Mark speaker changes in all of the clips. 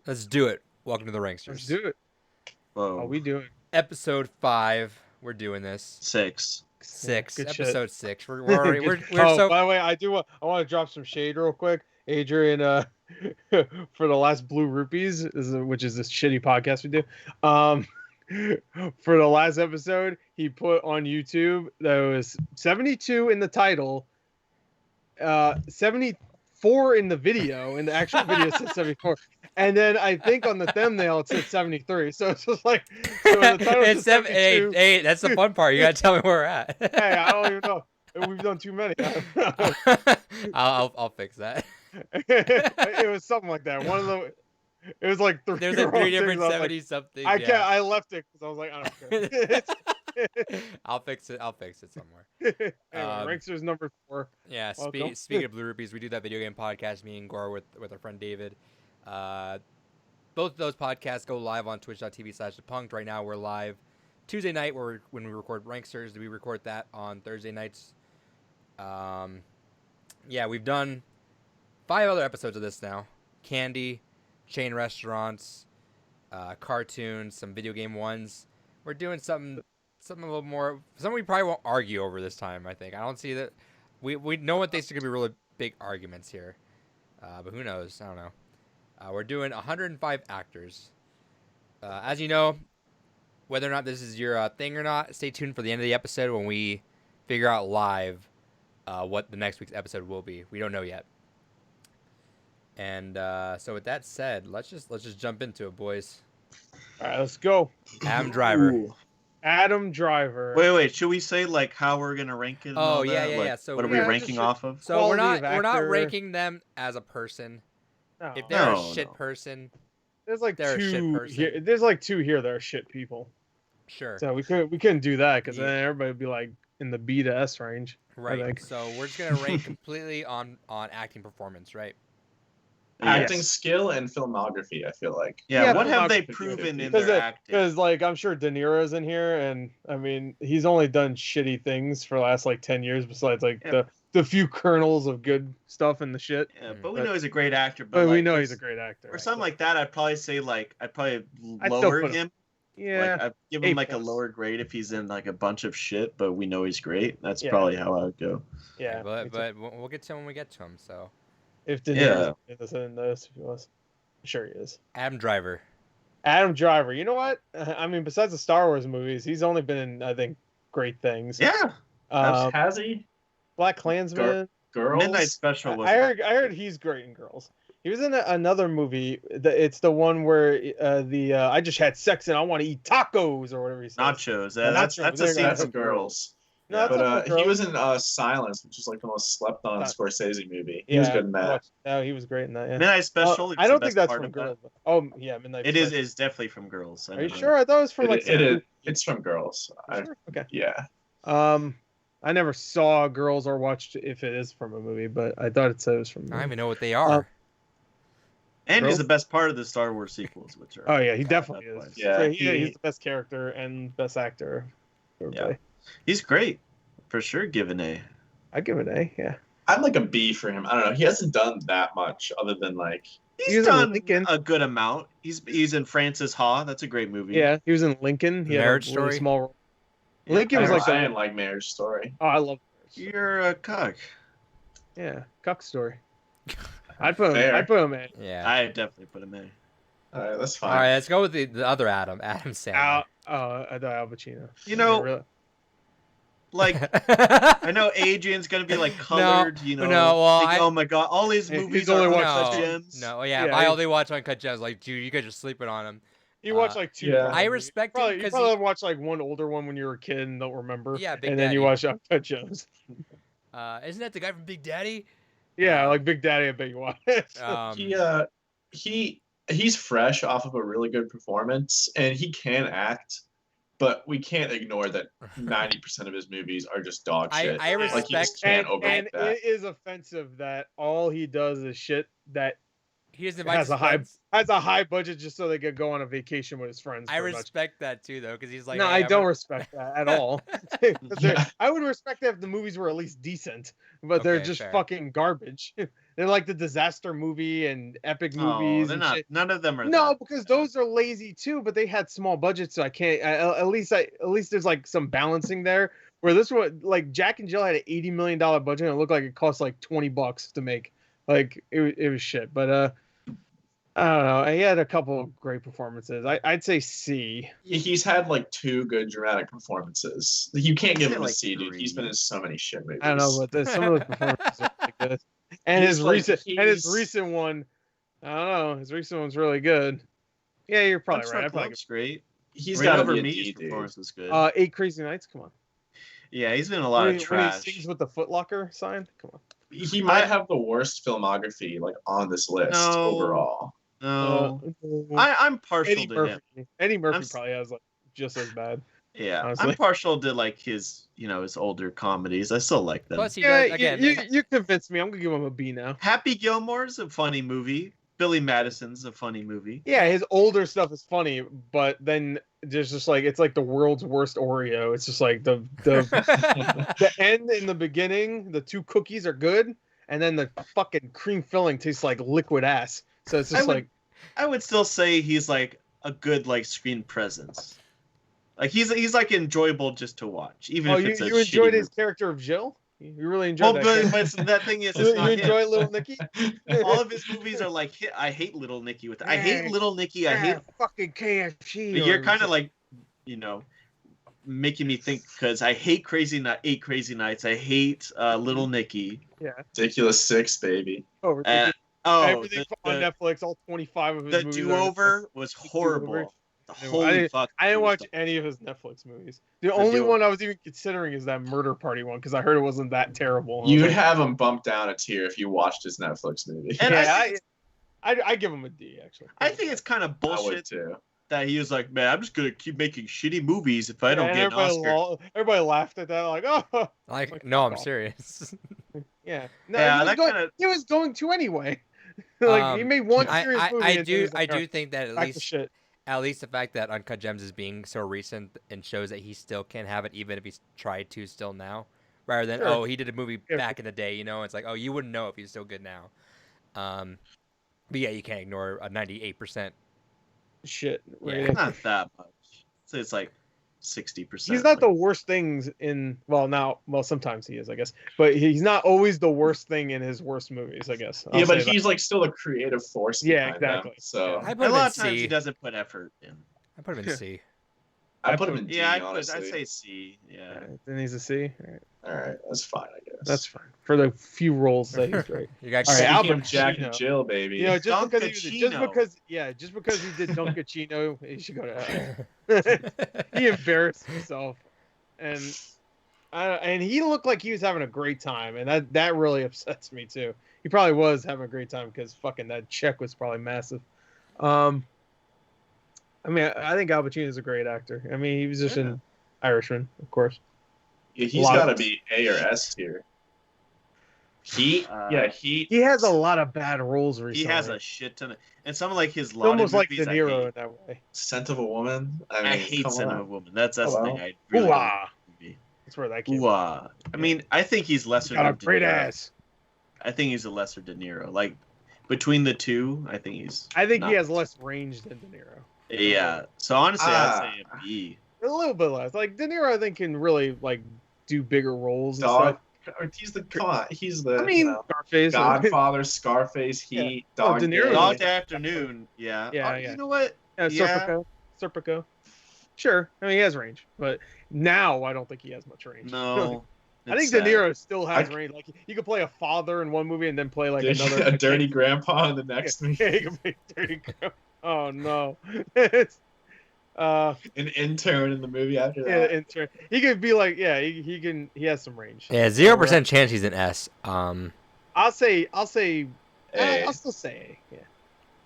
Speaker 1: Let's do it. Welcome to the
Speaker 2: Let's
Speaker 1: Ranksters.
Speaker 2: do it.
Speaker 3: Whoa.
Speaker 2: How we doing?
Speaker 1: Episode 5. We're doing this.
Speaker 3: 6.
Speaker 1: 6.
Speaker 2: Good
Speaker 1: Episode
Speaker 2: shit.
Speaker 1: 6. We're already.
Speaker 2: Good-
Speaker 1: We're
Speaker 2: oh,
Speaker 1: so.
Speaker 2: by the way, I want to drop some shade real quick. Adrian, for the last Blue Rupees, which is this shitty podcast we do. For the last episode, he put on YouTube that was 72 in the title, 74 in the video. In the actual video, it says 74. And then I think on the thumbnail it said 73. So it's just like, so the title
Speaker 1: It's
Speaker 2: 72.
Speaker 1: hey, that's the fun part. You gotta tell me where we're at.
Speaker 2: Hey, I don't even know. We've done too many.
Speaker 1: I'll fix that.
Speaker 2: It was something like that. One of the, it was like three.
Speaker 1: There's like 3 different
Speaker 2: things.
Speaker 1: 70 something.
Speaker 2: I can't. I left it because I was like, I don't care.
Speaker 1: I'll fix it. I'll fix it somewhere.
Speaker 2: Anyway, Ranksters number 4.
Speaker 1: Yeah.
Speaker 2: Welcome.
Speaker 1: Speaking of Blue Rupees, we do that video game podcast. Me and Gore with our friend David. Both of those podcasts go live on twitch.tv/thepunked. Right now we're live Tuesday night when we record Ranksters. We record that on Thursday nights. Yeah, we've done 5 other episodes of this now. Candy, chain restaurants, cartoons, some video game ones. We're doing something a little more. Something we probably won't argue over this time. I think I don't see that. We know what thinks are gonna be really big arguments here, but who knows? I don't know. We're doing 105 actors. As you know, whether or not this is your thing or not, stay tuned for the end of the episode when we figure out live what the next week's episode will be. We don't know yet. And so with that said, let's just jump into it, boys.
Speaker 2: All right, let's go.
Speaker 1: Adam Driver.
Speaker 3: Ooh.
Speaker 2: Adam Driver.
Speaker 3: Wait. Should we say like how we're gonna rank it? And all
Speaker 1: Yeah.
Speaker 3: that? Like,
Speaker 1: So
Speaker 3: what are we
Speaker 2: yeah,
Speaker 3: ranking
Speaker 2: just-
Speaker 3: off of?
Speaker 1: So we're
Speaker 2: Quality
Speaker 1: not
Speaker 2: of actor.
Speaker 1: ranking them as a person.
Speaker 2: No.
Speaker 1: If they're
Speaker 3: No,
Speaker 1: a shit
Speaker 3: no.
Speaker 1: person,
Speaker 2: There's like
Speaker 1: they're a shit
Speaker 2: two.
Speaker 1: person.
Speaker 2: Here, there's like 2 here that are shit people.
Speaker 1: sure.
Speaker 2: So we couldn't do that because
Speaker 1: Yeah.
Speaker 2: then everybody would be like in the B to S range.
Speaker 1: Right.
Speaker 2: think.
Speaker 1: So we're just gonna rank completely on acting performance, right?
Speaker 4: Acting
Speaker 2: Yes.
Speaker 4: skill and filmography, I feel like.
Speaker 3: Yeah.
Speaker 2: Yeah,
Speaker 3: What have they
Speaker 2: filmography,
Speaker 3: proven in
Speaker 2: Because
Speaker 3: their acting?
Speaker 2: because like I'm sure De Niro's in here, and I mean he's only done shitty things for the last like 10 years besides like
Speaker 3: Yeah.
Speaker 2: the few kernels of good stuff in the shit.
Speaker 3: Yeah, but we
Speaker 2: But-
Speaker 3: know he's a great actor.
Speaker 2: But
Speaker 3: But
Speaker 2: we
Speaker 3: like,
Speaker 2: know
Speaker 3: for-
Speaker 2: he's a great actor.
Speaker 3: For something like that, I'd probably say like I'd probably
Speaker 2: I'd still
Speaker 3: lower
Speaker 2: put
Speaker 3: him.
Speaker 2: yeah.
Speaker 3: Like I'd give
Speaker 2: A
Speaker 3: him like a
Speaker 2: plus.
Speaker 3: lower grade if he's in like a bunch of shit, but we know he's great. That's
Speaker 2: Yeah.
Speaker 3: probably how I would go.
Speaker 2: Yeah, me
Speaker 1: But
Speaker 2: too.
Speaker 1: but we'll get to him when we get to him. So
Speaker 2: if De
Speaker 3: Yeah.
Speaker 2: Niro's in this, if he was, sure he is.
Speaker 1: Adam Driver.
Speaker 2: Adam Driver. You know what? I mean, besides the Star Wars movies, he's only been in I think great things.
Speaker 3: Yeah.
Speaker 4: Has he?
Speaker 2: Black Klansman.
Speaker 4: Girls?
Speaker 3: Midnight Special was.
Speaker 2: I heard he's great in Girls. He was in another movie. It's the one where I just had sex and I want to eat tacos or whatever he says.
Speaker 3: Nachos.
Speaker 2: Yeah,
Speaker 3: That's
Speaker 2: nachos.
Speaker 3: that's
Speaker 2: There
Speaker 3: a
Speaker 2: you go.
Speaker 3: scene
Speaker 4: That's
Speaker 3: from
Speaker 4: Girls.
Speaker 2: No, that's not
Speaker 4: But
Speaker 2: Girls.
Speaker 4: he was in Silence, which is like the most slept on
Speaker 2: Uh,
Speaker 4: Scorsese movie. He was good in
Speaker 2: I
Speaker 4: that.
Speaker 2: watched- No, he was great in that. Yeah.
Speaker 3: Midnight Special. is
Speaker 2: I
Speaker 3: the
Speaker 2: don't
Speaker 3: best
Speaker 2: think that's
Speaker 3: part
Speaker 2: from
Speaker 3: of that.
Speaker 2: Girls. Oh yeah, Midnight.
Speaker 3: It is
Speaker 2: Special.
Speaker 3: definitely from Girls. I
Speaker 2: Are you
Speaker 3: know.
Speaker 2: sure? I thought it was from like.
Speaker 4: It is. It's from Girls.
Speaker 2: Sure? Okay.
Speaker 4: Yeah.
Speaker 2: I never saw Girls or watched if it is from a movie, but I thought it said it was from. A
Speaker 1: I don't
Speaker 2: movie.
Speaker 1: even know what they are.
Speaker 3: And he's
Speaker 2: Girls?
Speaker 3: the best part of the Star Wars sequels, which are.
Speaker 2: Oh yeah, he
Speaker 3: God,
Speaker 2: definitely
Speaker 3: that
Speaker 2: is.
Speaker 3: place.
Speaker 4: Yeah,
Speaker 2: So
Speaker 4: he-
Speaker 2: he's the best character and best actor.
Speaker 3: Yeah. He's great, for sure. Give an A.
Speaker 2: I give it an A. Yeah.
Speaker 4: I'm like a B for him. I don't know. He hasn't done that much other than like.
Speaker 2: He
Speaker 3: He's
Speaker 2: was in
Speaker 3: done
Speaker 2: Lincoln.
Speaker 3: a good amount. He's in Francis Ha. That's a great movie.
Speaker 2: Yeah, he was in Lincoln. He had a
Speaker 1: Marriage
Speaker 2: really
Speaker 1: Story?
Speaker 2: small role.
Speaker 3: Yeah.
Speaker 2: Lincoln was
Speaker 4: I
Speaker 2: like the,
Speaker 4: didn't like Marriage Story.
Speaker 2: oh, I love.
Speaker 3: You're a cuck.
Speaker 2: Yeah, Cuck Story. I'd put him.
Speaker 4: Fair.
Speaker 2: I'd put him in.
Speaker 1: Yeah.
Speaker 3: I definited put him in.
Speaker 4: All right, that's
Speaker 1: All
Speaker 4: fine.
Speaker 1: right, let's go with the other Adam Sandler.
Speaker 2: I thought Al Pacino.
Speaker 3: You know,
Speaker 2: Yeah, really.
Speaker 3: like I know Adrian's gonna be like colored. You know,
Speaker 1: no, well,
Speaker 3: think, oh my god, all these
Speaker 2: Hey,
Speaker 3: movies
Speaker 2: he's
Speaker 3: are
Speaker 2: only watched
Speaker 3: uncut
Speaker 2: like
Speaker 3: gems.
Speaker 1: No, yeah,
Speaker 2: Yeah,
Speaker 1: I
Speaker 2: he-
Speaker 1: only watch Uncut Gems. Like, dude, you guys are sleeping on him.
Speaker 2: You watched like 2.
Speaker 4: yeah.
Speaker 1: I respect him
Speaker 2: You
Speaker 1: because
Speaker 2: probably watched like one older one when you were a kid and don't remember.
Speaker 1: Yeah, Big
Speaker 2: and then you
Speaker 1: Daddy.
Speaker 2: watch Uncut Gems.
Speaker 1: isn't that the guy from Big Daddy?
Speaker 2: Yeah, like Big Daddy, I bet you watch.
Speaker 4: He's fresh off of a really good performance, and he can act, but we can't ignore that 90% of his movies are just dog shit.
Speaker 1: I
Speaker 4: Like, you
Speaker 1: respect-
Speaker 4: just can't
Speaker 2: and
Speaker 4: overlook that.
Speaker 2: it is offensive that all he does is shit that
Speaker 1: He doesn't invite
Speaker 2: has
Speaker 1: his
Speaker 2: a high
Speaker 1: friends.
Speaker 2: has a high budget just so they could go on a vacation with his friends.
Speaker 1: I
Speaker 2: pretty much.
Speaker 1: respect that too, though, because he's like,
Speaker 2: No,
Speaker 1: hey,
Speaker 2: I
Speaker 1: I'm
Speaker 2: don't
Speaker 1: gonna-
Speaker 2: respect that at all.
Speaker 4: Yeah.
Speaker 2: I would respect that if the movies were at least decent, but they're
Speaker 1: Okay,
Speaker 2: just
Speaker 1: fair.
Speaker 2: fucking garbage. They're like the disaster movie and epic
Speaker 3: Oh,
Speaker 2: movies
Speaker 3: they're
Speaker 2: and
Speaker 3: not.
Speaker 2: shit.
Speaker 3: None of them are.
Speaker 2: No,
Speaker 3: that.
Speaker 2: because those are lazy too. But they had small budgets, so I can't. At least there's like some balancing there. Where this one, like Jack and Jill had an $80 million budget, and it looked like it cost like $20 to make. Like it was shit. But I don't know. He had a couple of great performances. I'd say C.
Speaker 4: He's had like 2 good dramatic performances. You can't give
Speaker 3: I'd say,
Speaker 4: him a
Speaker 3: like,
Speaker 4: C, dude. He's
Speaker 3: 3.
Speaker 4: been in so many shit movies.
Speaker 2: I don't know, but some of those performances are really good. And
Speaker 4: He's
Speaker 2: his recent one, I don't know. His recent one's really good. Yeah, you're probably right. I probably
Speaker 3: looks great.
Speaker 4: He's
Speaker 3: Ray
Speaker 4: got to
Speaker 3: Over
Speaker 4: be a
Speaker 3: Me's
Speaker 4: D, dude.
Speaker 3: performance was good.
Speaker 2: 8 Crazy Nights. Come on.
Speaker 3: Yeah, he's been in a lot
Speaker 2: When
Speaker 3: of
Speaker 2: he
Speaker 3: trash.
Speaker 2: sings with the Foot Locker sign. Come on.
Speaker 4: He might have the worst filmography like on this list
Speaker 3: No.
Speaker 4: overall.
Speaker 3: No,
Speaker 2: Uh,
Speaker 3: I'm partial
Speaker 2: Eddie
Speaker 3: to
Speaker 2: Murphy.
Speaker 3: him.
Speaker 2: Eddie Murphy
Speaker 3: I'm s-
Speaker 2: probably has like just as bad.
Speaker 3: Yeah,
Speaker 2: honestly.
Speaker 3: I'm partial to like his older comedies. I still like them.
Speaker 1: Plus, he
Speaker 2: Yeah,
Speaker 1: does again.
Speaker 2: you convinced me. I'm gonna give him a B now.
Speaker 3: Happy Gilmore's a funny movie. Billy Madison's a funny movie.
Speaker 2: Yeah, his older stuff is funny, but then there's just like it's like the world's worst Oreo. It's just like the the end and the beginning, the 2 cookies are good, and then the fucking cream filling tastes like liquid ass. So it's just like
Speaker 3: I would still say he's like a good like screen presence. Like he's like enjoyable just to watch, even if it's a
Speaker 2: you enjoyed
Speaker 3: shitty
Speaker 2: his character of Jill? You really enjoyed that.
Speaker 3: movie.
Speaker 2: character?
Speaker 3: But that thing is,
Speaker 2: You
Speaker 3: it's not him.
Speaker 2: enjoy Little Nicky?
Speaker 3: All of his movies are like, I hate Little Nicky with. I hate Little Nicky. I hate.
Speaker 2: fucking KFC.
Speaker 3: But you're kind of like, making me think because I hate 8 Crazy Nights. I hate Little Nicky.
Speaker 4: Ridiculous 6, baby.
Speaker 3: Everything
Speaker 2: on Netflix, all 25 of his
Speaker 3: the
Speaker 2: movies.
Speaker 3: Do Over was horrible. Holy fuck!
Speaker 2: I didn't
Speaker 3: dude,
Speaker 2: watch
Speaker 3: the-
Speaker 2: any of his Netflix movies. The only
Speaker 3: Do-
Speaker 2: one I was even considering is that Murder Party one because I heard it wasn't that terrible. And I was
Speaker 4: You'd
Speaker 2: like,
Speaker 4: have him bumped down a tier if you watched his Netflix movie.
Speaker 3: And
Speaker 2: yeah, I give him a D actually.
Speaker 3: I think it's kind of
Speaker 4: I would
Speaker 3: bullshit
Speaker 4: too.
Speaker 3: that he was like, man, I'm just gonna keep making shitty movies if I don't
Speaker 2: and
Speaker 3: get an Oscar.
Speaker 2: everybody laughed at that, like, oh,
Speaker 1: Like, no, I'm
Speaker 2: fuck off.
Speaker 1: serious.
Speaker 2: yeah, no,
Speaker 3: Yeah,
Speaker 2: he was
Speaker 3: that
Speaker 2: going,
Speaker 3: kinda-
Speaker 2: he was going to anyway. Like he made one serious movie.
Speaker 1: I
Speaker 2: and he
Speaker 1: do
Speaker 2: was like,
Speaker 1: I
Speaker 2: "All
Speaker 1: do
Speaker 2: right,
Speaker 1: think that
Speaker 2: back to shit."
Speaker 1: at least the fact that Uncut Gems is being so recent and shows that he still can have it even if he's tried to still now, rather than
Speaker 2: Sure.
Speaker 1: he did a movie
Speaker 2: Yeah.
Speaker 1: back in the day, it's like you wouldn't know if he's still good now. But yeah, you can't ignore a 98%.
Speaker 2: Shit.
Speaker 1: Yeah.
Speaker 2: rating.
Speaker 3: Not that much. So it's like 60%.
Speaker 2: He's not the worst things in sometimes he is, I guess, but he's not always the worst thing in his worst movies, I guess. I'll
Speaker 4: Yeah, but
Speaker 2: say that.
Speaker 4: he's like still a creative force.
Speaker 2: Yeah,
Speaker 4: behind them,
Speaker 2: exactly.
Speaker 4: so
Speaker 1: I
Speaker 3: A
Speaker 1: put him
Speaker 3: lot
Speaker 1: in
Speaker 3: of times he
Speaker 1: C.
Speaker 3: doesn't put effort in.
Speaker 1: I put him in C.
Speaker 4: I put him in D.
Speaker 3: Yeah,
Speaker 4: honestly.
Speaker 3: I'd say C. Yeah.
Speaker 2: Alright, then he's a C. All right,
Speaker 4: All right, that's fine, I guess.
Speaker 2: that's fine for the few roles that he's great.
Speaker 1: You got
Speaker 2: All right,
Speaker 4: Speaking
Speaker 2: Al
Speaker 4: of Jack
Speaker 2: Pacino.
Speaker 4: and Jill, baby.
Speaker 2: You know, just because
Speaker 3: Dunkachino.
Speaker 2: he did Dunkachino, he should go to. He embarrassed himself, and he looked like he was having a great time, and that really upsets me too. He probably was having a great time because fucking that check was probably massive. I mean, I think Al Pacino is a great actor. I mean, he was just an Irishman, of course.
Speaker 4: Yeah, he's got to be A or S tier. He
Speaker 2: has a lot of bad roles recently.
Speaker 3: He has a shit ton of, and some of like his
Speaker 2: It's
Speaker 3: lot
Speaker 2: almost
Speaker 3: of
Speaker 2: like
Speaker 3: movies
Speaker 2: De Niro in
Speaker 3: I
Speaker 2: that way.
Speaker 4: Scent of a Woman.
Speaker 3: I hate
Speaker 4: come
Speaker 3: Son of
Speaker 4: on.
Speaker 3: a Woman. That's the
Speaker 4: Oh,
Speaker 3: thing.
Speaker 4: wow.
Speaker 3: I really
Speaker 2: Ooh-ah.
Speaker 3: don't like the movie.
Speaker 2: That's where that came.
Speaker 3: Ooh-ah. I mean, I think he's lesser
Speaker 2: Got a
Speaker 3: than De
Speaker 2: great
Speaker 3: Niro.
Speaker 2: ass.
Speaker 3: I think he's a lesser De Niro. Like between the two, I think he's.
Speaker 2: I think he
Speaker 3: not-
Speaker 2: has less range than De Niro.
Speaker 3: Yeah. So honestly, I'd say a B.
Speaker 2: A little bit less. Like De Niro, I think can really like do bigger roles and
Speaker 4: Dog.
Speaker 2: stuff.
Speaker 4: He's the
Speaker 2: I mean, Scarface.
Speaker 4: Godfather, Scarface, Heat,
Speaker 2: Oh,
Speaker 4: Dog
Speaker 2: De
Speaker 4: Day.
Speaker 2: Niro.
Speaker 3: Dog Day Afternoon. Yeah.
Speaker 2: Yeah,
Speaker 3: Oh,
Speaker 2: yeah.
Speaker 3: You know what?
Speaker 2: Yeah,
Speaker 3: Yeah.
Speaker 2: Serpico. Sure. I mean, he has range, but now I don't think he has much range.
Speaker 3: No.
Speaker 2: I think
Speaker 3: It's
Speaker 2: De
Speaker 3: sad.
Speaker 2: Niro still has
Speaker 4: I-
Speaker 2: range. Like he could play a father in one movie and then play like another
Speaker 4: a dirty grandpa in the next
Speaker 2: Yeah,
Speaker 4: movie.
Speaker 2: he could play dirty. Oh no. It's
Speaker 4: An intern in the movie after
Speaker 2: yeah,
Speaker 4: that.
Speaker 2: intern. He could be like he has some range.
Speaker 1: Yeah, 0% chance he's an S.
Speaker 2: I'll say I'll
Speaker 4: A.
Speaker 2: still say A. Yeah.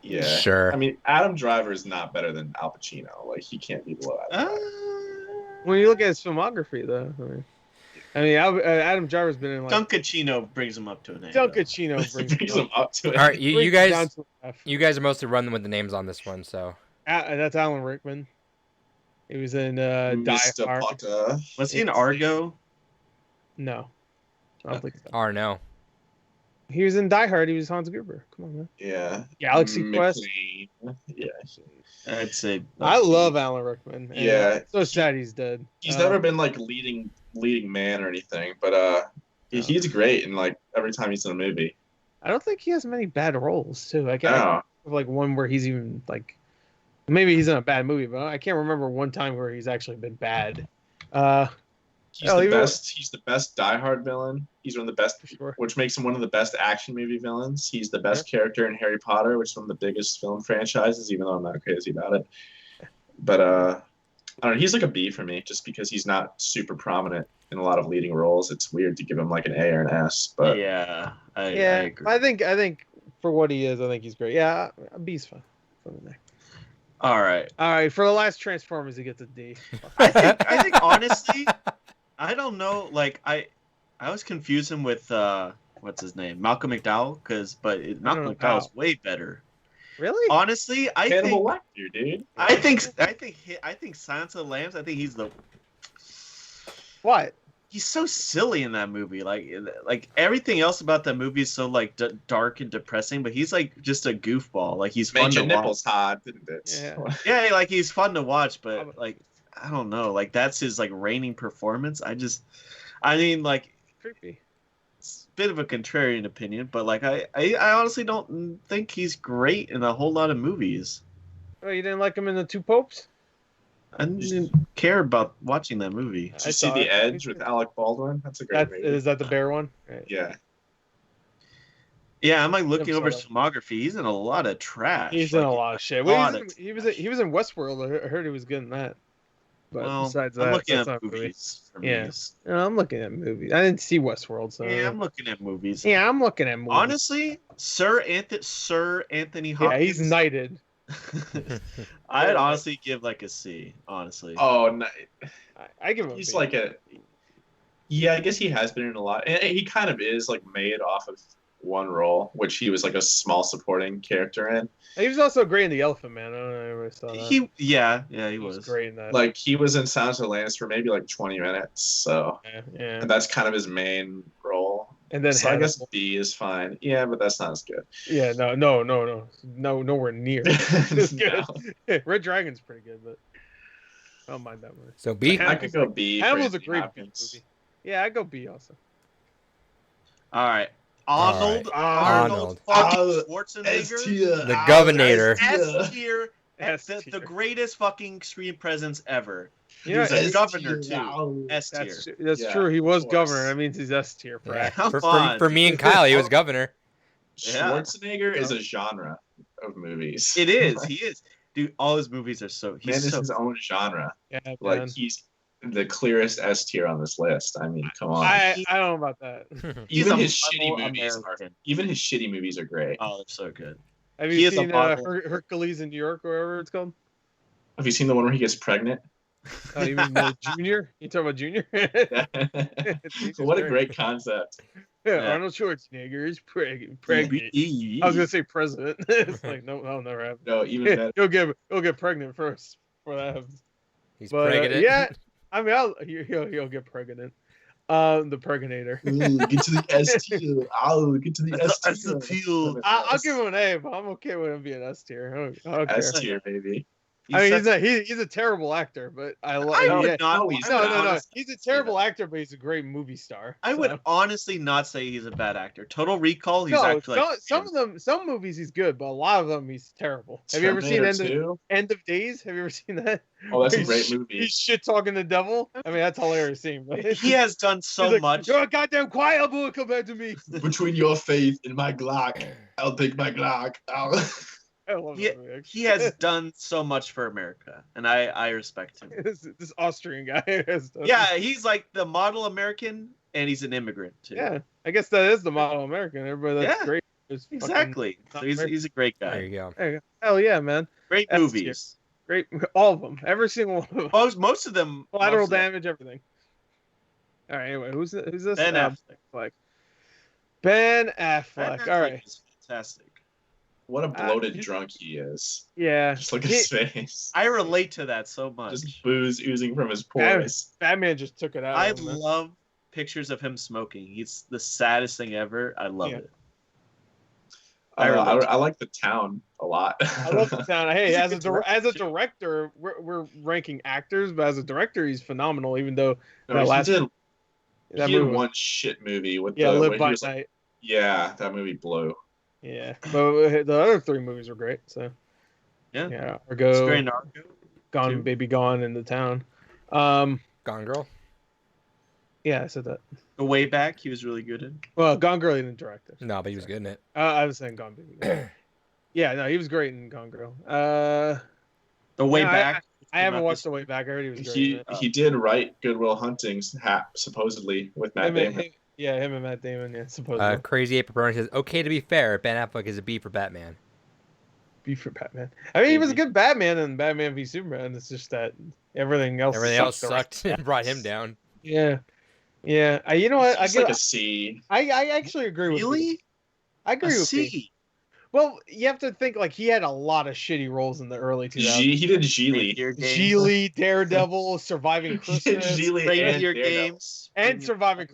Speaker 4: Yeah.
Speaker 1: Sure.
Speaker 4: I mean, Adam Driver is not better than Al Pacino. Like, he can't be below Adam Driver.
Speaker 2: When you look at his filmography, though, I mean Adam Driver's been in like
Speaker 3: Dunkachino brings him up to an A.
Speaker 2: Dunkachino brings
Speaker 4: Brings him up to it.
Speaker 1: All right, you
Speaker 2: brings him down
Speaker 1: guys,
Speaker 2: to an F.
Speaker 1: you guys are mostly running with the names on this one, so
Speaker 2: That's Alan Rickman. He was in Die
Speaker 4: Mr.
Speaker 2: Hard.
Speaker 4: Potter.
Speaker 3: Was he in Argo?
Speaker 2: No, I don't think so.
Speaker 1: or no.
Speaker 2: He was in Die Hard. He was Hans Gruber. Come on, man.
Speaker 4: Yeah.
Speaker 2: Galaxy Quest.
Speaker 4: McLean. Yeah.
Speaker 3: I'd say.
Speaker 2: I love Alan Rickman. and
Speaker 4: Yeah,
Speaker 2: I'm so sad he's dead.
Speaker 4: He's never been like leading man or anything, but he's great in like every time he's in a movie.
Speaker 2: I don't think he has many bad roles too. Like
Speaker 4: I don't know.
Speaker 2: like one where he's even like, maybe he's in a bad movie, but I can't remember one time where he's actually been bad.
Speaker 4: He's the best. He's the best Die Hard villain. He's one of the best,
Speaker 2: Sure.
Speaker 4: which makes him one of the best action movie villains. He's the best character in Harry Potter, which is one of the biggest film franchises, even though I'm not crazy about it. But I don't know. He's like a B for me, just because he's not super prominent in a lot of leading roles. It's weird to give him like an A or an S. But
Speaker 3: yeah, I agree.
Speaker 2: I think for what he is, I think he's great. Yeah, a B's fine.
Speaker 3: All right.
Speaker 2: For the last Transformers, he gets a D.
Speaker 3: I think honestly, I don't know. Like I always confuse him with what's his name, Malcolm McDowell, but Malcolm McDowell is way better.
Speaker 2: Really?
Speaker 3: Honestly, I
Speaker 4: Hannibal
Speaker 3: think
Speaker 4: Lecter, dude.
Speaker 3: I think Silence of the Lambs. I think he's the
Speaker 2: What?
Speaker 3: He's so silly in that movie. Like everything else about that movie is so like dark and depressing, but he's like just a goofball. Like he's fun
Speaker 4: Made
Speaker 3: to
Speaker 4: your nipples
Speaker 3: watch.
Speaker 4: hard, didn't it?
Speaker 3: Yeah, like he's fun to watch, but like I don't know, like that's his like reigning performance. I mean, like
Speaker 2: Creepy.
Speaker 3: it's a bit of a contrarian opinion, but like I honestly don't think he's great in a whole lot of movies.
Speaker 2: Oh, you didn't like him in The Two Popes?
Speaker 3: I didn't care about watching that movie.
Speaker 4: Did you see The Edge with Alec Baldwin? That's a great movie.
Speaker 2: Is that the bear one? Right.
Speaker 4: Yeah.
Speaker 3: Yeah, I'm like looking over his
Speaker 2: saw
Speaker 3: filmography. He's in a lot of trash.
Speaker 2: He's in a lot of shit. He was in Westworld. I heard he was good in that. But besides that,
Speaker 3: I'm looking
Speaker 2: that's
Speaker 3: at
Speaker 2: not
Speaker 3: movies.
Speaker 2: Yeah, I'm looking at movies. I didn't see Westworld, so
Speaker 3: Yeah, I'm looking at movies.
Speaker 2: Yeah, I'm looking at movies.
Speaker 3: Honestly, Sir Anthony Hopkins.
Speaker 2: Yeah, he's knighted.
Speaker 3: I'd honestly give like a C. Honestly.
Speaker 4: Oh, no.
Speaker 2: I give him.
Speaker 4: He's
Speaker 2: a B.
Speaker 4: like a. Yeah, I guess he has been in a lot, and he kind of is like made off of one role, which he was like a small supporting character in.
Speaker 2: He was also great in The Elephant Man. I don't know if anybody saw that.
Speaker 3: He was
Speaker 2: great in that.
Speaker 4: Like he was in Silence of the Lambs for maybe like 20 minutes, so
Speaker 2: yeah.
Speaker 4: and that's kind of his main role.
Speaker 2: And then
Speaker 4: so I guess B is fine. Yeah, but that's not as good.
Speaker 2: Yeah, no, nowhere near. It's good.
Speaker 4: No.
Speaker 2: Red Dragon's pretty good, but I don't mind that movie.
Speaker 1: So B.
Speaker 4: I could go B.
Speaker 2: Hannibal's a
Speaker 4: Anthony
Speaker 2: great
Speaker 4: Hopkins.
Speaker 2: movie. Yeah, I go B also.
Speaker 3: All right. Arnold
Speaker 1: Arnold.
Speaker 3: fucking Schwarzenegger.
Speaker 1: The Governor.
Speaker 3: S tier.
Speaker 2: S-tier.
Speaker 3: The greatest fucking screen presence ever. He
Speaker 2: Yeah,
Speaker 3: was a
Speaker 4: S
Speaker 3: governor
Speaker 4: tier.
Speaker 3: too. S tier.
Speaker 2: That's
Speaker 4: Yeah,
Speaker 2: true. He was
Speaker 4: of course.
Speaker 2: governor. That means he's S tier.
Speaker 1: Yeah.
Speaker 3: Come
Speaker 1: For
Speaker 3: on.
Speaker 1: me and Kyle, he was governor.
Speaker 3: Yeah.
Speaker 4: Schwarzenegger is a genre of movies.
Speaker 3: It is. He is. Dude, all his movies are so.
Speaker 4: Man
Speaker 3: He's
Speaker 4: is
Speaker 3: so.
Speaker 4: his own genre.
Speaker 2: Yeah,
Speaker 4: Like
Speaker 2: man.
Speaker 4: he's the clearest S tier on this list. I mean, come on.
Speaker 2: I don't know about that.
Speaker 3: He's
Speaker 4: even
Speaker 3: a
Speaker 4: his shitty
Speaker 3: model
Speaker 4: movies
Speaker 3: American.
Speaker 4: even his shitty movies are great.
Speaker 3: Oh, they're so good.
Speaker 2: Have
Speaker 3: He
Speaker 2: you
Speaker 3: is a
Speaker 2: seen
Speaker 3: model.
Speaker 2: Hercules in New York or whatever it's called?
Speaker 4: Have you seen the one where he gets pregnant?
Speaker 2: Oh, you mean Junior? You talking about Junior?
Speaker 4: What a great concept.
Speaker 2: Yeah, Arnold Schwarzenegger is pregnant. I was gonna say president. It's like no, never happen.
Speaker 4: No, even better.
Speaker 2: He'll get pregnant first before that happens.
Speaker 1: He's
Speaker 2: But,
Speaker 1: pregnant.
Speaker 2: yeah, I mean, he'll get pregnant. The pregnator.
Speaker 4: Get to the S tier. Get to the S tier.
Speaker 2: I'll give him an A, but I'm okay with him being S tier. I don't care.
Speaker 4: S tier, baby.
Speaker 2: I mean, he's a terrible actor, but I like.
Speaker 3: I would not.
Speaker 4: no,
Speaker 2: No. He's a terrible actor, but he's a great movie star.
Speaker 3: I would honestly not say he's a bad actor. Total Recall, he's
Speaker 2: No,
Speaker 3: actually like,
Speaker 2: some movies he's good, but a lot of them he's terrible. Have you ever seen End of Days? Have you ever seen that?
Speaker 4: Oh, that's a
Speaker 2: He's-
Speaker 4: great movie.
Speaker 2: He's shit talking the devil. I mean, that's hilarious scene. But
Speaker 3: he has done so
Speaker 2: he's like,
Speaker 3: much.
Speaker 2: You're a goddamn quiet boy. Come back to me.
Speaker 4: Between your faith and my Glock, I'll take my Glock.
Speaker 2: I love that movie.
Speaker 3: He has done so much for America, and I respect him.
Speaker 2: this Austrian guy has done.
Speaker 3: Yeah, he's like the model American, and he's an immigrant too.
Speaker 2: Yeah, I guess that is the model American. Everybody, that's
Speaker 3: Yeah,
Speaker 2: great. It's fucking-
Speaker 3: exactly. So he's a great
Speaker 1: There
Speaker 3: guy.
Speaker 1: you go.
Speaker 2: There you go. Hell yeah, man.
Speaker 3: Great
Speaker 2: S
Speaker 3: movies.
Speaker 2: Great, all of them. Every single one of them.
Speaker 3: Most of them.
Speaker 2: Collateral
Speaker 3: most of them.
Speaker 2: damage, everything. All right. Anyway, who's this?
Speaker 3: Ben Affleck.
Speaker 2: Ben
Speaker 3: Ben
Speaker 2: Affleck.
Speaker 3: Affleck
Speaker 2: All right.
Speaker 3: is fantastic.
Speaker 4: What a bloated
Speaker 2: he's-
Speaker 4: drunk he is.
Speaker 2: Yeah.
Speaker 4: Just look at his face.
Speaker 3: I relate to that so much.
Speaker 4: Just booze oozing from his pores.
Speaker 2: Batman just took it out.
Speaker 3: I
Speaker 2: of him, man.
Speaker 3: love pictures of him smoking. He's the saddest thing ever. I love
Speaker 2: Yeah.
Speaker 3: it. Ireland.
Speaker 4: I like The Town a lot.
Speaker 2: I love The Town. Hey,
Speaker 3: He's a
Speaker 2: as
Speaker 3: good
Speaker 2: as a
Speaker 3: director, too.
Speaker 2: director, we're ranking actors, but as a director, he's phenomenal. Even though
Speaker 4: No,
Speaker 2: that
Speaker 4: he
Speaker 2: last
Speaker 4: did.
Speaker 2: that
Speaker 4: He did
Speaker 2: movie was
Speaker 4: one shit movie with
Speaker 2: yeah,
Speaker 4: the
Speaker 2: Live
Speaker 4: where he
Speaker 2: by
Speaker 4: was like,
Speaker 2: Night.
Speaker 4: yeah, that movie blew.
Speaker 2: Yeah, but the other three movies were great. So
Speaker 3: Yeah.
Speaker 2: yeah,
Speaker 3: It's great
Speaker 2: Argo,
Speaker 3: in Argo.
Speaker 2: Gone
Speaker 3: too.
Speaker 2: Baby Gone, in The Town. Um,
Speaker 1: Gone Girl.
Speaker 2: yeah, I said that.
Speaker 3: The Way Back, he was really good in.
Speaker 2: Well, Gone Girl, he didn't direct it.
Speaker 1: No, but he was good in it.
Speaker 2: I was saying Gone Baby Gone. Yeah, no, he was great in Gone Girl.
Speaker 3: The Way
Speaker 2: No,
Speaker 3: Back.
Speaker 2: I haven't watched The Way Back. I heard he was great in
Speaker 4: He
Speaker 2: it.
Speaker 4: he did write Good Will Hunting supposedly with Matt Damon.
Speaker 2: Him and Matt Damon, yeah, supposedly.
Speaker 1: Crazy Ape Pepperoni says, okay, to be fair, Ben Affleck is a B for Batman.
Speaker 2: B for Batman. I mean, he was a
Speaker 3: Maybe.
Speaker 2: good Batman in Batman v Superman. It's just that everything else
Speaker 1: Sucked and brought him down.
Speaker 2: Yeah. Yeah. You know what?
Speaker 4: He's like a C.
Speaker 2: I actually agree with you.
Speaker 3: Really?
Speaker 2: I
Speaker 3: A
Speaker 2: agree with you.
Speaker 3: C.
Speaker 2: Well, you have to think like he had a lot of shitty roles in the early 2000s.
Speaker 4: He did Geely.
Speaker 3: Reindeer Games.
Speaker 2: Geely, Daredevil, Surviving
Speaker 4: He
Speaker 2: Christmas,
Speaker 4: did Geely and
Speaker 3: Reindeer
Speaker 4: Daredevil.
Speaker 3: Games.
Speaker 2: and Surviving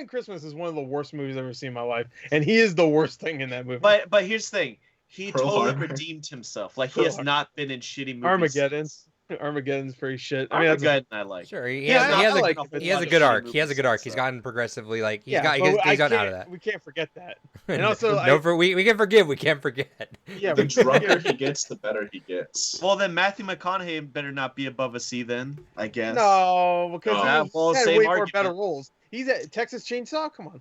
Speaker 2: Christmas is one of the worst movies I've ever seen in my life, and he is the worst thing in that movie.
Speaker 3: But here's the thing. He
Speaker 4: Pearl
Speaker 3: totally
Speaker 4: Harbor.
Speaker 3: redeemed himself. Like, he
Speaker 2: Pearl
Speaker 3: has
Speaker 2: Harbor.
Speaker 3: not been in shitty movies.
Speaker 2: Armageddon's pretty shit. I mean, that's
Speaker 3: Armageddon, I like.
Speaker 1: Sure, he
Speaker 2: Yeah,
Speaker 1: has,
Speaker 2: I
Speaker 1: he has,
Speaker 2: like
Speaker 1: a,
Speaker 2: it, but
Speaker 1: he has a
Speaker 3: lot of
Speaker 1: good
Speaker 3: shitty
Speaker 1: arc. He has a
Speaker 3: movies
Speaker 1: good arc.
Speaker 3: and
Speaker 1: He's
Speaker 3: stuff.
Speaker 1: gotten progressively, like, he's
Speaker 2: yeah,
Speaker 1: got,
Speaker 2: but
Speaker 1: he's gotten out of that.
Speaker 2: we can't forget that. And also,
Speaker 1: we can forgive, we can't forget.
Speaker 2: yeah,
Speaker 4: The
Speaker 2: we can't
Speaker 4: drunker
Speaker 2: forget.
Speaker 4: he gets, the better he gets.
Speaker 3: Well, then Matthew McConaughey better not be above a C then, I guess.
Speaker 2: No, because
Speaker 4: No.
Speaker 2: he's
Speaker 3: Well,
Speaker 2: had
Speaker 3: same
Speaker 2: way more
Speaker 3: argument.
Speaker 2: better roles. He's at Texas Chainsaw. Come on.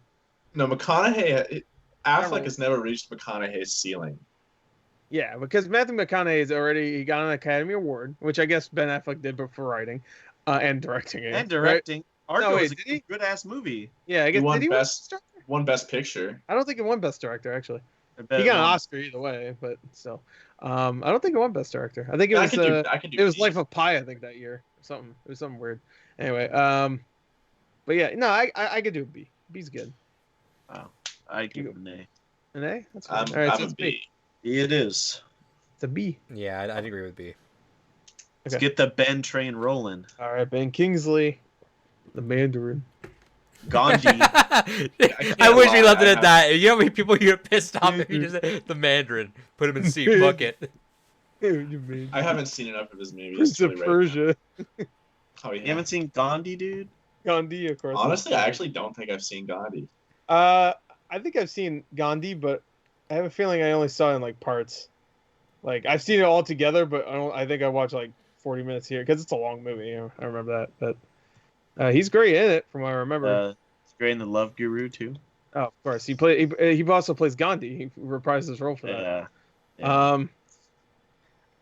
Speaker 4: No, McConaughey. Affleck
Speaker 2: Never.
Speaker 4: has never reached McConaughey's ceiling.
Speaker 2: Yeah, because Matthew McConaughey he got an Academy Award, which I guess Ben Affleck did, but for writing, and directing it.
Speaker 3: And directing. Argo
Speaker 2: No, wait,
Speaker 3: is a
Speaker 2: did he?
Speaker 3: good ass movie.
Speaker 2: Right? Yeah, I guess
Speaker 4: won
Speaker 2: did he win
Speaker 4: Best-
Speaker 2: Best Director?
Speaker 4: One Best Picture.
Speaker 2: I don't think he won Best Director actually.
Speaker 3: I bet
Speaker 2: He got an
Speaker 3: one-
Speaker 2: Oscar either way, but still, I don't think he won Best Director. I think it
Speaker 4: I
Speaker 2: was
Speaker 4: can do. I can do.
Speaker 2: it was
Speaker 4: B.
Speaker 2: Life of Pi, I think that year, or something. It was something weird. Anyway, but yeah, no, I could do a B. B's good.
Speaker 3: I'd give it an A.
Speaker 2: An A? That's fine.
Speaker 4: I'm,
Speaker 2: All right,
Speaker 4: I'm
Speaker 2: so
Speaker 4: a
Speaker 2: it's
Speaker 4: B.
Speaker 3: It is.
Speaker 2: It's a B.
Speaker 1: Yeah, I'd agree with B.
Speaker 3: Let's
Speaker 2: Okay.
Speaker 3: get the Ben train rolling.
Speaker 2: All right, Ben Kingsley, the Mandarin.
Speaker 3: Gandhi.
Speaker 1: I wish we
Speaker 4: lie,
Speaker 1: left it
Speaker 4: I
Speaker 1: at
Speaker 4: have-
Speaker 1: that. You know how many people you get pissed off if you just said the Mandarin, put him in C, bucket.
Speaker 4: I haven't seen enough of his movies.
Speaker 2: Prince
Speaker 4: to
Speaker 2: of
Speaker 4: really rate
Speaker 2: Persia.
Speaker 4: him. Oh, yeah.
Speaker 3: You haven't seen Gandhi, dude?
Speaker 2: Gandhi, of course.
Speaker 4: Honestly, I actually don't think I've seen Gandhi.
Speaker 2: I think I've seen Gandhi, but I have a feeling I only saw it in like parts. Like I've seen it all together, but I think I watched like 40 minutes here because it's a long movie. You know, I remember that, but he's great in it from what I remember.
Speaker 3: It's great in The Love Guru, too.
Speaker 2: Oh, of course, he also plays Gandhi. He reprised his role for that.
Speaker 3: Yeah.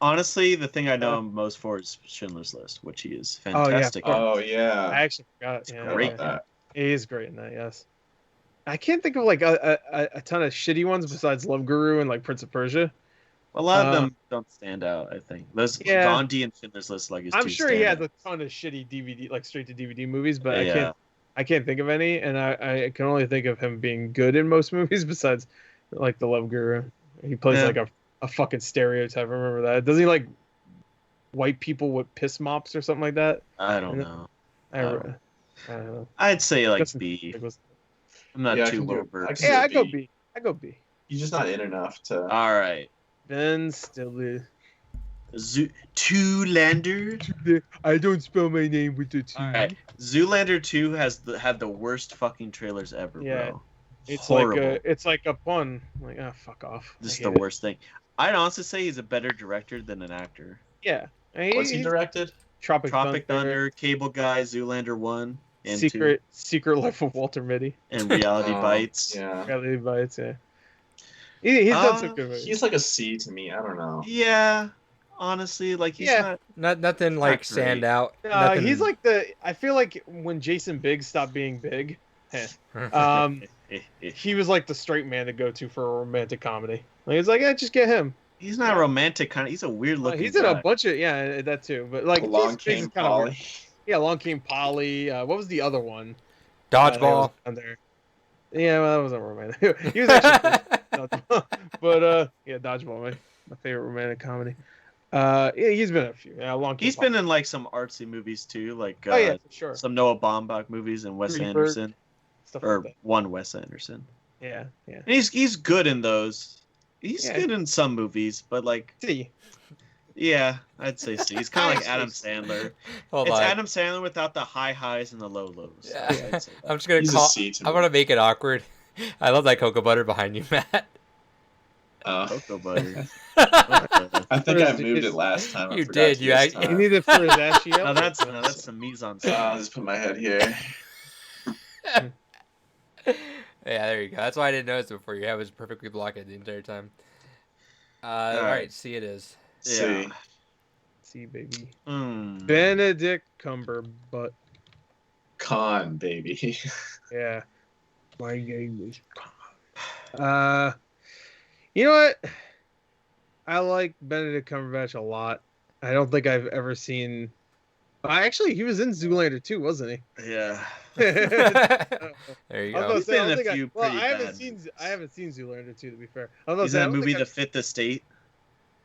Speaker 3: Honestly, the thing I know him most for is Schindler's List, which he is fantastic in.
Speaker 4: Oh yeah.
Speaker 2: I actually forgot. Yeah,
Speaker 3: great.
Speaker 4: About that.
Speaker 2: he is great in that. Yes, I can't think of like a ton of shitty ones besides Love Guru and like Prince of Persia.
Speaker 3: A lot of them don't stand out, I think. Those
Speaker 2: Yeah.
Speaker 3: Gandhi and Schindler's List, like, his
Speaker 2: I'm
Speaker 3: two
Speaker 2: sure he has
Speaker 3: standouts.
Speaker 2: a ton of shitty DVD, like straight to DVD movies, but
Speaker 3: Yeah.
Speaker 2: I can't think of any, and I can only think of him being good in most movies besides like the Love Guru. He plays
Speaker 3: Yeah.
Speaker 2: like a fucking stereotype. I remember that. Doesn't he like white people with piss mops or something like that?
Speaker 3: I don't know.
Speaker 2: I don't know.
Speaker 3: I'd say, like,
Speaker 2: Guess
Speaker 3: B.
Speaker 2: it was-
Speaker 3: I'm not
Speaker 4: Yeah, I
Speaker 3: too
Speaker 4: can do
Speaker 3: low
Speaker 4: it. I
Speaker 3: bird.
Speaker 4: can-
Speaker 2: Yeah, I
Speaker 4: B.
Speaker 2: go B. I go B.
Speaker 4: He's just not in enough to.
Speaker 3: All right.
Speaker 2: Ben Stiller.
Speaker 3: Zoolander.
Speaker 2: I don't spell my name with the T.
Speaker 3: All right. Zoolander 2 had the worst fucking trailers ever,
Speaker 2: Yeah.
Speaker 3: bro.
Speaker 2: It's
Speaker 3: Horrible.
Speaker 2: like a pun. Like, fuck off.
Speaker 3: This is
Speaker 2: I
Speaker 3: the
Speaker 2: hate it.
Speaker 3: worst thing. I'd honestly say he's a better director than an actor.
Speaker 2: Yeah.
Speaker 4: What's he directed?
Speaker 2: Tropic
Speaker 3: Tropic Thunder, Cable Guy, Zoolander 1 and 2,
Speaker 2: Secret Life of Walter Mitty.
Speaker 3: and Reality
Speaker 4: Oh,
Speaker 3: Bites.
Speaker 4: Yeah.
Speaker 2: Reality Bites, yeah. He's done some good movies.
Speaker 4: He's like a C to me. I don't know.
Speaker 3: Yeah, honestly, like he's
Speaker 2: Yeah.
Speaker 3: not.
Speaker 1: Nothing like
Speaker 3: great.
Speaker 1: stand out. Nothing-
Speaker 2: He's like I feel like when Jason Biggs stopped being big, he was like the straight man to go to for a romantic comedy. Like it's like, just get him.
Speaker 3: He's not romantic kind of. He's a weird looking.
Speaker 2: He's in a
Speaker 3: guy.
Speaker 2: bunch of that too. But like
Speaker 4: Along
Speaker 2: Jason Biggs
Speaker 4: Came
Speaker 2: is kind of
Speaker 4: Polly.
Speaker 2: weird. Yeah, Along Came Polly. What was the other one?
Speaker 1: Dodgeball.
Speaker 2: On there. Yeah, well, that wasn't romantic. He was actually Dodgeball. But yeah, Dodgeball, my favorite romantic comedy. Yeah, he's been in a few. Yeah, Along Came
Speaker 3: He's
Speaker 2: Polly.
Speaker 3: been in like some artsy movies too, like
Speaker 2: Oh yeah, for sure.
Speaker 3: some Noah Baumbach movies and Wes
Speaker 2: Freebird.
Speaker 3: Anderson,
Speaker 2: Stuff
Speaker 3: or
Speaker 2: like
Speaker 3: one Wes Anderson.
Speaker 2: that. Yeah.
Speaker 3: And he's good in those. He's
Speaker 2: Yeah.
Speaker 3: good in some movies, but like,
Speaker 2: See,
Speaker 3: yeah, I'd say C. He's kind of like
Speaker 2: I'd
Speaker 3: Adam
Speaker 2: say
Speaker 3: Sandler.
Speaker 1: Hold
Speaker 3: It's
Speaker 1: on.
Speaker 3: Adam Sandler without the high highs and the low lows.
Speaker 1: Yeah.
Speaker 3: I'd say that.
Speaker 1: I'm just gonna
Speaker 4: He's a
Speaker 1: call.
Speaker 4: C to
Speaker 1: I'm
Speaker 4: me.
Speaker 1: gonna make it awkward. I love that cocoa butter behind you, Matt.
Speaker 3: Cocoa butter.
Speaker 4: I think I
Speaker 2: First,
Speaker 4: moved it
Speaker 2: it's-
Speaker 4: last time. I
Speaker 1: You
Speaker 4: forgot
Speaker 1: did,
Speaker 4: to
Speaker 1: you
Speaker 4: this
Speaker 1: act-
Speaker 2: you
Speaker 4: time.
Speaker 2: need it for his ashy
Speaker 3: Now that's some mise en scène.
Speaker 4: I'll just put my head here.
Speaker 1: Yeah, there you go. That's why I didn't notice it before. Your head was perfectly blocked the entire time. All
Speaker 3: right.
Speaker 1: right, see it is.
Speaker 4: See.
Speaker 2: See, baby.
Speaker 3: Mm.
Speaker 2: Benedict Cumberbatch.
Speaker 4: Con, baby.
Speaker 2: Yeah. My game is Con. You know what? I like Benedict Cumberbatch a lot. I don't think I've ever seen. Actually, he was in Zoolander too, wasn't he?
Speaker 3: Yeah.
Speaker 1: There you
Speaker 2: I was
Speaker 1: go.
Speaker 2: about to
Speaker 3: He's
Speaker 2: say, I
Speaker 3: been
Speaker 2: don't
Speaker 3: in a
Speaker 2: think I-
Speaker 3: few
Speaker 2: well,
Speaker 3: pretty
Speaker 2: I haven't
Speaker 3: bad
Speaker 2: seen.
Speaker 3: movies.
Speaker 2: I haven't seen Zoolander too. To be fair, I was about to
Speaker 3: He's
Speaker 2: say,
Speaker 3: in
Speaker 2: I
Speaker 3: a
Speaker 2: don't
Speaker 3: movie
Speaker 2: think
Speaker 3: The Fifth Estate.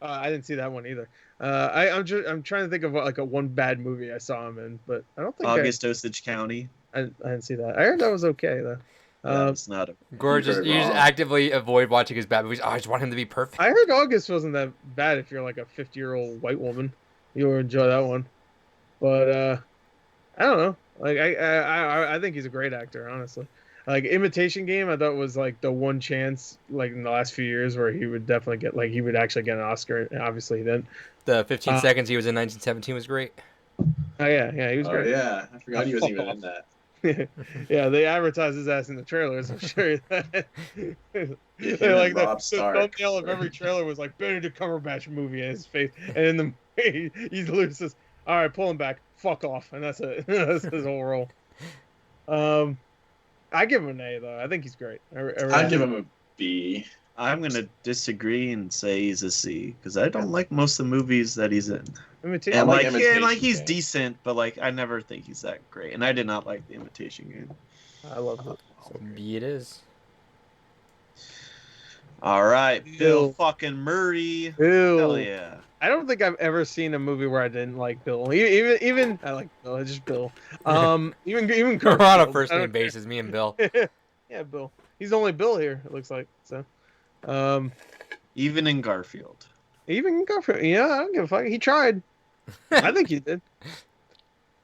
Speaker 2: I didn't see that one either. I'm trying to think of like a one bad movie I saw him in, but I don't think
Speaker 3: August Osage County.
Speaker 2: I didn't see that. I heard that was okay though.
Speaker 3: That was not a.
Speaker 1: Gorgeous.
Speaker 4: Very
Speaker 1: You just
Speaker 4: wrong.
Speaker 1: actively avoid watching his bad movies. Oh, I just want him to be perfect.
Speaker 2: I heard August wasn't that bad if you're like a 50-year-old white woman. You'll enjoy that one. But I don't know. Like I think he's a great actor, honestly. Like Imitation Game, I thought was like the one chance like in the last few years where he would definitely get like he would actually get an Oscar. And obviously he didn't.
Speaker 1: The 15 seconds he was in 1917 was great.
Speaker 2: Oh yeah, he was
Speaker 4: Oh
Speaker 2: great.
Speaker 4: yeah, I forgot he wasn't even in that.
Speaker 2: Yeah, they advertised his ass in the trailers. I'm sure that.
Speaker 4: Him
Speaker 2: They
Speaker 4: and
Speaker 2: like
Speaker 4: Rob
Speaker 2: the
Speaker 4: Stark
Speaker 2: thumbnail of
Speaker 4: were-
Speaker 2: every trailer was like Benedict Cumberbatch movie in his face, and in the he loses. All right, pull him back. Fuck off, and that's it. That's his whole role. I give him an A though. I think he's great.
Speaker 4: I'd give him a B.
Speaker 3: I'm gonna disagree and say he's a C because I don't like most of the movies that he's in.
Speaker 2: Imitation.
Speaker 3: And
Speaker 4: like
Speaker 3: like, yeah,
Speaker 4: Imitation
Speaker 3: and like he's
Speaker 4: Game.
Speaker 3: decent, but like I never think he's that great. And I did not like the Imitation Game.
Speaker 2: I love it.
Speaker 1: So B it is.
Speaker 3: All right,
Speaker 2: Bill.
Speaker 3: Bill fucking Murray.
Speaker 2: Ew.
Speaker 3: Hell yeah.
Speaker 2: I don't think I've ever seen a movie where I didn't like Bill. Even I like Bill. It's just Bill. Even
Speaker 1: We're on a
Speaker 2: Garfield.
Speaker 1: first
Speaker 2: I
Speaker 1: name
Speaker 2: don't-
Speaker 1: basis, me and Bill.
Speaker 2: Yeah, Bill. He's the only Bill here. It looks like so.
Speaker 3: Even in Garfield.
Speaker 2: Even Garfield. Yeah, I don't give a fuck. He tried. I think he did.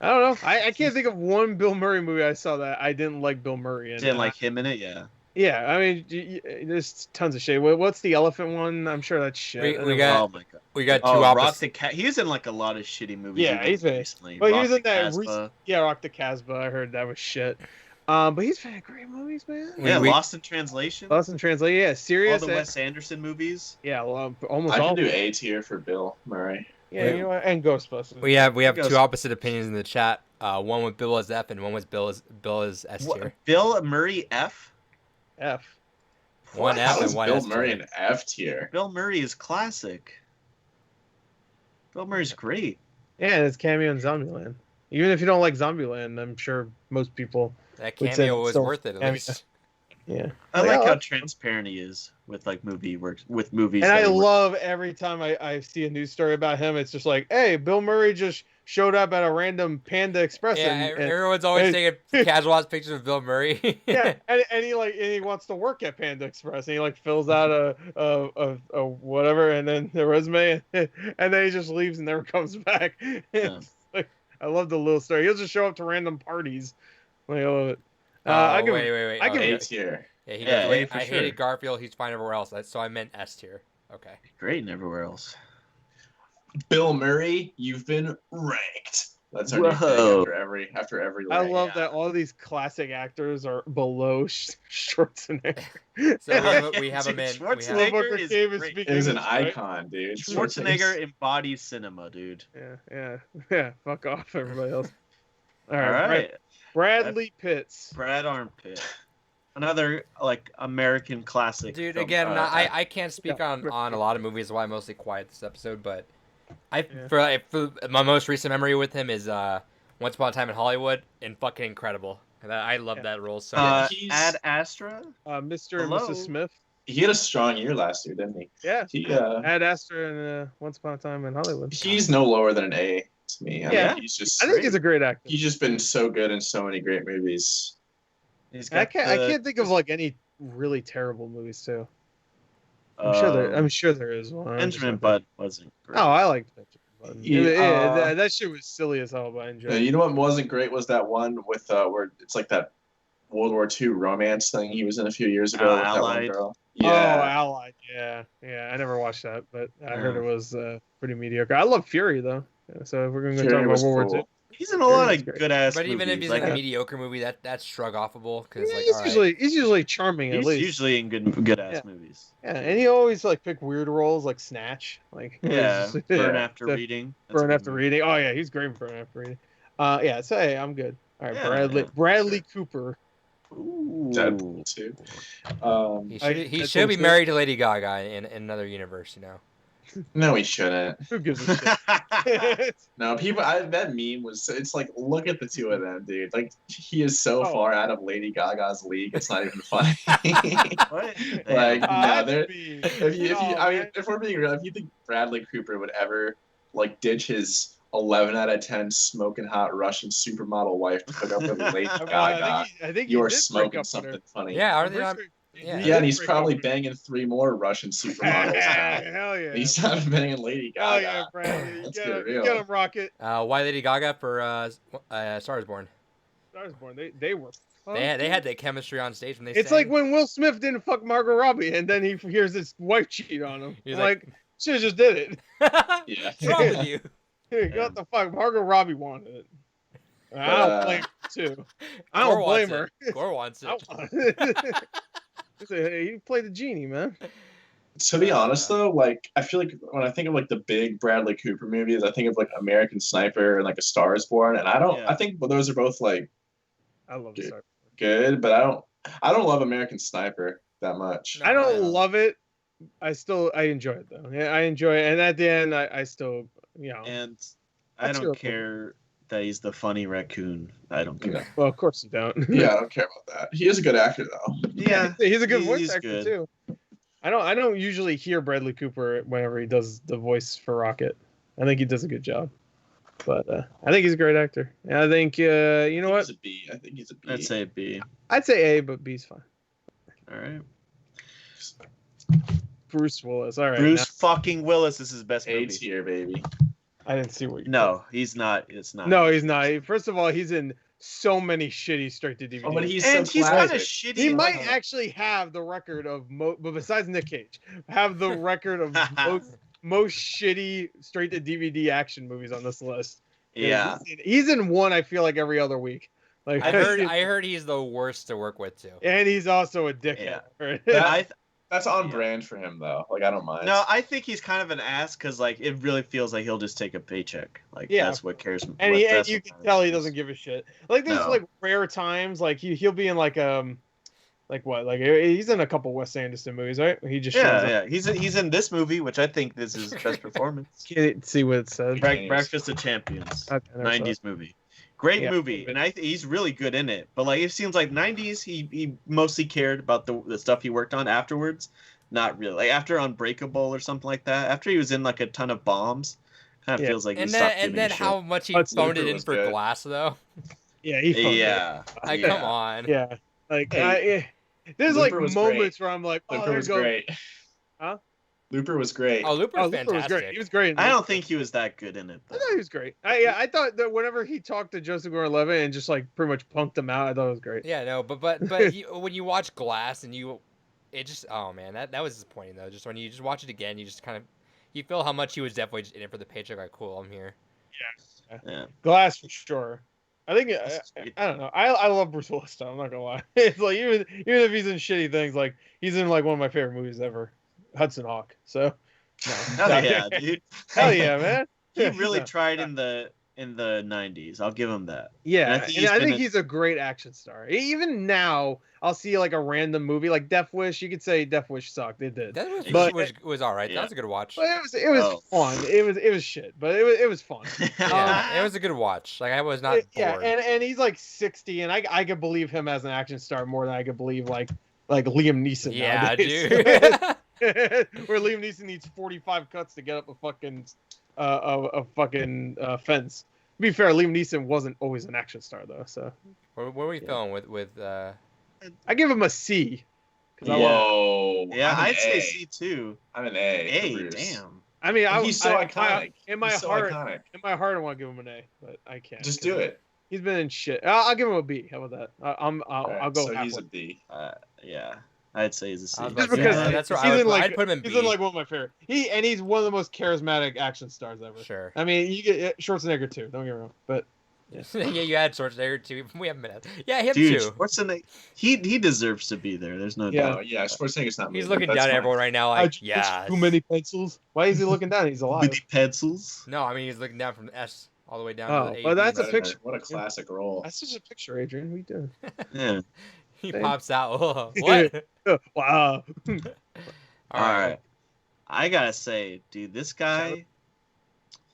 Speaker 2: I don't know. I can't think of one Bill Murray movie I saw that I didn't like Bill Murray in.
Speaker 3: Didn't like him in it, yeah.
Speaker 2: Yeah, I mean, there's tons of shit. What's the elephant one? I'm sure that's shit.
Speaker 1: We got-
Speaker 3: Oh my god.
Speaker 1: We got two
Speaker 3: Oh, Rock
Speaker 1: opposites.
Speaker 3: the Cat. He was in like a lot of shitty movies.
Speaker 2: Yeah,
Speaker 3: even
Speaker 2: he's been-
Speaker 3: recently.
Speaker 2: Well, he
Speaker 3: Rock
Speaker 2: was
Speaker 3: the
Speaker 2: in that
Speaker 3: Casbah.
Speaker 2: Yeah, Rock the Casbah. I heard that was shit. But he's been in great movies, man.
Speaker 3: Yeah,
Speaker 1: we-
Speaker 3: Lost in Translation.
Speaker 2: Lost in Translation. Yeah,
Speaker 3: All
Speaker 2: serious.
Speaker 3: the Wes Anderson movies.
Speaker 2: Yeah, well, almost
Speaker 4: I
Speaker 2: all.
Speaker 4: can do A tier for Bill Murray.
Speaker 2: Yeah, you know what? And Ghostbusters.
Speaker 1: We have
Speaker 3: Goes-
Speaker 1: two opposite opinions in the chat. One with Bill as F and one with Bill as S
Speaker 3: What,
Speaker 1: tier.
Speaker 3: Bill Murray F.
Speaker 2: F.
Speaker 1: One
Speaker 3: What?
Speaker 1: F
Speaker 4: How
Speaker 1: and
Speaker 4: is
Speaker 1: one
Speaker 4: Bill
Speaker 1: S
Speaker 4: Murray
Speaker 1: tier.
Speaker 4: an F tier?
Speaker 3: Bill Murray is classic. Bill Murray's great.
Speaker 2: Yeah, and it's cameo in Zombieland. Even if you don't like Zombieland, I'm sure most people.
Speaker 1: That
Speaker 2: Would say
Speaker 1: cameo was
Speaker 2: so.
Speaker 1: worth it at
Speaker 2: Cameo.
Speaker 1: least.
Speaker 2: Yeah.
Speaker 3: I
Speaker 2: Like,
Speaker 3: like
Speaker 2: I
Speaker 3: how
Speaker 2: like-
Speaker 3: transparent he is with like movie works with movies.
Speaker 2: And
Speaker 3: that
Speaker 2: I
Speaker 3: he works-
Speaker 2: love every time I see a news story about him. It's just like, hey, Bill Murray just showed up at a random Panda Express.
Speaker 1: Yeah,
Speaker 2: and
Speaker 1: everyone's always
Speaker 2: and-
Speaker 1: taking casual ass pictures of Bill Murray.
Speaker 2: yeah, and he wants to work at Panda Express, and he like fills out a whatever, and then the resume, and then he just leaves and never comes back. It's like, I love the little story. He'll just show up to random parties. Like, I love it. I give him-
Speaker 1: wait.
Speaker 2: I
Speaker 1: Oh,
Speaker 2: give
Speaker 4: A
Speaker 1: yeah.
Speaker 2: him-
Speaker 4: tier.
Speaker 1: Yeah, he
Speaker 3: Yeah,
Speaker 1: goes, wait,
Speaker 3: for
Speaker 1: I
Speaker 3: sure.
Speaker 1: hated Garfield. He's fine everywhere else. So I meant S tier. Okay.
Speaker 3: great and everywhere else.
Speaker 4: Bill Murray, you've been ranked. That's our new thing
Speaker 3: Whoa.
Speaker 4: after every
Speaker 2: I
Speaker 4: rank.
Speaker 2: love that all these classic actors are below Schwarzenegger.
Speaker 1: So we have him in. We have,
Speaker 3: Schwarzenegger
Speaker 2: Motherfucker
Speaker 3: is
Speaker 2: came and
Speaker 3: great.
Speaker 2: speak
Speaker 4: It is an
Speaker 2: English, right?
Speaker 4: icon, dude.
Speaker 3: Schwarzenegger embodies cinema, dude.
Speaker 2: Yeah. Fuck off, everybody else. All
Speaker 3: All
Speaker 2: right,
Speaker 3: right,
Speaker 2: Bradley Pitts.
Speaker 3: Brad Armpit, another like American classic.
Speaker 1: dude,
Speaker 3: from,
Speaker 1: again, I can't speak
Speaker 2: yeah.
Speaker 1: on a lot of movies. That's why I'm mostly quiet this episode. But I
Speaker 2: Yeah.
Speaker 1: for my most recent memory with him is Once Upon a Time in Hollywood and fucking incredible. I love
Speaker 2: Yeah.
Speaker 1: that role so
Speaker 4: Yeah,
Speaker 1: much.
Speaker 4: he's-
Speaker 3: Ad Astra.
Speaker 2: Mr. and
Speaker 3: Hello?
Speaker 2: Mrs. Smith.
Speaker 4: He had a strong year last year, didn't he?
Speaker 2: Yeah.
Speaker 4: He
Speaker 2: Ad Astra and Once Upon a Time in Hollywood.
Speaker 4: he's no lower than an A to me. I
Speaker 2: Yeah.
Speaker 4: mean, he's just
Speaker 2: I think he's a great actor.
Speaker 4: he's just been so good in so many great movies.
Speaker 3: He's
Speaker 2: I
Speaker 3: got
Speaker 2: can't think of like any really terrible movies too. I'm sure there is one.
Speaker 3: Benjamin Button wasn't great.
Speaker 2: Oh, I liked Benjamin Button.
Speaker 4: Yeah,
Speaker 2: That shit was silly as hell, but I enjoyed it.
Speaker 4: you know what wasn't great was that one with where it's like that World War II romance thing he was in a few years ago with that one
Speaker 3: Allied.
Speaker 4: girl.
Speaker 2: Oh,
Speaker 4: Yeah,
Speaker 2: Allied. Yeah. I never watched that, but I heard it was pretty mediocre. I love Fury though. So if we're gonna go talk
Speaker 4: Fury
Speaker 2: about
Speaker 4: was
Speaker 2: World War
Speaker 4: cool.
Speaker 2: II,
Speaker 3: He's in a lot
Speaker 2: Fury's
Speaker 3: of
Speaker 2: great.
Speaker 3: good ass
Speaker 1: But
Speaker 3: movies.
Speaker 1: even if he's
Speaker 3: like,
Speaker 1: in a mediocre movie, that's shrug offable because like
Speaker 2: he's usually charming at
Speaker 3: he's
Speaker 2: least.
Speaker 3: usually in good ass
Speaker 2: Yeah.
Speaker 3: movies.
Speaker 2: Yeah, and he always like pick weird roles like Snatch, like
Speaker 3: Yeah,
Speaker 2: he's just-
Speaker 3: Burn
Speaker 4: Yeah.
Speaker 3: After Reading. That's a
Speaker 2: Burn
Speaker 3: good
Speaker 2: After
Speaker 3: movie.
Speaker 2: Reading. Oh yeah, he's great in Burn After Reading. Yeah, so hey, I'm good. All right,
Speaker 3: Yeah,
Speaker 2: Bradley Cooper.
Speaker 3: Ooh.
Speaker 4: Deadpool too.
Speaker 1: he should be married to Lady Gaga in another universe, you know.
Speaker 4: No, he shouldn't.
Speaker 2: Who gives a shit?
Speaker 4: No, that meme was. It's like, look at the two of them, dude. Like, he is so
Speaker 2: Oh.
Speaker 4: far out of Lady Gaga's league. It's not even funny.
Speaker 3: What?
Speaker 4: Like,
Speaker 3: Damn.
Speaker 4: no,
Speaker 2: That's
Speaker 4: there.
Speaker 2: me.
Speaker 4: I mean, if we're being real, if you think Bradley Cooper would ever like ditch his 11 out of 10 smoking hot Russian supermodel wife to hook up with Lady Gaga,
Speaker 2: I think he
Speaker 4: you're
Speaker 2: did break
Speaker 4: smoking
Speaker 2: up with her.
Speaker 4: something funny.
Speaker 1: Yeah, are
Speaker 2: I'm
Speaker 1: they
Speaker 2: pretty
Speaker 1: not?
Speaker 2: sure
Speaker 1: Yeah.
Speaker 2: he
Speaker 4: Yeah, and
Speaker 2: did
Speaker 4: he's
Speaker 2: break
Speaker 4: probably
Speaker 2: up with her.
Speaker 4: banging 3 more Russian supermodels now.
Speaker 2: Hell yeah.
Speaker 4: He's not banging Lady
Speaker 2: Oh
Speaker 4: Gaga.
Speaker 2: yeah, Bradley. You
Speaker 4: Let's
Speaker 2: get
Speaker 4: get
Speaker 2: him,
Speaker 4: real.
Speaker 2: get him, Rocket.
Speaker 1: Why Lady Gaga for Star is Born?
Speaker 2: Stars Born. They were.
Speaker 1: They had that chemistry on stage when they.
Speaker 2: It's
Speaker 1: sang.
Speaker 2: like when Will Smith didn't fuck Margot Robbie, and then he hears his wife cheat on him.
Speaker 1: He's
Speaker 2: Like, should have just did it.
Speaker 4: Yeah.
Speaker 1: What's wrong with you?
Speaker 2: What the fuck? Margot Robbie wanted it. I don't blame her too. I
Speaker 1: Gore
Speaker 2: don't
Speaker 1: wants
Speaker 2: blame her.
Speaker 1: it. Gore wants
Speaker 2: I
Speaker 1: it.
Speaker 2: want it. Hey, you played the genie, man.
Speaker 4: To be honest, though, like I feel like when I think of like the big Bradley Cooper movies, I think of like American Sniper and like A Star Is Born, and I don't.
Speaker 3: Yeah.
Speaker 4: I think those are both like
Speaker 2: I love
Speaker 4: Dude.
Speaker 2: Star.
Speaker 4: good, but I don't love American Sniper that much.
Speaker 2: I don't
Speaker 1: Yeah.
Speaker 2: love it. I enjoy it though. Yeah, I enjoy it, and at the end, I still,
Speaker 3: And I
Speaker 2: That's
Speaker 3: don't
Speaker 2: your
Speaker 3: care that he's the funny raccoon. I don't care.
Speaker 4: Yeah.
Speaker 2: Well, of course you don't.
Speaker 4: Yeah, I don't care about that. He is a good actor though.
Speaker 3: Yeah,
Speaker 2: he's a good voice
Speaker 3: he's
Speaker 2: actor
Speaker 3: good.
Speaker 2: too. I don't usually hear Bradley Cooper whenever he does the voice for Rocket. I think he does a good job, but I think he's a great actor. And I think you know what?
Speaker 4: He's a B. I think he's a B.
Speaker 3: I'd say B.
Speaker 2: I'd say A, but B's fine.
Speaker 3: All right.
Speaker 2: Bruce Willis. All right.
Speaker 3: Bruce fucking Willis is his best
Speaker 4: A
Speaker 3: movie.
Speaker 4: tier, baby.
Speaker 2: I didn't see what you
Speaker 3: No, he's not. It's not.
Speaker 2: No, he's not. First of all, he's in so many shitty straight to DVD.
Speaker 4: Oh, but he's
Speaker 3: and
Speaker 4: so
Speaker 3: he's kind of
Speaker 4: classic.
Speaker 3: shitty.
Speaker 2: He
Speaker 3: in
Speaker 2: might
Speaker 3: like-
Speaker 2: actually have the record of but besides Nick Cage, have the record of most shitty straight to DVD action movies on this list.
Speaker 3: Yeah.
Speaker 2: He's in one. I feel like every other week. Like
Speaker 1: I heard he's the worst to work with too.
Speaker 2: and he's also a dickhead.
Speaker 3: I
Speaker 4: That's on
Speaker 3: Yeah.
Speaker 4: brand for him though. Like I don't mind.
Speaker 3: no, I think he's kind of an ass because like it really feels like he'll just take a paycheck. Like
Speaker 2: Yeah.
Speaker 3: that's what cares.
Speaker 2: and
Speaker 3: that's
Speaker 2: you
Speaker 3: what
Speaker 2: can
Speaker 3: matters.
Speaker 2: tell he doesn't give a shit. Like there's
Speaker 3: No.
Speaker 2: like rare times like he'll be in like what like he's in a couple Wes Anderson movies, right? He just shows up.
Speaker 3: Yeah. He's in this movie, which I think this is his best performance.
Speaker 2: Can't see what it says.
Speaker 3: Breakfast of Champions,
Speaker 2: I never saw it.
Speaker 3: 90s movie. Great
Speaker 2: Yeah.
Speaker 3: movie, and he's really good in it. But like, it seems like 90s, he mostly cared about the stuff he worked on afterwards. Not really. Like after Unbreakable or something like that. After he was in like a ton of bombs, kind of
Speaker 2: Yeah.
Speaker 3: feels like he
Speaker 1: And
Speaker 3: stopped
Speaker 1: then
Speaker 3: giving a shit.
Speaker 1: how much he
Speaker 2: Hudson
Speaker 1: phoned it
Speaker 4: Hooper
Speaker 1: in
Speaker 4: was
Speaker 1: for
Speaker 4: good.
Speaker 1: Glass though.
Speaker 2: Yeah, he fucked it.
Speaker 3: Yeah,
Speaker 1: Like
Speaker 3: yeah.
Speaker 1: come on.
Speaker 2: Yeah, like
Speaker 4: Hey,
Speaker 2: there's
Speaker 4: Looper
Speaker 2: like
Speaker 4: was
Speaker 2: moments where I'm like, oh,
Speaker 4: Looper
Speaker 2: there
Speaker 4: was
Speaker 2: goes.
Speaker 4: great.
Speaker 2: Huh?
Speaker 4: Looper was great.
Speaker 1: Oh, Looper's
Speaker 2: Oh, Looper
Speaker 1: fantastic.
Speaker 2: was great. He was great.
Speaker 3: I don't think he was that good in it.
Speaker 2: I
Speaker 3: Though.
Speaker 2: thought he was great. I thought that whenever he talked to Joseph Gordon-Levitt and just like pretty much punked him out, I thought it was great.
Speaker 1: Yeah, no, but when you watch Glass and it just oh man, that was disappointing though. Just when you just watch it again, you just kind of you feel how much he was definitely just in it for the paycheck. Like, cool, I'm here.
Speaker 3: Yeah.
Speaker 2: Glass for sure. I think
Speaker 3: That's
Speaker 2: I don't know. I love Bruce Willis. Though, I'm not gonna lie. It's like even if he's in shitty things, like he's in like one of my favorite movies ever, Hudson Hawk. So, no.
Speaker 3: Hell yeah, dude.
Speaker 2: Hell yeah, man.
Speaker 3: He really
Speaker 2: No.
Speaker 3: tried in the 90s. I'll give him that.
Speaker 2: Yeah,
Speaker 3: And I
Speaker 2: and
Speaker 3: think he's
Speaker 2: I
Speaker 3: been
Speaker 2: think
Speaker 3: a-
Speaker 2: he's a great action star. Even now, I'll see like a random movie like Death Wish. You could say Death Wish sucked. It did.
Speaker 1: That
Speaker 2: But-
Speaker 1: was all right.
Speaker 3: Yeah.
Speaker 1: That was a good watch.
Speaker 2: But it was
Speaker 3: Oh.
Speaker 2: fun. It was shit, but it was fun.
Speaker 1: Yeah, it was a good watch. Like I was not
Speaker 2: Yeah,
Speaker 1: bored.
Speaker 2: and he's like 60, and I could believe him as an action star more than I could believe like Liam Neeson.
Speaker 1: Yeah,
Speaker 2: nowadays.
Speaker 1: dude.
Speaker 2: Where Liam Neeson needs 45 cuts to get up a fucking fence. To be fair, Liam Neeson wasn't always an action star though, so
Speaker 1: Where were we feeling with
Speaker 2: I give him a C
Speaker 4: Whoa.
Speaker 3: Yeah,
Speaker 4: I'm an
Speaker 3: I'd say
Speaker 4: A.
Speaker 3: C too.
Speaker 4: I'm an A. for
Speaker 3: A,
Speaker 4: Bruce.
Speaker 3: damn.
Speaker 2: I mean,
Speaker 4: He's so iconic.
Speaker 2: In my
Speaker 4: He's so
Speaker 2: heart,
Speaker 4: iconic.
Speaker 2: I want to give him an A, but I can't.
Speaker 4: Just do it.
Speaker 2: He's been in shit. I'll give him a B. How about that? I'll go
Speaker 4: So
Speaker 2: halfway.
Speaker 4: he's a B.
Speaker 3: Yeah, I'd say he's a C.
Speaker 1: I was about
Speaker 2: Just
Speaker 1: to say,
Speaker 2: because
Speaker 1: that's where
Speaker 2: he's in
Speaker 1: I'd put him in
Speaker 2: he's
Speaker 1: B.
Speaker 2: in like one of my favorite. He's one of the most charismatic action stars ever.
Speaker 1: Sure.
Speaker 2: I mean, you get Schwarzenegger too. Don't get me wrong, but
Speaker 1: Yeah, you had Schwarzenegger too. We haven't been. Yeah, him
Speaker 3: Dude,
Speaker 1: too.
Speaker 3: Schwarzenegger, he deserves to be there. There's no
Speaker 2: Yeah.
Speaker 3: doubt.
Speaker 4: No, yeah, Schwarzenegger's not.
Speaker 1: He's
Speaker 4: me,
Speaker 1: looking
Speaker 4: but
Speaker 1: down
Speaker 4: that's
Speaker 1: at
Speaker 4: fine.
Speaker 1: everyone right now, like,
Speaker 2: That's
Speaker 1: yeah.
Speaker 2: too many pencils. Why is he looking down? He's alive.
Speaker 3: With the pencils.
Speaker 1: No, I mean he's looking down from the S all the way down
Speaker 2: Oh,
Speaker 1: to the A.
Speaker 2: well, that's a
Speaker 4: What
Speaker 2: picture.
Speaker 4: What a classic role.
Speaker 2: That's just a picture, Adrian. What are you doing?
Speaker 3: Yeah.
Speaker 1: He
Speaker 2: Same.
Speaker 1: pops out. Oh, what?
Speaker 2: Wow.
Speaker 3: All right. I gotta say, dude, this guy.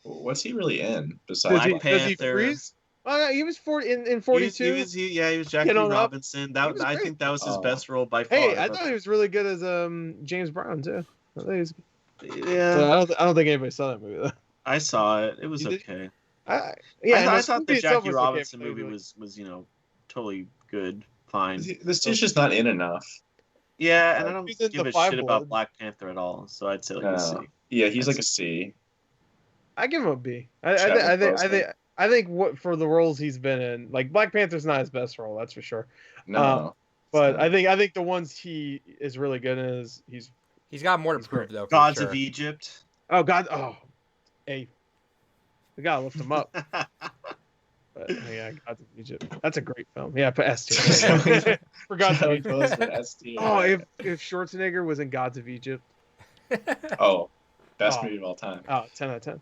Speaker 4: What's he really in
Speaker 2: Does
Speaker 4: besides?
Speaker 3: Black
Speaker 2: he, does he
Speaker 3: Panther.
Speaker 2: freeze? Oh, yeah, he was 40 in
Speaker 3: He was,
Speaker 2: 42.
Speaker 3: he was Jackie
Speaker 2: Get on up.
Speaker 3: Robinson. That
Speaker 2: was
Speaker 3: I
Speaker 2: great.
Speaker 3: think that was his
Speaker 4: Oh.
Speaker 3: best role by far.
Speaker 2: Hey, I
Speaker 3: but-
Speaker 2: thought he was really good as James Brown too. I thought he was,
Speaker 3: yeah,
Speaker 2: I don't think anybody saw that movie though.
Speaker 3: I saw it. It was
Speaker 2: You did?
Speaker 3: okay.
Speaker 2: Yeah,
Speaker 3: I
Speaker 2: no,
Speaker 3: thought
Speaker 2: movie
Speaker 3: the
Speaker 2: itself
Speaker 3: Jackie
Speaker 2: was okay,
Speaker 3: Robinson
Speaker 2: but
Speaker 3: movie
Speaker 2: like-
Speaker 3: was totally good, fine.
Speaker 4: This dude's just not in enough.
Speaker 3: Yeah, and I don't
Speaker 2: He's in
Speaker 3: give
Speaker 2: the
Speaker 3: a
Speaker 2: Five
Speaker 3: shit about
Speaker 2: Bloods.
Speaker 3: Black Panther at all. So I'd say like a C.
Speaker 4: No. Yeah, he's like a C.
Speaker 2: I give him a B.
Speaker 4: Chadwick
Speaker 2: I think what for the roles he's been in, like Black Panther's not his best role, that's for sure.
Speaker 4: No.
Speaker 2: But I think the ones he is really good in is
Speaker 1: He's got more to
Speaker 2: He's
Speaker 1: prove
Speaker 2: great.
Speaker 1: though. For
Speaker 3: Gods
Speaker 1: sure.
Speaker 3: of Egypt.
Speaker 2: oh god A. We gotta lift him up. But, yeah, Gods of Egypt. That's a great film. Yeah, put S tier. For Gods of
Speaker 4: Chadwick
Speaker 2: Egypt.
Speaker 4: Boseman, S tier.
Speaker 2: Oh, if Schwarzenegger was in Gods of Egypt,
Speaker 4: Oh, best
Speaker 2: Oh.
Speaker 4: movie of all time.
Speaker 2: 10 out of 10.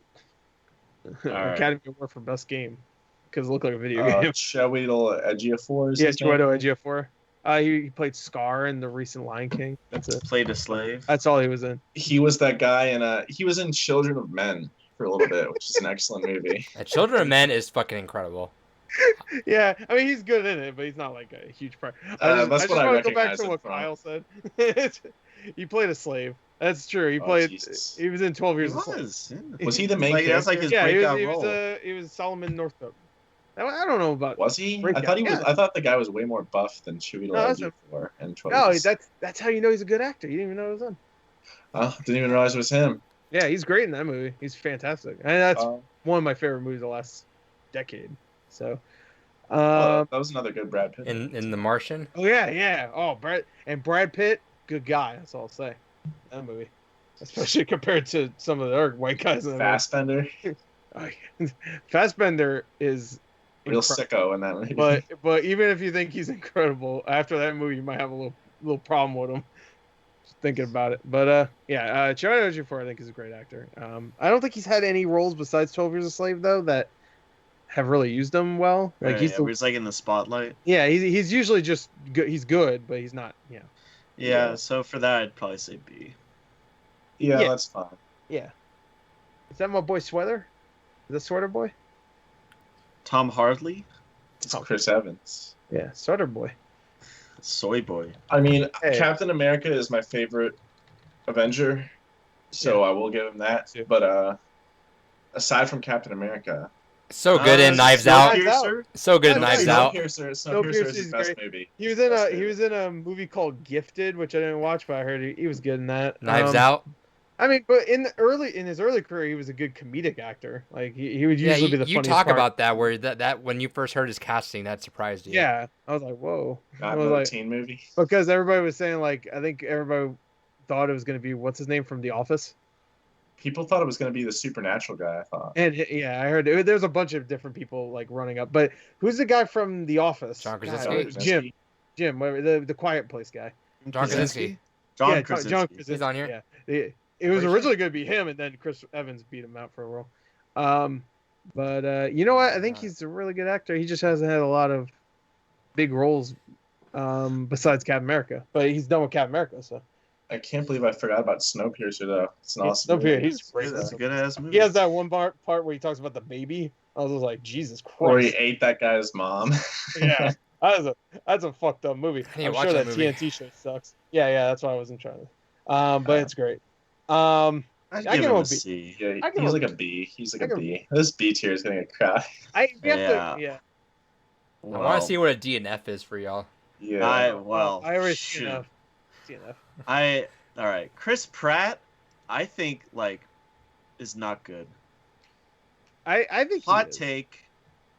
Speaker 3: right.
Speaker 2: Academy Award for best game because it looked like a video game.
Speaker 4: Chiwetel Ejiofor. is
Speaker 2: Yeah,
Speaker 4: his name?
Speaker 2: Chiwetel Ejiofor. He played Scar in the recent Lion King. That's it.
Speaker 3: Played a slave.
Speaker 2: That's all he was in.
Speaker 4: He was that guy he was in Children of Men for a little bit, which is an excellent movie.
Speaker 1: Children of Men is fucking incredible.
Speaker 2: Yeah, I mean he's good in it, but he's not like a huge part.
Speaker 4: That's what I
Speaker 2: want to go back
Speaker 4: recognize
Speaker 2: to
Speaker 4: him
Speaker 2: what
Speaker 4: from.
Speaker 2: Kyle said. He played a slave. That's true. He
Speaker 4: Oh,
Speaker 2: played.
Speaker 4: Jesus.
Speaker 2: He was in 12
Speaker 3: He
Speaker 2: Years a Slave.
Speaker 3: was. Yeah.
Speaker 4: Was he the main
Speaker 3: Like, that's like
Speaker 4: character?
Speaker 3: his
Speaker 2: Yeah,
Speaker 3: breakout
Speaker 2: he
Speaker 3: role.
Speaker 2: was Solomon Northup. I don't know about.
Speaker 4: Was he?
Speaker 2: Great
Speaker 4: I
Speaker 2: guy.
Speaker 4: thought he was.
Speaker 2: Yeah.
Speaker 4: I thought the guy was way more buff than Chiwetel
Speaker 2: No, that's
Speaker 4: Ejiofor and
Speaker 2: No, that's how you know he's a good actor. You didn't even know it was him.
Speaker 4: Oh, didn't even realize it was him.
Speaker 2: Yeah, he's great in that movie. He's fantastic, and that's
Speaker 4: Oh,
Speaker 2: one of my favorite movies of the last decade. So,
Speaker 4: well, that was another good Brad Pitt.
Speaker 1: In The Martian.
Speaker 2: oh yeah. Oh, Brad Pitt, good guy. That's all I'll say. That movie, especially compared to some of the other white guys in the
Speaker 4: Fassbender,
Speaker 2: movie. Oh, yeah. Fassbender is
Speaker 4: real
Speaker 2: incredible.
Speaker 4: sicko in that movie.
Speaker 2: But even if you think he's incredible, after that movie, you might have a little problem with him. Just thinking about it. But Chiwetel Ejiofor, I think, is a great actor. I don't think he's had any roles besides 12 Years a Slave though that have really used him well. Like
Speaker 3: He was like in the spotlight.
Speaker 2: he's usually just good. He's good, but he's not. Yeah.
Speaker 3: Yeah, so for that I'd probably say B.
Speaker 4: yeah,
Speaker 2: yeah.
Speaker 4: that's fine.
Speaker 2: Yeah. Is that my boy Sweater? Is that Sweater Boy?
Speaker 3: Tom Hartley,
Speaker 4: It's Chris Evans.
Speaker 2: Yeah, Sweater Boy.
Speaker 3: Soy Boy.
Speaker 4: I mean,
Speaker 2: Hey.
Speaker 4: Captain America is my favorite Avenger, so I will give him that.
Speaker 2: Yeah.
Speaker 4: But aside from Captain America,
Speaker 1: So good in Knives Out.
Speaker 3: Snowpiercer?
Speaker 1: So good in
Speaker 2: Yeah,
Speaker 1: Knives
Speaker 2: no,
Speaker 1: Out.
Speaker 4: Snowpiercer is his
Speaker 2: is
Speaker 4: best
Speaker 2: great.
Speaker 4: movie.
Speaker 2: He was in a movie called Gifted, which I didn't watch, but I heard he was good in that.
Speaker 1: Knives Out.
Speaker 2: I mean, but in his early career, he was a good comedic actor. Like he would
Speaker 1: Yeah,
Speaker 2: usually be the
Speaker 1: you
Speaker 2: funniest
Speaker 1: talk
Speaker 2: part.
Speaker 1: about that where that when you first heard his casting, that surprised you.
Speaker 2: Yeah, I was like, whoa.
Speaker 4: Not
Speaker 2: I was
Speaker 4: another
Speaker 2: like,
Speaker 4: teen movie.
Speaker 2: because everybody was saying like, I think everybody thought it was gonna be what's his name from The Office,
Speaker 4: People thought it was going to be the Supernatural guy. I thought.
Speaker 2: and yeah, I heard there's a bunch of different people like running up. But who's the guy from The Office?
Speaker 1: John
Speaker 2: God,
Speaker 1: Krasinski?
Speaker 2: Jim, whatever, the Quiet Place guy.
Speaker 1: John Krasinski.
Speaker 3: John
Speaker 2: Yeah,
Speaker 3: Krasinski.
Speaker 2: John Krasinski.
Speaker 1: He's on here?
Speaker 2: Yeah, it was
Speaker 1: Pretty
Speaker 2: originally going to be him, and then Chris Evans beat him out for a role. But you know what? I think he's a really good actor. He just hasn't had a lot of big roles besides Captain America. But he's done with Captain America, so
Speaker 4: I can't believe I forgot about Snowpiercer though. It's an awesome.
Speaker 2: Snowpiercer,
Speaker 4: movie.
Speaker 2: he's great.
Speaker 3: That's a good ass movie.
Speaker 2: He has that one part where he talks about the baby. I was just like, Jesus
Speaker 4: Or he
Speaker 2: Christ.
Speaker 4: ate that guy's mom.
Speaker 2: Yeah, that's a fucked up movie.
Speaker 1: I need to
Speaker 2: I'm
Speaker 1: watch
Speaker 2: sure
Speaker 1: that
Speaker 2: that
Speaker 1: movie.
Speaker 2: TNT show sucks. Yeah, that's why I wasn't trying to. But it's great. I
Speaker 3: I'd
Speaker 2: give
Speaker 3: give
Speaker 2: him
Speaker 3: him
Speaker 2: a
Speaker 3: a
Speaker 2: B.
Speaker 3: C.
Speaker 4: Yeah,
Speaker 2: I can
Speaker 4: he's
Speaker 2: look-
Speaker 4: like a B. He's like
Speaker 2: I
Speaker 4: a
Speaker 2: can-
Speaker 4: B. This B tier is getting a crowd.
Speaker 2: we have
Speaker 3: Yeah.
Speaker 2: to, yeah.
Speaker 1: I want to see what a D and F is for y'all.
Speaker 4: Yeah.
Speaker 3: I
Speaker 2: I already see
Speaker 3: shoot.
Speaker 2: enough. TNF.
Speaker 3: All right. Chris Pratt, I think is not good.
Speaker 2: I think
Speaker 3: Hot
Speaker 2: he is.
Speaker 3: take.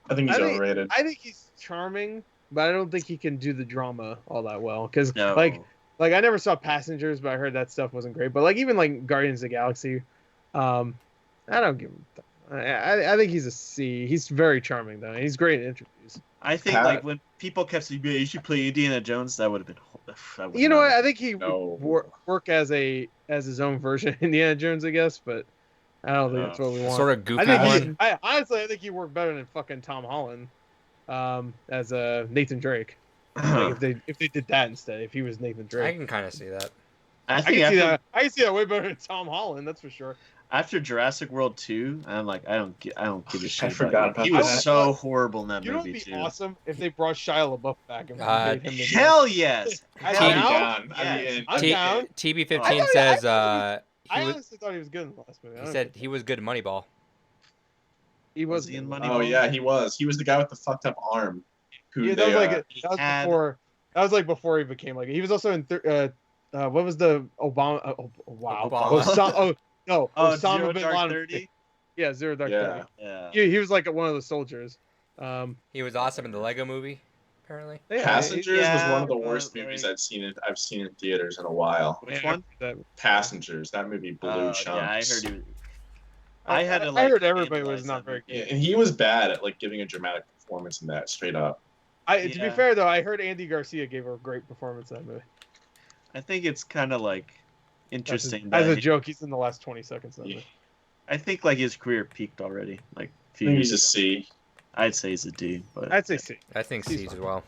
Speaker 4: I think he's
Speaker 2: I think-
Speaker 4: overrated.
Speaker 2: I think he's charming, but I don't think he can do the drama all that well. Because
Speaker 3: No.
Speaker 2: like I never saw Passengers, but I heard that stuff wasn't great. But like even like Guardians of the Galaxy, I don't give him. I think he's a C. He's very charming though. He's great in interviews.
Speaker 3: I think
Speaker 4: Pat-
Speaker 3: when people kept saying, "You should play Indiana Jones," that would have been.
Speaker 2: You know what? I think he
Speaker 4: No.
Speaker 2: would work as his own version of Indiana Jones, I guess. But I don't think that's what we want.
Speaker 1: Sort of goofy
Speaker 2: I think
Speaker 1: one.
Speaker 2: honestly, I think he worked better than fucking Tom Holland, as Nathan Drake. Like if they did that instead, if he was Nathan
Speaker 1: I
Speaker 2: Drake,
Speaker 1: can kind of see that.
Speaker 3: I
Speaker 2: I
Speaker 3: think
Speaker 2: can see
Speaker 3: after,
Speaker 2: that. I can see that way better than Tom Holland. That's for sure.
Speaker 3: after Jurassic World 2, I'm like, I don't give a shit.
Speaker 4: forgot about
Speaker 3: He was
Speaker 2: that.
Speaker 3: so horrible in that
Speaker 2: You know
Speaker 3: movie
Speaker 2: what'd be
Speaker 3: too.
Speaker 2: awesome if they brought Shia LaBeouf back and made him the
Speaker 3: Hell yes.
Speaker 2: I'm
Speaker 3: Hell
Speaker 2: down.
Speaker 3: yes.
Speaker 4: I'd be in.
Speaker 2: I'm
Speaker 1: T-
Speaker 2: down.
Speaker 1: TB15
Speaker 2: I
Speaker 1: says
Speaker 2: thought
Speaker 1: he
Speaker 2: I
Speaker 1: was.
Speaker 2: honestly thought he was good in the last movie. I
Speaker 1: He
Speaker 2: don't
Speaker 1: said
Speaker 2: think
Speaker 1: he was good in Moneyball.
Speaker 2: he
Speaker 3: Was
Speaker 2: was
Speaker 3: he in
Speaker 2: good.
Speaker 3: Moneyball?
Speaker 4: Oh yeah, he was. He was the guy with the fucked up arm. Who
Speaker 2: Yeah,
Speaker 4: they,
Speaker 2: that
Speaker 3: he
Speaker 2: was
Speaker 3: had-
Speaker 2: before. That was like before he became like. He was also in. What was the Obama? Wow.
Speaker 1: Obama.
Speaker 2: Osama
Speaker 3: Zero
Speaker 2: bin
Speaker 3: Dark
Speaker 2: Laden.
Speaker 3: 30?
Speaker 2: Yeah, Zero Dark
Speaker 4: Yeah.
Speaker 2: 30.
Speaker 3: Yeah.
Speaker 2: He was like one of the soldiers.
Speaker 1: He was awesome in the Lego Movie, apparently.
Speaker 2: Yeah,
Speaker 4: Passengers was one of the
Speaker 3: Yeah,
Speaker 4: worst
Speaker 3: but,
Speaker 4: movies
Speaker 3: like-
Speaker 4: I've seen in theaters in a while.
Speaker 3: Which
Speaker 2: yeah,
Speaker 3: one?
Speaker 2: that-
Speaker 4: Passengers, that movie blew chunks.
Speaker 3: Yeah, I heard he was.
Speaker 2: I
Speaker 3: had to,
Speaker 2: I
Speaker 3: like,
Speaker 2: heard everybody was
Speaker 3: analyze
Speaker 2: not
Speaker 3: that
Speaker 2: very
Speaker 3: movie.
Speaker 2: good.
Speaker 4: And he was bad at like giving a dramatic performance in that, straight up.
Speaker 2: To be
Speaker 3: Yeah.
Speaker 2: fair though, I heard Andy Garcia gave a great performance in that movie.
Speaker 3: I think it's kind of like interesting.
Speaker 2: As
Speaker 3: that
Speaker 2: a
Speaker 3: he-
Speaker 2: joke, he's in the last 20 seconds of the
Speaker 4: Yeah.
Speaker 2: movie.
Speaker 3: I think like his career peaked already. Like a few
Speaker 4: I think
Speaker 3: years
Speaker 4: he's a
Speaker 3: ago.
Speaker 4: C.
Speaker 3: I'd say he's a D, but
Speaker 2: I'd say C.
Speaker 1: I think
Speaker 2: He's
Speaker 1: C's as
Speaker 2: fine.
Speaker 1: well.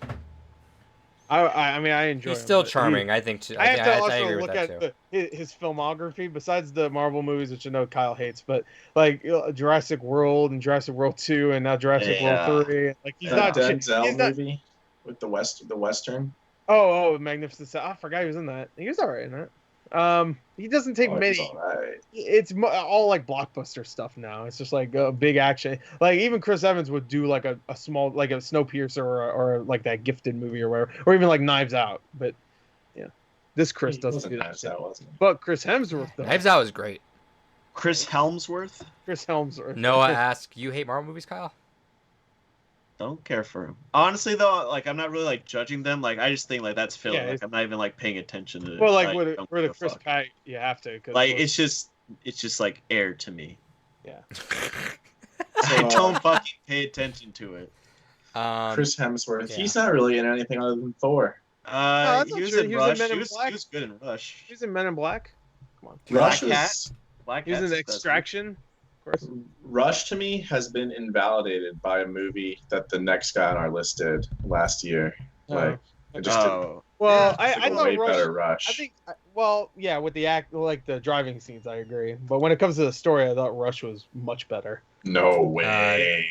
Speaker 2: I mean, I enjoy
Speaker 1: He's
Speaker 2: him,
Speaker 1: still
Speaker 2: but
Speaker 1: charming. I think.
Speaker 2: I have to
Speaker 1: I
Speaker 2: also
Speaker 1: agree with
Speaker 2: look
Speaker 1: that
Speaker 2: at
Speaker 1: too.
Speaker 2: his filmography besides the Marvel movies, which I know Kyle hates, but like Jurassic World and Jurassic World 2 and now Jurassic
Speaker 3: Yeah.
Speaker 2: World 3. Like he's
Speaker 4: That
Speaker 2: not.
Speaker 4: Denzel
Speaker 2: He's not.
Speaker 4: movie with the western.
Speaker 2: Oh, Magnificent Seven. I forgot he was in that. He was alright in that. He doesn't take
Speaker 4: Oh, it
Speaker 2: many.
Speaker 4: was alright.
Speaker 2: It's all like blockbuster stuff now. It's just like a big action. Like even Chris Evans would do like a small, like a Snowpiercer or like that Gifted movie or whatever, or even like Knives Out. But yeah, this Chris
Speaker 4: It
Speaker 2: doesn't
Speaker 4: wasn't
Speaker 2: do that.
Speaker 4: Knives
Speaker 2: shit.
Speaker 4: Out, wasn't it?
Speaker 2: But Chris Hemsworth though.
Speaker 1: Knives Out was great.
Speaker 3: Chris Helmsworth.
Speaker 2: Chris Hemsworth.
Speaker 1: Noah asks, "You hate Marvel movies, Kyle?"
Speaker 3: Don't care for him. Honestly, though, like I'm not really like judging them. Like I just think like that's filler.
Speaker 2: Yeah,
Speaker 3: like
Speaker 2: it's-
Speaker 3: I'm not even like paying attention to it.
Speaker 2: Well, like
Speaker 3: I
Speaker 2: with
Speaker 3: don't
Speaker 2: the
Speaker 3: give a
Speaker 2: Chris
Speaker 3: fuck.
Speaker 2: Pratt, you have to. 'Cause
Speaker 3: Like it's just like air to me.
Speaker 2: yeah.
Speaker 3: I don't fucking pay attention to it.
Speaker 4: Chris Hemsworth.
Speaker 1: yeah.
Speaker 4: He's not really in anything other than Thor.
Speaker 2: that's
Speaker 3: He
Speaker 2: not
Speaker 3: was
Speaker 2: true.
Speaker 3: in
Speaker 2: He was in
Speaker 3: Rush.
Speaker 2: Men in
Speaker 3: He was
Speaker 2: Black.
Speaker 3: good in Rush.
Speaker 2: He was in Men in Black. Come on.
Speaker 3: Black
Speaker 4: Rush
Speaker 3: Cat?
Speaker 4: is
Speaker 3: Black
Speaker 2: He was in
Speaker 3: Cat's
Speaker 2: the
Speaker 3: the best
Speaker 2: Extraction. Of course.
Speaker 4: Rush to me has been invalidated by a movie that the next guy on our list did last year. Like it just did,
Speaker 3: Oh,
Speaker 2: Well,
Speaker 3: Yeah,
Speaker 2: I
Speaker 4: a
Speaker 2: thought
Speaker 4: way
Speaker 2: Rush.
Speaker 4: better Rush.
Speaker 2: I think. Well, yeah, with the act, like the driving scenes, I agree. But when it comes to the story, I thought Rush was much better.
Speaker 4: No way.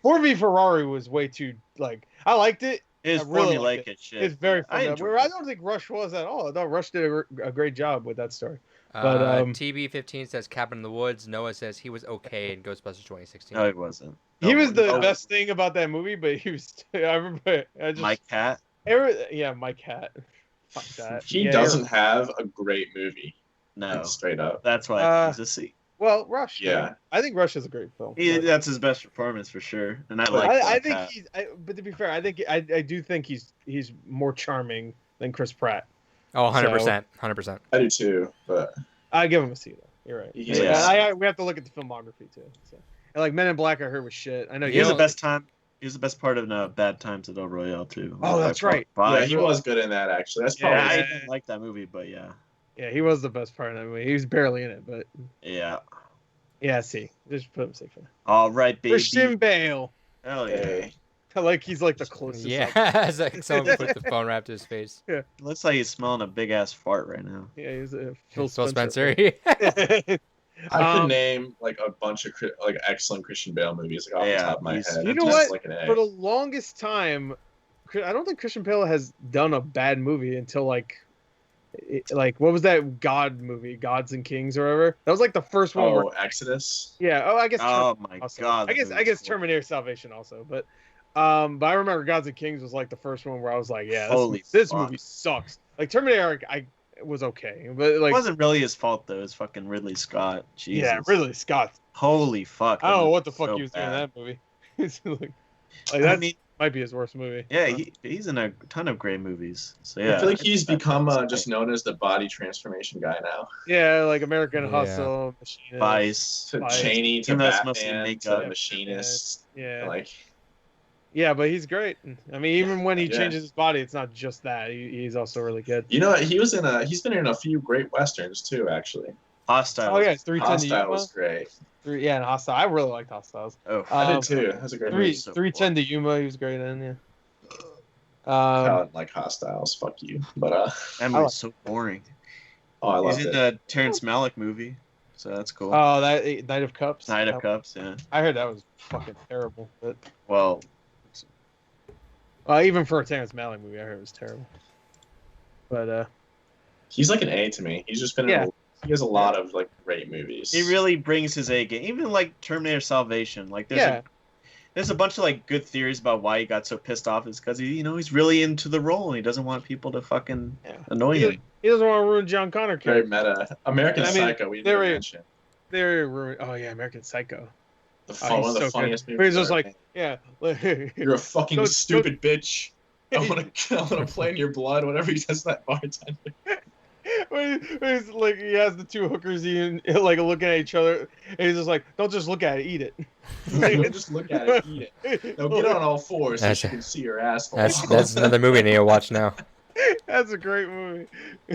Speaker 2: Ford v Ferrari was way too like. I liked it.
Speaker 3: his
Speaker 2: I really
Speaker 3: formulaic
Speaker 2: liked
Speaker 3: as shit.
Speaker 2: It's very
Speaker 3: I
Speaker 2: fun.
Speaker 3: enjoyed
Speaker 2: Where I
Speaker 3: it.
Speaker 2: don't think Rush was at all. I thought Rush did a great job with that story. But,
Speaker 1: TB15 says Cabin in the Woods. Noah says he was okay in Ghostbusters 2016.
Speaker 3: No, it wasn't.
Speaker 2: He was the
Speaker 3: No.
Speaker 2: best thing about that movie, but he was. I remember. I just.
Speaker 3: Mike Cat.
Speaker 2: Yeah, Mike Hat. Fuck that.
Speaker 4: He
Speaker 2: Yeah,
Speaker 4: doesn't have a great movie.
Speaker 3: No,
Speaker 4: Straight up.
Speaker 3: that's why
Speaker 2: Uh,
Speaker 3: he's a C.
Speaker 2: Well, Rush.
Speaker 4: Yeah.
Speaker 2: man. I think Rush is a great film.
Speaker 3: That's his best performance for sure, and I like.
Speaker 2: I
Speaker 3: Black
Speaker 2: think
Speaker 3: Cat.
Speaker 2: he's. But to be fair, I think I do think he's more charming than Chris Pratt.
Speaker 1: Oh, 100%. 100%.
Speaker 4: I do too, but
Speaker 2: I give him a C though. You're right.
Speaker 4: He's
Speaker 3: Yeah.
Speaker 2: We have to look at the filmography too. So. And like Men in Black, I heard was shit. I know
Speaker 3: He was
Speaker 2: you.
Speaker 3: the best time. He was the best part of Bad Times at El Royale too.
Speaker 2: Oh, that's right.
Speaker 3: By
Speaker 4: yeah, he was good in that actually. That's
Speaker 3: Yeah,
Speaker 4: probably
Speaker 3: I
Speaker 2: Yeah.
Speaker 3: didn't like that movie, but yeah,
Speaker 2: Yeah, he was the best part of that movie. He was barely in it, but
Speaker 3: yeah.
Speaker 2: yeah, C. Just put him safe for now.
Speaker 3: All right, baby.
Speaker 2: Christian Bale.
Speaker 3: Hell yeah.
Speaker 4: Hey.
Speaker 2: Like he's like the closest.
Speaker 1: Yeah, it's like someone put the phone wrapped to his face.
Speaker 3: Looks like he's smelling a big ass fart right now.
Speaker 2: Yeah, he's a
Speaker 1: Phil
Speaker 2: Phil
Speaker 1: Spencer.
Speaker 4: I could
Speaker 2: Um,
Speaker 4: name like a bunch of like excellent Christian Bale movies like off the
Speaker 3: Yeah,
Speaker 4: top of my
Speaker 3: he's-
Speaker 4: head.
Speaker 2: You know
Speaker 4: Just
Speaker 2: what?
Speaker 4: Like an A.
Speaker 2: For the longest time, I don't think Christian Bale has done a bad movie until like what was that God movie, Gods and Kings or whatever? That was like the first one.
Speaker 4: Oh, Exodus.
Speaker 2: Yeah. Oh, I guess.
Speaker 3: Oh my
Speaker 2: also.
Speaker 3: god.
Speaker 2: I guess
Speaker 3: that
Speaker 2: Terminator Salvation also, but I remember Gods and Kings was like the first one where I was like, yeah,
Speaker 3: Holy
Speaker 2: this
Speaker 3: fuck.
Speaker 2: movie sucks. Like Terminator, I was okay, but
Speaker 3: It
Speaker 2: like
Speaker 3: wasn't really his fault though. It's fucking Ridley Scott. Jesus.
Speaker 2: yeah, Ridley Scott.
Speaker 3: Holy fuck.
Speaker 2: I don't know what the
Speaker 3: movie's
Speaker 2: fuck
Speaker 3: so
Speaker 2: he was doing in
Speaker 3: bad.
Speaker 2: that movie. It's like
Speaker 3: I
Speaker 2: that
Speaker 3: mean,
Speaker 2: might be his worst movie.
Speaker 3: yeah, he's in a ton of great movies. So
Speaker 4: I
Speaker 3: yeah.
Speaker 4: feel like he's
Speaker 3: That-
Speaker 4: become
Speaker 3: that's
Speaker 4: just known as the body transformation guy now.
Speaker 2: Yeah, like American
Speaker 1: Yeah.
Speaker 2: Hustle, Machinist.
Speaker 3: Vice.
Speaker 4: To
Speaker 2: Vice.
Speaker 4: Cheney, to
Speaker 3: Even though it's mostly
Speaker 4: Batman,
Speaker 3: makeup.
Speaker 4: to Machinist.
Speaker 2: Yeah,
Speaker 4: Like,
Speaker 2: yeah, but he's great. I mean, even when he
Speaker 4: Yeah.
Speaker 2: changes his body, it's not just that. He's also really good.
Speaker 4: you know what? He's been in a few great westerns too, actually.
Speaker 3: Hostile.
Speaker 2: Oh yeah, it's 310 to
Speaker 4: Hostile
Speaker 2: Yuma.
Speaker 4: was great.
Speaker 2: Yeah, and Hostile. I really liked Hostiles.
Speaker 3: Oh,
Speaker 4: I
Speaker 2: Um,
Speaker 4: did too. That was a great
Speaker 2: Three
Speaker 4: movie.
Speaker 3: so
Speaker 2: 310 to Yuma. He was great in. Yeah.
Speaker 4: I didn't like Hostiles. Fuck you. But
Speaker 3: that
Speaker 2: I
Speaker 3: movie's
Speaker 2: like-
Speaker 3: so boring.
Speaker 4: oh, I
Speaker 3: He's
Speaker 4: loved
Speaker 3: in
Speaker 4: it.
Speaker 3: the Terrence Malick movie, so that's cool.
Speaker 2: Oh, that Night of Cups.
Speaker 3: Night of Cups, yeah.
Speaker 2: I heard that was fucking terrible. But
Speaker 3: Well,
Speaker 2: even for a Terrence Malick movie, I heard it was terrible. But
Speaker 4: He's like an A to me. He's just been
Speaker 2: Yeah.
Speaker 4: in. He has a lot of like great movies.
Speaker 3: he really brings his A game. Even like Terminator Salvation, like
Speaker 2: yeah,
Speaker 3: there's a bunch of like good theories about why he got so pissed off. Is because he's really into the role and he doesn't want people to fucking
Speaker 2: Yeah.
Speaker 3: annoy him.
Speaker 2: he doesn't want to ruin John Connor
Speaker 4: very
Speaker 2: character.
Speaker 4: meta. American
Speaker 2: I mean,
Speaker 4: Psycho. We
Speaker 2: they
Speaker 4: never
Speaker 2: were-
Speaker 4: mentioned
Speaker 2: They're ruined. Oh yeah, American Psycho.
Speaker 4: one
Speaker 2: he's
Speaker 4: of the
Speaker 2: so good.
Speaker 4: funniest movies.
Speaker 2: But he's just
Speaker 4: ever
Speaker 2: like,
Speaker 4: made.
Speaker 2: yeah.
Speaker 4: You're a fucking
Speaker 2: Don't-
Speaker 4: stupid bitch. I want to play in your blood. Whatever he says to that bartender.
Speaker 2: when he's like, he has the two hookers like looking at each other, and he's just like, "Don't just look at it, eat it."
Speaker 4: Don't just look at it, eat it. No, get on all fours so
Speaker 1: That's-
Speaker 4: you can see your asshole.
Speaker 1: That's another movie I need to watch now.
Speaker 2: That's a great movie.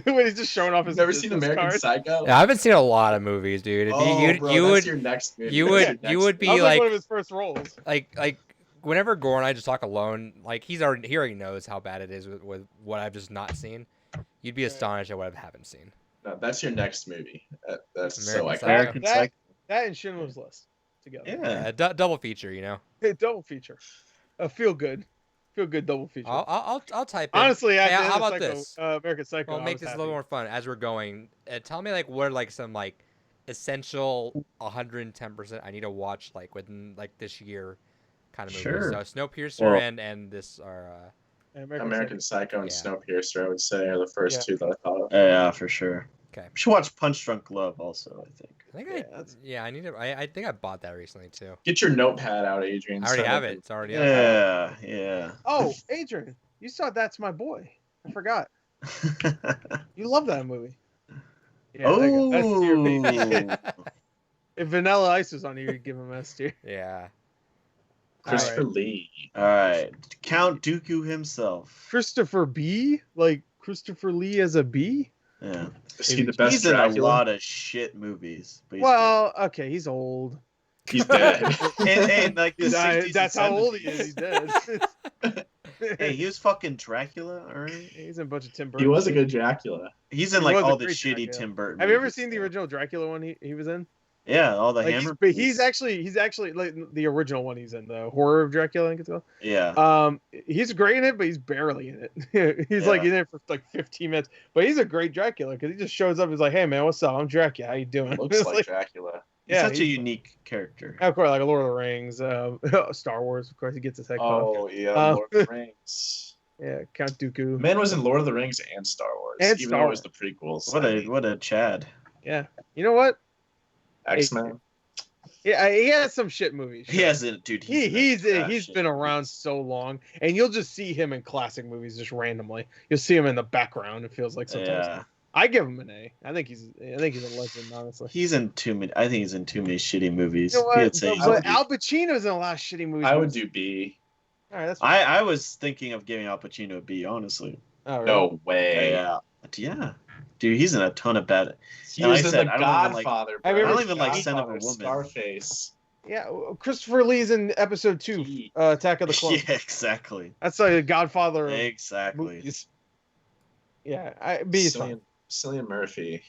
Speaker 2: When he's just showing off his
Speaker 4: Never seen
Speaker 2: business
Speaker 4: American
Speaker 2: card.
Speaker 4: Psycho?
Speaker 1: Yeah, I haven't seen a lot of movies, dude. If
Speaker 4: Oh,
Speaker 1: you
Speaker 4: bro,
Speaker 1: you
Speaker 4: that's
Speaker 1: would
Speaker 4: your next movie.
Speaker 1: you
Speaker 4: That's
Speaker 1: would-
Speaker 4: your next
Speaker 1: you would
Speaker 4: movie.
Speaker 2: That was
Speaker 1: like-
Speaker 2: one of his first roles.
Speaker 1: like whenever Gore and I just talk alone, like he already knows how bad it is with what I've just not seen. You'd be
Speaker 2: Right.
Speaker 1: astonished at what I haven't seen.
Speaker 4: No, that's your next movie. That's so
Speaker 1: American
Speaker 4: iconic.
Speaker 1: Psycho.
Speaker 3: American
Speaker 2: That-
Speaker 3: Psycho.
Speaker 2: That and Schindler's List together.
Speaker 3: Yeah.
Speaker 1: Double feature, you know.
Speaker 2: Double feature. Feel good double feature.
Speaker 1: I'll type in.
Speaker 2: Honestly,
Speaker 1: Hey,
Speaker 2: after
Speaker 1: how
Speaker 2: the
Speaker 1: about
Speaker 2: Psycho,
Speaker 1: this?
Speaker 2: American Psycho.
Speaker 1: Well,
Speaker 2: I
Speaker 1: make
Speaker 2: was
Speaker 1: this a
Speaker 2: happy.
Speaker 1: little more fun as we're going. Tell me like what are like some like essential 110% I need to watch like within like this year kind of movies.
Speaker 3: Sure.
Speaker 1: So Snowpiercer
Speaker 3: Well-
Speaker 1: and this are
Speaker 4: American Psycho and
Speaker 1: Yeah.
Speaker 4: Snowpiercer, I would say, are the first
Speaker 2: Yeah.
Speaker 4: two that I thought of.
Speaker 3: Yeah, for sure.
Speaker 1: okay.
Speaker 3: We should watch Punch Drunk Love also, I think.
Speaker 1: I think
Speaker 2: Yeah,
Speaker 1: I need to. I think I bought that recently too.
Speaker 4: Get your notepad out, Adrian.
Speaker 1: I already
Speaker 4: Start
Speaker 1: have
Speaker 4: up
Speaker 1: it. It's already up.
Speaker 3: Yeah,
Speaker 2: Oh, Adrian, you saw That's My Boy. I forgot.
Speaker 3: yeah.
Speaker 2: You love that movie. Yeah, that's your baby.
Speaker 3: Oh,
Speaker 2: If Vanilla Ice was on here, you'd give him S tier.
Speaker 1: Yeah.
Speaker 4: Christopher Lee.
Speaker 3: all right. Count Dooku himself.
Speaker 2: Christopher B? Like Christopher Lee as a B?
Speaker 3: Yeah,
Speaker 4: Is he the best
Speaker 3: he's in a
Speaker 4: Dracula?
Speaker 3: lot of shit movies. But he's
Speaker 2: Well, okay, he's old.
Speaker 4: He's dead.
Speaker 3: and like the 60s
Speaker 2: That's
Speaker 3: and
Speaker 2: how old he
Speaker 3: 70s.
Speaker 2: is. He's dead.
Speaker 3: Hey, he was fucking Dracula, alright?
Speaker 2: He's in a bunch of Tim Burton.
Speaker 4: he was a
Speaker 2: shit.
Speaker 4: good Dracula.
Speaker 3: He's in
Speaker 2: He
Speaker 3: like
Speaker 2: was a
Speaker 3: all the
Speaker 2: great
Speaker 3: shitty
Speaker 2: Dracula.
Speaker 3: Tim Burton.
Speaker 2: Have you ever
Speaker 3: movies,
Speaker 2: seen the
Speaker 3: though.
Speaker 2: original Dracula one he was in?
Speaker 3: Yeah, all the
Speaker 2: Like,
Speaker 3: Hammer.
Speaker 2: but
Speaker 3: movies.
Speaker 2: he's actually like the original one he's in, the horror of Dracula, I think it's called.
Speaker 3: Yeah.
Speaker 2: He's great in it, but he's barely in it. He's like
Speaker 3: Yeah.
Speaker 2: in it for like 15 minutes, but he's a great Dracula because he just shows up. He's like, "Hey man, what's up? I'm Dracula. How you doing?"
Speaker 4: Looks
Speaker 2: It's
Speaker 4: like Dracula.
Speaker 3: He's
Speaker 2: yeah,
Speaker 3: such a
Speaker 2: he's-
Speaker 3: unique character.
Speaker 2: of course, like a Lord of the Rings, Star Wars. Of course, he gets his head cut off.
Speaker 4: Oh yeah,
Speaker 2: Uh,
Speaker 4: Lord of the Rings.
Speaker 2: Yeah, Count Dooku.
Speaker 4: Man was in Lord of the Rings and Star Wars,
Speaker 2: And
Speaker 4: even
Speaker 2: Star
Speaker 4: though it was the prequels.
Speaker 3: What a Chad.
Speaker 2: Yeah, you know what?
Speaker 4: X-Men.
Speaker 2: Yeah, he has some shit movies.
Speaker 3: He
Speaker 2: sure.
Speaker 3: hasn't, dude.
Speaker 2: He's
Speaker 3: trash
Speaker 2: been around so long, and you'll just see him in classic movies just randomly. You'll see him in the background. It feels like sometimes.
Speaker 3: Yeah,
Speaker 2: I give him an A. I think he's a legend, honestly.
Speaker 3: he's in too many. I think he's in too many shitty movies.
Speaker 2: You know what?
Speaker 3: I'd say he's
Speaker 2: But
Speaker 3: in-
Speaker 2: Al Pacino's in a lot of shitty movies.
Speaker 4: I would do B.
Speaker 2: All right, that's fine.
Speaker 3: I was thinking of giving Al Pacino a B, honestly.
Speaker 2: Oh, really?
Speaker 4: No way.
Speaker 3: Yeah, dude, he's in a ton of bad.
Speaker 4: He
Speaker 3: And
Speaker 4: was
Speaker 3: like I
Speaker 4: in
Speaker 3: said,
Speaker 4: The
Speaker 3: I don't even like-
Speaker 4: Godfather.
Speaker 2: Have you
Speaker 4: bro.
Speaker 2: ever-
Speaker 3: I don't even like Son of a
Speaker 4: Godfather,
Speaker 3: Woman.
Speaker 4: Scarface.
Speaker 2: Yeah, Christopher Lee's in episode 2,
Speaker 4: He-
Speaker 2: Attack of the Clones.
Speaker 3: Yeah, exactly.
Speaker 2: That's like a Godfather of
Speaker 3: Exactly.
Speaker 2: movies. Yeah, B is fine.
Speaker 4: Cillian Murphy.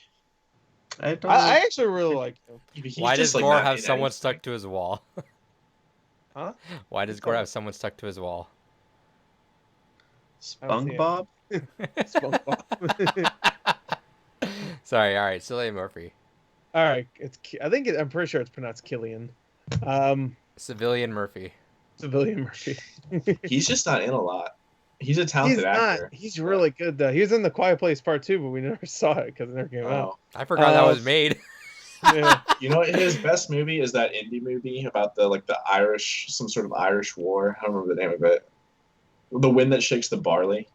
Speaker 3: I don't.
Speaker 2: I actually really like him.
Speaker 4: He's
Speaker 1: Why does
Speaker 4: just, like,
Speaker 1: Gore
Speaker 4: not
Speaker 1: have
Speaker 4: in
Speaker 1: someone
Speaker 4: anything.
Speaker 1: stuck to his wall?
Speaker 2: Huh?
Speaker 1: Why does Gore have someone stuck to his wall?
Speaker 3: SpongeBob.
Speaker 2: SpongeBob.
Speaker 1: Sorry. All right. Cillian Murphy.
Speaker 2: All right, I'm pretty sure it's pronounced Killian.
Speaker 1: Civilian Murphy.
Speaker 2: Civilian Murphy.
Speaker 4: He's just not in a lot. He's a
Speaker 2: He's
Speaker 4: talented
Speaker 2: not.
Speaker 4: actor.
Speaker 2: He's really good though. He was in the Quiet Place Part 2, but we never saw it because it never came out.
Speaker 4: Wow.
Speaker 1: I forgot that was made.
Speaker 2: Yeah.
Speaker 4: You know, his best movie is that indie movie about the Irish, some sort of Irish war. I don't remember the name of it. The Wind That Shakes the Barley.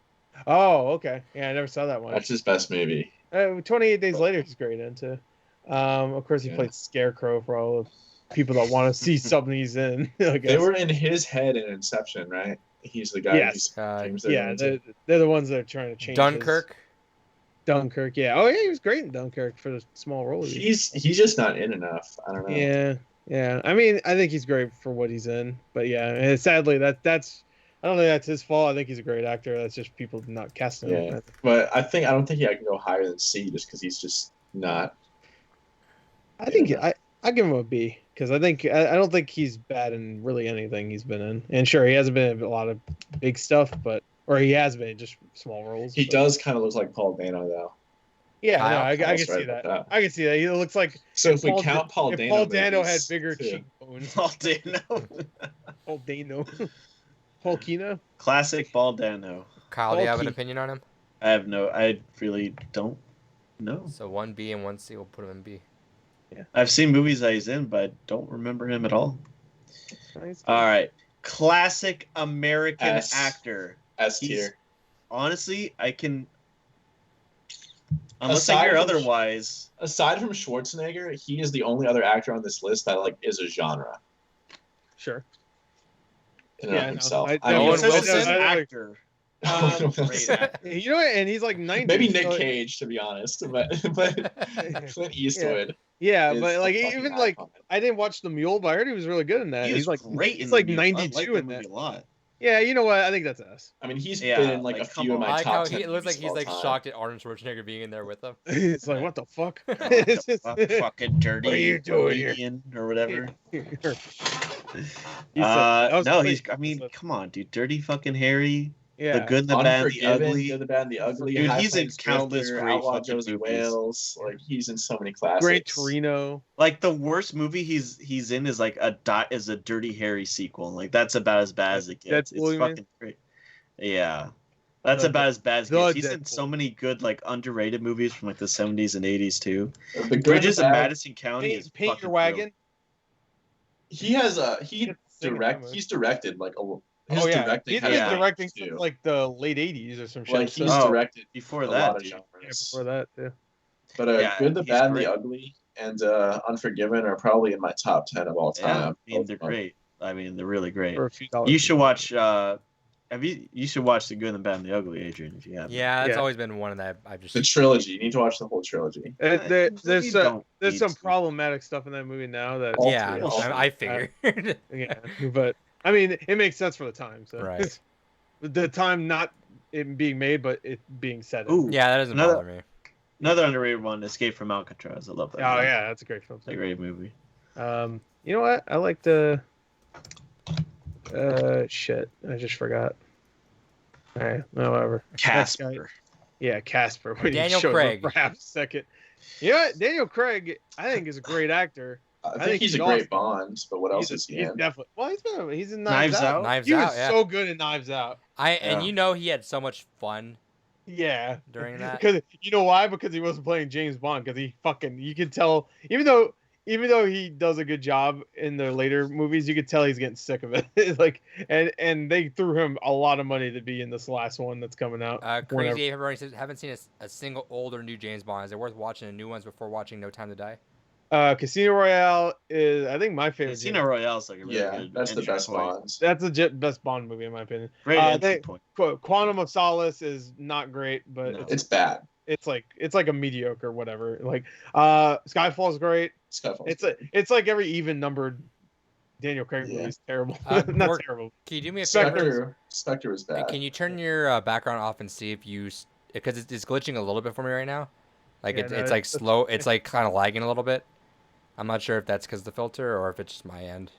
Speaker 2: Oh, okay. Yeah, I never saw that one.
Speaker 4: That's his best movie.
Speaker 2: 28 Days Later, he's great into. Of course, he
Speaker 4: Yeah.
Speaker 2: played Scarecrow for all the people that want to see something he's in. I guess.
Speaker 4: They were in his head in Inception, right? He's the guy.
Speaker 2: Yes. Yeah, they're the ones that are trying to change.
Speaker 1: Dunkirk.
Speaker 2: Dunkirk, yeah. Oh, yeah, he was great in Dunkirk for the small role.
Speaker 4: He's just not in enough. I don't know.
Speaker 2: Yeah. I mean, I think he's great for what he's in, but yeah, and sadly that's. I don't think that's his fault. I think he's a great actor. That's just people not casting him.
Speaker 4: Yeah, but I don't think I can go higher than C just because he's just not.
Speaker 2: I think I give him a B because I don't think he's bad in really anything he's been in. And sure, he hasn't been in a lot of big stuff, or he has been in just small roles.
Speaker 4: He
Speaker 2: but.
Speaker 4: does kind of look like Paul Dano though.
Speaker 2: Yeah, no, I can
Speaker 4: Kyle's
Speaker 2: see
Speaker 4: right
Speaker 2: that.
Speaker 4: about that.
Speaker 2: I can see that. He looks like
Speaker 4: So if we
Speaker 2: Paul
Speaker 4: count Paul
Speaker 2: if
Speaker 4: Dano,
Speaker 2: Paul Dano had
Speaker 4: movies,
Speaker 2: bigger
Speaker 4: too.
Speaker 2: cheekbones.
Speaker 3: Paul Dano.
Speaker 2: Paul Dano. Paul Kino.
Speaker 3: Classic Paul Dano.
Speaker 1: Kyle, do you have an
Speaker 2: Bulky.
Speaker 1: opinion on him?
Speaker 3: I really don't know.
Speaker 1: So 1B and 1C, we'll put him in B.
Speaker 3: I've seen movies that he's in, but I don't remember him at all.
Speaker 2: Nice.
Speaker 3: All right. Classic American
Speaker 4: S.
Speaker 3: actor.
Speaker 4: S
Speaker 3: He's-
Speaker 4: tier.
Speaker 3: Honestly, I can. Unless I
Speaker 4: Aside
Speaker 3: hear
Speaker 4: from-
Speaker 3: otherwise.
Speaker 4: Aside from Schwarzenegger, he is the only other actor on this list that is a genre
Speaker 2: Sure.
Speaker 4: in and
Speaker 2: Yeah,
Speaker 4: of
Speaker 2: no,
Speaker 4: himself.
Speaker 2: I-
Speaker 4: I
Speaker 2: no,
Speaker 4: mean,
Speaker 3: It
Speaker 2: Owen
Speaker 3: says it
Speaker 2: Wilson?
Speaker 3: says
Speaker 2: I-
Speaker 3: actor.
Speaker 4: Owen
Speaker 3: Great
Speaker 4: Wilson.
Speaker 3: actor.
Speaker 2: You know what? And he's like 90.
Speaker 4: Maybe Nick
Speaker 2: so-
Speaker 4: Cage, to be honest, but Clint Eastwood.
Speaker 2: Yeah,
Speaker 4: is
Speaker 2: but like
Speaker 4: a fucking
Speaker 2: even like
Speaker 4: icon.
Speaker 2: I didn't watch The Mule, but I heard he was really good in that.
Speaker 3: He was
Speaker 2: He's like
Speaker 3: great
Speaker 2: He's
Speaker 3: in
Speaker 2: like
Speaker 3: the movie. I
Speaker 2: 92
Speaker 3: like
Speaker 2: in
Speaker 3: that
Speaker 2: that.
Speaker 3: movie a lot.
Speaker 2: Yeah, you know what? I think that's us.
Speaker 4: I mean, he's
Speaker 3: Yeah,
Speaker 4: been in like
Speaker 3: like,
Speaker 4: a
Speaker 3: come
Speaker 4: few of
Speaker 3: on.
Speaker 1: I
Speaker 4: my
Speaker 1: like how
Speaker 4: top 10
Speaker 1: it looks like
Speaker 4: movies
Speaker 1: he's
Speaker 4: of
Speaker 1: like
Speaker 4: all time.
Speaker 1: shocked at Arnold Schwarzenegger being in there with him.
Speaker 2: It's like what the fuck?
Speaker 3: What the fuck, fucking dirty
Speaker 2: What are you doing here?
Speaker 3: Norwegian or whatever.
Speaker 2: No,
Speaker 3: I mean, come on, dude. Dirty fucking Harry.
Speaker 2: yeah.
Speaker 3: The Good, the Bad, the
Speaker 4: Unforgiven,
Speaker 3: Ugly.
Speaker 4: Good, the Bad, and the Ugly.
Speaker 3: Dude,
Speaker 4: High
Speaker 3: he's in
Speaker 4: Plains
Speaker 3: countless
Speaker 4: Drifter,
Speaker 3: great
Speaker 4: Outlaw
Speaker 3: fucking
Speaker 4: Josie
Speaker 3: movies.
Speaker 4: Wales. Like he's in so many classics.
Speaker 2: Great Torino.
Speaker 3: Like the worst movie he's in is like a Dirty Harry sequel. Like that's about as bad as it gets.
Speaker 2: Deadpool, you
Speaker 3: It's
Speaker 2: mean?
Speaker 3: fucking great. Yeah. That's
Speaker 2: The-
Speaker 3: about as bad as it
Speaker 2: the
Speaker 3: gets. He's in
Speaker 2: Deadpool.
Speaker 3: so many good like underrated movies from like the 70s and 80s too.
Speaker 4: The Good,
Speaker 3: Bridges
Speaker 4: the
Speaker 3: in
Speaker 4: Bad.
Speaker 3: Madison County is
Speaker 2: Paint
Speaker 3: fucking
Speaker 2: Your Wagon.
Speaker 4: He has
Speaker 2: Sing in that movie.
Speaker 4: He's directed like his
Speaker 2: Oh yeah,
Speaker 4: directing
Speaker 2: he's
Speaker 4: has
Speaker 2: been
Speaker 3: Yeah.
Speaker 4: range,
Speaker 2: directing
Speaker 4: too.
Speaker 2: since like the late '80s or some shit.
Speaker 4: Like
Speaker 2: so-
Speaker 4: he's
Speaker 3: Oh,
Speaker 4: directed
Speaker 3: before
Speaker 4: a
Speaker 3: that,
Speaker 4: lot of
Speaker 3: dude.
Speaker 2: yeah,
Speaker 4: genres.
Speaker 2: before that too.
Speaker 4: But
Speaker 3: Yeah,
Speaker 4: Good, the
Speaker 3: he's
Speaker 4: Bad, and
Speaker 3: great.
Speaker 4: the Ugly, and Unforgiven are probably in my top 10 of all
Speaker 3: Yeah,
Speaker 4: time.
Speaker 3: I mean they're great. I mean they're really great.
Speaker 2: For a few dollars.
Speaker 3: You should watch you should watch The Good, the Bad, and the Ugly, Adrian, if you haven't.
Speaker 1: Yeah, that's
Speaker 2: Yeah.
Speaker 1: always been one that I've
Speaker 4: The
Speaker 1: just.
Speaker 4: trilogy. You need to watch the whole trilogy.
Speaker 2: There's
Speaker 3: You don't
Speaker 2: there's
Speaker 3: need
Speaker 2: some
Speaker 3: to.
Speaker 2: problematic stuff in that movie now that
Speaker 4: All
Speaker 1: Yeah,
Speaker 4: three, all
Speaker 1: I figured.
Speaker 2: yeah, but I mean it makes sense for the time. So
Speaker 1: Right.
Speaker 2: the time not it being made, but it being set.
Speaker 3: Ooh,
Speaker 1: Yeah, that doesn't
Speaker 3: Another-
Speaker 1: bother me.
Speaker 3: another underrated one, Escape from Alcatraz. I love that.
Speaker 2: Oh
Speaker 3: movie.
Speaker 2: yeah, that's a great film.
Speaker 3: It's a great movie.
Speaker 2: You know what? I like the. Shit! I just forgot. All right, no, whatever. Next guy.
Speaker 3: Casper.
Speaker 2: Yeah, Casper. When he
Speaker 1: Daniel
Speaker 2: shows up
Speaker 1: Craig.
Speaker 2: for half a second. You know what? Daniel Craig, I think, is a great actor.
Speaker 4: I
Speaker 2: think
Speaker 4: think he's a
Speaker 2: he's
Speaker 4: great
Speaker 2: awesome.
Speaker 4: Bond, but what else
Speaker 2: He's,
Speaker 4: is he
Speaker 2: he's
Speaker 4: in?
Speaker 2: definitely. Well, he's in
Speaker 3: Knives
Speaker 2: Knives Out.
Speaker 3: Out?
Speaker 1: Knives
Speaker 2: He
Speaker 1: Out,
Speaker 2: was
Speaker 1: yeah.
Speaker 2: so good in Knives Out.
Speaker 1: And
Speaker 4: Yeah.
Speaker 1: you know he had so much fun
Speaker 2: Yeah.
Speaker 1: during that.
Speaker 2: Because you know why? Because he wasn't playing James Bond. Because he fucking, you could tell, even though he does a good job in the later movies, you could tell he's getting sick of it. Like, and they threw him a lot of money to be in this last one that's coming out. whenever.
Speaker 1: Crazy Everybody says haven't seen a single old or new James Bond. Is it worth watching the new ones before watching No Time to Die?
Speaker 2: Casino Royale is, I think, my favorite.
Speaker 3: Casino Royale's like a really
Speaker 4: Yeah,
Speaker 3: good.
Speaker 4: that's the
Speaker 3: entry
Speaker 4: best
Speaker 3: point.
Speaker 4: Bonds.
Speaker 2: That's the best Bond movie in my opinion.
Speaker 3: Great entry point.
Speaker 2: Quantum of Solace is not great, but
Speaker 3: No.
Speaker 2: it's
Speaker 4: It's bad.
Speaker 2: it's like a mediocre whatever. Like Skyfall's great.
Speaker 4: Skyfall's
Speaker 2: It's like every even numbered Daniel Craig
Speaker 4: Yeah.
Speaker 2: movie is terrible.
Speaker 1: Or-
Speaker 2: Not terrible.
Speaker 1: Can you do me a favor?
Speaker 4: Spectre was bad.
Speaker 1: Can you turn your background off and see if you, because it's glitching a little bit for me right now. Like
Speaker 2: Yeah,
Speaker 1: it's
Speaker 2: no,
Speaker 1: it's like slow. It's like kind of lagging a little bit. I'm not sure if that's because of the filter or if it's just my end.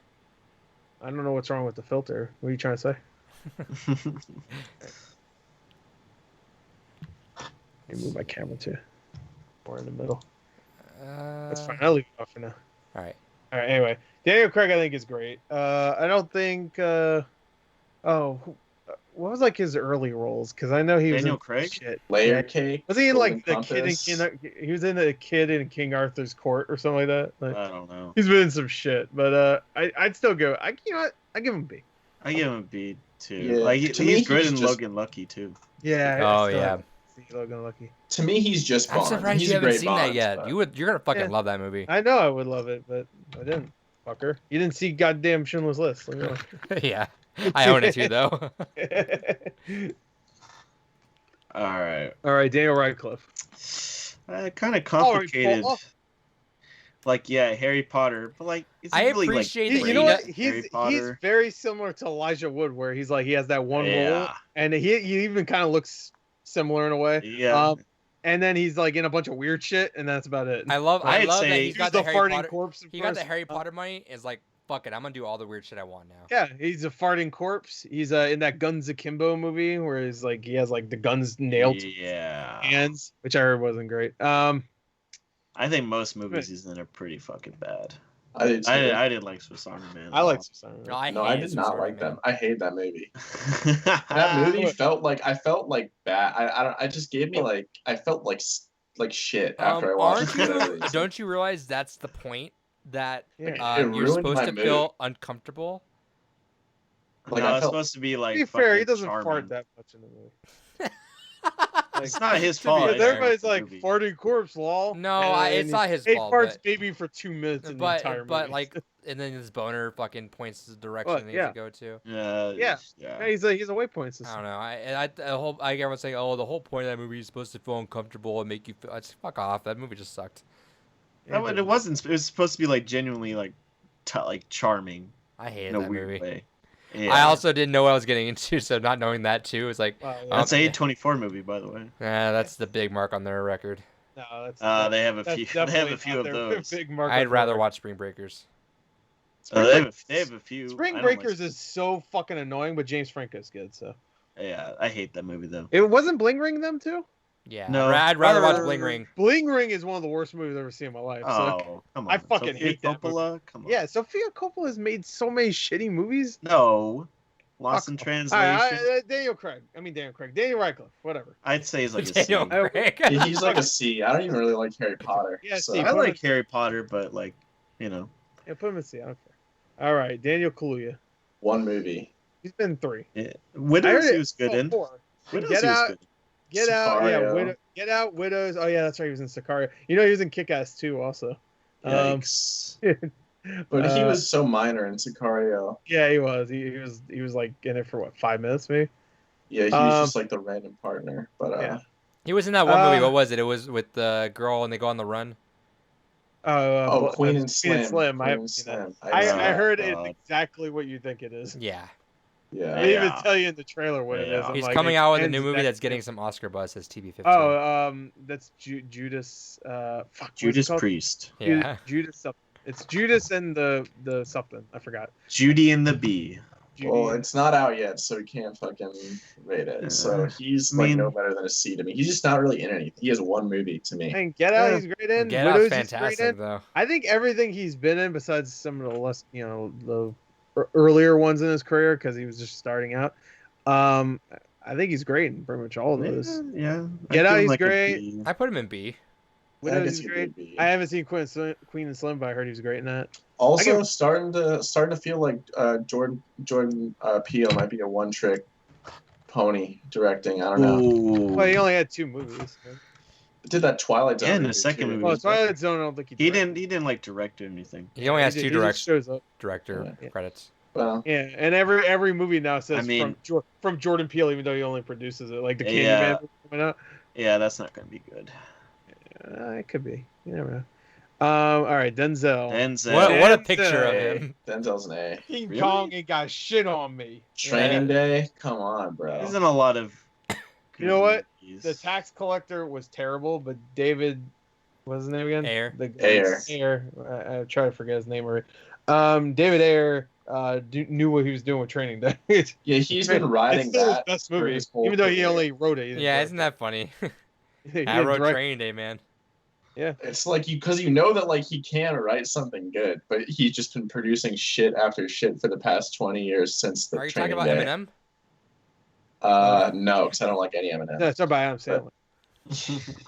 Speaker 2: I don't know what's wrong with the filter. What are you trying to say? Let me move my camera to more in the middle. That's fine. I'll leave it off for now.
Speaker 1: All right.
Speaker 2: All right. Anyway, Daniel Craig I think is great. I don't think. What what was like his early roles? Because I know he was
Speaker 3: Daniel
Speaker 2: in
Speaker 3: Craig?
Speaker 2: shit.
Speaker 4: Layer
Speaker 2: Yeah.
Speaker 4: cake.
Speaker 2: Was he in
Speaker 4: Golden
Speaker 2: like the
Speaker 4: Compass.
Speaker 2: he was in the kid in King Arthur's court or something like that? Like,
Speaker 3: I don't know.
Speaker 2: he's been in some shit, but I'd still go. You know what? I give him B.
Speaker 3: I give him a B too.
Speaker 4: Yeah,
Speaker 3: Like
Speaker 4: to me,
Speaker 3: he's good
Speaker 4: he's
Speaker 3: in
Speaker 4: just-
Speaker 3: Logan Lucky too.
Speaker 2: Yeah.
Speaker 1: Oh,
Speaker 2: I still
Speaker 1: yeah.
Speaker 2: have to see Logan Lucky.
Speaker 4: To me, he's just
Speaker 1: I'm
Speaker 4: Bond.
Speaker 1: surprised
Speaker 4: He's
Speaker 1: you
Speaker 4: a
Speaker 1: haven't
Speaker 4: great
Speaker 1: seen that
Speaker 4: Bond,
Speaker 1: yet.
Speaker 4: but-
Speaker 1: You're gonna fucking
Speaker 2: Yeah.
Speaker 1: love that movie.
Speaker 2: I know I would love it, but I didn't. Fucker. You didn't see goddamn Schindler's List. Let me know.
Speaker 1: Yeah, I own it too though.
Speaker 3: All right.
Speaker 2: All right, Daniel Radcliffe.
Speaker 3: Kind of complicated.
Speaker 2: Paul.
Speaker 3: Like yeah, Harry Potter, but like is he
Speaker 1: I
Speaker 3: really
Speaker 1: appreciate
Speaker 3: like
Speaker 1: that
Speaker 2: You know
Speaker 1: he
Speaker 2: what?
Speaker 1: does-
Speaker 3: Harry
Speaker 2: He's
Speaker 3: Potter?
Speaker 2: very similar to Elijah Wood, where he's like he has that one role,
Speaker 3: Yeah.
Speaker 2: and he even kind of looks similar in a way.
Speaker 3: Yeah.
Speaker 2: And then he's like in a bunch of weird shit, and that's about it.
Speaker 1: I love
Speaker 3: I'd
Speaker 1: that
Speaker 3: say
Speaker 1: he's
Speaker 2: He's
Speaker 1: got
Speaker 2: the
Speaker 1: the Harry
Speaker 2: farting
Speaker 1: Potter.
Speaker 2: corpse.
Speaker 1: He got the
Speaker 2: first.
Speaker 1: Harry Potter money. Is like fuck it. I'm gonna do all the weird shit I want now.
Speaker 2: Yeah, he's a farting corpse. He's in that Guns Akimbo movie where he's like he has like the guns nailed to
Speaker 3: Yeah.
Speaker 2: his hands, which I heard wasn't great.
Speaker 3: I think most movies he's in are pretty fucking bad.
Speaker 4: I did. Too.
Speaker 3: I didn't like Swiss Army Man.
Speaker 2: I like some.
Speaker 1: No, I
Speaker 4: No, I
Speaker 1: hated
Speaker 4: did
Speaker 1: Swiss
Speaker 4: not
Speaker 1: Army
Speaker 4: like
Speaker 1: Man.
Speaker 4: them. I hate that movie.
Speaker 3: that
Speaker 4: That movie
Speaker 2: What?
Speaker 4: felt like bad. I don't. I just gave me like I felt like shit after I watched
Speaker 1: Aren't
Speaker 4: it.
Speaker 1: you? Don't you realize that's the point that
Speaker 2: Yeah.
Speaker 4: It
Speaker 1: you're
Speaker 4: ruined
Speaker 1: supposed
Speaker 4: my
Speaker 1: to
Speaker 4: mood.
Speaker 1: feel uncomfortable?
Speaker 4: Like,
Speaker 3: no,
Speaker 4: I
Speaker 3: it's
Speaker 4: felt-
Speaker 3: supposed to be like.
Speaker 2: To be fair, he
Speaker 3: fucking
Speaker 2: doesn't
Speaker 3: charming.
Speaker 2: fart that much in the movie.
Speaker 3: It's not his
Speaker 1: To be-
Speaker 3: fault.
Speaker 2: Because
Speaker 3: either.
Speaker 2: everybody's
Speaker 3: It's the
Speaker 2: like
Speaker 3: movie.
Speaker 2: farting corpse, lol.
Speaker 1: No,
Speaker 2: And
Speaker 1: it's not his
Speaker 2: he
Speaker 1: fault,
Speaker 2: farts
Speaker 1: but-
Speaker 2: baby for 2 minutes in the entire movie.
Speaker 1: But like, and then his boner fucking points the direction
Speaker 2: Well,
Speaker 1: he
Speaker 2: yeah.
Speaker 1: needs to go to.
Speaker 3: Yeah.
Speaker 2: Yeah.
Speaker 3: Yeah.
Speaker 2: Yeah, he's a waypoint
Speaker 1: I
Speaker 2: system.
Speaker 1: don't know. I get everyone saying, "Oh, the whole point of that movie is supposed to feel uncomfortable and make you feel." It's fuck off. That movie just sucked.
Speaker 3: It wasn't. It was supposed to be like genuinely like, like charming
Speaker 1: I hated
Speaker 3: in a
Speaker 1: that
Speaker 3: weird
Speaker 1: movie.
Speaker 3: way. Yeah.
Speaker 1: I also didn't know what I was getting into, so not knowing that too was like,
Speaker 2: Wow, yeah.
Speaker 3: That's a A24 movie, by the way.
Speaker 1: that's the big mark on their record.
Speaker 2: No, that's
Speaker 3: They have a
Speaker 2: that's
Speaker 3: few. They have
Speaker 2: definitely
Speaker 3: a few
Speaker 2: not
Speaker 3: of
Speaker 2: their
Speaker 3: those.
Speaker 2: big mark
Speaker 1: I'd
Speaker 2: on
Speaker 1: rather
Speaker 2: their
Speaker 1: watch Spring Breakers.
Speaker 3: They have a few.
Speaker 2: Spring
Speaker 3: I don't like-
Speaker 2: Breakers is so fucking annoying, but James Franco's good. So
Speaker 3: Yeah, I hate that movie though.
Speaker 2: it wasn't Bling Ring them too.
Speaker 1: Yeah,
Speaker 3: No.
Speaker 1: I'd rather watch
Speaker 2: Or-
Speaker 1: Bling Ring.
Speaker 2: Bling Ring is one of the worst movies I've ever seen in my life. So.
Speaker 3: Oh, come on.
Speaker 2: I fucking
Speaker 3: Sofia
Speaker 2: hate that
Speaker 3: Coppola. Come on.
Speaker 2: Yeah, Sophia Coppola has made so many shitty movies.
Speaker 3: No. Lost in
Speaker 2: Fuck.
Speaker 3: Translation.
Speaker 2: Daniel Radcliffe, whatever.
Speaker 3: I'd say he's like a C.
Speaker 1: Daniel Craig.
Speaker 4: He's like a C. I don't even really like Harry Potter.
Speaker 2: Yeah,
Speaker 4: so.
Speaker 2: C.
Speaker 3: I like Harry Potter, but like, you know.
Speaker 2: Yeah, put him in C. I don't care. All right, Daniel Kaluuya.
Speaker 4: One movie.
Speaker 2: He's been 3.
Speaker 3: Yeah.
Speaker 2: I
Speaker 3: Widows
Speaker 2: heard
Speaker 3: he was good in.
Speaker 2: 4.
Speaker 3: Widows
Speaker 2: Get
Speaker 3: he was
Speaker 2: Out.
Speaker 3: good.
Speaker 2: Get Out, yeah,
Speaker 4: Sicario.
Speaker 2: Get Out, Widows. Oh yeah, that's right. He was in Sicario. You know, he was in Kick-Ass 2 also.
Speaker 4: Yikes. But he was so minor in Sicario.
Speaker 2: Yeah, he was. He was like in it for what, 5 minutes maybe.
Speaker 4: Yeah, he was just like the random partner. But
Speaker 2: Yeah.
Speaker 1: He was in that one movie. What was it? It was with the girl and they go on the run.
Speaker 4: Queen and Slim.
Speaker 2: Slim. I
Speaker 4: Queen
Speaker 2: haven't
Speaker 4: and
Speaker 2: seen that.
Speaker 4: Slim.
Speaker 2: I
Speaker 4: saw that.
Speaker 2: heard
Speaker 3: God.
Speaker 2: it's exactly what you think it is.
Speaker 1: Yeah,
Speaker 4: Yeah.
Speaker 2: They even
Speaker 3: Yeah.
Speaker 2: tell you in the trailer what it is.
Speaker 3: Yeah.
Speaker 2: I'm
Speaker 1: he's
Speaker 2: like,
Speaker 1: coming
Speaker 2: it
Speaker 1: out with a
Speaker 2: ends
Speaker 1: new movie
Speaker 2: next
Speaker 1: that's getting
Speaker 2: year.
Speaker 1: some Oscar buzz. As TB15.
Speaker 2: That's Judas. Fuck, what's it
Speaker 3: Judas
Speaker 2: called?
Speaker 3: Priest.
Speaker 1: yeah.
Speaker 2: Judas something. It's Judas and the something. I forgot.
Speaker 3: Judy and the Bee.
Speaker 4: Well, it's not out yet, so he can't fucking rate it. So he's like no better than a C to me. He's just not really in anything. He has one movie to me.
Speaker 2: And Get Out,
Speaker 3: Yeah.
Speaker 2: he's great in.
Speaker 1: Get
Speaker 2: Widows,
Speaker 1: Out's
Speaker 2: he's great
Speaker 1: fantastic
Speaker 2: in.
Speaker 1: though.
Speaker 2: I think everything he's been in, besides some of the less, the earlier ones in his career, because he was just starting out. I think he's great in pretty much all of those.
Speaker 3: Yeah.
Speaker 2: Get Out,
Speaker 3: I'd give him
Speaker 2: he's
Speaker 3: like a
Speaker 2: great.
Speaker 3: B.
Speaker 1: I put him in B.
Speaker 2: Widows,
Speaker 4: I guess
Speaker 2: he's
Speaker 4: he
Speaker 2: great.
Speaker 4: would be.
Speaker 2: I haven't seen Queen and Slim, but I heard he was great in that.
Speaker 4: Also,
Speaker 2: I
Speaker 4: starting to feel like Jordan Peele might be a one-trick pony directing. I don't know.
Speaker 3: Ooh.
Speaker 2: Well, he only had 2 movies.
Speaker 4: Did that Twilight Zone?
Speaker 3: Yeah, and the
Speaker 4: movie,
Speaker 3: second
Speaker 4: too.
Speaker 3: movie
Speaker 2: Well,
Speaker 3: was
Speaker 2: Twilight Zone, I don't think
Speaker 3: He didn't like direct or anything.
Speaker 1: He only has
Speaker 2: He
Speaker 1: 2
Speaker 2: just shows up.
Speaker 1: director
Speaker 2: Yeah.
Speaker 1: credits.
Speaker 4: Well,
Speaker 2: Yeah, and every movie now says
Speaker 3: I mean-
Speaker 2: from Jordan Peele, even though he only produces it. Like the
Speaker 3: Yeah.
Speaker 2: Candyman movie coming out.
Speaker 3: Yeah, that's not gonna be good.
Speaker 2: It could be. You never know. All right, Denzel.
Speaker 3: Denzel.
Speaker 1: What a
Speaker 2: Denzel.
Speaker 1: picture of him.
Speaker 4: Denzel's an A.
Speaker 2: King
Speaker 3: Really?
Speaker 2: Kong ain't got shit on me.
Speaker 4: Training Day? Come on, bro.
Speaker 3: He's in a lot of.
Speaker 2: You know what?
Speaker 3: movies.
Speaker 2: The Tax Collector was terrible, but David, what's his name again?
Speaker 1: Ayer.
Speaker 2: Ayer. I try to forget his name already. David Ayer knew what he was doing with Training Day.
Speaker 4: Yeah, he's been riding
Speaker 2: it's still his
Speaker 4: that.
Speaker 2: best
Speaker 4: for
Speaker 2: movie,
Speaker 4: his whole
Speaker 2: even though he
Speaker 4: career.
Speaker 2: only wrote it. He didn't
Speaker 1: Yeah,
Speaker 2: direct
Speaker 1: isn't that funny?
Speaker 2: it. He
Speaker 1: I
Speaker 2: didn't
Speaker 1: wrote
Speaker 2: direct-
Speaker 1: Training Day, man.
Speaker 4: It's like because you know that like he can write something good, but he's just been producing shit after shit for the past 20 years since the
Speaker 1: Are you talking
Speaker 4: Training
Speaker 1: about
Speaker 4: Day.
Speaker 1: Eminem?
Speaker 4: No, because I don't like any Eminem.
Speaker 2: No, it's about Adam Sandler.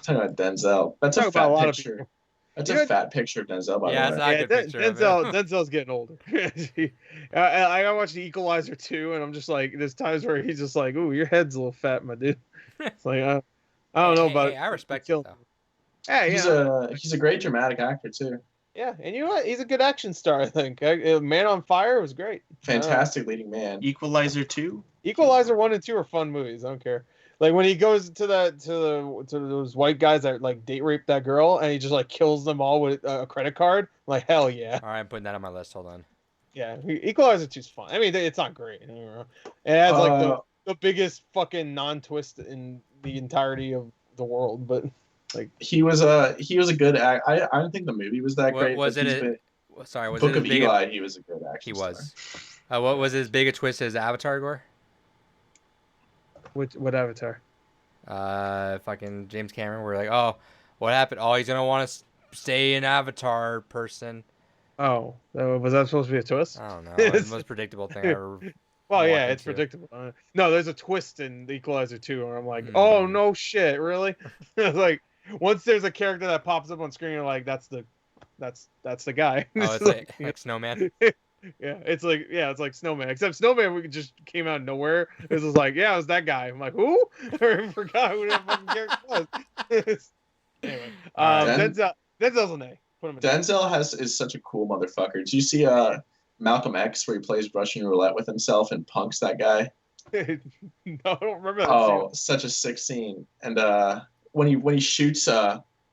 Speaker 4: Talking about Denzel. That's
Speaker 2: Talk
Speaker 4: a
Speaker 2: about a
Speaker 4: fat
Speaker 2: lot of
Speaker 4: picture.
Speaker 2: people.
Speaker 4: That's
Speaker 2: You
Speaker 4: a
Speaker 2: know-
Speaker 4: fat picture of Denzel, by
Speaker 1: Yeah,
Speaker 4: the
Speaker 1: it's
Speaker 4: way.
Speaker 1: not a good picture of it.
Speaker 2: Denzel's getting older. I watched The Equalizer 2, and I'm just like, there's times where he's just like, "Ooh, your head's a little fat, my dude." It's like, I don't know about
Speaker 1: Hey, I respect
Speaker 2: kill
Speaker 1: it though.
Speaker 2: Hey,
Speaker 4: He's a great dramatic actor too.
Speaker 2: yeah, and you know what? He's a good action star. I think Man on Fire was great.
Speaker 4: Fantastic leading man.
Speaker 3: Equalizer 2.
Speaker 2: Equalizer 1 and 2 are fun movies. I don't care. Like when he goes to those white guys that like date rape that girl, and he just like kills them all with a credit card. Like hell yeah,
Speaker 1: All right, I'm putting that on my list. Hold on.
Speaker 2: yeah. Equalizer 2's fun. I mean, it's not great. Don't get me wrong. It has like the biggest fucking non-twist in the entirety of the world, but like
Speaker 4: he was a good act. I don't think the movie was that great.
Speaker 1: Was
Speaker 4: but
Speaker 1: it?
Speaker 4: he's
Speaker 1: Sorry, was
Speaker 4: Book
Speaker 1: it
Speaker 4: of
Speaker 1: as big?
Speaker 4: Eli? He was a good action
Speaker 1: He
Speaker 4: star.
Speaker 1: was. What was as big a twist as Avatar Gore?
Speaker 2: what Avatar?
Speaker 1: Fucking James Cameron. We're like, oh, what happened? Oh, he's gonna want to stay an Avatar person.
Speaker 2: Oh, was that supposed to be a twist?
Speaker 1: I don't know. It's the most predictable thing I ever.
Speaker 2: Well, yeah,
Speaker 1: walked
Speaker 2: it's
Speaker 1: into.
Speaker 2: predictable. No, there's a twist in The Equalizer 2 where I'm like, oh no shit, really? Like once there's a character that pops up on screen, you're like, that's the guy.
Speaker 1: Oh, it's like Snowman.
Speaker 2: Yeah, it's like Snowman. Except Snowman, we just came out of nowhere. It was like, yeah, it was that guy. I'm like, who? I forgot who that fucking character was. Anyway, Denzel's an A. Put him in
Speaker 4: Denzel is such a cool motherfucker. Do you see Malcolm X where he plays Russian roulette with himself and punks that guy?
Speaker 2: No, I don't remember that.
Speaker 4: Oh, such a sick scene. And when he shoots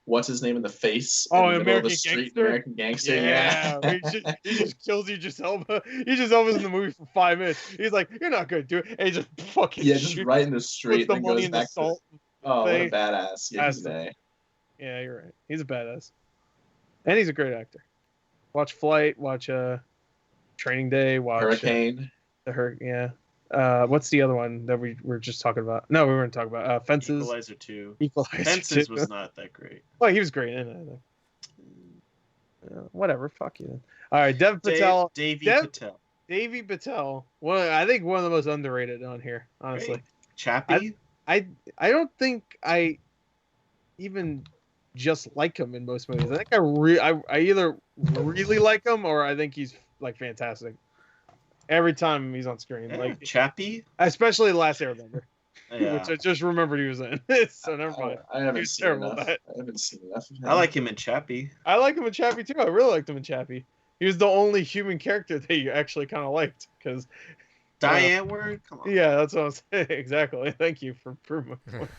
Speaker 4: what's his name in the face
Speaker 2: Oh,
Speaker 4: in the middle of the
Speaker 2: American
Speaker 4: street,
Speaker 2: Gangster?
Speaker 4: American Gangster.
Speaker 2: Yeah,
Speaker 4: Yeah.
Speaker 2: he just kills Idris Elba. Idris Elba's in the movie for 5 minutes. He's like, "You're not gonna do it," and he just fucking
Speaker 4: Yeah, just
Speaker 2: shoots,
Speaker 4: right in the street.
Speaker 2: puts the
Speaker 4: and
Speaker 2: money
Speaker 4: goes
Speaker 2: in the
Speaker 4: back to
Speaker 2: salt.
Speaker 4: Oh, what a
Speaker 2: thing.
Speaker 4: badass. Yeah, he's
Speaker 2: That's
Speaker 4: an A.
Speaker 2: Yeah, you're right. He's a badass, and he's a great actor. Watch Flight. Watch Training Day. Watch
Speaker 4: Hurricane.
Speaker 2: Yeah. What's the other one that we were just talking about? No, we weren't talking about Fences.
Speaker 3: Equalizer 2.
Speaker 2: Equalizer.
Speaker 3: Fences
Speaker 2: 2.
Speaker 3: was not that great.
Speaker 2: Well, he was great in it. I think. Whatever. Fuck you. Then. All right, Dev Patel.
Speaker 3: Davey
Speaker 2: Dev-
Speaker 3: Patel.
Speaker 2: Davey Patel. I think one of the most underrated on here, honestly.
Speaker 3: Great. Chappie.
Speaker 2: I don't think I even just like him in most movies. I think I either really like him or I think he's like fantastic. Every time he's on screen,
Speaker 3: Yeah,
Speaker 2: like
Speaker 3: Chappie.
Speaker 2: especially The Last Airbender,
Speaker 3: Yeah.
Speaker 2: which I just remembered he was in. So never mind.
Speaker 4: I haven't
Speaker 2: He's
Speaker 4: seen
Speaker 2: terrible
Speaker 4: enough.
Speaker 2: at that.
Speaker 4: I haven't seen enough of him.
Speaker 3: I like him in Chappie.
Speaker 2: I like him in Chappie too. I really liked him in Chappie. He was the only human character that you actually kind of liked because
Speaker 3: Diane Ward. Come on.
Speaker 2: yeah, that's what I'm saying. Exactly. Thank you for proving my point.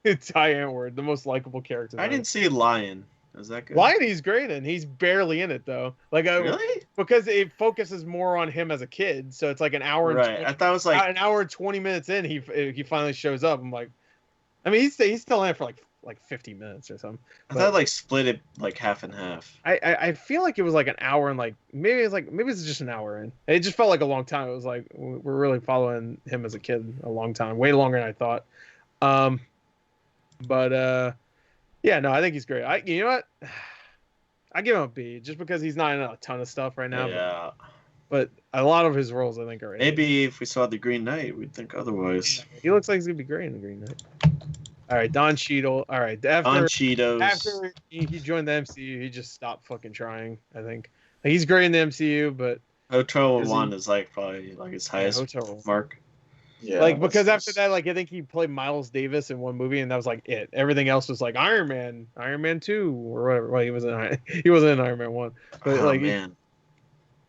Speaker 2: It's Diane Ward, the most likable character.
Speaker 3: I didn't see Lion. Is that good?
Speaker 2: Lion, he's great in. He's barely in it though. Like
Speaker 3: Really?
Speaker 2: because it focuses more on him as a kid, so it's like an hour. And
Speaker 3: Right. I thought it was like
Speaker 2: an hour and 20 minutes in, he finally shows up. I'm like, I mean, he's still in it for like 50 minutes or something.
Speaker 3: I thought like split it like half and half.
Speaker 2: I feel like it was like an hour and like maybe it's just an hour in. It just felt like a long time. It was like we're really following him as a kid a long time, way longer than I thought. But yeah, no, I think he's great. You know what? I give him a B just because he's not in a ton of stuff right now.
Speaker 3: Yeah.
Speaker 2: But a lot of his roles, I think, are.
Speaker 3: Maybe if we saw the Green Knight, we'd think otherwise.
Speaker 2: He looks like he's gonna be great in the Green Knight. All right, Don Cheadle. All right,
Speaker 3: On Cheetos.
Speaker 2: after he joined the MCU, he just stopped fucking trying. I think like, he's great in the MCU, but
Speaker 3: Hotel
Speaker 2: Is he-
Speaker 3: One is like probably like his highest
Speaker 2: Hotel.
Speaker 3: mark.
Speaker 4: Yeah,
Speaker 2: Like
Speaker 4: that's-
Speaker 2: because after that, like I think he played Miles Davis in one movie, and that was like it. Everything else was like Iron Man 2, or whatever. Well, he wasn't in Iron Man 1, but
Speaker 3: Oh
Speaker 2: like
Speaker 3: man,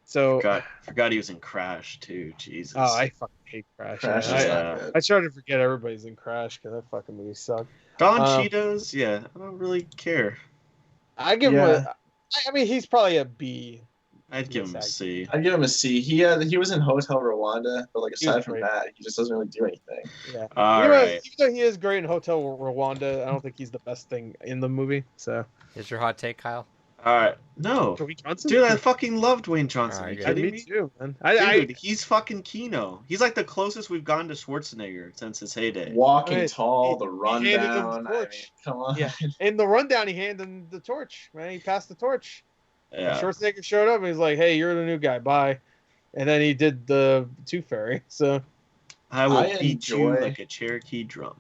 Speaker 2: so.
Speaker 3: forgot he was in Crash too. Jesus.
Speaker 2: Oh, I fucking hate Crash.
Speaker 4: Crash
Speaker 2: I,
Speaker 4: is
Speaker 2: I,
Speaker 4: not good.
Speaker 2: I try to forget everybody's in Crash because that fucking movie sucked.
Speaker 3: Don
Speaker 2: um,
Speaker 3: Cheetos. Yeah, I don't really care.
Speaker 2: I give him
Speaker 4: Yeah.
Speaker 2: I mean, he's probably a B.
Speaker 3: I'd give him a
Speaker 2: Yes,
Speaker 3: C.
Speaker 4: I'd give him a C. He was in Hotel Rwanda, but like
Speaker 2: He was
Speaker 4: aside from
Speaker 2: great.
Speaker 4: that, he just doesn't really do anything.
Speaker 2: Yeah.
Speaker 3: All
Speaker 2: Even
Speaker 3: right.
Speaker 2: though he is great in Hotel Rwanda, I don't think he's the best thing in the movie. So.
Speaker 1: Is your hot take, Kyle?
Speaker 3: All right. No,
Speaker 2: Dwayne Johnson?
Speaker 3: dude, I fucking love Dwayne Johnson. Are you
Speaker 1: Alright,
Speaker 3: kidding
Speaker 2: me
Speaker 3: me?
Speaker 2: too, man.
Speaker 3: Dude, he's fucking Kino. He's like the closest we've gotten to Schwarzenegger since his heyday.
Speaker 4: Walking
Speaker 2: Right.
Speaker 4: tall, the
Speaker 2: He handed him the
Speaker 4: rundown. I mean,
Speaker 2: torch.
Speaker 4: come on.
Speaker 2: Yeah. In the rundown, he handed him the torch, man. He passed the torch.
Speaker 3: Yeah.
Speaker 2: Schwarzenegger showed up and he's like, "Hey, you're the new guy. Bye." And then he did the Tooth Fairy. So
Speaker 3: I will
Speaker 4: I
Speaker 3: beat you
Speaker 4: enjoy-
Speaker 3: like a Cherokee drum.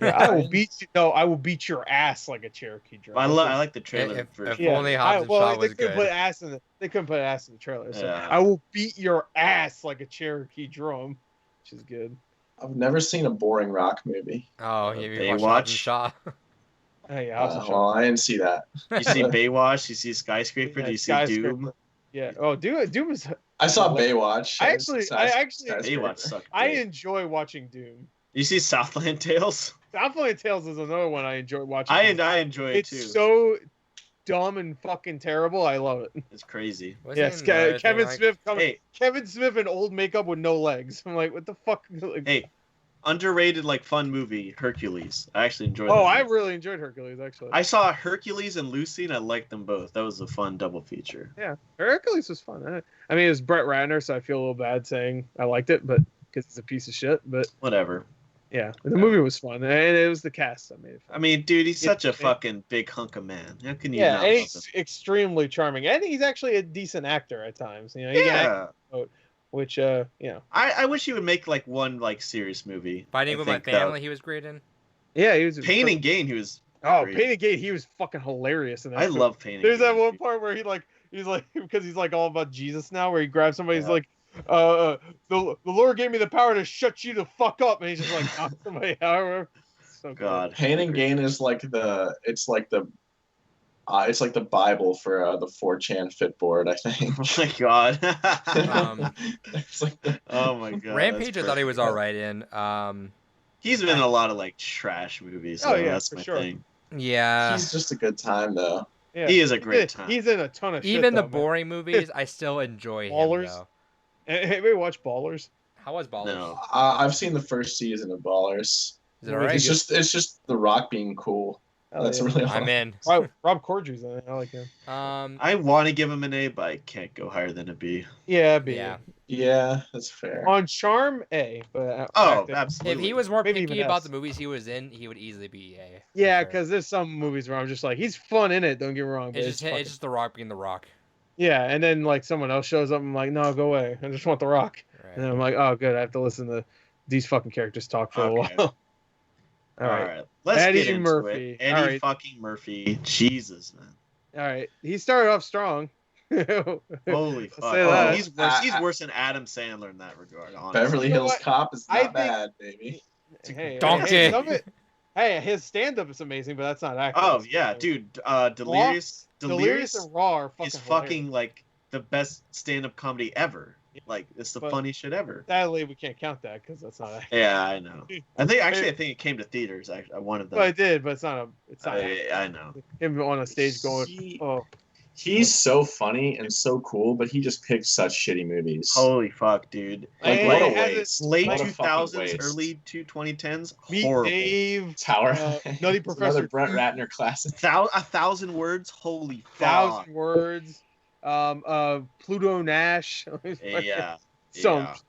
Speaker 2: Yeah, I will
Speaker 4: I-
Speaker 2: beat you. No, I will beat your ass like a Cherokee drum.
Speaker 3: I
Speaker 2: That's what-
Speaker 3: like the trailer
Speaker 1: If
Speaker 3: version.
Speaker 2: Yeah,
Speaker 1: only Hobbs and Shaw
Speaker 2: they
Speaker 1: was
Speaker 2: couldn't
Speaker 1: good.
Speaker 2: put ass in the. They couldn't put ass in the trailer. So
Speaker 3: Yeah.
Speaker 2: I will beat your ass like a Cherokee drum, which is good.
Speaker 4: I've never seen a boring rock movie.
Speaker 1: Oh, you
Speaker 3: Baywatch.
Speaker 1: watched Hobbs and Shaw.
Speaker 2: Oh yeah, Hobbs and Shaw.
Speaker 4: Well, I didn't see that.
Speaker 3: You see Baywatch, you see Skyscraper,
Speaker 2: Yeah,
Speaker 3: do you see
Speaker 2: Skyscraper.
Speaker 3: Doom?
Speaker 2: Yeah. Oh, Doom is.
Speaker 4: I saw
Speaker 2: What?
Speaker 4: Baywatch.
Speaker 2: I actually-
Speaker 4: Skyscraper.
Speaker 3: Baywatch sucked.
Speaker 2: I
Speaker 3: dick.
Speaker 2: enjoy watching Doom.
Speaker 3: You see Southland Tales?
Speaker 2: Southland Tales is another one I enjoy watching.
Speaker 3: I enjoy it
Speaker 2: It's
Speaker 3: too.
Speaker 2: so dumb and fucking terrible. I love it.
Speaker 3: It's crazy.
Speaker 1: Wasn't
Speaker 2: Yes,
Speaker 1: another thing
Speaker 2: Kevin
Speaker 1: like-
Speaker 2: Smith coming.
Speaker 3: Hey,
Speaker 2: Kevin Smith in old makeup with no legs. I'm like, what the fuck? Like,
Speaker 3: hey, underrated like fun movie, Hercules. I actually enjoyed.
Speaker 2: oh,
Speaker 3: that
Speaker 2: I
Speaker 3: movie.
Speaker 2: really enjoyed Hercules actually.
Speaker 3: I saw Hercules and Lucy, and I liked them both. That was a fun double feature.
Speaker 2: Yeah, Hercules was fun. I mean, it was Brett Ratner, so I feel a little bad saying I liked it, but because he's a piece of shit. But
Speaker 3: Whatever.
Speaker 2: yeah, the movie was fun, and it was the cast that made it fun.
Speaker 3: I mean, dude, he's
Speaker 2: Yeah,
Speaker 3: such a
Speaker 2: yeah.
Speaker 3: fucking big hunk of man. How can you
Speaker 2: Yeah,
Speaker 3: not
Speaker 2: and
Speaker 3: love
Speaker 2: he's
Speaker 3: him?
Speaker 2: extremely charming, and he's actually a decent actor at times. You know, he can act,
Speaker 3: Yeah.
Speaker 2: which you know,
Speaker 3: I wish he would make like one like serious movie.
Speaker 1: Fighting
Speaker 3: I
Speaker 1: with My
Speaker 3: think that-
Speaker 1: Family, he was great in.
Speaker 2: yeah, he was
Speaker 3: Pain and Gain, he was.
Speaker 2: Oh,
Speaker 3: great.
Speaker 2: Pain and Gain, he was fucking hilarious in that.
Speaker 3: I
Speaker 2: film.
Speaker 3: love Pain and
Speaker 2: There's
Speaker 3: Gain.
Speaker 2: that one part where he's like because he's like all about Jesus now, where he grabs somebody, he's
Speaker 3: Yeah.
Speaker 2: like, the Lord gave me the power to shut you the fuck up, and he's just like knock somebody out. So good.
Speaker 3: God.
Speaker 4: Pain and Gain is like it's like the Bible for the 4chan fit board, I think.
Speaker 3: Oh my god.
Speaker 1: Um,
Speaker 4: It's like the-
Speaker 3: oh my god.
Speaker 1: Rampage, I
Speaker 3: that's
Speaker 1: thought he was
Speaker 3: perfect.
Speaker 1: all right in.
Speaker 3: He's been in a lot of like trash movies. So
Speaker 2: Oh, yeah,
Speaker 3: that's
Speaker 2: for
Speaker 3: my
Speaker 2: sure.
Speaker 3: thing.
Speaker 1: Yeah.
Speaker 4: he's just a good time though.
Speaker 2: Yeah.
Speaker 3: He is a great time.
Speaker 2: He's in a ton of shit.
Speaker 1: Even the
Speaker 2: though, man.
Speaker 1: boring movies, I still enjoy him
Speaker 2: Ballers?
Speaker 1: though.
Speaker 2: Have you watched Ballers?
Speaker 1: How was Ballers?
Speaker 3: No.
Speaker 4: I've seen the first season of Ballers.
Speaker 1: Is it alright?
Speaker 4: It's just The Rock being cool.
Speaker 2: Hell
Speaker 4: That's
Speaker 2: yeah.
Speaker 4: really all.
Speaker 1: I'm in.
Speaker 2: Rob Corddry's in it. I like him.
Speaker 3: I want to give him an A, but I can't go higher than a B.
Speaker 2: Yeah, B.
Speaker 1: Yeah.
Speaker 4: Yeah, that's fair.
Speaker 2: On charm, A. But
Speaker 3: Oh,
Speaker 2: acting-
Speaker 3: absolutely.
Speaker 1: If he was more
Speaker 2: Maybe
Speaker 1: picky
Speaker 2: even
Speaker 1: about
Speaker 2: S.
Speaker 1: the movies he was in, he would easily be A. for
Speaker 2: yeah,
Speaker 1: sure.
Speaker 2: because there's some movies where I'm just like, he's fun in it. Don't get me wrong, but
Speaker 1: it's
Speaker 2: fucking-
Speaker 1: just The Rock being The Rock.
Speaker 2: yeah. And then like someone else shows up, I'm like, no, go away. I just want The Rock. And
Speaker 1: Right.
Speaker 2: I'm like, oh, good. I have to listen to these fucking characters talk for
Speaker 3: Okay.
Speaker 2: a while. All right.
Speaker 3: Let's
Speaker 2: Eddie
Speaker 3: get into
Speaker 2: Murphy.
Speaker 3: it. Eddie
Speaker 2: All right.
Speaker 3: fucking Murphy. Jesus, man.
Speaker 2: All right. He started off strong.
Speaker 3: Holy
Speaker 2: I'll
Speaker 3: fuck.
Speaker 2: say
Speaker 3: Oh,
Speaker 2: that.
Speaker 3: he's worse than Adam Sandler in that regard, honestly.
Speaker 4: Beverly
Speaker 2: You know
Speaker 4: Hills
Speaker 2: what?
Speaker 4: Cop is
Speaker 2: I
Speaker 4: not
Speaker 2: think-
Speaker 4: bad, baby.
Speaker 2: Hey,
Speaker 1: Donkey.
Speaker 2: Hey, some of it- hey, his stand-up is amazing, but that's not acting.
Speaker 3: Oh, yeah, dude. Delirious
Speaker 2: And Raw are fucking
Speaker 3: is
Speaker 2: hilarious.
Speaker 3: fucking like the best stand-up comedy ever. Like, it's the
Speaker 2: But-
Speaker 3: funniest shit ever.
Speaker 2: Sadly, we can't count that because that's not acting.
Speaker 3: Yeah, I know. I think it came to theaters. I wanted
Speaker 2: Well,
Speaker 3: that.
Speaker 2: it did, but it's not. It's not
Speaker 3: I know.
Speaker 2: him on a stage going.
Speaker 4: He-
Speaker 2: Oh,
Speaker 4: He's so funny and so cool, but he just picks such shitty movies.
Speaker 3: Holy fuck, dude.
Speaker 4: Like,
Speaker 2: Hey,
Speaker 4: what a
Speaker 2: hey, has it-
Speaker 4: waste.
Speaker 3: Late
Speaker 4: What a fucking
Speaker 3: 2000s,
Speaker 4: waste.
Speaker 3: early 2010s,
Speaker 2: Meet
Speaker 3: horrible.
Speaker 2: Dave.
Speaker 4: Tower.
Speaker 2: Nutty
Speaker 4: It's
Speaker 2: Professor
Speaker 4: another Brett
Speaker 2: Two.
Speaker 4: Ratner classic.
Speaker 3: 1,000 words, holy fuck.
Speaker 2: 1,000 words. Pluto Nash.
Speaker 3: Yeah.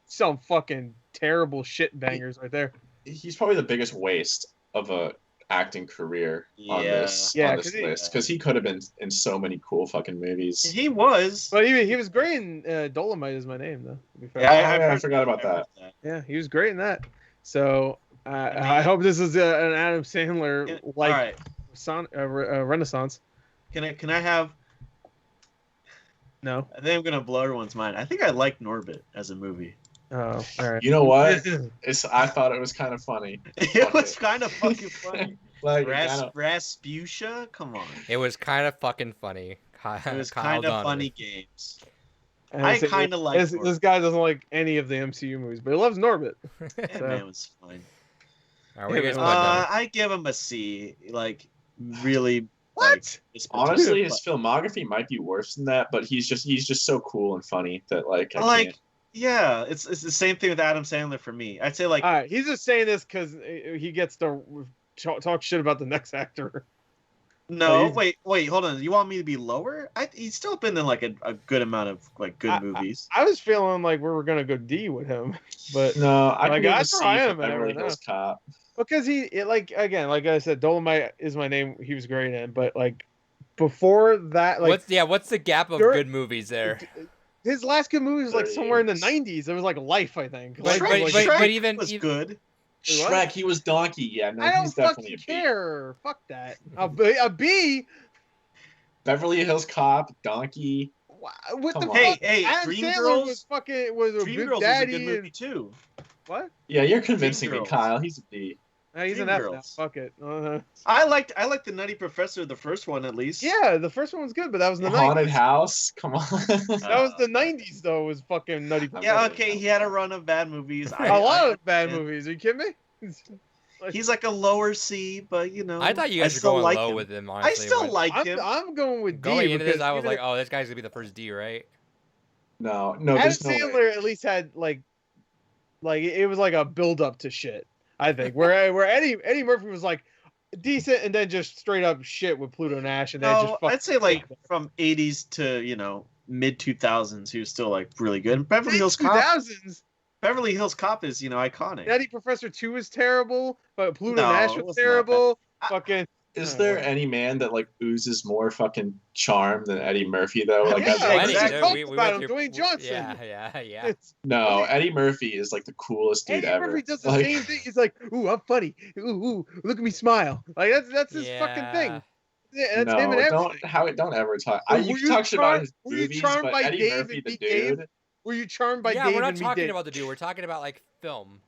Speaker 2: Some fucking terrible shit bangers right there.
Speaker 4: He's probably the biggest waste of a acting career on
Speaker 3: Yeah.
Speaker 4: this,
Speaker 2: Yeah,
Speaker 4: on this
Speaker 2: 'cause he-
Speaker 4: list because he could have been in so many cool fucking movies.
Speaker 3: He was.
Speaker 2: But he was great in Dolomite is my name though. To be fair.
Speaker 3: Yeah,
Speaker 4: I forgot about that.
Speaker 2: Yeah, he was great in that. So
Speaker 3: I mean-
Speaker 2: I hope this is an Adam Sandler
Speaker 3: All
Speaker 2: like
Speaker 3: right.
Speaker 2: renaissance.
Speaker 3: Can I have?
Speaker 2: No.
Speaker 3: I think I'm gonna blow everyone's mind. I think I like Norbit as a movie.
Speaker 2: Oh, all right.
Speaker 4: You know what? I thought it was kind of funny.
Speaker 3: It was kind of fucking funny.
Speaker 4: Like,
Speaker 3: Rasputia, come on.
Speaker 1: It was kind of fucking funny.
Speaker 3: It was
Speaker 1: Kyle
Speaker 3: kind of
Speaker 1: Donovan.
Speaker 3: funny games.
Speaker 2: And
Speaker 3: I
Speaker 2: it's-
Speaker 3: kinda like
Speaker 2: this
Speaker 3: Norbit.
Speaker 2: guy doesn't like any of the MCU movies, but he loves Norbit.
Speaker 3: That
Speaker 2: So-
Speaker 3: man was fine.
Speaker 1: All right, what are you guys
Speaker 2: Yeah,
Speaker 1: putting down?
Speaker 3: I give him a C. Like, really.
Speaker 2: What?
Speaker 3: Like, this
Speaker 4: honestly,
Speaker 3: particular-
Speaker 4: his filmography might be worse than that, but he's just so cool and funny that like I
Speaker 3: like,
Speaker 4: can't.
Speaker 3: yeah, it's the same thing with Adam Sandler for me. I'd say like,
Speaker 2: All right, he's just saying this because he gets to talk shit about the next actor.
Speaker 3: no,
Speaker 2: he's-
Speaker 3: wait, hold on. You want me to be lower? He's still been in like a good amount of like good movies.
Speaker 2: I was feeling like we were gonna go D with him, but
Speaker 4: No, I
Speaker 2: Like,
Speaker 4: can give
Speaker 2: I
Speaker 4: a C
Speaker 2: try
Speaker 4: for
Speaker 2: him, I
Speaker 4: Beverly
Speaker 2: don't
Speaker 4: Hills Cop.
Speaker 2: because like I said, Dolomite is my name. He was great in, but like before that, like
Speaker 1: What's the gap of
Speaker 2: Dur-
Speaker 1: good movies there?
Speaker 2: his last good movie was like
Speaker 4: 30
Speaker 2: somewhere in the
Speaker 4: years.
Speaker 2: 90s. It was like Life, I think.
Speaker 1: But-
Speaker 2: Life
Speaker 1: but-
Speaker 2: was
Speaker 1: but-
Speaker 2: like,
Speaker 1: but even-
Speaker 3: was
Speaker 1: even-
Speaker 3: good.
Speaker 2: Wait, what?
Speaker 4: Shrek, he was Donkey. Yeah, no,
Speaker 2: I
Speaker 4: he's
Speaker 2: don't
Speaker 4: definitely
Speaker 2: fucking
Speaker 4: a B.
Speaker 2: care. Fuck that. A B?
Speaker 4: Beverly Hills Cop, Donkey.
Speaker 2: What the
Speaker 4: Come
Speaker 2: fuck?
Speaker 4: on.
Speaker 3: Hey,
Speaker 2: Adam
Speaker 3: Dream
Speaker 2: Sandler
Speaker 3: Girls.
Speaker 2: was fucking was a
Speaker 3: Dream
Speaker 2: Big
Speaker 3: Girls
Speaker 2: Daddy
Speaker 3: was a good movie
Speaker 2: and
Speaker 3: too.
Speaker 2: what?
Speaker 4: Yeah, you're convincing me,
Speaker 3: Girls.
Speaker 4: Kyle. He's a D.
Speaker 2: He's an
Speaker 3: Dream
Speaker 2: F now.
Speaker 3: Girls.
Speaker 2: Fuck it.
Speaker 3: I liked the Nutty Professor, the first one at least.
Speaker 2: Yeah, the first one was good, but that was in the
Speaker 4: Haunted
Speaker 2: 90s.
Speaker 4: House. Come on.
Speaker 2: That was the 90s though. Was fucking Nutty
Speaker 3: Yeah,
Speaker 2: Professor.
Speaker 3: okay, he had a run of bad movies.
Speaker 2: A lot of bad
Speaker 3: understand.
Speaker 2: movies. Are you kidding me?
Speaker 3: He's like a lower C, but you know.
Speaker 1: I thought you guys were
Speaker 3: still
Speaker 1: going
Speaker 3: like
Speaker 1: low
Speaker 3: him.
Speaker 1: with him.
Speaker 3: I
Speaker 1: Honestly,
Speaker 3: still
Speaker 1: when-
Speaker 3: like him.
Speaker 2: I'm going with D
Speaker 1: going into
Speaker 2: because
Speaker 1: this. I was
Speaker 2: even
Speaker 1: like, oh, this guy's gonna be the first D, right?
Speaker 4: no,
Speaker 2: Adam
Speaker 4: there's no way.
Speaker 2: Sandler at least had like it was like a build up to shit. I think where Eddie Murphy was like decent and then just straight up shit with Pluto Nash and then
Speaker 3: No,
Speaker 2: just fucking
Speaker 3: I'd say like from 80s to mid 2000s, he was still like really good. And Beverly Hills Cop.
Speaker 2: 2000s.
Speaker 3: Beverly Hills Cop is iconic.
Speaker 2: Nutty Professor 2 was terrible, but Pluto
Speaker 3: No,
Speaker 2: Nash
Speaker 3: it
Speaker 2: was
Speaker 3: wasn't that
Speaker 2: terrible.
Speaker 3: bad.
Speaker 2: Fucking
Speaker 4: Is
Speaker 2: Oh,
Speaker 4: there
Speaker 2: wow.
Speaker 4: any man that like oozes more fucking charm than Eddie Murphy though? Like,
Speaker 2: Yeah,
Speaker 4: as a
Speaker 3: Plenty,
Speaker 4: person?
Speaker 3: dude.
Speaker 2: talked about him, Dwayne Johnson.
Speaker 1: Yeah.
Speaker 2: it's-
Speaker 4: No, Eddie Murphy is like the coolest dude
Speaker 2: Eddie
Speaker 4: ever.
Speaker 2: Murphy does the
Speaker 4: Like,
Speaker 2: same thing. He's like, "Ooh, I'm funny. Ooh, look at me smile." Like that's his fucking thing. Yeah, that's him and everything.
Speaker 4: don't ever talk.
Speaker 2: Were
Speaker 4: You
Speaker 2: you
Speaker 4: can talk shit about
Speaker 2: charmed-
Speaker 4: his
Speaker 2: were you
Speaker 4: movies,
Speaker 2: charmed
Speaker 4: but
Speaker 2: by
Speaker 4: Eddie
Speaker 2: Dave
Speaker 4: Murphy,
Speaker 2: and
Speaker 4: the
Speaker 2: Meet Dave?
Speaker 4: dude.
Speaker 2: Were you charmed by
Speaker 1: Yeah,
Speaker 2: Dave
Speaker 1: we're not
Speaker 2: and Meet
Speaker 1: talking
Speaker 2: Dave?
Speaker 1: about the dude. We're talking about like film.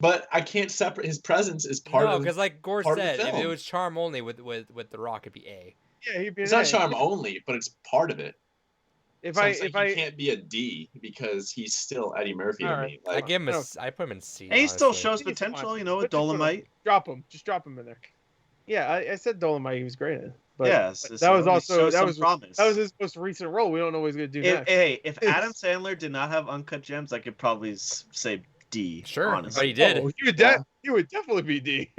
Speaker 4: But I can't separate his presence is part
Speaker 1: No,
Speaker 4: of.
Speaker 1: because like Gore
Speaker 4: part of the
Speaker 1: said, if it
Speaker 4: film.
Speaker 1: was charm only with The Rock, it'd be A.
Speaker 2: Yeah, he'd be
Speaker 4: It's
Speaker 2: an
Speaker 4: not
Speaker 2: A.
Speaker 4: charm only, but it's part of it.
Speaker 2: If
Speaker 4: So
Speaker 2: I
Speaker 4: I'm saying
Speaker 2: if I
Speaker 4: he can't be a D because he's still Eddie Murphy to
Speaker 2: Alright.
Speaker 4: me.
Speaker 1: I
Speaker 4: Like,
Speaker 1: give him
Speaker 2: No.
Speaker 1: I put him in C.
Speaker 3: And he still
Speaker 1: honestly.
Speaker 3: shows
Speaker 2: He's
Speaker 3: potential,
Speaker 2: fine.
Speaker 3: with
Speaker 2: But just put him-
Speaker 3: Dolomite.
Speaker 2: just drop him in there. Yeah, I said Dolomite. He was great at it. But
Speaker 3: Yes,
Speaker 2: but
Speaker 3: it's-
Speaker 2: that was
Speaker 3: he
Speaker 2: also
Speaker 3: shows
Speaker 2: that
Speaker 3: some
Speaker 2: was
Speaker 3: promise.
Speaker 2: his most recent role. We don't know what he's gonna do
Speaker 3: If,
Speaker 2: next.
Speaker 3: hey, if
Speaker 2: It's-
Speaker 3: Adam Sandler did not have Uncut Gems, I could probably say D.
Speaker 1: Sure,
Speaker 3: honestly.
Speaker 1: but he did.
Speaker 2: Oh,
Speaker 4: Yeah.
Speaker 2: he would definitely be D.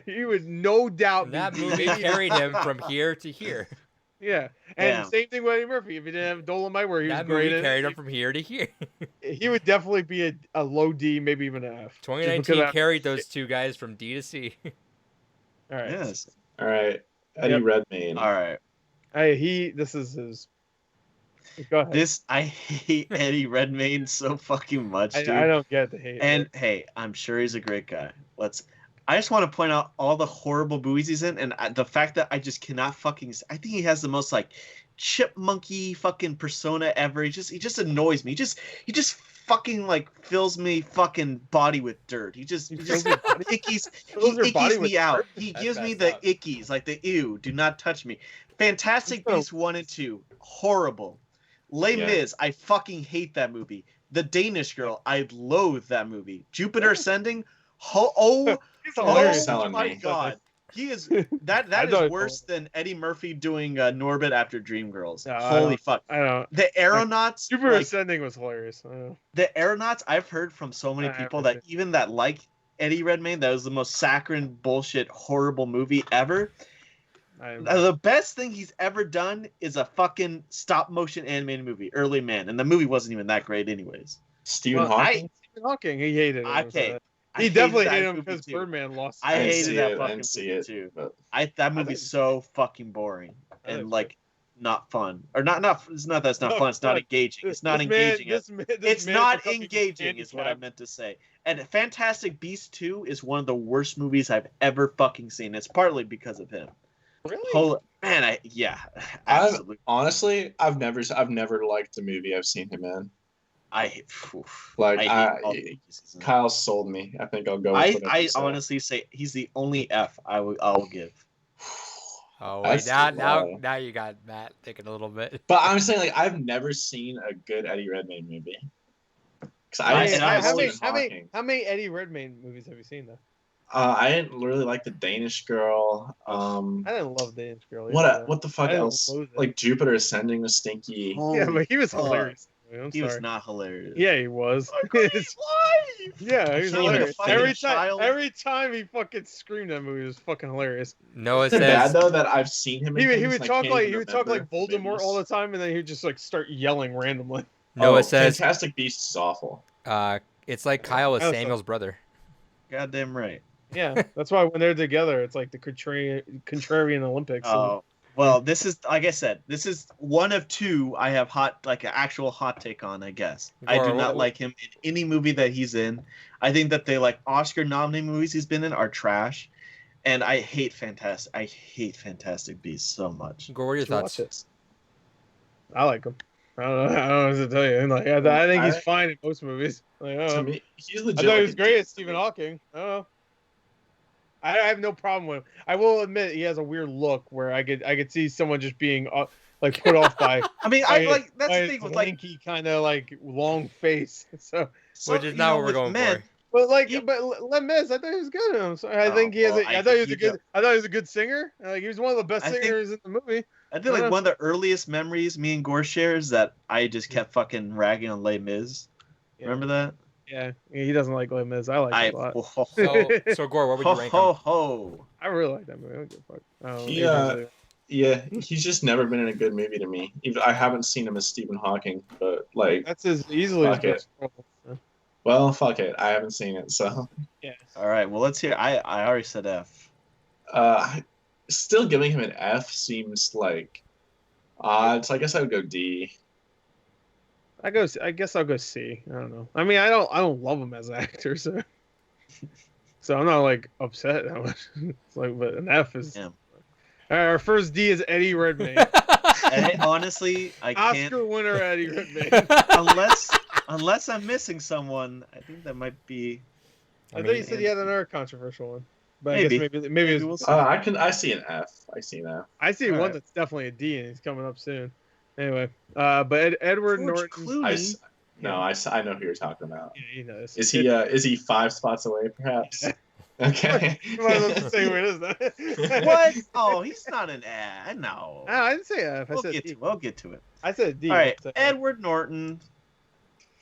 Speaker 2: he would no doubt
Speaker 1: And that
Speaker 2: be
Speaker 1: movie
Speaker 2: D.
Speaker 1: carried him from here to here.
Speaker 2: Yeah, and
Speaker 3: Yeah.
Speaker 2: same thing with Eddie Murphy. If he didn't have Dolomite, where he was
Speaker 1: That
Speaker 2: great,
Speaker 1: movie
Speaker 2: in
Speaker 1: carried
Speaker 2: it,
Speaker 1: him from here to here.
Speaker 2: he would definitely be a low D, maybe even an F. Just
Speaker 1: 2019
Speaker 2: because
Speaker 1: carried those two guys from D to C.
Speaker 2: All right.
Speaker 3: Yes.
Speaker 4: all right, Eddie
Speaker 2: Yep.
Speaker 4: Redmayne.
Speaker 3: All right.
Speaker 2: This is his. Go ahead.
Speaker 3: I hate Eddie Redmayne so fucking much,
Speaker 2: I
Speaker 3: dude.
Speaker 2: don't get the hate.
Speaker 3: And hey, I'm sure he's a great guy. I just want to point out all the horrible movies he's in, and the fact that I just cannot fucking. I think he has the most like chipmunky fucking persona ever. He just annoys me. He just fucking like fills me fucking body with dirt. He just ickies.
Speaker 2: Fills
Speaker 3: He
Speaker 2: your body
Speaker 3: ickies
Speaker 2: with
Speaker 3: me out.
Speaker 2: dirt?
Speaker 3: He
Speaker 1: That's
Speaker 3: gives me
Speaker 1: messed
Speaker 3: the
Speaker 1: up.
Speaker 3: ickies, like the ew. Do not touch me. Fantastic
Speaker 2: So-
Speaker 3: Beasts 1 and 2, horrible. Les
Speaker 4: Yeah.
Speaker 3: Mis, I fucking hate that movie. The Danish Girl, I loathe that movie. Jupiter Ascending, oh
Speaker 2: He's
Speaker 4: Oh,
Speaker 2: hilarious.
Speaker 4: you're selling
Speaker 3: my
Speaker 4: me.
Speaker 3: god, he is that
Speaker 2: I
Speaker 3: is
Speaker 2: know it's
Speaker 3: worse than Eddie Murphy doing Norbit after Dreamgirls.
Speaker 2: No, I
Speaker 3: Holy
Speaker 2: don't-
Speaker 3: fuck!
Speaker 2: I don't.
Speaker 3: The Aeronauts,
Speaker 2: Super
Speaker 3: like,
Speaker 2: Ascending was hilarious. I don't know.
Speaker 3: the Aeronauts. I've heard from so many
Speaker 2: I
Speaker 3: people
Speaker 2: haven't
Speaker 3: that even that like Eddie Redmayne, that was the most saccharine bullshit horrible movie ever. The best thing he's ever done is a fucking stop motion animated movie, Early Man, and the movie wasn't even that great anyways.
Speaker 4: Stephen
Speaker 2: Well,
Speaker 4: Hawking.
Speaker 2: Stephen Hawking, he hated him.
Speaker 3: Okay,
Speaker 2: so
Speaker 3: I
Speaker 2: he definitely
Speaker 3: that
Speaker 2: hated him
Speaker 3: movie
Speaker 2: because
Speaker 3: too.
Speaker 2: Birdman lost.
Speaker 3: I
Speaker 4: didn't
Speaker 3: hated
Speaker 4: see
Speaker 3: that
Speaker 4: it, I
Speaker 3: fucking
Speaker 4: didn't see
Speaker 3: movie
Speaker 4: it,
Speaker 3: too.
Speaker 4: but-
Speaker 3: That movie's so fucking boring
Speaker 2: I
Speaker 3: and
Speaker 2: think
Speaker 3: like not fun, or not. It's not that it's not
Speaker 2: No,
Speaker 3: fun. It's not
Speaker 2: fun.
Speaker 3: engaging. It's not
Speaker 2: This man-
Speaker 3: engaging.
Speaker 2: this
Speaker 3: It's
Speaker 2: man
Speaker 3: not
Speaker 2: becoming
Speaker 3: engaging, is what I
Speaker 2: handicapped.
Speaker 3: meant to say. And Fantastic Beasts 2 is one of the worst movies I've ever fucking seen. It's partly because of him.
Speaker 2: Really?
Speaker 3: Man, absolutely.
Speaker 4: Honestly, I've never liked the movie I've seen him in. Like,
Speaker 3: hate
Speaker 4: I-
Speaker 3: all the movies he's in.
Speaker 4: Kyle sold me. I think I'll go. With whatever
Speaker 3: I
Speaker 4: you say.
Speaker 3: honestly say he's the only F I'll give.
Speaker 1: Oh
Speaker 4: I
Speaker 1: wait,
Speaker 4: see
Speaker 1: now
Speaker 4: why.
Speaker 1: now you got Matt thinking a little bit.
Speaker 4: But I'm saying like I've never seen a good Eddie Redmayne movie. Because I
Speaker 3: Right,
Speaker 4: didn't
Speaker 3: and
Speaker 4: see
Speaker 3: I-
Speaker 4: Stephen Hawking.
Speaker 2: how many Eddie Redmayne movies have you seen though?
Speaker 4: I didn't really like the Danish Girl.
Speaker 2: I didn't love Danish Girl.
Speaker 4: What the fuck
Speaker 2: I didn't
Speaker 4: else?
Speaker 2: loathe it.
Speaker 4: Like Jupiter Ascending was stinky.
Speaker 2: Yeah, but he was
Speaker 3: fuck.
Speaker 2: hilarious. I'm
Speaker 3: He
Speaker 2: sorry.
Speaker 3: was not hilarious.
Speaker 2: Yeah, he was. Yeah, he was
Speaker 3: Can't even
Speaker 2: hilarious.
Speaker 3: fight a child.
Speaker 2: Every time he fucking screamed that movie, it was fucking hilarious.
Speaker 1: Noah
Speaker 4: It's bad
Speaker 1: says
Speaker 4: though that I've seen him. In
Speaker 2: He
Speaker 4: things
Speaker 2: would
Speaker 4: and I
Speaker 2: talk
Speaker 4: can't
Speaker 2: like
Speaker 4: even
Speaker 2: he would talk like
Speaker 4: remember
Speaker 2: Voldemort
Speaker 4: movies.
Speaker 2: all the time, and then he would just like start yelling randomly.
Speaker 1: Noah says
Speaker 4: Fantastic Beasts is awful.
Speaker 1: it's like Kyle with
Speaker 2: Oh, so-
Speaker 1: Samuel's brother.
Speaker 3: Goddamn right.
Speaker 2: Yeah, that's why when they're together, it's like the contrarian Olympics.
Speaker 3: Oh, Well, this is like I said. This is one of two I have an actual hot take on. I guess I do
Speaker 1: Or
Speaker 3: not
Speaker 1: what-
Speaker 3: like him in any movie that he's in. I think that the Oscar-nominated movies he's been in are trash, and I hate Fantastic Beasts so much.
Speaker 1: Gore, what are your
Speaker 2: Should watch
Speaker 1: thoughts?
Speaker 2: it. I like him. I don't know what to tell you. Like, I think he's fine in most movies. Like,
Speaker 4: To me, he's
Speaker 2: I
Speaker 4: legit.
Speaker 2: thought he
Speaker 4: like
Speaker 2: was
Speaker 4: a
Speaker 2: great
Speaker 4: dick
Speaker 2: as
Speaker 4: to
Speaker 2: Stephen
Speaker 4: me.
Speaker 2: Hawking. I don't know. I have no problem with him. I will admit he has a weird look where I could see someone just being like put off by.
Speaker 3: I mean,
Speaker 2: by,
Speaker 3: that's
Speaker 2: by
Speaker 3: the thing
Speaker 2: his
Speaker 3: with
Speaker 2: lanky kind of like long face. So,
Speaker 1: Which is not what we're going for.
Speaker 2: but like,
Speaker 3: You-
Speaker 2: but Les Mis, I thought he was good in him. So I
Speaker 3: Oh,
Speaker 2: think he has.
Speaker 3: well,
Speaker 2: I
Speaker 3: I
Speaker 2: thought he
Speaker 3: think
Speaker 2: was a
Speaker 3: he's
Speaker 2: good. I thought he was a good singer. Like he was one of the best
Speaker 3: I think-
Speaker 2: singers in the movie.
Speaker 3: I think like
Speaker 2: Yeah.
Speaker 3: one of the earliest memories me and Gore shares that I just kept fucking ragging on Les Mis.
Speaker 2: Yeah.
Speaker 3: Remember that?
Speaker 2: Yeah, he doesn't like Les Mis. I like it a lot.
Speaker 1: So Gore, what would you rank him?
Speaker 3: ho.
Speaker 2: I really like that movie. I don't give a fuck. I don't
Speaker 4: He,
Speaker 2: know.
Speaker 4: Yeah, he's just never been in a good movie to me. I haven't seen him as Stephen Hawking, but like,
Speaker 2: That's as easily as
Speaker 4: Fuck it.
Speaker 2: best role. So,
Speaker 4: well, fuck it, I haven't seen it, so
Speaker 2: yeah.
Speaker 3: All right, well let's hear. I already said F.
Speaker 4: still giving him an F seems like odd. So I guess I would go D.
Speaker 2: I guess I'll go C. I don't know. I mean, I don't love him as an actor, so I'm not like upset that much. It's like, but an F is.
Speaker 3: Yeah.
Speaker 2: All right, our first D is Eddie Redmayne,
Speaker 3: And honestly, I can't
Speaker 2: Oscar winner Eddie Redmayne.
Speaker 3: unless I'm missing someone. I think that might be.
Speaker 2: I thought you said you had another controversial one, but I
Speaker 3: Maybe.
Speaker 2: guess maybe
Speaker 3: Maybe
Speaker 2: it
Speaker 3: we'll
Speaker 2: was,
Speaker 3: see.
Speaker 4: I see an F. I see an F.
Speaker 2: I see one
Speaker 4: Alright.
Speaker 2: that's definitely a D, and he's coming up soon. Anyway, but Edward
Speaker 3: George
Speaker 2: Norton.
Speaker 3: Clooney.
Speaker 4: I know who you're talking about.
Speaker 2: Yeah, he knows.
Speaker 4: Is he 5 spots away, perhaps?
Speaker 2: Yeah.
Speaker 4: Okay.
Speaker 2: You might as well just say who it is. Then.
Speaker 3: What? Oh, he's not an A. No.
Speaker 2: No, I didn't say F. I
Speaker 3: We'll
Speaker 2: said
Speaker 3: get
Speaker 2: D.
Speaker 3: to. We'll get to it.
Speaker 2: I said D.
Speaker 3: All right,
Speaker 2: So-
Speaker 3: Edward Norton.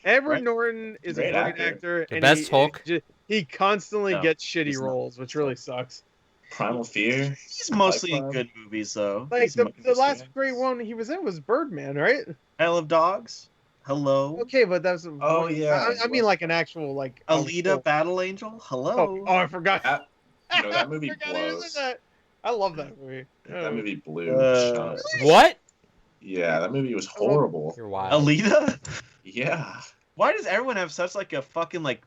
Speaker 2: Edward
Speaker 3: Right.
Speaker 2: Norton is
Speaker 4: Great
Speaker 2: a great
Speaker 4: actor.
Speaker 2: actor.
Speaker 1: The
Speaker 2: and
Speaker 1: best Hulk?
Speaker 2: He constantly
Speaker 3: No,
Speaker 2: gets shitty
Speaker 3: he's not.
Speaker 2: roles, which really sucks.
Speaker 4: Primal Fear.
Speaker 3: He's mostly in
Speaker 4: Club.
Speaker 3: good movies though.
Speaker 2: Like
Speaker 3: He's
Speaker 2: the
Speaker 3: mo-
Speaker 2: last great one he was in was Birdman, right?
Speaker 3: Isle of Dogs. Hello.
Speaker 2: Okay, but that's
Speaker 4: Oh, yeah.
Speaker 2: I mean, like an actual like
Speaker 3: Alita, Battle Angel. Hello.
Speaker 2: Oh, I forgot.
Speaker 4: That, that movie
Speaker 2: I forgot he was in
Speaker 4: blows.
Speaker 2: that. I love that movie.
Speaker 4: That movie blew.
Speaker 3: Uh,
Speaker 4: chunks.
Speaker 1: What?
Speaker 4: Yeah, that movie was horrible.
Speaker 1: You're wild.
Speaker 3: Alita.
Speaker 4: Yeah.
Speaker 3: Why does everyone have such like a fucking like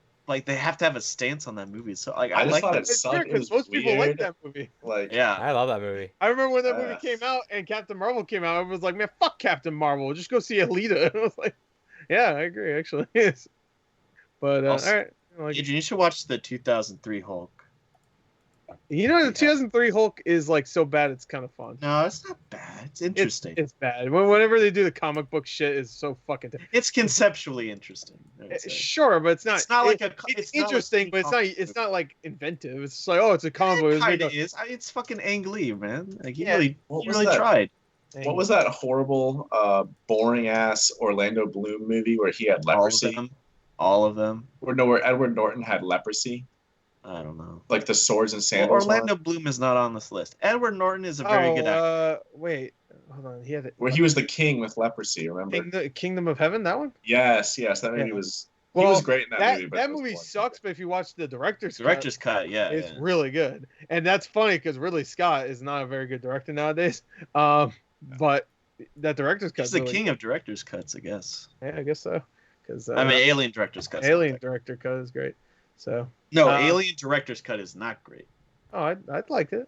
Speaker 3: they have to have a stance on that movie? So like
Speaker 4: I
Speaker 3: I
Speaker 4: just
Speaker 3: like
Speaker 4: thought
Speaker 3: that.
Speaker 4: it
Speaker 2: It's
Speaker 4: sucked.
Speaker 2: weird
Speaker 4: It
Speaker 2: because
Speaker 4: was
Speaker 2: most people like
Speaker 4: weird.
Speaker 2: that movie.
Speaker 4: Like,
Speaker 3: Yeah.
Speaker 1: I love that movie.
Speaker 2: I remember when that movie
Speaker 4: Uh.
Speaker 2: came out and Captain Marvel came out. I was like, man, fuck Captain Marvel. Just go see Alita. I was like, yeah, I agree actually. But
Speaker 3: Also-
Speaker 2: all right. Like,
Speaker 3: Adrian, you should watch the 2003 Hulk.
Speaker 2: you know, the
Speaker 4: Yeah.
Speaker 2: 2003 Hulk is like so bad it's kind of fun.
Speaker 3: No, it's not bad. It's interesting.
Speaker 2: It's bad. Whenever they do the comic book shit, is so fucking.
Speaker 3: It's conceptually interesting. I would say.
Speaker 2: Sure, but it's not.
Speaker 3: It's not like
Speaker 2: it's
Speaker 3: it's not like
Speaker 2: interesting, but it's not.
Speaker 3: comic
Speaker 2: It's
Speaker 3: book.
Speaker 2: not like inventive. It's just like, oh, it's a comic book.
Speaker 3: It
Speaker 2: It's
Speaker 3: kind
Speaker 2: like
Speaker 3: of is. It's fucking Ang Lee, man. Like he
Speaker 2: Yeah.
Speaker 3: really,
Speaker 4: What
Speaker 3: he
Speaker 4: was
Speaker 3: really
Speaker 4: that?
Speaker 3: tried.
Speaker 4: what was that horrible, boring ass Orlando Bloom movie where he had leprosy?
Speaker 3: All of them.
Speaker 4: Where Edward Norton had leprosy,
Speaker 3: I don't know.
Speaker 4: like the swords and
Speaker 3: Well,
Speaker 4: sandals.
Speaker 3: Orlando
Speaker 4: one,
Speaker 3: Bloom is not on this list. Edward Norton is a very good actor.
Speaker 2: Wait, hold on. He had it.
Speaker 4: where he was the king with leprosy. Remember?
Speaker 2: Kingdom of Heaven. That one.
Speaker 4: Yes, that movie
Speaker 2: Yeah.
Speaker 4: was.
Speaker 2: Well,
Speaker 4: he was great in that movie. But
Speaker 2: that
Speaker 4: it was
Speaker 2: movie
Speaker 4: boring.
Speaker 2: sucks, but if you watch the director's
Speaker 3: Director's cut, yeah.
Speaker 2: it's
Speaker 3: yeah.
Speaker 2: really good, and that's funny because Ridley Scott is not a very good director nowadays. But that director's cut.
Speaker 3: He's the king of director's cuts, I guess.
Speaker 2: Yeah, I guess so. Because
Speaker 3: I mean, Alien director's cut.
Speaker 2: Alien director cut is great. So
Speaker 3: No,
Speaker 2: uh,
Speaker 3: Alien director's cut is not great.
Speaker 2: I'd like it.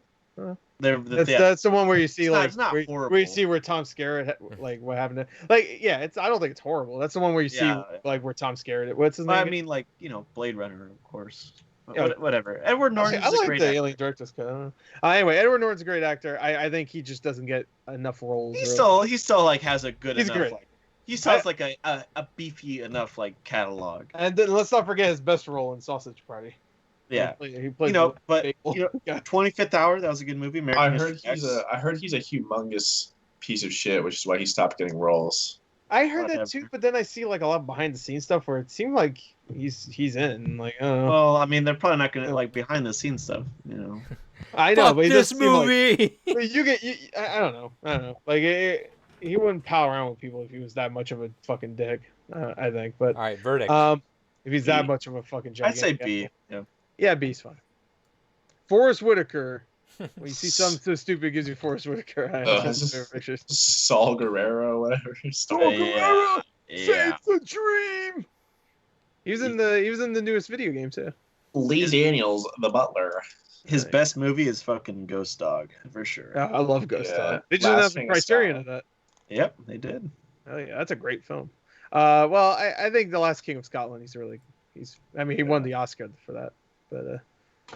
Speaker 2: That's the one where you see
Speaker 3: It's not-
Speaker 2: like
Speaker 3: it's not
Speaker 2: where you
Speaker 3: horrible.
Speaker 2: see where Tom Skerritt like what happened to like yeah it's I don't think it's horrible. That's the one where you see
Speaker 3: Yeah.
Speaker 2: like where Tom Skerritt what's his name?
Speaker 3: I
Speaker 2: again?
Speaker 3: mean, like Blade Runner, of course.
Speaker 2: Yeah.
Speaker 3: Whatever. Edward Norton
Speaker 2: I
Speaker 3: is a
Speaker 2: like
Speaker 3: great
Speaker 2: the
Speaker 3: actor.
Speaker 2: Alien director's cut. I don't know. Anyway, Edward Norton's a great actor. I think he just doesn't get enough roles.
Speaker 3: He
Speaker 2: really.
Speaker 3: still like has a good
Speaker 2: He's
Speaker 3: enough
Speaker 2: great.
Speaker 3: like he still has like a beefy enough like catalog.
Speaker 2: And then let's not forget his best role in Sausage Party.
Speaker 3: Yeah.
Speaker 2: he plays
Speaker 3: But
Speaker 2: Bagel.
Speaker 3: 25th Hour, that was a good movie. American
Speaker 4: I heard
Speaker 3: History X.
Speaker 4: I heard he's a humongous piece of shit, which is why he stopped getting roles.
Speaker 2: I heard that
Speaker 3: Whatever.
Speaker 2: too, but then I see like a lot behind the scenes stuff where it seemed like he's in. Like I don't know.
Speaker 3: Well, I mean, they're probably not gonna like behind the scenes stuff, you know.
Speaker 2: I know,
Speaker 1: Fuck
Speaker 2: but he
Speaker 1: this
Speaker 2: does seem like-
Speaker 1: movie.
Speaker 2: but you get I don't know. Like he wouldn't pal around with people if he was that much of a fucking dick. I think, but
Speaker 1: All right, verdict.
Speaker 2: if he's that
Speaker 3: B.
Speaker 2: much of a fucking
Speaker 3: I'd say
Speaker 2: gigantic
Speaker 3: B.
Speaker 2: asshole.
Speaker 3: Yeah.
Speaker 2: Yeah, B's fine. Forrest Whitaker When you see something so stupid, it gives you Forrest Whitaker.
Speaker 4: This is
Speaker 2: Pictures.
Speaker 4: Saul Guerrero, whatever.
Speaker 2: Saul Guerrero,
Speaker 3: Yeah.
Speaker 2: save the dream. He was in the newest video game too.
Speaker 4: Lee Daniels, the butler.
Speaker 3: His
Speaker 2: Right.
Speaker 3: best movie is fucking Ghost Dog, for sure.
Speaker 2: I love Ghost
Speaker 4: Yeah.
Speaker 2: Dog. They just
Speaker 4: Last
Speaker 2: announced the
Speaker 4: King of
Speaker 2: Criterion
Speaker 4: Scotland.
Speaker 2: of that.
Speaker 3: Yep, they did.
Speaker 2: Oh yeah, that's a great film. Well, I think The Last King of Scotland. He won the Oscar for that. But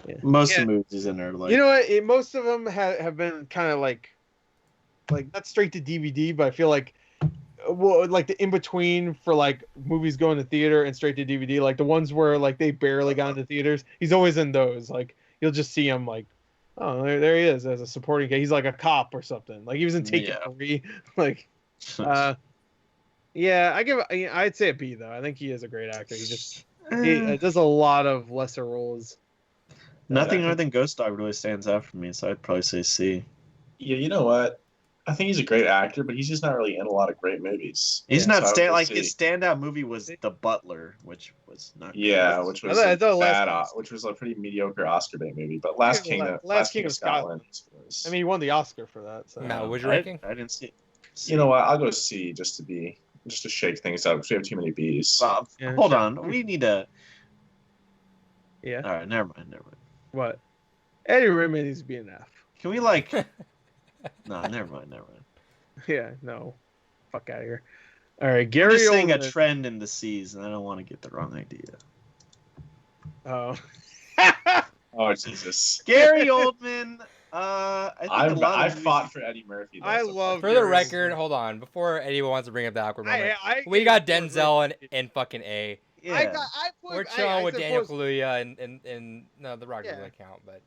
Speaker 2: yeah.
Speaker 3: Most
Speaker 2: Yeah.
Speaker 3: of the movies in there, like,
Speaker 2: You know what? Most of them have been kind of like not straight to DVD, but I feel like, well, like the in between for like movies going to theater and straight to DVD, like the ones where like they barely got into theaters. He's always in those. Like you'll just see him like, oh, there he is as a supporting guy. He's like a cop or something. Like he was in Taken 3. Like, yeah, I'd say a B though. I think he is a great actor. He does a lot of lesser roles.
Speaker 3: nothing other than Ghost Dog really stands out for me, so I'd probably say C.
Speaker 4: Yeah, you know what? I think he's a great actor, but he's just not really in a lot of great movies.
Speaker 3: He's
Speaker 4: Yeah,
Speaker 3: not
Speaker 4: so I would
Speaker 3: like
Speaker 4: say-
Speaker 3: his standout movie was The Butler, which was not.
Speaker 4: Yeah,
Speaker 3: great.
Speaker 4: which was
Speaker 2: I thought Last
Speaker 4: bad,
Speaker 2: King-
Speaker 4: which was a pretty mediocre Oscar bait movie. But Last King of Scotland was.
Speaker 2: I mean, he won the Oscar for that. So.
Speaker 1: Matt, what's your ranking?
Speaker 3: I didn't see.
Speaker 4: you know what? I'll go C just to shake things up because we have too many B's.
Speaker 2: Yeah,
Speaker 3: Hold
Speaker 2: sure.
Speaker 3: on, we need to.
Speaker 2: Yeah.
Speaker 3: All right, never mind.
Speaker 2: What? Eddie Redmayne needs to be an F.
Speaker 3: Can we like? No, never mind.
Speaker 2: Yeah, no. Fuck out of here. All right,
Speaker 3: I'm
Speaker 2: Gary
Speaker 3: just seeing a
Speaker 2: Oldman.
Speaker 3: trend in the C's, and I don't want to get the wrong idea.
Speaker 2: Oh.
Speaker 4: Oh Jesus!
Speaker 3: Gary Oldman. I think a lot
Speaker 4: I
Speaker 3: of
Speaker 4: fought for Eddie Murphy. though,
Speaker 2: I
Speaker 4: so
Speaker 2: love
Speaker 1: For the
Speaker 2: Gary
Speaker 1: record,
Speaker 2: Oldman.
Speaker 1: hold on. Before anyone wants to bring up the awkward moment, we
Speaker 2: I
Speaker 1: got
Speaker 2: can
Speaker 1: Denzel in fucking A.
Speaker 3: Yeah.
Speaker 1: We're chilling with Daniel Kaluuya and no, The Rock doesn't really count, but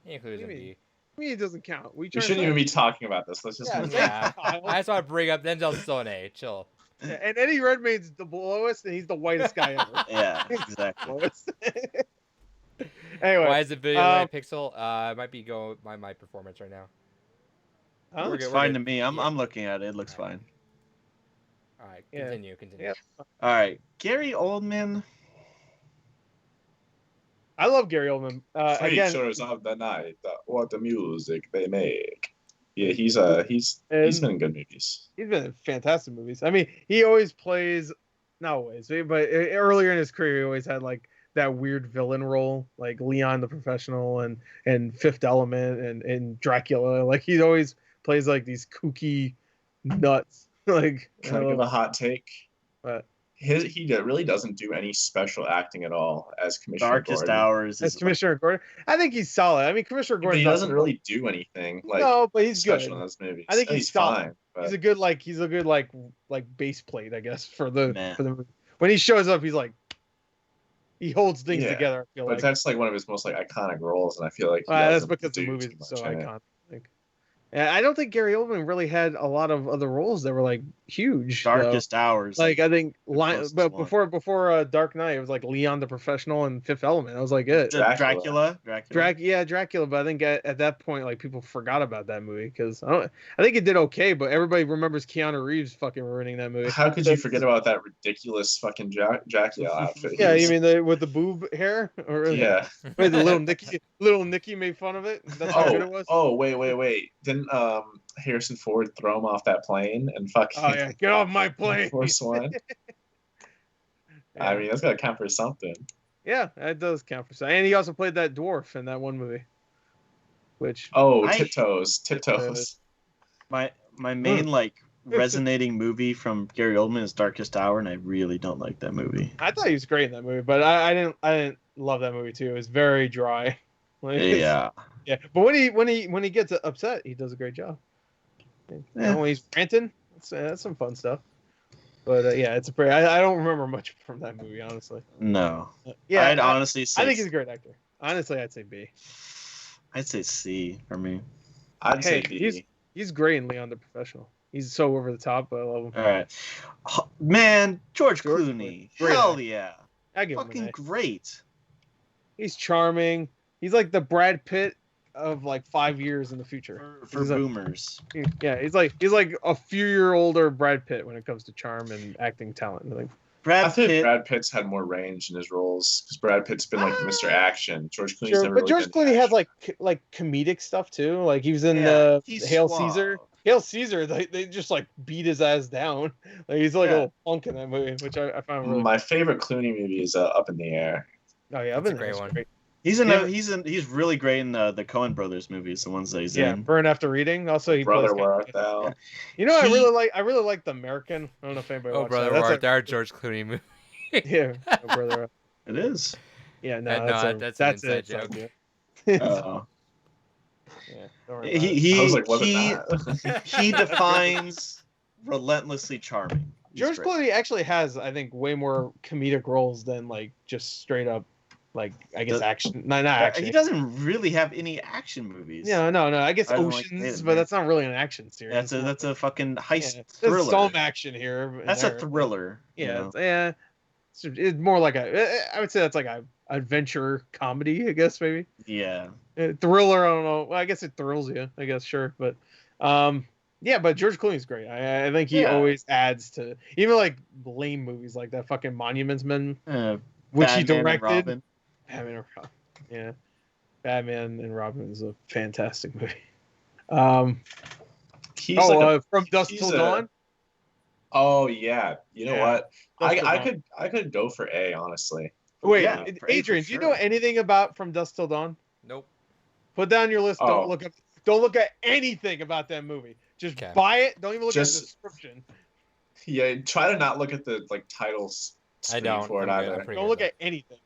Speaker 1: Daniel Kaluuya's in B.
Speaker 2: Me, it doesn't count.
Speaker 4: we shouldn't even be talking about this. Let's just.
Speaker 2: Yeah,
Speaker 4: move
Speaker 1: Yeah.
Speaker 2: Kyle.
Speaker 1: I just want to bring up Denzel's still an A. Chill.
Speaker 2: And Eddie Redmayne's the lowest, and he's the whitest guy ever.
Speaker 3: Yeah, exactly.
Speaker 2: Lowest. Anyway,
Speaker 1: Why is the video like Pixel? It might be go my performance right now.
Speaker 2: huh?
Speaker 1: We're
Speaker 3: Looks
Speaker 1: good,
Speaker 3: fine
Speaker 1: good.
Speaker 3: to me. I'm
Speaker 1: Yeah.
Speaker 3: looking at it. It looks fine.
Speaker 1: All right,
Speaker 2: Yeah.
Speaker 1: continue.
Speaker 2: Yeah.
Speaker 3: All right, Gary Oldman.
Speaker 2: I love Gary Oldman. Again,
Speaker 4: Creatures of the night. What the music they make. Yeah, he's been in good movies.
Speaker 2: he's been in fantastic movies. I mean, he always plays, not always, but earlier in his career, he always had like that weird villain role, like Leon the Professional and Fifth Element and Dracula. Like he always plays like these kooky nuts. Like,
Speaker 4: Can I give a hot take?
Speaker 2: What?
Speaker 4: He really doesn't do any special acting at all as Commissioner
Speaker 3: Darkest
Speaker 4: Gordon.
Speaker 3: Hours.
Speaker 2: as
Speaker 3: Is
Speaker 2: Commissioner Gordon, I think he's solid. I mean, Commissioner
Speaker 4: But
Speaker 2: Gordon
Speaker 4: he doesn't really do anything like
Speaker 2: no, but he's good.
Speaker 4: special in those movies.
Speaker 2: I think he's solid.
Speaker 4: fine. But
Speaker 2: He's a good like base plate, I guess, for the
Speaker 3: Man.
Speaker 2: movie. When he shows up, he's like he holds things
Speaker 4: Yeah,
Speaker 2: together. I feel
Speaker 4: but
Speaker 2: like
Speaker 4: that's like one of his most like iconic roles, and I feel like he
Speaker 2: that's
Speaker 4: doesn't
Speaker 2: because the
Speaker 4: do
Speaker 2: movie's
Speaker 4: too
Speaker 2: so
Speaker 4: much in it.
Speaker 2: iconic. And I don't think Gary Oldman really had a lot of other roles that were like huge. though.
Speaker 3: Darkest Hours.
Speaker 2: Like I think,
Speaker 3: closest
Speaker 2: but
Speaker 3: one.
Speaker 2: before Dark Knight, it was like Leon the Professional and Fifth Element. I was like, it.
Speaker 3: Dracula.
Speaker 2: Dracula. But I think at that point, like people forgot about that movie because I think it did okay, but everybody remembers Keanu Reeves fucking ruining that movie.
Speaker 4: How could you forget about that ridiculous fucking Dracula outfit?
Speaker 2: Yeah,
Speaker 4: He
Speaker 2: you
Speaker 4: was-
Speaker 2: mean with the boob hair? Or
Speaker 4: yeah.
Speaker 2: wait, the little Nicky made fun of it. That's how good it was.
Speaker 4: Wait. Didn't Harrison Ford throw him off that plane and fucking
Speaker 2: Oh yeah, get off my plane.
Speaker 4: Force One? I mean, that's gotta count for something.
Speaker 2: Yeah, that does count for something. And he also played that dwarf in that one movie. Which
Speaker 4: Oh,
Speaker 3: I-
Speaker 4: Tiptoes.
Speaker 3: My main like resonating movie from Gary Oldman is Darkest Hour, and I really don't like that movie.
Speaker 2: I thought he was great in that movie, but I didn't love that movie too. It was very dry. Like,
Speaker 3: Yeah.
Speaker 2: yeah. But when he gets upset, he does a great job. You know, when he's ranting, that's some fun stuff. But yeah, it's a pretty. I don't remember much from that movie, honestly.
Speaker 3: No.
Speaker 2: Yeah,
Speaker 3: I'd honestly say
Speaker 2: I think he's a great actor. Honestly, I'd say B.
Speaker 3: I'd say C for me.
Speaker 4: I'd say
Speaker 2: Hey,
Speaker 4: B.
Speaker 2: He's great in Leon the Professional. He's so over the top, but I love him.
Speaker 3: All right. Man, George
Speaker 2: George
Speaker 3: Clooney.
Speaker 2: Clooney. Great
Speaker 3: Hell
Speaker 2: actor.
Speaker 3: yeah.
Speaker 2: I give him
Speaker 3: Fucking
Speaker 2: an A.
Speaker 3: great.
Speaker 2: He's charming. He's like the Brad Pitt of like 5 years in the future.
Speaker 3: For
Speaker 2: He's like-
Speaker 3: boomers.
Speaker 2: Yeah, he's like a few year older Brad Pitt when it comes to charm and acting talent. I think.
Speaker 3: Brad
Speaker 4: think
Speaker 3: Pitt.
Speaker 4: Brad Pitt's had more range in his roles because Brad Pitt's been like Mr. Action. George Clooney's
Speaker 2: Sure,
Speaker 4: never
Speaker 2: but
Speaker 4: really
Speaker 2: George
Speaker 4: been
Speaker 2: Clooney has
Speaker 4: action.
Speaker 2: like comedic stuff too. Like he was in
Speaker 3: he's
Speaker 2: Hail
Speaker 3: suave.
Speaker 2: Caesar. Hail Caesar, they just like beat his ass down. Like he's like a
Speaker 3: Yeah.
Speaker 2: little punk in that movie, which I found really.
Speaker 4: My favorite Clooney movie is Up in the Air.
Speaker 2: Oh yeah, I've
Speaker 1: That's a
Speaker 2: been
Speaker 1: great
Speaker 2: there.
Speaker 1: one.
Speaker 2: Great.
Speaker 3: He's
Speaker 2: Yeah.
Speaker 3: he's really great in the Coen Brothers movies, the ones that he's
Speaker 2: Yeah,
Speaker 3: in.
Speaker 2: Burn After Reading. Also, he
Speaker 4: Brother,
Speaker 2: plays.
Speaker 4: Where Art Thou?
Speaker 2: You know,
Speaker 3: He-
Speaker 2: I really like The American. I don't know if anybody
Speaker 1: Oh,
Speaker 2: watched
Speaker 1: brother,
Speaker 2: that.
Speaker 1: Ward, our George Clooney movie.
Speaker 2: Yeah, oh, brother.
Speaker 3: It is.
Speaker 2: Yeah,
Speaker 1: No,
Speaker 2: no,
Speaker 1: that's an inside
Speaker 2: it.
Speaker 1: joke.
Speaker 2: Yeah,
Speaker 4: Oh,
Speaker 2: don't worry about it.
Speaker 3: He
Speaker 4: I was like, was it not?
Speaker 3: he defines relentlessly charming. He's
Speaker 2: George
Speaker 3: great.
Speaker 2: Clooney actually has, I think, way more comedic roles than like just straight up, like I guess action. Not action.
Speaker 3: He doesn't really have any action movies.
Speaker 2: No. I guess
Speaker 3: I don't like
Speaker 2: Oceans,
Speaker 3: it,
Speaker 2: but
Speaker 3: man.
Speaker 2: that's not really an action series.
Speaker 3: That's a fucking heist
Speaker 2: There's
Speaker 3: thriller.
Speaker 2: some action here. and
Speaker 3: That's a
Speaker 2: there.
Speaker 3: thriller. you
Speaker 2: Yeah,
Speaker 3: know?
Speaker 2: it's more like I would say that's like a adventure comedy, I guess maybe.
Speaker 3: Yeah.
Speaker 2: Thriller, I don't know. Well, I guess it thrills you, I guess, sure. But yeah, but George Clooney's great. I think he
Speaker 4: Yeah.
Speaker 2: always adds to even like lame movies like that fucking Monuments Men, which he
Speaker 3: Batman and
Speaker 2: directed.
Speaker 3: Robin.
Speaker 2: Batman and Robin. Yeah. Batman and Robin is a fantastic movie.
Speaker 4: He's like
Speaker 2: From Dusk
Speaker 4: he's
Speaker 2: Till
Speaker 4: a-
Speaker 2: Dawn.
Speaker 4: oh yeah. You know
Speaker 2: Yeah.
Speaker 4: what?
Speaker 2: Dusk Till
Speaker 4: I
Speaker 2: Dawn.
Speaker 4: could go for A honestly.
Speaker 2: Wait,
Speaker 3: Yeah, for A
Speaker 2: Adrian,
Speaker 3: for
Speaker 2: do you
Speaker 3: sure.
Speaker 2: know anything about From Dusk Till Dawn?
Speaker 1: Nope.
Speaker 2: Put down your list.
Speaker 4: Oh.
Speaker 2: Don't look at anything about that movie. Just
Speaker 1: Okay.
Speaker 2: buy it. Don't even look at the
Speaker 4: Just-
Speaker 2: description.
Speaker 4: Yeah, try to not look at the like titles
Speaker 1: I
Speaker 4: screen
Speaker 1: don't.
Speaker 4: for it
Speaker 1: I'm good,
Speaker 4: either.
Speaker 1: I'm pretty
Speaker 2: Don't
Speaker 1: good
Speaker 2: look
Speaker 1: with
Speaker 2: at anything.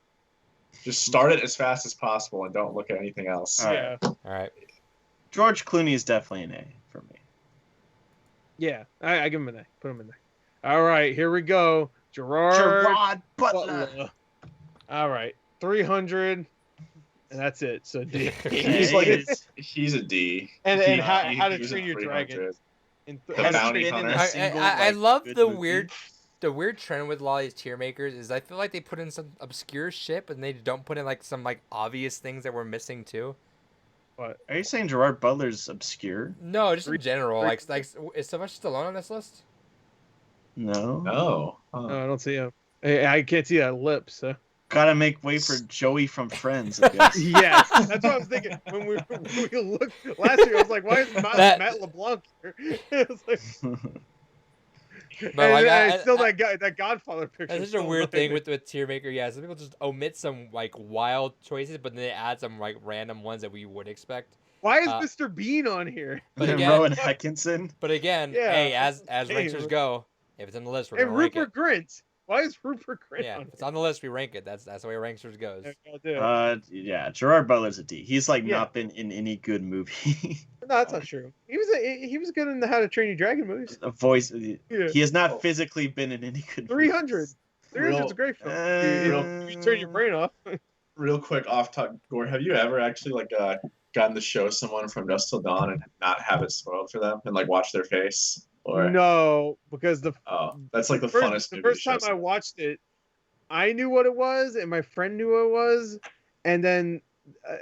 Speaker 4: Just start it as fast as possible and don't look at anything else.
Speaker 3: All right.
Speaker 2: Yeah.
Speaker 1: that. All right.
Speaker 3: George Clooney is definitely an A for me.
Speaker 2: Yeah. I give him an A. Put him in there. All right. Here we go. Gerard
Speaker 3: Butler.
Speaker 2: Butler. All right. 300. And that's it. So D.
Speaker 4: He's like he's a D.
Speaker 2: And
Speaker 4: He-
Speaker 2: How to
Speaker 4: he's a
Speaker 2: Train Your
Speaker 4: 300.
Speaker 2: Dragon.
Speaker 4: The
Speaker 3: Has
Speaker 4: Bounty
Speaker 3: been in
Speaker 4: Hunter.
Speaker 3: a
Speaker 1: I,
Speaker 3: single,
Speaker 1: I
Speaker 3: like,
Speaker 1: love
Speaker 3: good
Speaker 1: the
Speaker 3: movie.
Speaker 1: weird trend with a lot of these tier makers is I feel like they put in some obscure shit, but they don't put in like some like obvious things that we're missing too.
Speaker 3: Are you saying Gerard Butler's obscure?
Speaker 1: No, just in general.
Speaker 2: three-
Speaker 1: Like is Sylvester Stallone on this list?
Speaker 3: No.
Speaker 4: No.
Speaker 2: No, I don't see him. I can't see that lip. So.
Speaker 3: Gotta make way for Joey from Friends, I guess.
Speaker 2: Yes, that's what I was thinking when we looked last year. I was like, "Why is Matt LeBlanc here?" It was like,
Speaker 1: But like,
Speaker 2: still that Godfather picture.
Speaker 1: That's
Speaker 2: is
Speaker 1: such a
Speaker 2: still
Speaker 1: weird thing
Speaker 2: annoying.
Speaker 1: with tier maker. Yeah, some people just omit some like wild choices, but then they add some like random ones that we would expect.
Speaker 2: Why is
Speaker 1: uh,
Speaker 2: Mr. Bean on here?
Speaker 1: But
Speaker 3: And
Speaker 1: again,
Speaker 3: Rowan Atkinson.
Speaker 1: But again,
Speaker 2: Yeah.
Speaker 1: hey, as
Speaker 2: Hey,
Speaker 1: rankers go, if it's on the list, we're
Speaker 2: And
Speaker 1: gonna rank
Speaker 2: Rupert Grint. Why is Rupert
Speaker 1: it.
Speaker 2: Grint
Speaker 1: Yeah,
Speaker 2: on
Speaker 1: if it's on the list, we rank it. That's the way ranksters goes.
Speaker 2: here? I'll do it.
Speaker 3: Yeah, Gerard Butler's a D. He's like
Speaker 2: Yeah.
Speaker 3: not been in any good movie.
Speaker 2: No, that's not true. He was good in the How to Train Your Dragon movies.
Speaker 3: A voice.
Speaker 2: Yeah.
Speaker 3: He has not physically been in any good.
Speaker 2: 300. 300 is a great film. You turn your brain off.
Speaker 4: Real quick off talk, Gore. Have you ever actually like gotten to show someone From Dusk Till Dawn and not have it spoiled for them and like watch their face? Or
Speaker 2: No, because
Speaker 4: that's like the funnest
Speaker 2: the
Speaker 4: movie
Speaker 2: first
Speaker 4: to show
Speaker 2: time I
Speaker 4: someone.
Speaker 2: watched it, I knew what it was, and my friend knew what it was, and then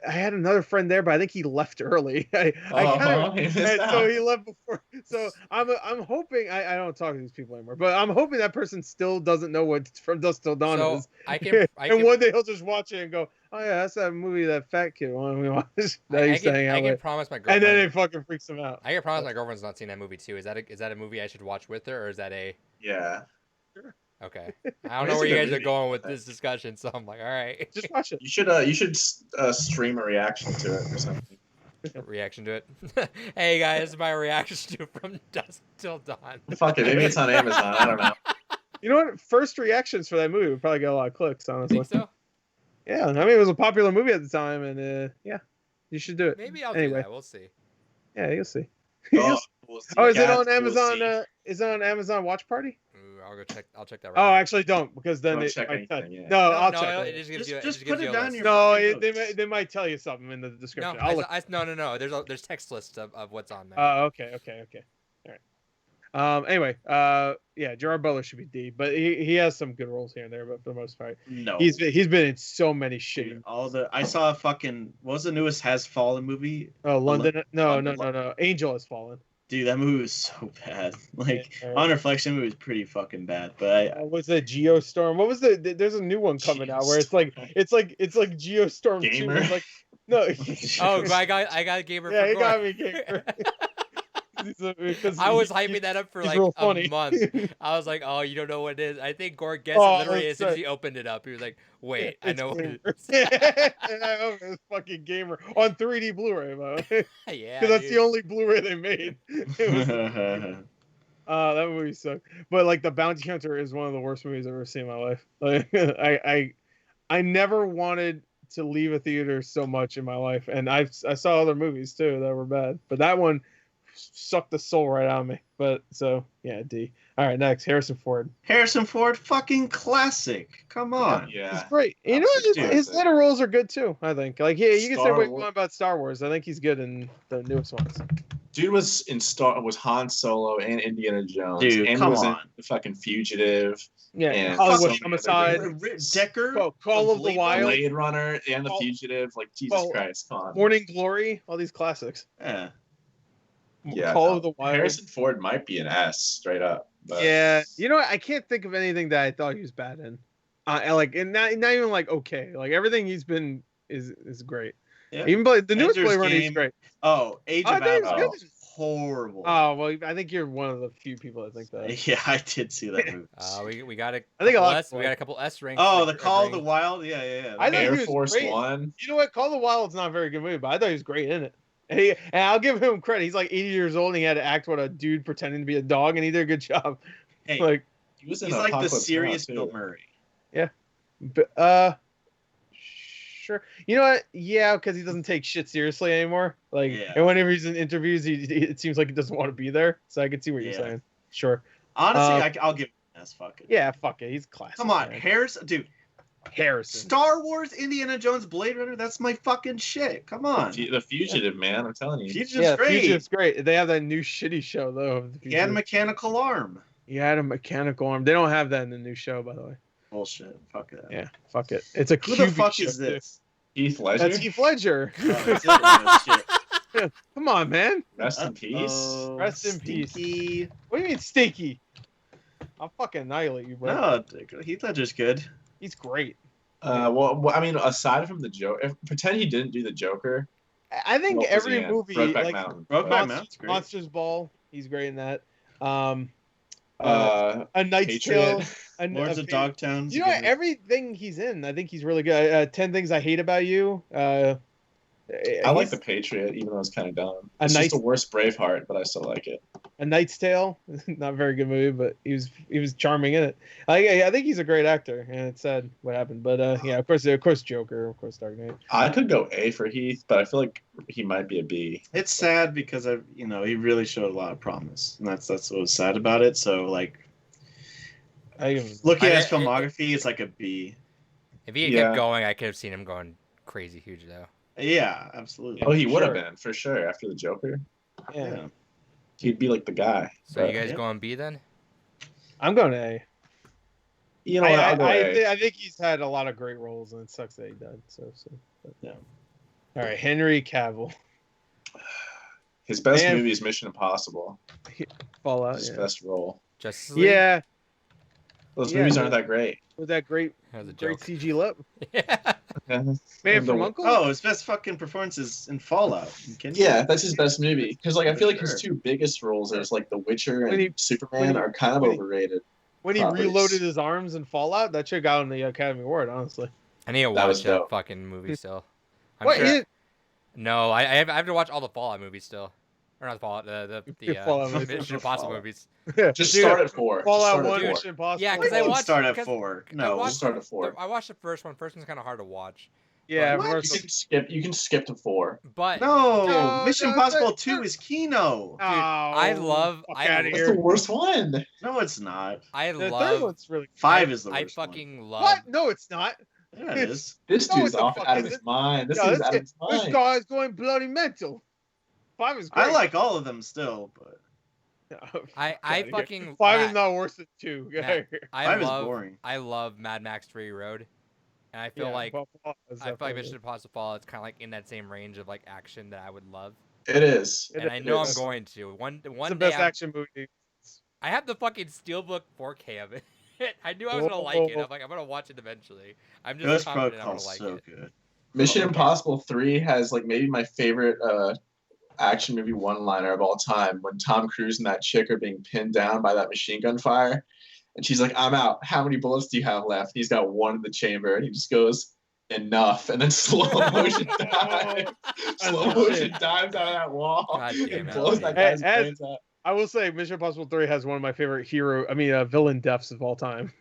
Speaker 2: I had another friend there, but I think he left early. I kind of,
Speaker 4: He missed
Speaker 2: and so
Speaker 4: out.
Speaker 2: he left before. So I'm hoping I don't talk to these people anymore, but I'm hoping that person still doesn't know what From Dusk Till Dawn
Speaker 1: So
Speaker 2: is.
Speaker 1: I can
Speaker 2: And one day he'll just watch it and go, "Oh yeah, that's that movie that fat kid wanted me to watch." That he used to hang out
Speaker 1: I can
Speaker 2: with.
Speaker 1: promise my
Speaker 2: And
Speaker 1: girlfriend.
Speaker 2: then it fucking freaks him out.
Speaker 1: I can promise my girlfriend's not seen that movie too. Is that a movie I should watch with her, or is that a
Speaker 4: Yeah.
Speaker 1: okay? I don't know
Speaker 4: It's
Speaker 1: where
Speaker 4: a
Speaker 1: you
Speaker 4: good
Speaker 1: guys are
Speaker 4: movie.
Speaker 1: going with this discussion, so I'm like, all right,
Speaker 2: Just watch it.
Speaker 4: You should stream a reaction to it or something.
Speaker 1: reaction to it. Hey guys, this is my reaction to From Dusk Till Dawn.
Speaker 4: Fuck it, maybe it's on Amazon. I don't know.
Speaker 2: You know what? First reactions for that movie would probably get a lot of clicks, honestly.
Speaker 1: Think so?
Speaker 2: Yeah, I mean it was a popular movie at the time, and yeah, you should do it.
Speaker 1: Maybe I'll do
Speaker 2: Anyway.
Speaker 1: that. We'll see.
Speaker 2: Yeah, you'll see.
Speaker 4: We'll see.
Speaker 2: Oh, is it
Speaker 4: Guys,
Speaker 2: on
Speaker 4: we'll
Speaker 2: Amazon?
Speaker 4: see.
Speaker 2: Is it on Amazon Watch Party?
Speaker 1: Ooh, I'll go check. I'll check that.
Speaker 2: Oh,
Speaker 1: Right now.
Speaker 2: actually, don't because then
Speaker 4: Don't
Speaker 2: it
Speaker 4: check
Speaker 2: might tell-
Speaker 4: anything, yeah.
Speaker 2: No,
Speaker 1: No,
Speaker 2: I'll
Speaker 1: no,
Speaker 2: check.
Speaker 1: it
Speaker 2: it.
Speaker 1: just gives you. It
Speaker 3: Just
Speaker 1: just gives
Speaker 3: put
Speaker 1: you
Speaker 3: it
Speaker 1: a
Speaker 3: down
Speaker 1: list.
Speaker 3: your
Speaker 2: No,
Speaker 3: fucking
Speaker 2: they might tell you something in the
Speaker 1: No,
Speaker 2: description. I'll look.
Speaker 1: no. There's text lists of what's on there.
Speaker 2: Okay. All right. Anyway, yeah, Gerard Butler should be D, but he has some good roles here and there, but for the most part,
Speaker 3: No.
Speaker 2: he's been in so many shitty.
Speaker 3: Dude, I saw a fucking what was the newest Has Fallen movie?
Speaker 2: Oh, London. No.
Speaker 3: London.
Speaker 2: Angel Has Fallen.
Speaker 3: Dude, that movie was so bad. Like,
Speaker 2: Yeah.
Speaker 3: on reflection, it was pretty fucking bad. But
Speaker 2: What's that Geostorm? What was there's a new one coming out where it's like Geostorm 2.
Speaker 4: Gamer?
Speaker 2: It's like no.
Speaker 1: Oh, I got a gamer.
Speaker 2: Yeah,
Speaker 1: for
Speaker 2: he got
Speaker 1: Gore.
Speaker 2: me gamer.
Speaker 1: I was hyping that up for
Speaker 2: he's
Speaker 1: like
Speaker 2: real
Speaker 1: a
Speaker 2: funny.
Speaker 1: month. I was like, "Oh, you don't know what it is." I think Gore guessed
Speaker 2: Oh,
Speaker 1: it literally as
Speaker 2: it's
Speaker 1: soon as he opened it up. He was like, "Wait, I
Speaker 2: It's
Speaker 1: know what it
Speaker 2: gamer.
Speaker 1: is."
Speaker 2: And I hope it's fucking gamer on 3D Blu-ray, because
Speaker 1: Yeah,
Speaker 2: that's
Speaker 1: dude.
Speaker 2: the only Blu-ray they made. It was that movie sucked. But like The Bounty Hunter is one of the worst movies I've ever seen in my life. Like I never wanted to leave a theater so much in my life, and I saw other movies too that were bad, but that one sucked the soul right out of me. But so yeah, D. All right, next Harrison Ford.
Speaker 3: Harrison Ford, fucking classic. Come on.
Speaker 4: Yeah.
Speaker 2: He's great. You know what?
Speaker 4: Absolutely.
Speaker 2: His later roles are good too. I think. Like, yeah, you can say
Speaker 4: Star
Speaker 2: what you
Speaker 4: Wars-
Speaker 2: want about Star Wars. I think he's good in the newest ones.
Speaker 4: Dude was Han Solo and Indiana Jones.
Speaker 3: Dude,
Speaker 4: and
Speaker 3: come
Speaker 4: was in
Speaker 3: on.
Speaker 4: the fucking Fugitive,
Speaker 2: Yeah,
Speaker 4: And
Speaker 2: Hollywood
Speaker 4: so many
Speaker 2: Homicide,
Speaker 4: other
Speaker 3: Decker,
Speaker 2: Call of the
Speaker 3: Blade
Speaker 2: Wild,
Speaker 4: Blade Runner, and the
Speaker 2: Call-
Speaker 4: Fugitive. Like Jesus
Speaker 2: Call-
Speaker 4: Christ, come on.
Speaker 2: Morning Glory, all these classics.
Speaker 3: Yeah.
Speaker 4: Yeah,
Speaker 2: Call
Speaker 4: no,
Speaker 2: of the Wild.
Speaker 4: Harrison Ford might be an S straight up. But
Speaker 2: Yeah, you know what? I can't think of anything that I thought he was bad in. And not even like okay, like everything he's been is great.
Speaker 3: Yeah.
Speaker 2: Even the newest
Speaker 3: Ender's
Speaker 2: Blade Runner, he's
Speaker 3: Game.
Speaker 2: great.
Speaker 3: Oh, Age
Speaker 2: I
Speaker 3: of
Speaker 2: think it's
Speaker 3: Avalon.
Speaker 2: good.
Speaker 3: Horrible.
Speaker 2: Oh well, I think you're one of the few people that think that.
Speaker 3: Yeah, I did see that movie.
Speaker 1: We got a
Speaker 2: I think a
Speaker 1: couple
Speaker 2: lot of
Speaker 1: S. We got a couple S ranks.
Speaker 3: Oh,
Speaker 1: like,
Speaker 3: the Call of the
Speaker 1: agreeing.
Speaker 3: Wild. Yeah.
Speaker 2: I think
Speaker 4: Air
Speaker 2: he was
Speaker 4: Force
Speaker 2: great.
Speaker 4: One.
Speaker 2: You know what? Call of the Wild's not a very good movie, but I thought he was great in it. And I'll give him credit. He's like 80 years old, and he had to act what a dude pretending to be a dog, and he did a good job.
Speaker 3: Hey,
Speaker 2: Like,
Speaker 4: He was in
Speaker 3: he's like the
Speaker 4: Apocalypse
Speaker 3: serious
Speaker 4: Now,
Speaker 3: Bill
Speaker 4: too.
Speaker 3: Murray.
Speaker 2: sure. You know what? Yeah, because he doesn't take shit seriously anymore. Like,
Speaker 3: Yeah.
Speaker 2: and whenever he's in interviews, it seems like he doesn't want to be there. So I can see what you're
Speaker 3: Yeah.
Speaker 2: saying. Sure.
Speaker 3: Honestly, I'll give him an S. Fuck it.
Speaker 2: Yeah, fuck it. He's classic.
Speaker 3: Come on,
Speaker 2: man.
Speaker 3: Dude,
Speaker 2: Harrison.
Speaker 3: Star Wars, Indiana Jones, Blade Runner. That's my fucking shit. Come on.
Speaker 4: The Fugitive, man. I'm telling you.
Speaker 3: Fugitive's
Speaker 2: Yeah,
Speaker 3: great.
Speaker 2: Fugitive's great. They have that new shitty show though. Of the
Speaker 3: He had a
Speaker 2: Fugitive.
Speaker 3: mechanical arm.
Speaker 2: He had a mechanical arm. They don't have that in the new show, by the way.
Speaker 3: Bullshit. Fuck that.
Speaker 2: Yeah, fuck it. It's a
Speaker 3: Who the
Speaker 2: QB
Speaker 3: fuck
Speaker 2: show,
Speaker 3: is
Speaker 2: too.
Speaker 3: this?
Speaker 4: Heath Ledger.
Speaker 2: That's Heath Ledger.
Speaker 3: Oh, that's it. Oh, shit.
Speaker 2: Come on, man.
Speaker 4: Rest in peace.
Speaker 3: Uh-oh,
Speaker 2: Rest in peace.
Speaker 3: Stinky.
Speaker 2: What do you mean stinky? I'll fucking annihilate you, bro.
Speaker 3: No, Heath Ledger's good.
Speaker 2: He's great.
Speaker 4: Well, I mean, aside from the joke, pretend he didn't do the Joker.
Speaker 2: I think
Speaker 4: What was he
Speaker 2: every
Speaker 4: in?
Speaker 2: movie,
Speaker 4: Brokeback
Speaker 2: like
Speaker 4: Mountain.
Speaker 3: Brokeback Mountain's great.
Speaker 2: Monsters Ball, he's great in that.
Speaker 4: Uh,
Speaker 2: A Knight's
Speaker 4: Patriot.
Speaker 2: Tale,
Speaker 3: Lords of Dogtown.
Speaker 2: You know what? Everything he's in, I think he's really good. 10 Things I Hate About You.
Speaker 4: I like The Patriot, even though it's kind of dumb.
Speaker 2: A
Speaker 4: It's
Speaker 2: nice-
Speaker 4: just the worst Braveheart, but I still like it.
Speaker 2: A Knight's Tale, not a very good movie, but he was charming in it. I think he's a great actor, and it's sad what happened. But yeah, of course, Joker, of course, Dark Knight.
Speaker 4: I could go A for Heath, but I feel like he might be a B.
Speaker 3: It's sad because he really showed a lot of promise, and that's what was sad about it. So like, looking at his filmography, it's like a B.
Speaker 1: If he had
Speaker 4: Yeah.
Speaker 1: kept going, I could have seen him going crazy huge though.
Speaker 3: Yeah, absolutely.
Speaker 4: Oh, he would have
Speaker 2: Sure.
Speaker 4: been for sure after the Joker.
Speaker 2: Yeah.
Speaker 4: He'd be like the guy.
Speaker 1: So
Speaker 4: But,
Speaker 1: you guys
Speaker 3: yeah.
Speaker 1: going B then?
Speaker 2: I'm going A.
Speaker 4: you know what? I'll go A.
Speaker 2: I think he's had a lot of great roles, and it sucks that he died. But,
Speaker 3: Yeah.
Speaker 2: All right, Henry Cavill,
Speaker 4: His best
Speaker 2: Man.
Speaker 4: movie is Mission Impossible.
Speaker 2: Fallout.
Speaker 4: His
Speaker 2: Yeah.
Speaker 4: best role.
Speaker 1: Justice League?
Speaker 2: Yeah,
Speaker 4: Those
Speaker 2: Yeah,
Speaker 4: movies
Speaker 2: but-
Speaker 4: aren't that great.
Speaker 2: with that great
Speaker 1: That was a
Speaker 2: great
Speaker 1: joke.
Speaker 2: CG lip.
Speaker 1: Yeah.
Speaker 2: Man
Speaker 4: The-
Speaker 2: from Uncle.
Speaker 3: Oh, his best fucking performance is in Fallout. You kidding me?
Speaker 4: Yeah, that's his best movie. Because like I feel like
Speaker 3: Sure.
Speaker 4: his two biggest roles as like The Witcher and
Speaker 2: When he-
Speaker 4: Superman
Speaker 2: when he-
Speaker 4: are kind of
Speaker 2: when he-
Speaker 4: overrated.
Speaker 2: When he
Speaker 4: properties.
Speaker 2: reloaded his arms in Fallout, that should got him the Academy Award. Honestly.
Speaker 1: I need to
Speaker 4: That was
Speaker 1: watch that
Speaker 4: dope.
Speaker 1: fucking movie still. I'm
Speaker 2: What?
Speaker 1: sure- No, I have to watch all the Fallout movies still. Or not Fallout, the
Speaker 2: Fallout movies.
Speaker 1: Mission Impossible
Speaker 3: Fallout.
Speaker 1: movies.
Speaker 4: Just
Speaker 2: Dude,
Speaker 4: start at 4. Just
Speaker 2: Fallout
Speaker 4: start at
Speaker 2: 1,
Speaker 4: 4.
Speaker 2: Mission Impossible.
Speaker 1: Yeah, 'cause
Speaker 3: Because
Speaker 1: I
Speaker 3: I
Speaker 1: watched-
Speaker 3: start at
Speaker 1: because
Speaker 3: 4.
Speaker 1: I
Speaker 3: No,
Speaker 1: watched
Speaker 4: start at 4.
Speaker 1: I watched the first one. First one's kind of hard to watch.
Speaker 2: Yeah,
Speaker 3: What?
Speaker 2: first
Speaker 4: You can skip to 4.
Speaker 1: But
Speaker 3: no.
Speaker 2: No,
Speaker 3: Mission
Speaker 2: no,
Speaker 3: Impossible
Speaker 2: that-
Speaker 3: 2 is Kino.
Speaker 2: Oh,
Speaker 1: I love-
Speaker 2: fuck
Speaker 1: I
Speaker 2: outta
Speaker 1: love-
Speaker 4: That's
Speaker 2: here.
Speaker 4: the worst one.
Speaker 3: No, it's not.
Speaker 1: I
Speaker 2: The third
Speaker 1: love.
Speaker 2: one's really.
Speaker 3: 5 is the
Speaker 1: I
Speaker 3: worst one.
Speaker 1: fucking love.
Speaker 2: What? No, it's not.
Speaker 3: Yeah, it is.
Speaker 4: This
Speaker 2: No,
Speaker 4: dude's
Speaker 2: what the
Speaker 4: off
Speaker 2: fuck
Speaker 4: out of
Speaker 2: is
Speaker 4: his
Speaker 2: it?
Speaker 4: mind. This
Speaker 2: No,
Speaker 4: dude's
Speaker 2: this
Speaker 4: out of his
Speaker 2: This
Speaker 4: mind.
Speaker 2: guy's going bloody mental. 5 is great.
Speaker 3: I like all of them still, but
Speaker 1: I
Speaker 2: Outta here.
Speaker 1: fucking.
Speaker 2: 5 is
Speaker 1: Matt,
Speaker 2: not worse than 2. Get
Speaker 1: Matt,
Speaker 2: outta here.
Speaker 1: I
Speaker 3: 5 is
Speaker 1: love.
Speaker 3: boring.
Speaker 1: I love Mad Max 3 Road, and I feel
Speaker 2: Yeah,
Speaker 1: like
Speaker 2: Fallout is
Speaker 1: I feel like
Speaker 2: definitely-
Speaker 1: Mission Impossible Fallout is kind of like in that same range of like action that I would love.
Speaker 4: It is.
Speaker 1: And I know I'm
Speaker 4: is.
Speaker 1: going to. One
Speaker 2: It's the
Speaker 1: day
Speaker 2: best action movie.
Speaker 1: I have the fucking Steelbook 4K of it. I knew I was gonna like it. I'm like, I'm gonna watch it eventually. I'm just
Speaker 3: Ghost
Speaker 1: confident I'm gonna
Speaker 3: Protocol's
Speaker 1: like
Speaker 3: so
Speaker 1: it.
Speaker 3: good.
Speaker 4: Mission Impossible 3 has like maybe my favorite action movie one-liner of all time when Tom Cruise and that chick are being pinned down by that machine gun fire. And she's like, I'm out. How many bullets do you have left? He's got one in the chamber. And he just goes, enough. And then slow motion dives. Slow motion dives out of that wall.
Speaker 1: God damn
Speaker 4: and
Speaker 1: it,
Speaker 4: blows that
Speaker 2: Hey,
Speaker 4: guy's brains out.
Speaker 2: I will say, Mission Impossible 3 has one of my favorite villain deaths of all time.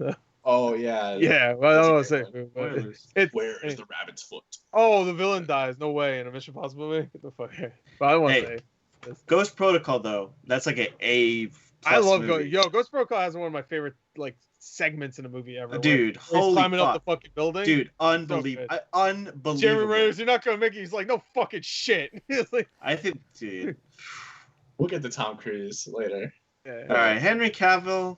Speaker 4: Oh, yeah.
Speaker 2: Yeah, well, I
Speaker 4: That's
Speaker 2: don't
Speaker 4: a
Speaker 2: want to say,
Speaker 4: great
Speaker 2: but
Speaker 3: Spoilers.
Speaker 4: Where is the rabbit's foot?
Speaker 2: oh, the villain dies. No way in a Mission Impossible movie. Get the fuck here. But I don't want to
Speaker 3: Hey.
Speaker 2: say.
Speaker 3: Ghost Protocol though, that's like an A.
Speaker 2: I love
Speaker 3: movie.
Speaker 2: Ghost Protocol has one of my favorite like segments in a movie ever.
Speaker 3: Dude,
Speaker 2: where he's
Speaker 3: holy
Speaker 2: climbing
Speaker 3: fuck.
Speaker 2: up the fucking building.
Speaker 3: Dude,
Speaker 2: good.
Speaker 3: unbelievable. Unbelievable.
Speaker 2: Jeremy Renner's, you're not gonna make it. He's like, no fucking shit. He's like,
Speaker 3: I think, dude.
Speaker 4: We'll get to Tom Cruise later.
Speaker 2: yeah.
Speaker 3: All right, Henry Cavill.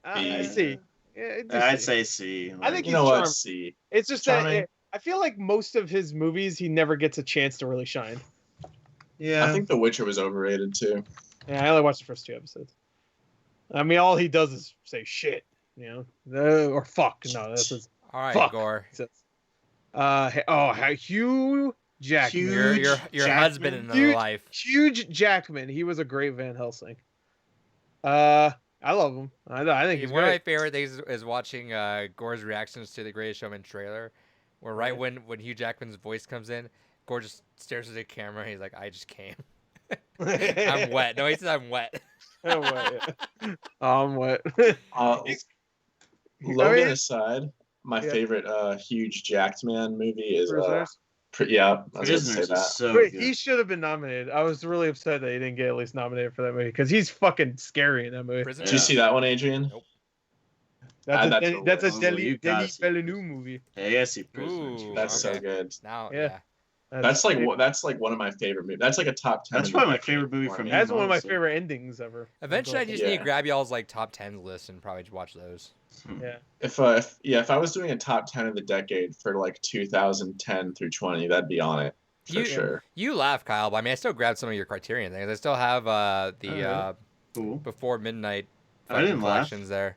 Speaker 2: I see. Yeah, it's
Speaker 3: I'd
Speaker 2: C.
Speaker 3: say C.
Speaker 2: I think
Speaker 4: You
Speaker 2: he's
Speaker 4: know what?
Speaker 2: charming.
Speaker 4: C.
Speaker 2: It's just
Speaker 4: Charming.
Speaker 2: that I feel like most of his movies he never gets a chance to really shine.
Speaker 3: Yeah.
Speaker 4: I think The Witcher was overrated too.
Speaker 2: Yeah, I only watched the first 2 episodes. I mean, all he does is say shit, or fuck. No, that's his.
Speaker 1: All right,
Speaker 2: Fuck.
Speaker 1: Gore.
Speaker 2: Hugh Jackman.
Speaker 3: Hugh-
Speaker 1: Your
Speaker 3: Jackman?
Speaker 1: husband in
Speaker 2: Huge-
Speaker 1: another life.
Speaker 2: Huge Jackman. He was a great Van Helsing. I love him. I think he's
Speaker 1: One of my
Speaker 2: great.
Speaker 1: favorite things is watching Gore's reactions to the Greatest Showman trailer, where right when Hugh Jackman's voice comes in, Gore just stares at the camera. And he's like, "I just came. I'm wet." No, he says, "I'm wet."
Speaker 2: I'm wet. Yeah. I'm wet.
Speaker 4: Logan aside, my
Speaker 2: Yeah.
Speaker 4: favorite huge jacked man movie is
Speaker 2: Prisoners.
Speaker 4: yeah, I was gonna say
Speaker 3: Prisoners
Speaker 4: that.
Speaker 3: is so
Speaker 2: Wait,
Speaker 3: good.
Speaker 2: he should have been nominated. I was really upset that he didn't get at least nominated for that movie because he's fucking scary in that movie.
Speaker 1: Prisoners.
Speaker 4: Did you see that one, Adrian?
Speaker 1: Nope.
Speaker 2: That's
Speaker 4: Add that
Speaker 2: a,
Speaker 4: to the
Speaker 2: that's a
Speaker 4: list.
Speaker 2: Denis
Speaker 3: You gotta see it.
Speaker 2: Villeneuve movie.
Speaker 3: Yeah, I see Prisoners.
Speaker 1: Ooh,
Speaker 4: That's
Speaker 1: okay.
Speaker 4: so good.
Speaker 1: Now,
Speaker 2: Yeah.
Speaker 1: yeah.
Speaker 4: That's like one of my favorite movies. That's like a top 10.
Speaker 3: That's
Speaker 4: in the
Speaker 3: probably my
Speaker 4: decade
Speaker 3: favorite movie
Speaker 4: for
Speaker 3: from
Speaker 4: me.
Speaker 3: him.
Speaker 2: That's one of my
Speaker 3: honestly.
Speaker 2: favorite endings ever.
Speaker 1: Eventually, I just need
Speaker 4: Yeah.
Speaker 1: to grab y'all's like top 10 list and probably just watch those.
Speaker 2: Yeah.
Speaker 4: If I was doing a top 10 of the decade for like 2010 through 20, that'd be on it for
Speaker 1: You-
Speaker 4: sure.
Speaker 1: You laugh, Kyle, but I mean, I still grabbed some of your Criterion things. I still have the
Speaker 3: Cool.
Speaker 1: Before Midnight
Speaker 3: I didn't
Speaker 1: fucking
Speaker 3: laugh.
Speaker 1: collections there.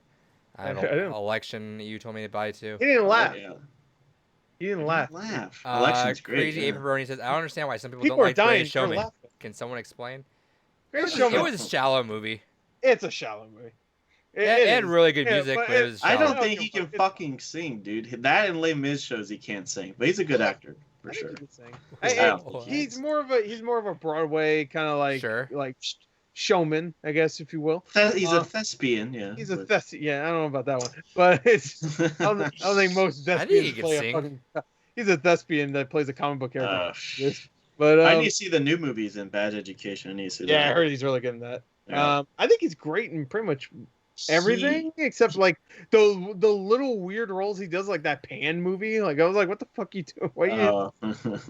Speaker 1: I have
Speaker 2: I didn't-
Speaker 1: Election you told me to buy too.
Speaker 2: He didn't laugh.
Speaker 3: Yeah.
Speaker 2: He didn't laugh.
Speaker 3: Laugh. Election's great.
Speaker 1: Crazy
Speaker 3: yeah.
Speaker 1: Ape Pepperoni says, I don't understand why some people,
Speaker 2: People
Speaker 1: don't
Speaker 2: are
Speaker 1: like
Speaker 2: dying.
Speaker 1: Greatest
Speaker 2: You're
Speaker 1: Showman.
Speaker 2: laughing.
Speaker 1: Can someone explain?
Speaker 2: Greatest
Speaker 1: It
Speaker 2: Showman.
Speaker 1: was a shallow movie.
Speaker 2: It's a shallow movie.
Speaker 1: It had
Speaker 2: is.
Speaker 1: really good
Speaker 2: Yeah,
Speaker 1: music,
Speaker 2: but
Speaker 1: but it was
Speaker 3: I
Speaker 1: shallow.
Speaker 3: don't think he can fucking sing, dude. That and Les Mis shows he can't sing, but he's a good actor for
Speaker 2: I think
Speaker 3: sure.
Speaker 2: he can sing.
Speaker 3: I
Speaker 2: Hey,
Speaker 3: don't think he
Speaker 2: he's
Speaker 3: can.
Speaker 2: more of a Broadway kind of like
Speaker 1: Sure.
Speaker 2: showman, I guess, if you will.
Speaker 3: He's a thespian, yeah.
Speaker 2: He's a
Speaker 3: but-
Speaker 2: thespian. Yeah, I don't know about that one, but it's. I don't think most
Speaker 1: I think he
Speaker 2: thespians
Speaker 1: could
Speaker 2: play
Speaker 1: sing.
Speaker 2: a fucking. He's a thespian that plays a comic book character.
Speaker 3: sh-
Speaker 2: But
Speaker 3: I need to see the new movies in Bad Education. I need to see
Speaker 2: yeah, I
Speaker 3: that.
Speaker 2: heard he's really good in that.
Speaker 3: Yeah.
Speaker 2: I think he's great in pretty much everything except like the little weird roles he does, like that Pan movie. Like I was like, what the fuck you doing? Why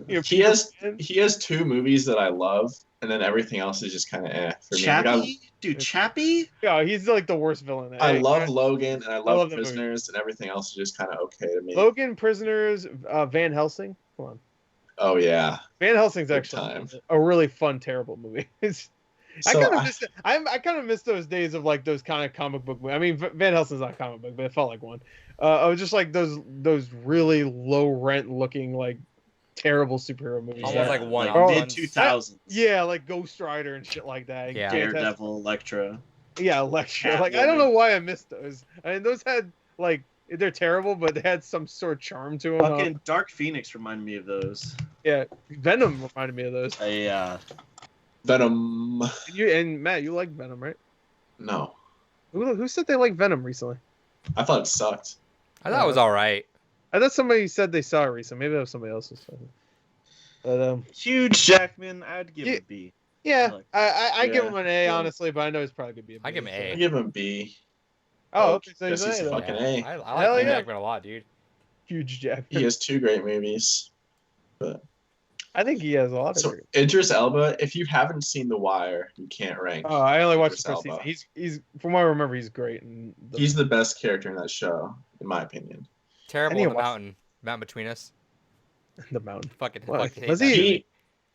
Speaker 2: you?
Speaker 4: He has two movies that I love, and then everything else is just kind of for me. Like,
Speaker 3: Chappie? Dude, Chappie?
Speaker 2: Yeah, he's like the worst villain.
Speaker 4: I love Logan and I
Speaker 2: love
Speaker 4: love
Speaker 2: that movie.
Speaker 4: Prisoners, and everything else is just kind of okay to me.
Speaker 2: Logan, Prisoners, Van Helsing. Come on,
Speaker 4: Oh yeah.
Speaker 2: Van Helsing's
Speaker 4: Good
Speaker 2: actually
Speaker 4: time.
Speaker 2: a really fun, terrible movie. I
Speaker 4: So
Speaker 2: kind of miss it. I kind of miss those days of like those kind of comic book movies. I mean, Van Helsing's not a comic book, but it felt like one. I was just like those really low rent looking like terrible superhero movies.
Speaker 1: Almost like one
Speaker 2: Oh,
Speaker 3: mid 2000s.
Speaker 2: Yeah, like Ghost Rider and shit like that.
Speaker 1: Yeah.
Speaker 2: Fantastic-
Speaker 3: Daredevil, Elektra.
Speaker 2: Yeah, Electra.
Speaker 3: Catwoman.
Speaker 2: Like I don't know why I missed those. I mean, those had like they're terrible, but they had some sort of charm to them.
Speaker 3: Fucking Dark Phoenix reminded me of those.
Speaker 2: Yeah, Venom reminded me of those.
Speaker 4: Venom.
Speaker 2: And Matt, you like Venom, right?
Speaker 4: No,
Speaker 2: Who said they liked Venom recently?
Speaker 4: I thought it sucked.
Speaker 1: I thought it was all right.
Speaker 2: I thought somebody said they saw it recently. Maybe that was somebody else's. But
Speaker 3: Huge Jackman, I'd give
Speaker 2: Yeah.
Speaker 3: it a B.
Speaker 2: yeah, I give
Speaker 4: Yeah.
Speaker 2: him an A
Speaker 4: Yeah.
Speaker 2: honestly, but I know it's probably gonna be a B.
Speaker 1: I give him
Speaker 4: I
Speaker 1: A.
Speaker 4: give him B.
Speaker 2: Oh, okay, so
Speaker 4: Guess
Speaker 2: he's
Speaker 4: he's
Speaker 2: an A. then.
Speaker 4: fucking A.
Speaker 1: I like
Speaker 2: Hell
Speaker 1: Hugh
Speaker 2: yeah.
Speaker 1: Jackman a lot, dude.
Speaker 2: Huge Jack.
Speaker 4: He has two great movies.
Speaker 2: I think he has a lot of.
Speaker 4: So Idris Elba, if you haven't seen The Wire, you can't rank.
Speaker 2: Oh, I only watched
Speaker 4: Idris
Speaker 2: the first
Speaker 4: Elba.
Speaker 2: season. He's from what I remember, he's great. And
Speaker 4: He's the best character in that show, in my opinion.
Speaker 1: Terrible
Speaker 2: need
Speaker 1: in
Speaker 2: to
Speaker 1: the
Speaker 2: watch-
Speaker 1: mountain. Mountain between us.
Speaker 2: the mountain.
Speaker 1: Fucking.
Speaker 2: What?
Speaker 1: fucking hate
Speaker 2: Was
Speaker 1: that
Speaker 2: he-
Speaker 1: movie.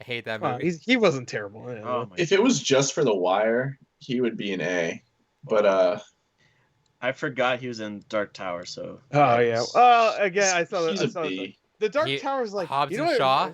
Speaker 1: I hate that
Speaker 2: Well,
Speaker 1: movie.
Speaker 2: he wasn't terrible. Yeah,
Speaker 3: Oh my!
Speaker 4: If it was just for The Wire, he would be an A. But
Speaker 3: I forgot he was in Dark Tower. So
Speaker 2: oh yeah. Well, again, I saw
Speaker 4: he's
Speaker 2: I
Speaker 4: a
Speaker 2: saw
Speaker 4: B.
Speaker 2: the Dark
Speaker 1: He-
Speaker 2: Tower's like
Speaker 1: Hobbs
Speaker 2: you know
Speaker 1: and
Speaker 2: what,
Speaker 1: Shaw.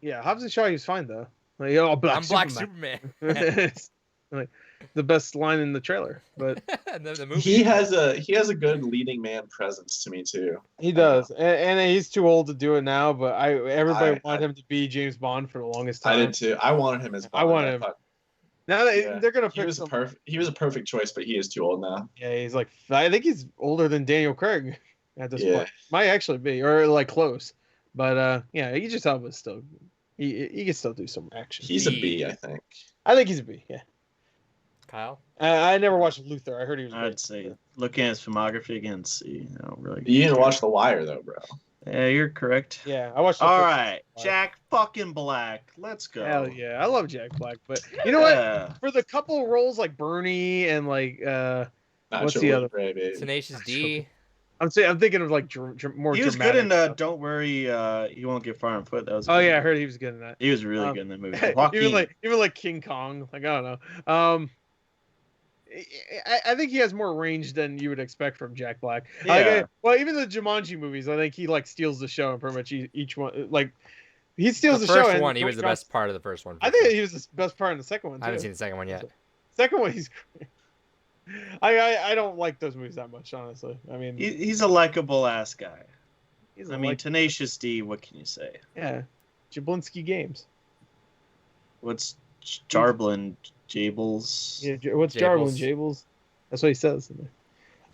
Speaker 2: Yeah, Hobbs and Shaw, he was fine though. Like, oh, Black
Speaker 1: I'm Black
Speaker 2: Superman.
Speaker 1: Superman.
Speaker 2: It's like the best line in the trailer, but
Speaker 1: And then the movie.
Speaker 4: He has a good leading man presence to me too.
Speaker 2: he does, and he's too old to do it now. But everybody
Speaker 4: I-
Speaker 2: wanted him to be James Bond for the longest
Speaker 4: I
Speaker 2: time.
Speaker 4: did too. I wanted him as Bond.
Speaker 2: I wanted him.
Speaker 4: thought
Speaker 2: Now
Speaker 4: Yeah.
Speaker 2: they're gonna
Speaker 4: he
Speaker 2: pick
Speaker 4: was
Speaker 2: some.
Speaker 4: he was a perfect choice, but he is too old now.
Speaker 2: Yeah, he's like I think he's older than Daniel Craig at this
Speaker 4: Yeah.
Speaker 2: point. Might actually be, or like close. But yeah, Idris Elba's still he can still do some action.
Speaker 4: He's a
Speaker 1: B.
Speaker 4: B, I think.
Speaker 2: I think he's a B. Yeah,
Speaker 1: Kyle.
Speaker 2: I never watched Luther. I heard he was.
Speaker 3: I'd
Speaker 2: Great.
Speaker 3: say looking at his filmography again, C. I don't really.
Speaker 4: You didn't watch The Wire though, bro.
Speaker 3: Yeah, you're correct.
Speaker 2: Yeah, I watched. the
Speaker 3: All
Speaker 2: first
Speaker 3: right,
Speaker 2: one.
Speaker 3: Jack fucking Black. Let's go.
Speaker 2: Hell yeah, I love Jack Black, but you know what?
Speaker 3: Yeah.
Speaker 2: For the couple roles like Bernie and like What's
Speaker 4: Nacho
Speaker 2: the other-
Speaker 4: Libre, baby.
Speaker 1: Tenacious D.
Speaker 2: I'm thinking of like more.
Speaker 3: He was
Speaker 2: dramatic
Speaker 3: good in
Speaker 2: stuff.
Speaker 3: Don't Worry, You Won't Get Far on Foot. That was. a
Speaker 2: Oh
Speaker 3: good
Speaker 2: yeah, I
Speaker 3: one.
Speaker 2: heard he was good in that.
Speaker 3: He was really
Speaker 2: Um,
Speaker 3: good in that movie. Joaquin.
Speaker 2: even like King Kong, like I don't know. I think he has more range than you would expect from Jack Black.
Speaker 3: Yeah.
Speaker 2: Well, even the Jumanji movies, I think he like steals the show in pretty much each one. Like he
Speaker 1: The
Speaker 2: steals the,
Speaker 1: first
Speaker 2: show. and
Speaker 1: one, he was the
Speaker 2: Josh-
Speaker 1: best part of the first one. for
Speaker 2: I think
Speaker 1: sure.
Speaker 2: he was the best part in the second one too.
Speaker 1: I haven't seen the second one yet.
Speaker 2: Second one, he's great. I don't like those movies that much, honestly. I mean,
Speaker 3: He's a likable ass guy.
Speaker 2: he's
Speaker 3: I mean, Tenacious D. What can you say?
Speaker 2: yeah, Jablinski Games.
Speaker 3: What's Jarblin Jables?
Speaker 2: Yeah, what's
Speaker 1: Jables.
Speaker 2: Jarblin Jables? That's what he says in there.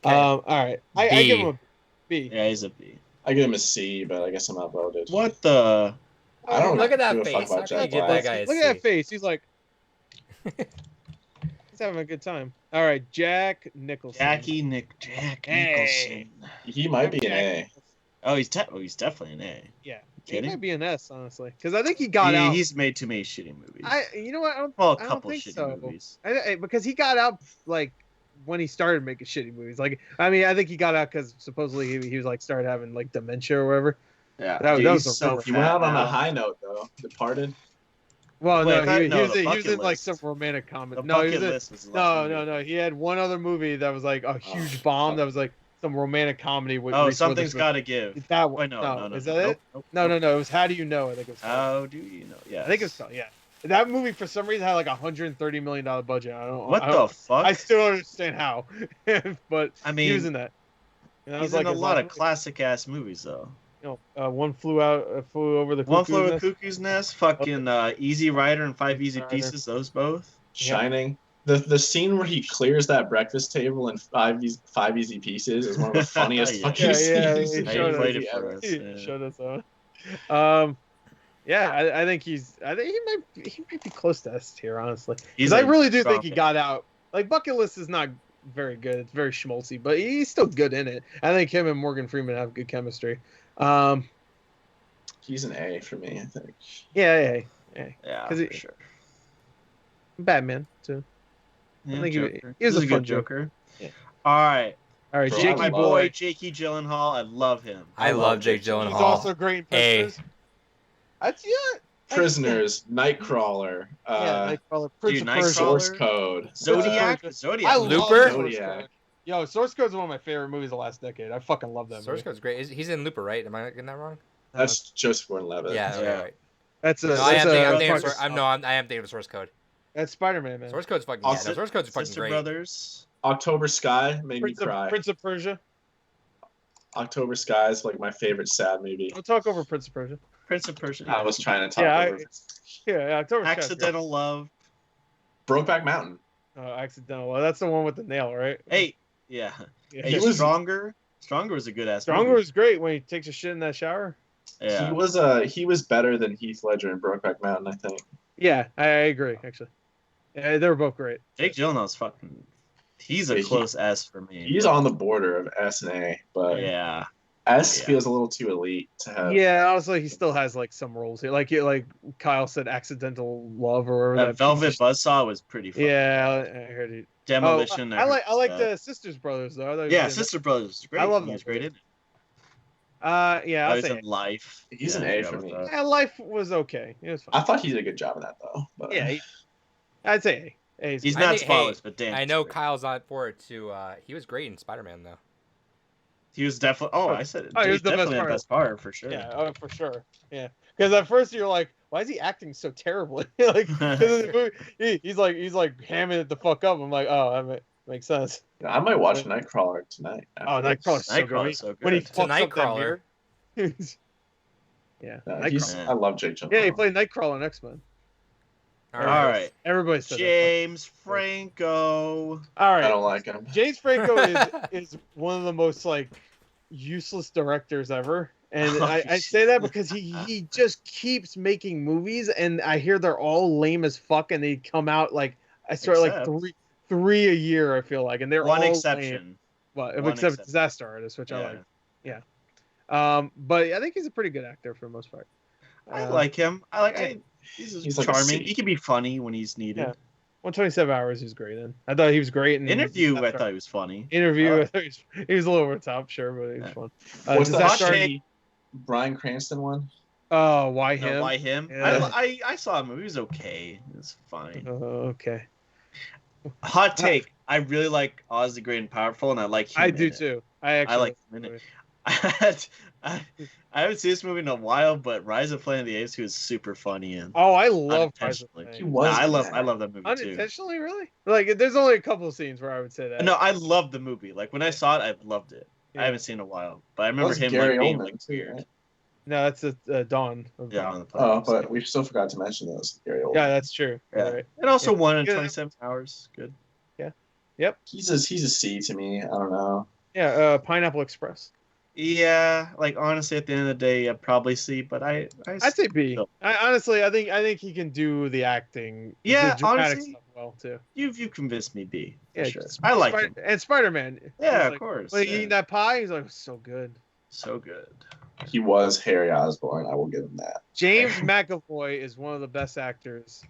Speaker 1: Okay.
Speaker 2: All right, I
Speaker 1: B.
Speaker 2: give him a B.
Speaker 3: Yeah, he's a B.
Speaker 4: I give him a C, but I guess I'm outvoted.
Speaker 3: What the?
Speaker 4: I don't
Speaker 1: Look at that
Speaker 4: give a fuck
Speaker 1: face.
Speaker 4: about
Speaker 1: How can you
Speaker 4: Jack
Speaker 1: give
Speaker 4: Black.
Speaker 1: that guy a
Speaker 2: Look
Speaker 1: C?
Speaker 2: at that face. He's like, he's having a good time. All right, Jack Nicholson.
Speaker 3: Jack
Speaker 2: Hey.
Speaker 3: Nicholson.
Speaker 4: He might be an A.
Speaker 3: Oh, he's definitely an A.
Speaker 2: Yeah, he
Speaker 3: Kidding?
Speaker 2: might be an S, honestly, because I think he got out.
Speaker 3: He's made too many shitty movies.
Speaker 2: You know what?
Speaker 3: well, a
Speaker 2: I don't
Speaker 3: couple
Speaker 2: think
Speaker 3: shitty
Speaker 2: so.
Speaker 3: movies.
Speaker 2: Because he got out like when he started making shitty movies. Like, I mean, I think he got out because supposedly he was like started having like dementia or whatever.
Speaker 3: Yeah,
Speaker 2: That
Speaker 3: dude,
Speaker 2: was
Speaker 3: he's
Speaker 2: a
Speaker 3: so
Speaker 2: rumor.
Speaker 4: He went out on
Speaker 3: fat
Speaker 4: a
Speaker 3: now.
Speaker 4: high note though. Departed.
Speaker 2: Well,
Speaker 3: Wait,
Speaker 2: no, he
Speaker 3: no,
Speaker 2: was
Speaker 3: the
Speaker 2: in
Speaker 3: bucket
Speaker 2: like
Speaker 3: list.
Speaker 2: some romantic comedy.
Speaker 3: The
Speaker 2: No, he
Speaker 3: bucket
Speaker 2: was in,
Speaker 3: list was a lot
Speaker 2: no,
Speaker 3: better.
Speaker 2: no, no. He had one other movie that was like a huge
Speaker 4: Oh,
Speaker 2: bomb.
Speaker 4: fuck.
Speaker 2: That was like some romantic comedy with.
Speaker 3: Oh,
Speaker 2: Reese
Speaker 3: something's
Speaker 2: Witherspoon.
Speaker 3: got to give.
Speaker 2: That
Speaker 3: Wait,
Speaker 2: one.
Speaker 3: no.
Speaker 2: Is that
Speaker 3: nope,
Speaker 2: it?
Speaker 3: nope,
Speaker 2: No,
Speaker 3: nope.
Speaker 2: no. It was How Do You Know? I think it was. called.
Speaker 3: How do you know? Yeah.
Speaker 2: I think it was. Yeah. That movie for some reason had like $130 million budget.
Speaker 3: What the fuck?
Speaker 2: I still don't understand how, but
Speaker 3: I
Speaker 2: he was
Speaker 3: mean,
Speaker 2: in that. And that
Speaker 3: he's
Speaker 2: was like
Speaker 3: in a lot of
Speaker 2: movie.
Speaker 3: classic ass movies though.
Speaker 2: One flew over the.
Speaker 3: One
Speaker 2: Cuckoo's
Speaker 3: Flew Over the
Speaker 2: Nest.
Speaker 3: Cuckoo's Nest, fucking Easy Rider and Five Easy
Speaker 2: Rider.
Speaker 3: Pieces. Those both.
Speaker 4: Shining. The scene where he clears that breakfast table in five easy pieces is one of the funniest
Speaker 3: Yeah.
Speaker 4: fucking
Speaker 2: Yeah,
Speaker 4: scenes
Speaker 2: he
Speaker 4: in
Speaker 3: How
Speaker 2: showed
Speaker 3: you
Speaker 2: us.
Speaker 3: played
Speaker 4: movie
Speaker 3: it for
Speaker 4: ever.
Speaker 3: us.
Speaker 2: He
Speaker 3: Yeah.
Speaker 2: showed us that. Yeah, I think he might be close to S tier, honestly.
Speaker 3: He's
Speaker 2: Because I
Speaker 3: a
Speaker 2: really do
Speaker 3: strong
Speaker 2: think he
Speaker 3: pick.
Speaker 2: got out. Like Bucket List is not very good. It's very schmaltzy, but he's still good in it. I think him and Morgan Freeman have good chemistry.
Speaker 4: He's an A for me, I think.
Speaker 2: Yeah.
Speaker 3: Yeah,
Speaker 2: 'Cause
Speaker 3: for
Speaker 2: it-
Speaker 3: sure.
Speaker 2: Batman too.
Speaker 3: Yeah,
Speaker 2: think he
Speaker 3: Joker.
Speaker 2: was
Speaker 3: This
Speaker 2: a
Speaker 3: is
Speaker 2: fun
Speaker 3: good Joker.
Speaker 2: Yeah.
Speaker 3: All right,
Speaker 2: All right,
Speaker 4: Bro,
Speaker 3: Jakey
Speaker 2: Jakey
Speaker 3: boy,
Speaker 2: boy.
Speaker 3: Jakey Gyllenhaal. I love him.
Speaker 1: I love Jake Gyllenhaal.
Speaker 2: He's also great in
Speaker 1: A.
Speaker 2: Prisoners. That's
Speaker 4: Prisoners, Nightcrawler,
Speaker 2: Yeah, Nightcrawler, Prince
Speaker 3: dude,
Speaker 2: of Persia.
Speaker 3: Nightcrawler.
Speaker 4: Source Code,
Speaker 3: Zodiac.
Speaker 2: I
Speaker 3: Zodiac.
Speaker 2: love
Speaker 1: Looper?
Speaker 2: Source
Speaker 4: Zodiac.
Speaker 2: Code. Yo, Source Code is one of my favorite movies of the last decade. I fucking love that
Speaker 1: Source
Speaker 2: movie.
Speaker 1: Code's great. He's in Looper, right? Am I getting that wrong?
Speaker 4: That's Joseph Gordon-Levitt.
Speaker 1: Yeah, okay,
Speaker 3: Yeah.
Speaker 1: right.
Speaker 2: That's a.
Speaker 1: No, I
Speaker 2: that's
Speaker 1: am thinking, I'm
Speaker 2: a
Speaker 1: thinking of
Speaker 2: fucking-
Speaker 1: Source, I am thinking of Source Code.
Speaker 2: That's Spider-Man, man.
Speaker 1: Source Code's fucking.
Speaker 4: Also-
Speaker 1: Yeah, no, Source Code's fucking
Speaker 3: Sister
Speaker 1: great.
Speaker 3: Brothers.
Speaker 4: October Sky made me cry.
Speaker 2: Prince of Persia.
Speaker 4: October Sky is like my favorite sad movie.
Speaker 2: We'll talk over Prince of Persia.
Speaker 3: Prince of Persia.
Speaker 4: I was trying to talk
Speaker 2: Yeah,
Speaker 4: over
Speaker 2: Yeah, October Sky's great.
Speaker 3: Accidental Love.
Speaker 4: Brokeback Mountain.
Speaker 2: Accidental. Well, that's the one with the nail, right?
Speaker 3: Hey, yeah.
Speaker 2: Yeah.
Speaker 3: Hey,
Speaker 4: He was-
Speaker 3: Stronger. Stronger was a good ass.
Speaker 2: Stronger
Speaker 3: movie.
Speaker 2: was great when he takes a shit in that shower.
Speaker 3: Yeah.
Speaker 4: He was better than Heath Ledger in Brokeback Mountain, I think.
Speaker 2: Yeah, I agree, actually. Yeah, they were both great.
Speaker 3: Jake Gyllenhaal's fucking. He's a
Speaker 4: He-
Speaker 3: close S for me.
Speaker 4: He's on the border of S and A, but
Speaker 3: Yeah.
Speaker 4: S
Speaker 3: Yeah.
Speaker 4: feels a little too elite to have.
Speaker 2: Yeah, honestly, he still has like some roles here. Like Kyle said, Accidental Love or
Speaker 3: That
Speaker 2: that
Speaker 3: Velvet
Speaker 2: piece of
Speaker 3: Buzzsaw was pretty fun.
Speaker 2: shit. Yeah, I heard it.
Speaker 3: Demolition.
Speaker 2: I like
Speaker 3: heard
Speaker 2: the Sisters Brothers though. I thought he was
Speaker 3: Yeah,
Speaker 2: good in that.
Speaker 3: Sister Brothers was great.
Speaker 2: I love
Speaker 3: He
Speaker 2: that
Speaker 3: was great in it.
Speaker 2: Yeah,
Speaker 3: Oh,
Speaker 2: I'll
Speaker 3: he's
Speaker 2: say
Speaker 3: in Life.
Speaker 4: He's an
Speaker 3: I
Speaker 4: A
Speaker 3: forgot
Speaker 4: for
Speaker 3: about
Speaker 4: me.
Speaker 3: that.
Speaker 2: yeah, Life was okay. It was
Speaker 4: I
Speaker 2: fine.
Speaker 4: thought he did a good job in that though. But
Speaker 2: Yeah, I'd say A. A's
Speaker 3: He's
Speaker 2: good.
Speaker 1: I
Speaker 3: not
Speaker 1: think,
Speaker 3: spotless,
Speaker 1: hey,
Speaker 3: but damn.
Speaker 1: I
Speaker 3: he's
Speaker 1: know
Speaker 3: great.
Speaker 1: Kyle's on for it too. He was great in Spider-Man though.
Speaker 3: He was definitely. Oh, I said
Speaker 2: Oh, he was
Speaker 3: he's
Speaker 2: the best
Speaker 3: definitely the
Speaker 2: part.
Speaker 3: best part for sure.
Speaker 2: Yeah, oh, for sure. Yeah, because at first you're like, why is he acting so terribly? Like, 'cause in the movie, he's like hamming it the fuck up. I'm like, oh, that makes sense.
Speaker 4: I might watch Nightcrawler tonight.
Speaker 2: Oh,
Speaker 4: afterwards.
Speaker 2: Nightcrawler's so good.
Speaker 3: Nightcrawler's so
Speaker 2: When he
Speaker 3: good.
Speaker 1: It's a
Speaker 2: fucks up that
Speaker 1: Nightcrawler.
Speaker 2: mirror. Yeah,
Speaker 4: He's.
Speaker 2: Nightcrawler.
Speaker 4: I love Jake Gyllenhaal.
Speaker 2: Yeah, he played Nightcrawler in X-Men.
Speaker 1: All
Speaker 3: All
Speaker 1: right.
Speaker 3: right,
Speaker 2: Everybody said that.
Speaker 3: James Franco.
Speaker 2: All
Speaker 4: I
Speaker 2: right,
Speaker 4: don't like him.
Speaker 2: James Franco is one of the most like useless directors ever. And
Speaker 3: Oh,
Speaker 2: I say that because he just keeps making movies, and I hear they're all lame as fuck, and they come out like I swear like
Speaker 3: Except-
Speaker 2: three a year. I feel like, and they're
Speaker 3: One
Speaker 2: all lame.
Speaker 3: exception.
Speaker 2: Well,
Speaker 3: One
Speaker 2: except
Speaker 3: exception.
Speaker 2: Disaster Artist, which I
Speaker 3: Yeah.
Speaker 2: like. Yeah. But I think he's a pretty good actor for the most part.
Speaker 3: I like him. He's
Speaker 4: He's like a
Speaker 3: charming.
Speaker 4: C.
Speaker 3: He can be funny when he's needed.
Speaker 2: Yeah. 127 Hours, he's great in. I thought he was great in
Speaker 3: Interview, I
Speaker 2: Disaster
Speaker 3: thought he was funny.
Speaker 2: Interview,
Speaker 3: Oh.
Speaker 2: I thought he was a little over the top, sure, but he was
Speaker 3: Yeah.
Speaker 2: fun.
Speaker 4: What's the
Speaker 2: Disaster
Speaker 3: hot
Speaker 2: Artist-
Speaker 3: take?
Speaker 4: Bryan Cranston one?
Speaker 2: Oh, why
Speaker 3: No,
Speaker 2: him?
Speaker 3: why him?
Speaker 2: Yeah.
Speaker 3: I saw him. He was okay. It's fine.
Speaker 2: Okay.
Speaker 3: Hot take. I really like Oz the Great and Powerful, and I like him
Speaker 2: I
Speaker 3: in
Speaker 2: do
Speaker 3: it.
Speaker 2: too. I actually
Speaker 3: like him in it. I haven't seen this movie in a while, but Rise of Planet of the Apes, he was super funny in.
Speaker 2: Oh, I love Rise of
Speaker 3: Unintentionally.
Speaker 2: Planet.
Speaker 4: He was.
Speaker 3: I love that movie too.
Speaker 2: Unintentionally, really? Like, there's only a couple of scenes where I would say that.
Speaker 3: No, I love the movie. Like when I saw it, I loved it.
Speaker 2: Yeah.
Speaker 3: I haven't seen it in a while, but I remember
Speaker 4: Was
Speaker 3: him
Speaker 4: Gary
Speaker 3: like being
Speaker 4: Oldman
Speaker 3: like
Speaker 4: too,
Speaker 3: weird.
Speaker 4: right?
Speaker 2: No, that's a Dawn. Of
Speaker 3: Yeah,
Speaker 2: Dawn.
Speaker 3: on the planet.
Speaker 4: Oh, but we still forgot to mention those. Gary Oldman.
Speaker 2: Yeah, that's true.
Speaker 3: Yeah.
Speaker 2: Right.
Speaker 3: And also
Speaker 2: Yeah.
Speaker 3: one in
Speaker 2: Good.
Speaker 3: 27 hours. Good.
Speaker 4: He's a C to me. I don't know.
Speaker 2: Yeah, Pineapple Express.
Speaker 3: Yeah, like honestly, at the end of the day, I'd probably see, but
Speaker 2: I'd say B.
Speaker 3: No.
Speaker 2: Honestly, I think he can do the acting,
Speaker 3: Yeah,
Speaker 2: the dramatic
Speaker 3: honestly,
Speaker 2: stuff well too.
Speaker 3: you convinced me, B. For
Speaker 2: Yeah,
Speaker 3: sure. I like him.
Speaker 2: And Spider-Man.
Speaker 3: Yeah,
Speaker 2: He's
Speaker 3: of course.
Speaker 2: Like
Speaker 3: yeah.
Speaker 2: eating that pie, he's like so good.
Speaker 3: So good.
Speaker 4: He was Harry Osborn. I will give him that.
Speaker 2: James McAvoy is one of the best actors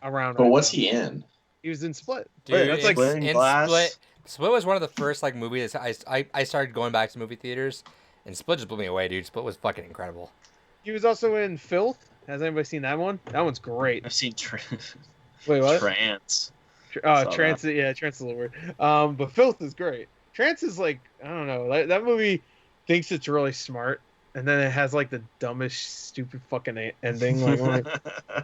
Speaker 2: around.
Speaker 4: But
Speaker 2: right
Speaker 4: what's
Speaker 2: now.
Speaker 4: he in?
Speaker 2: He was in Split.
Speaker 1: Dude,
Speaker 2: that's like
Speaker 3: Split.
Speaker 1: in
Speaker 3: Glass.
Speaker 1: Split was one of the first like movies I started going back to movie theaters, and Split just blew me away, dude. Split was fucking incredible.
Speaker 2: He was also in Filth. Has anybody seen that one? That one's great.
Speaker 3: I've seen
Speaker 2: Wait, what?
Speaker 3: Trance.
Speaker 2: Oh,
Speaker 3: Saw
Speaker 2: Trance. Yeah, Trance is a little weird. But Filth is great. Trance is like, I don't know. That movie thinks it's really smart, and then it has like the dumbest, stupid fucking ending. Like,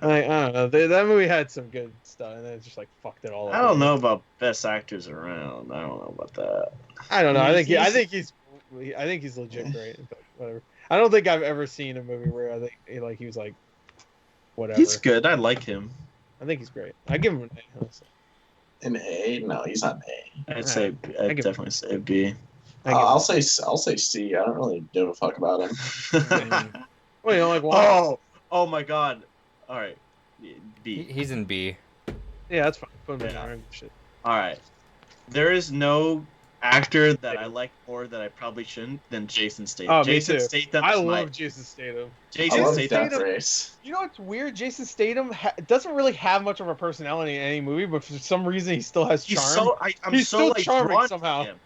Speaker 2: I don't know. That movie had some good stuff, and then it just like fucked it all up.
Speaker 3: I don't know about best actors around. I don't know about that.
Speaker 2: I don't know. I think
Speaker 3: He's-
Speaker 2: he's legit great. But whatever. I don't think I've ever seen a movie where I think he was like, whatever.
Speaker 3: He's good. I like him.
Speaker 2: I think he's great. I give him an A. Honestly.
Speaker 4: An A? No, he's not an A.
Speaker 3: I'd say I'd
Speaker 2: give-
Speaker 3: definitely say B.
Speaker 2: I give
Speaker 4: I'll say C. I don't really give a fuck about him.
Speaker 2: Well, you don't like why?
Speaker 3: Oh my God! All right, B.
Speaker 1: He's in B.
Speaker 2: Yeah, that's fine. Put him in
Speaker 3: Yeah.
Speaker 2: there. Shit.
Speaker 3: All right. There is no actor that I like more that I probably shouldn't than Jason Statham.
Speaker 2: Oh, me
Speaker 3: Jason
Speaker 2: too.
Speaker 3: Statham.
Speaker 2: I
Speaker 3: is
Speaker 2: love Jason Statham.
Speaker 4: I
Speaker 3: Jason
Speaker 4: love
Speaker 3: Statham.
Speaker 4: Death Race.
Speaker 2: You know what's weird? Jason Statham doesn't really have much of a personality in any movie, but for some reason he still has
Speaker 3: He's
Speaker 2: charm.
Speaker 3: so I'm
Speaker 2: He's
Speaker 3: so
Speaker 2: still
Speaker 3: like
Speaker 2: charming
Speaker 3: drawn
Speaker 2: somehow.
Speaker 3: to him.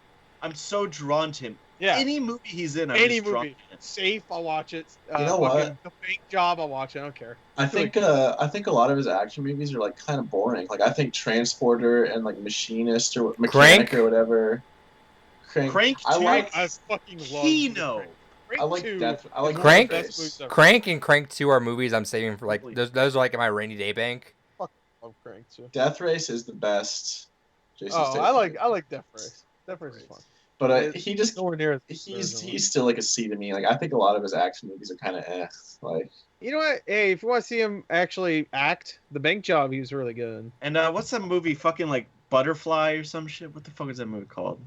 Speaker 3: I'm so drawn to him.
Speaker 2: Yeah,
Speaker 3: Any movie he's in, I'm
Speaker 2: any
Speaker 3: just drawn
Speaker 2: movie.
Speaker 3: to him.
Speaker 2: Safe, I'll watch it.
Speaker 4: You know
Speaker 2: fucking
Speaker 4: what?
Speaker 2: The Fake Job, I'll watch it. I don't care.
Speaker 4: I think a lot of his action movies are like kind of boring. Like I think Transporter and like Machinist or Mechanic
Speaker 1: Crank?
Speaker 4: or whatever.
Speaker 3: Crank
Speaker 4: I
Speaker 3: two,
Speaker 4: like
Speaker 2: I fucking love
Speaker 3: Kino.
Speaker 2: Crank
Speaker 4: I like
Speaker 2: 2
Speaker 4: Death. I like
Speaker 2: is one of the
Speaker 1: Crank?
Speaker 2: best movies ever.
Speaker 1: Crank and Crank 2 are movies I'm saving for like those are like in my rainy day bank.
Speaker 2: I love Crank too.
Speaker 4: Death Race is the best. Jason
Speaker 2: Oh,
Speaker 4: Statham.
Speaker 2: I like Death Race. Death Race is fun.
Speaker 4: But he just
Speaker 2: Nowhere near.
Speaker 4: he's still like a C to me. Like I think a lot of his action movies are kind of Like
Speaker 2: You know what? Hey, if you want to see him actually act, The Bank Job, he was really good.
Speaker 3: And what's that movie? Fucking like Butterfly or some shit. What the fuck is that movie called?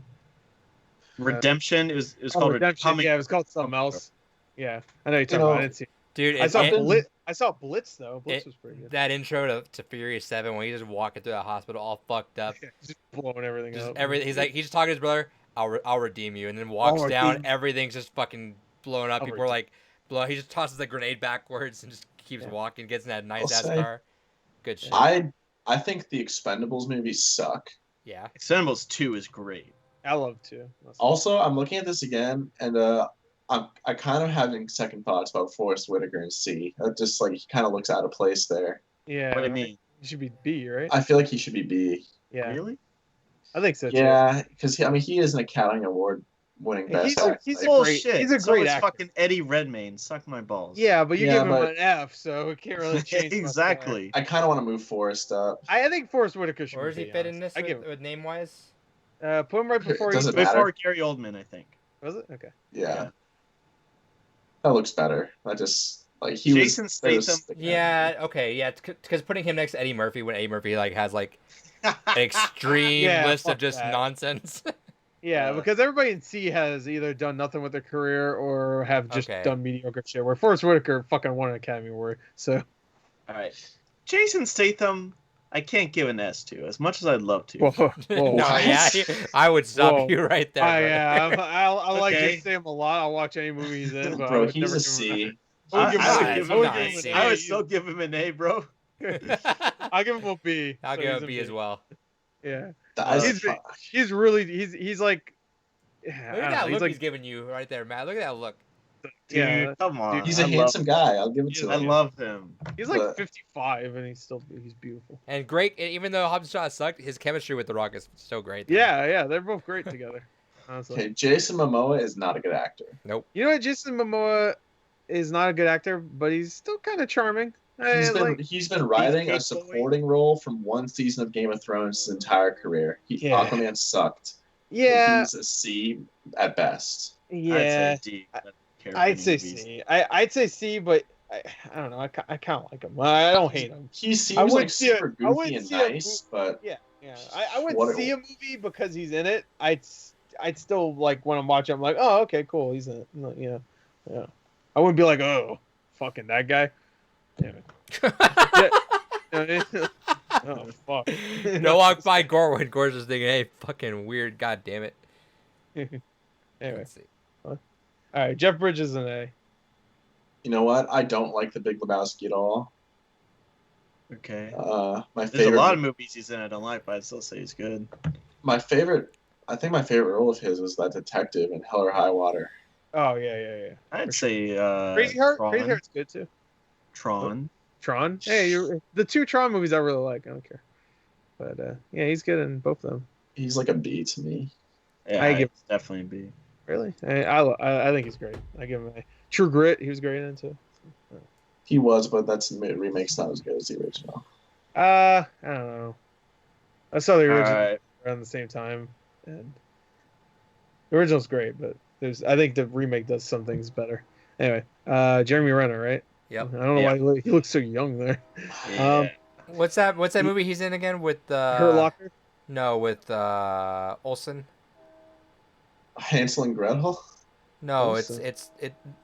Speaker 3: Redemption. It was called
Speaker 2: Redemption.
Speaker 3: Coming.
Speaker 2: Yeah, it was called something else. Yeah, I know you're talking
Speaker 4: You know,
Speaker 2: about. I didn't see.
Speaker 1: Dude,
Speaker 2: I saw
Speaker 1: and-
Speaker 2: Blitz. I saw Blitz though. Blitz
Speaker 1: It-
Speaker 2: was pretty good.
Speaker 1: that intro to Furious 7 when he's just walking through the hospital all fucked up.
Speaker 2: Just blowing everything
Speaker 1: Just
Speaker 2: up.
Speaker 1: everything. He's just talking to his brother. I'll redeem you, and then walks
Speaker 2: I'll
Speaker 1: down.
Speaker 2: redeem-
Speaker 1: Everything's just fucking blowing up.
Speaker 2: I'll
Speaker 1: People are like, blow. He just tosses the grenade backwards and just keeps
Speaker 2: Yeah.
Speaker 1: walking. Gets in that nice ass
Speaker 4: say-
Speaker 1: car. Good shit.
Speaker 4: I think the Expendables movies suck.
Speaker 1: Yeah.
Speaker 3: Expendables 2 is great.
Speaker 2: I love too.
Speaker 4: Also, I'm looking at this again, and I kind of having second thoughts about Forrest Whitaker in C. That just like he kind of looks out of place there.
Speaker 2: Yeah.
Speaker 3: What do you
Speaker 2: right?
Speaker 3: mean?
Speaker 2: He should be B, right?
Speaker 4: I feel like he should be B.
Speaker 2: Yeah.
Speaker 3: Really?
Speaker 2: I think so too.
Speaker 4: Yeah, because I mean he is an Academy Award winning best actor.
Speaker 2: He's
Speaker 4: Like,
Speaker 2: a great.
Speaker 3: Bullshit.
Speaker 2: He's a
Speaker 3: So
Speaker 2: great
Speaker 3: is
Speaker 2: actor.
Speaker 3: fucking Eddie Redmayne. Suck my balls.
Speaker 2: Yeah, but you
Speaker 4: Yeah,
Speaker 2: give him
Speaker 4: but-
Speaker 2: an F, so it can't really change. much there.
Speaker 3: exactly.
Speaker 4: I kind of want to move Forrest up.
Speaker 2: I think Forrest Whitaker should
Speaker 1: Where does
Speaker 2: be
Speaker 1: he
Speaker 2: B,
Speaker 1: fit in
Speaker 2: honestly.
Speaker 1: this
Speaker 2: I give
Speaker 1: with name wise?
Speaker 2: put him right before
Speaker 4: Does
Speaker 2: he
Speaker 4: it matter?
Speaker 3: Before Gary Oldman, I think.
Speaker 2: was it? Okay.
Speaker 4: Yeah. That looks better. I just like he
Speaker 3: Jason
Speaker 4: was. there was
Speaker 3: Statham.
Speaker 4: the-
Speaker 1: Yeah. Okay. Yeah. Because putting him next to Eddie Murphy when Eddie Murphy like has like an extreme
Speaker 2: Yeah,
Speaker 1: list of
Speaker 2: fuck
Speaker 1: just
Speaker 2: that.
Speaker 1: nonsense.
Speaker 2: Yeah, because everybody in C has either done nothing with their career or have just
Speaker 1: Okay.
Speaker 2: done mediocre shit. Where Forrest Whitaker fucking won an Academy Award. So
Speaker 3: All right. Jason Statham, I can't give an S to, as much as I'd love to.
Speaker 2: whoa, whoa.
Speaker 1: No, yeah, I would stop
Speaker 2: Whoa.
Speaker 1: you right there.
Speaker 2: I,
Speaker 1: brother.
Speaker 2: I like
Speaker 3: Okay.
Speaker 2: Jason Statham a lot. I'll watch any movie he's in. But I
Speaker 4: Bro,
Speaker 2: would
Speaker 4: he's
Speaker 2: never
Speaker 4: a
Speaker 2: give him
Speaker 4: C.
Speaker 2: I would give him
Speaker 3: I
Speaker 2: a
Speaker 3: would
Speaker 2: C.
Speaker 3: give
Speaker 2: I would
Speaker 1: him a
Speaker 2: give him
Speaker 1: C.
Speaker 2: an
Speaker 3: I
Speaker 2: A.
Speaker 3: would still give him an A, bro.
Speaker 2: I'll give him a B.
Speaker 1: I'll
Speaker 2: so
Speaker 1: give
Speaker 2: he's
Speaker 1: it a B as well.
Speaker 2: Yeah,
Speaker 4: That's
Speaker 2: he's really he's like.
Speaker 1: Look
Speaker 2: I
Speaker 1: at
Speaker 2: don't
Speaker 1: that
Speaker 2: know,
Speaker 1: look
Speaker 2: he's like
Speaker 1: he's giving you right there, Matt. Look at that look.
Speaker 3: Dude,
Speaker 2: Yeah,
Speaker 3: come on.
Speaker 2: dude,
Speaker 4: he's a
Speaker 3: I love-
Speaker 4: handsome guy. I'll give it to
Speaker 3: I
Speaker 4: him.
Speaker 3: love him.
Speaker 2: he's like
Speaker 4: but-
Speaker 2: 55 and he's beautiful.
Speaker 1: And great, even though Hobbs Shaw sucked, his chemistry with The Rock is so great. though.
Speaker 2: Yeah, they're both great together. Honestly.
Speaker 4: Okay, Jason Momoa is not a good actor.
Speaker 2: You know what? Jason Momoa is not a good actor, but he's still kind of charming.
Speaker 4: He's been writing a
Speaker 2: He's a boy.
Speaker 4: supporting role from one season of Game of Thrones his entire career.
Speaker 2: Yeah.
Speaker 4: Aquaman sucked.
Speaker 2: yeah,
Speaker 4: He's a C at best.
Speaker 2: yeah.
Speaker 3: I'd say D. I don't care for
Speaker 2: I'd
Speaker 3: any
Speaker 2: say
Speaker 3: movies.
Speaker 2: C. I'd say C, but I don't know. I kind of like him. I don't hate him.
Speaker 4: He seems
Speaker 2: wouldn't
Speaker 4: like
Speaker 2: see a-
Speaker 4: super
Speaker 2: I wouldn't
Speaker 4: goofy and
Speaker 2: see a
Speaker 4: nice, but
Speaker 2: Yeah. I wouldn't
Speaker 4: What-
Speaker 2: see a movie because he's in it. I'd still like when I'm watching. I'm like, oh, okay, cool. He's in it. Like, yeah. I wouldn't be like, oh, fucking that guy. Oh fuck.
Speaker 1: No walk by Gore when Gore's just thinking, hey, fucking weird, god damn it.
Speaker 2: Anyway,
Speaker 1: Let's see.
Speaker 2: all right. Jeff Bridges an A.
Speaker 4: you know what? I don't like The Big Lebowski at all.
Speaker 3: Okay.
Speaker 4: My
Speaker 3: There's
Speaker 4: favorite,
Speaker 3: a lot of movies he's in I don't like, but I'd still say he's good.
Speaker 4: I think my favorite role of his was that detective in Hell or High Water.
Speaker 2: Oh yeah.
Speaker 3: I'd say
Speaker 2: Crazy Heart.
Speaker 3: Tron.
Speaker 2: Crazy Heart's good too.
Speaker 3: Tron.
Speaker 2: Tron. Hey, the two Tron movies I really like. I don't care. But yeah, he's good in both of them.
Speaker 4: He's like a B to me.
Speaker 3: Yeah,
Speaker 2: I give-
Speaker 3: it's definitely B.
Speaker 2: Really, I think he's great. I give him a True Grit. He was great in it too.
Speaker 4: He was, but that's remake's not as good as the original.
Speaker 2: I don't know. I saw the
Speaker 3: All
Speaker 2: original
Speaker 3: right.
Speaker 2: around the same time, and the original's great, but I think the remake does some things better. Anyway, Jeremy Renner, right?
Speaker 1: Yep.
Speaker 2: I don't know why he looks so young there.
Speaker 3: Yeah.
Speaker 1: What's that movie he's in again with
Speaker 2: Hurt Locker.
Speaker 1: No, with Olsen.
Speaker 4: Hansel and Gretel.
Speaker 1: No,
Speaker 2: Olsen.
Speaker 1: it's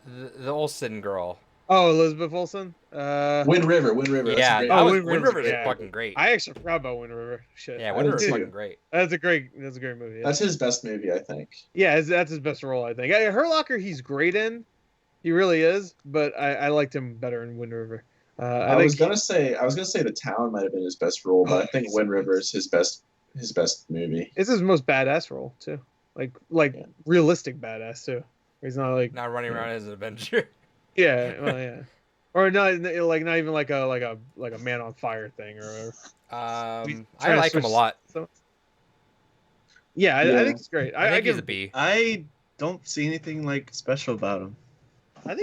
Speaker 1: the Olsen girl.
Speaker 2: Oh, Elizabeth Olsen.
Speaker 4: Wind River. That's a
Speaker 1: Yeah,
Speaker 4: great
Speaker 1: that was,
Speaker 2: Wind
Speaker 1: Wind
Speaker 2: River's
Speaker 1: River's
Speaker 2: great.
Speaker 1: fucking great.
Speaker 2: I actually forgot about Wind River. Shit.
Speaker 1: Yeah,
Speaker 4: I
Speaker 1: Wind
Speaker 4: did
Speaker 1: River's
Speaker 4: too.
Speaker 1: fucking great.
Speaker 2: That's a great movie. Yeah.
Speaker 4: That's his best movie, I think.
Speaker 2: Yeah, that's his best role, I think. Hurt Locker, he's great in. He really is, but I liked him better in Wind River.
Speaker 4: I was gonna say The Town might have been his best role, but I think Wind River is his best movie.
Speaker 2: It's his most badass role too, like
Speaker 4: Yeah.
Speaker 2: realistic badass too. He's not like
Speaker 1: Not running around as an adventure.
Speaker 2: yeah, or not like not even like a Man on Fire thing or whatever.
Speaker 1: I
Speaker 2: trying to
Speaker 1: like him a
Speaker 2: switch-
Speaker 1: lot.
Speaker 2: So, yeah, I
Speaker 4: Yeah.
Speaker 2: think he's great.
Speaker 1: I think
Speaker 2: give
Speaker 1: he's a
Speaker 2: him-
Speaker 1: B.
Speaker 3: I don't see anything like special about him.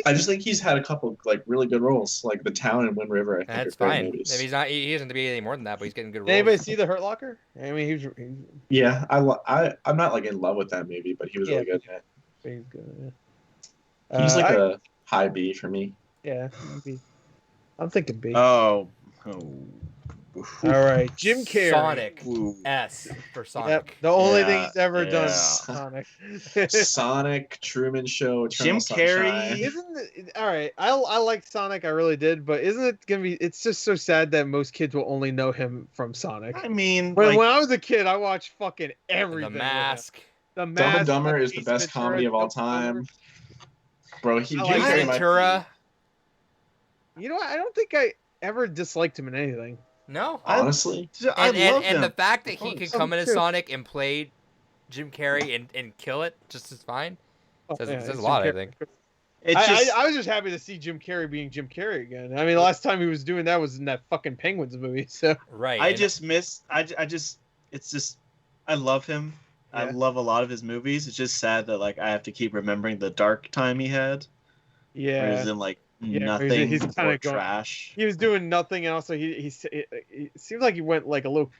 Speaker 4: I just think he's had a couple like really good roles, like The Town and Wind River. I think
Speaker 1: That's
Speaker 4: are great
Speaker 1: fine.
Speaker 4: movies.
Speaker 1: If he's not, he isn't to be any more than that, but he's getting good roles.
Speaker 2: Did anybody see the Hurt Locker? I mean, he's
Speaker 4: Yeah, I'm not like in love with that movie, but he was really good in it.
Speaker 2: he's good. Yeah.
Speaker 4: He's like
Speaker 2: I-
Speaker 4: a high B for me.
Speaker 2: yeah. B. I'm thinking B.
Speaker 3: Oh.
Speaker 2: All right, Jim Carrey.
Speaker 1: Sonic.
Speaker 3: Ooh.
Speaker 1: S for Sonic.
Speaker 2: Yep, the only thing
Speaker 3: Yeah,
Speaker 2: he's ever done.
Speaker 3: yeah.
Speaker 2: Is Sonic.
Speaker 4: Sonic, Truman Show, Eternal
Speaker 3: Jim Carrey.
Speaker 4: Sunshine.
Speaker 2: Isn't it, all right? I like Sonic. I really did, but isn't it gonna be? It's just so sad that most kids will only know him from Sonic.
Speaker 3: I mean,
Speaker 2: When
Speaker 3: like,
Speaker 2: I was a kid, I watched fucking everything.
Speaker 1: The
Speaker 2: with him.
Speaker 1: Mask.
Speaker 2: The
Speaker 4: Dumb
Speaker 2: Mask.
Speaker 4: and Dumber is the
Speaker 2: Ace
Speaker 4: best
Speaker 2: Ventura,
Speaker 4: comedy of all
Speaker 2: Dumb and Dumber.
Speaker 4: time. Bro,
Speaker 2: I
Speaker 4: Jim
Speaker 2: like
Speaker 1: Ace
Speaker 4: Carrey might-
Speaker 1: Ventura.
Speaker 2: You know what? I don't think I ever disliked him in anything.
Speaker 1: No.
Speaker 4: honestly,
Speaker 3: I love
Speaker 1: And
Speaker 3: him.
Speaker 1: the fact that he
Speaker 2: Oh,
Speaker 1: could
Speaker 2: so
Speaker 1: come in as
Speaker 2: true.
Speaker 1: Sonic and play Jim Carrey and kill it just as fine. Says
Speaker 2: yeah,
Speaker 1: a
Speaker 2: it's
Speaker 1: lot,
Speaker 2: Jim
Speaker 1: I
Speaker 2: Carrey.
Speaker 1: think.
Speaker 3: It's just
Speaker 2: I was just happy to see Jim Carrey being Jim Carrey again. I mean, the last time he was doing that was in that fucking Penguins movie. So
Speaker 1: Right.
Speaker 3: I
Speaker 1: and-
Speaker 3: just miss. I just. It's just. I love him. I
Speaker 2: Yeah.
Speaker 3: love a lot of his movies. It's just sad that like I have to keep remembering the dark time he had, where he
Speaker 2: yeah,
Speaker 3: was in like
Speaker 2: yeah,
Speaker 3: nothing
Speaker 2: he's kind
Speaker 3: or
Speaker 2: of going.
Speaker 3: trash.
Speaker 2: He was doing nothing, and also he seemed like he went like a little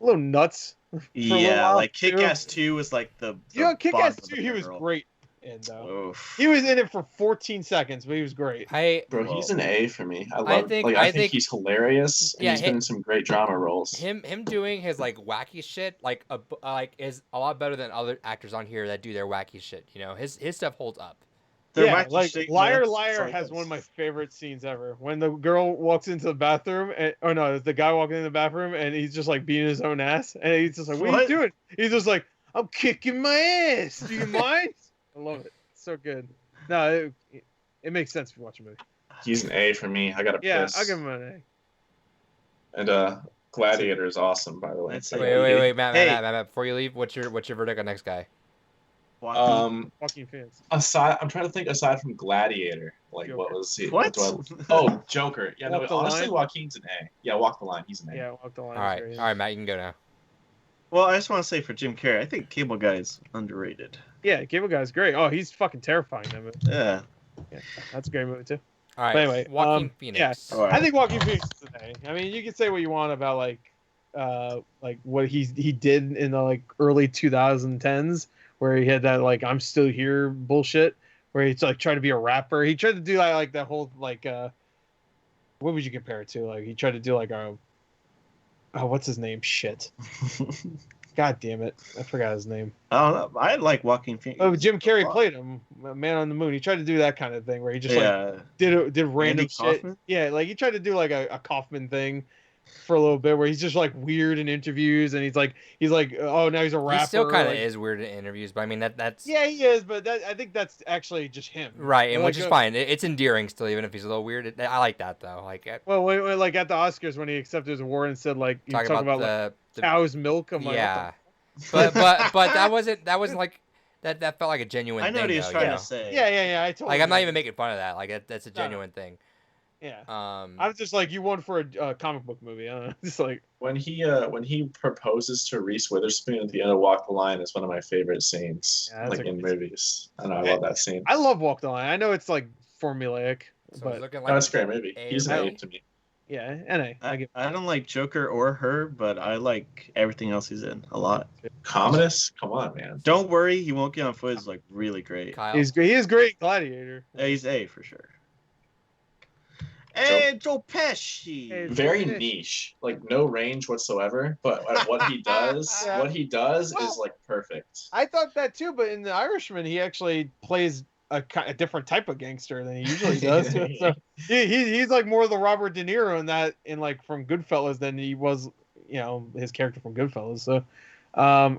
Speaker 2: nuts for a little
Speaker 3: Yeah,
Speaker 2: while.
Speaker 3: like
Speaker 2: too.
Speaker 3: Kick-Ass 2 was like the
Speaker 2: You know, Kick-Ass
Speaker 3: bottom of the
Speaker 2: 2, he was
Speaker 3: barrel.
Speaker 2: great in though.
Speaker 3: Oof.
Speaker 2: He was in it for 14 seconds, but he was great.
Speaker 4: Bro, he's an A for me. I love.
Speaker 1: think-
Speaker 4: I
Speaker 1: I
Speaker 4: think
Speaker 1: think-
Speaker 4: he's hilarious, and
Speaker 1: Yeah,
Speaker 4: he's been in some great drama roles.
Speaker 1: him doing his like wacky shit like is a lot better than other actors on here that do their wacky shit. You know, his stuff holds up.
Speaker 3: They're
Speaker 2: Yeah,
Speaker 3: wacky
Speaker 2: like
Speaker 3: shit,
Speaker 2: Liar
Speaker 3: that's
Speaker 2: Liar
Speaker 3: all it
Speaker 2: has
Speaker 3: does.
Speaker 2: one of my favorite scenes ever. When the girl walks into the bathroom, or no, it's the guy walking in the bathroom, and he's just like beating his own ass, and he's just like, "What are you
Speaker 3: What?
Speaker 2: doing?" He's just like, "I'm kicking my ass. Do you mind?" I love it. It's so good. No, it makes sense if you watch a movie.
Speaker 4: He's an A for me. I got to
Speaker 2: Yeah,
Speaker 4: piss.
Speaker 2: I'll give him an A.
Speaker 4: And Gladiator is awesome, by the way.
Speaker 3: That's
Speaker 4: Like,
Speaker 1: Wait, Matt,
Speaker 3: Hey.
Speaker 1: Matt, before you leave, what's your verdict on next guy?
Speaker 3: Joaquin.
Speaker 2: Fucking fans.
Speaker 4: I'm trying to think aside from Gladiator, like what
Speaker 2: Joker.
Speaker 4: was he?
Speaker 3: What?
Speaker 4: Oh, Joker. Yeah, no,
Speaker 2: Walk the
Speaker 4: honestly,
Speaker 2: Line?
Speaker 4: Joaquin's an A. Yeah, Walk the Line. He's an A.
Speaker 2: Yeah, walk the line.
Speaker 1: All right, Matt, you can go now.
Speaker 3: Well, I just want to say for Jim Carrey, I think Cable Guy is underrated.
Speaker 2: Yeah, Cable Guy's great. Oh, he's fucking terrifying. That movie.
Speaker 3: Yeah.
Speaker 2: Yeah, that's a great movie too.
Speaker 1: All right,
Speaker 2: But anyway,
Speaker 1: Joaquin Phoenix.
Speaker 3: All right.
Speaker 2: I think Joaquin Phoenix is an A. I mean, you can say what you want about like what he did in the like early 2010s, where he had that like "I'm still here" bullshit, where he's like trying to be a rapper. He tried to do like that whole like what would you compare it to? Like he tried to do like a what's his name? Shit. God damn it, I forgot his name.
Speaker 3: I don't know. I like Joaquin Phoenix.
Speaker 2: Oh, Jim Carrey played him, Man on the Moon. He tried to do that kind of thing where he just like
Speaker 3: Yeah.
Speaker 2: did random shit.
Speaker 3: Kaufman?
Speaker 2: Yeah, like he tried to do like a Kaufman thing for a little bit where he's just like weird in interviews and he's like oh now he's a rapper.
Speaker 1: He still kind of
Speaker 2: like,
Speaker 1: is weird in interviews, but I mean that's
Speaker 2: Yeah, he is, but I think that's actually just him.
Speaker 1: right, and
Speaker 2: Like,
Speaker 1: which is fine. It's endearing still, even if he's a little weird. I like that though. Like
Speaker 2: Well, when, like at the Oscars when he accepted his award and said like he
Speaker 1: talk
Speaker 2: talked
Speaker 1: about,
Speaker 2: about like
Speaker 1: the
Speaker 2: cow's milk. I'm like,
Speaker 1: yeah,
Speaker 2: what
Speaker 1: but that wasn't like that felt like a genuine
Speaker 3: I know
Speaker 1: thing.
Speaker 3: what he was
Speaker 1: though,
Speaker 3: trying
Speaker 1: you know?
Speaker 3: to say.
Speaker 2: the... Yeah. I totally.
Speaker 1: Like I'm not
Speaker 2: agree.
Speaker 1: even making fun of that. Like that's a
Speaker 2: No, no.
Speaker 1: genuine thing.
Speaker 2: Yeah.
Speaker 1: I
Speaker 2: I was just like, you won for a comic book movie. I don't know. Just like,
Speaker 4: When he proposes to Reese Witherspoon at the end of Walk the Line is one of my favorite scenes,
Speaker 2: Yeah, that's
Speaker 4: like
Speaker 2: a
Speaker 4: in
Speaker 2: great
Speaker 4: movies. I know, I love that scene.
Speaker 2: I love Walk the Line. I know it's like formulaic,
Speaker 1: so
Speaker 2: but
Speaker 1: looking
Speaker 4: No,
Speaker 1: like
Speaker 4: it's a great movie.
Speaker 1: A
Speaker 4: He's an
Speaker 1: or
Speaker 4: A
Speaker 1: B?
Speaker 4: to me.
Speaker 2: yeah, NA. I give.
Speaker 3: I don't like Joker or her, but I like everything else he's in a lot.
Speaker 4: Commodus? Come on, man.
Speaker 3: Don't worry, he won't get on foot. Is like really great.
Speaker 1: Kyle.
Speaker 2: He's great. He is great, Gladiator.
Speaker 3: Yeah, he's A for sure. Hey, Joe Pesci.
Speaker 2: Hey,
Speaker 4: Very
Speaker 2: Yeah.
Speaker 4: niche, like no range whatsoever. But what he does,
Speaker 2: Yeah.
Speaker 4: is like perfect.
Speaker 2: I thought that too, but in The Irishman, he actually plays a different type of gangster than he usually does. So he's like more the Robert De Niro in like from Goodfellas than he was, you know, his character from Goodfellas. So,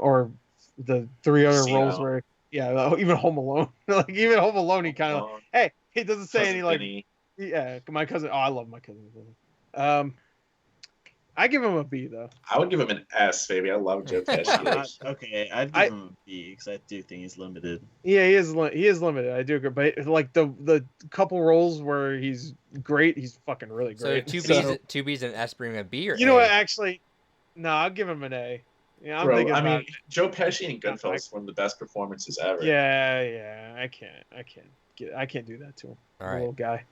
Speaker 2: or the three other
Speaker 4: Casino.
Speaker 2: roles where, yeah, even Home Alone, like even Home Alone, he kind of, hey, he doesn't say any like, yeah, my cousin. Oh, I love my cousin. I give him a B though.
Speaker 4: I would give him an S, baby. I love Joe Pesci.
Speaker 3: Okay, I'd give him a B because I do think he's limited.
Speaker 2: Yeah, he is limited. I do agree, but like the couple roles where he's great, he's fucking really
Speaker 1: so
Speaker 2: great.
Speaker 1: two B's and S bring a B or
Speaker 2: You know
Speaker 1: A?
Speaker 2: what? Actually, no, I'll give him an A. Yeah, I'm
Speaker 4: Bro,
Speaker 2: thinking
Speaker 4: I
Speaker 2: about
Speaker 4: mean, Joe Pesci in Goodfellas is one of the best performances ever.
Speaker 2: it. Yeah, I can't do that to him.
Speaker 1: All
Speaker 2: The
Speaker 1: right.
Speaker 2: little guy.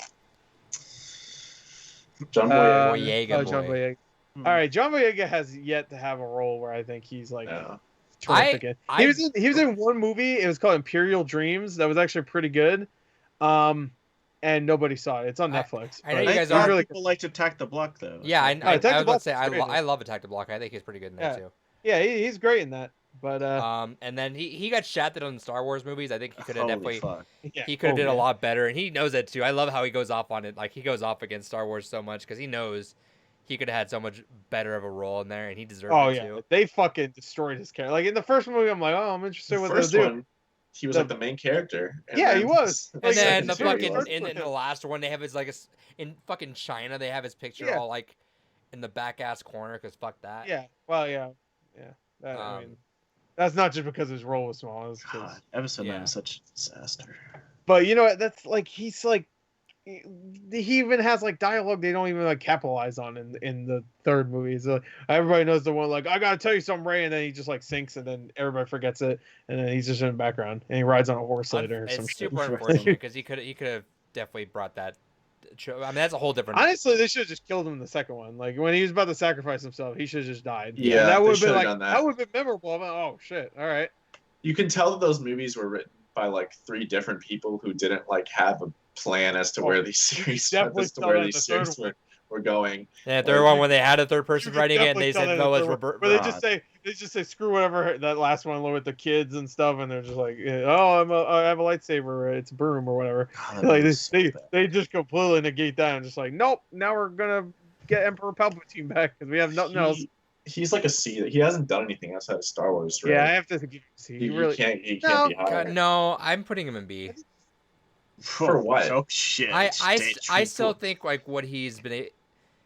Speaker 4: John Boyega.
Speaker 1: Boyega
Speaker 2: John
Speaker 1: boy.
Speaker 2: Boyega. All right, John Boyega has yet to have a role where I think he's like
Speaker 4: Yeah.
Speaker 2: terrific. He was in one movie. It was called Imperial Dreams. That was actually pretty good. And nobody saw it. It's on Netflix.
Speaker 1: I know
Speaker 2: but
Speaker 1: you guys
Speaker 2: he's
Speaker 1: are-
Speaker 2: really
Speaker 3: people like to attack the block though.
Speaker 1: Yeah, I
Speaker 2: Attack
Speaker 1: was
Speaker 2: the
Speaker 1: about to
Speaker 2: Block
Speaker 1: say
Speaker 2: is great.
Speaker 1: I love Attack the Block. I think he's pretty good in that
Speaker 2: Yeah.
Speaker 1: too.
Speaker 2: Yeah, he's great in that. But
Speaker 1: And then he got shafted on the Star Wars movies. I think he could have
Speaker 3: Holy
Speaker 1: definitely
Speaker 3: fuck.
Speaker 2: yeah.
Speaker 1: he could have
Speaker 2: Oh,
Speaker 1: did a
Speaker 2: man.
Speaker 1: lot better, and he knows it too. I love how he goes off on it. Like he goes off against Star Wars so much because he knows he could have had so much better of a role in there, and he deserved
Speaker 2: Oh
Speaker 1: it
Speaker 2: yeah,
Speaker 1: too.
Speaker 2: they fucking destroyed his character. Like in the first movie, I'm like, oh, I'm interested
Speaker 4: The
Speaker 2: what they'll
Speaker 4: first
Speaker 2: do.
Speaker 4: one, he was like the main character. And
Speaker 2: Yeah,
Speaker 4: then-
Speaker 2: he was.
Speaker 1: And
Speaker 2: Like,
Speaker 1: then the
Speaker 2: that's what he
Speaker 1: fucking
Speaker 2: was.
Speaker 1: in the last one, they have his like in fucking China, they have his picture
Speaker 2: Yeah.
Speaker 1: all like in the back ass corner because fuck that.
Speaker 2: Yeah. Well, yeah. That, I
Speaker 1: Um,
Speaker 2: mean, That's not just because his role was small. It's 'cause-
Speaker 3: God, episode 9
Speaker 1: Yeah.
Speaker 3: was such a disaster.
Speaker 2: But you know what? That's like he's like he even has like dialogue they don't even like capitalize on in the third movie. So everybody knows the one like I gotta tell you something, Ray, and then he just like sinks, and then everybody forgets it, and then he's just in the background, and he rides on a horse later or some
Speaker 1: It's
Speaker 2: shit.
Speaker 1: super unfortunate because he could have definitely brought that. I mean, that's a whole different.
Speaker 2: Honestly, they should have just killed him in the second one. Like when he was about to sacrifice himself, he should have just died.
Speaker 4: Yeah,
Speaker 2: and that
Speaker 4: they
Speaker 2: would have been
Speaker 4: should've
Speaker 2: like
Speaker 4: done that.
Speaker 2: would have been memorable. I'm like, oh shit! All right.
Speaker 4: You can tell that those movies were written by like 3 different people who didn't like have a plan as to
Speaker 2: Oh,
Speaker 4: where these series
Speaker 2: definitely
Speaker 4: as to
Speaker 2: saw
Speaker 4: where
Speaker 2: that in
Speaker 4: these
Speaker 2: the third
Speaker 4: series
Speaker 2: one.
Speaker 4: were going.
Speaker 1: And the third one when they had a third
Speaker 2: You
Speaker 1: person
Speaker 2: could
Speaker 1: writing it, and
Speaker 2: definitely
Speaker 1: they
Speaker 2: tell
Speaker 1: said
Speaker 2: that in the
Speaker 1: Noah's
Speaker 2: third one.
Speaker 1: Robert.
Speaker 2: But they just say screw whatever that last one with the kids and stuff, and they're just like, oh, I have a lightsaber, it's a broom or whatever.
Speaker 3: God, that
Speaker 2: Like
Speaker 3: movie was so bad.
Speaker 2: they just completely negate that and just like, nope, now we're gonna get Emperor Palpatine back because we have nothing else.
Speaker 4: He's like a C. He hasn't done anything outside of Star Wars. Right?
Speaker 2: Yeah, I have to give see. He really.
Speaker 4: He can't
Speaker 2: No,
Speaker 4: be higher.
Speaker 1: God, no, I'm putting him in B.
Speaker 4: For what?
Speaker 3: Oh shit!
Speaker 1: I
Speaker 3: State
Speaker 1: still
Speaker 3: people.
Speaker 1: think like what he's been.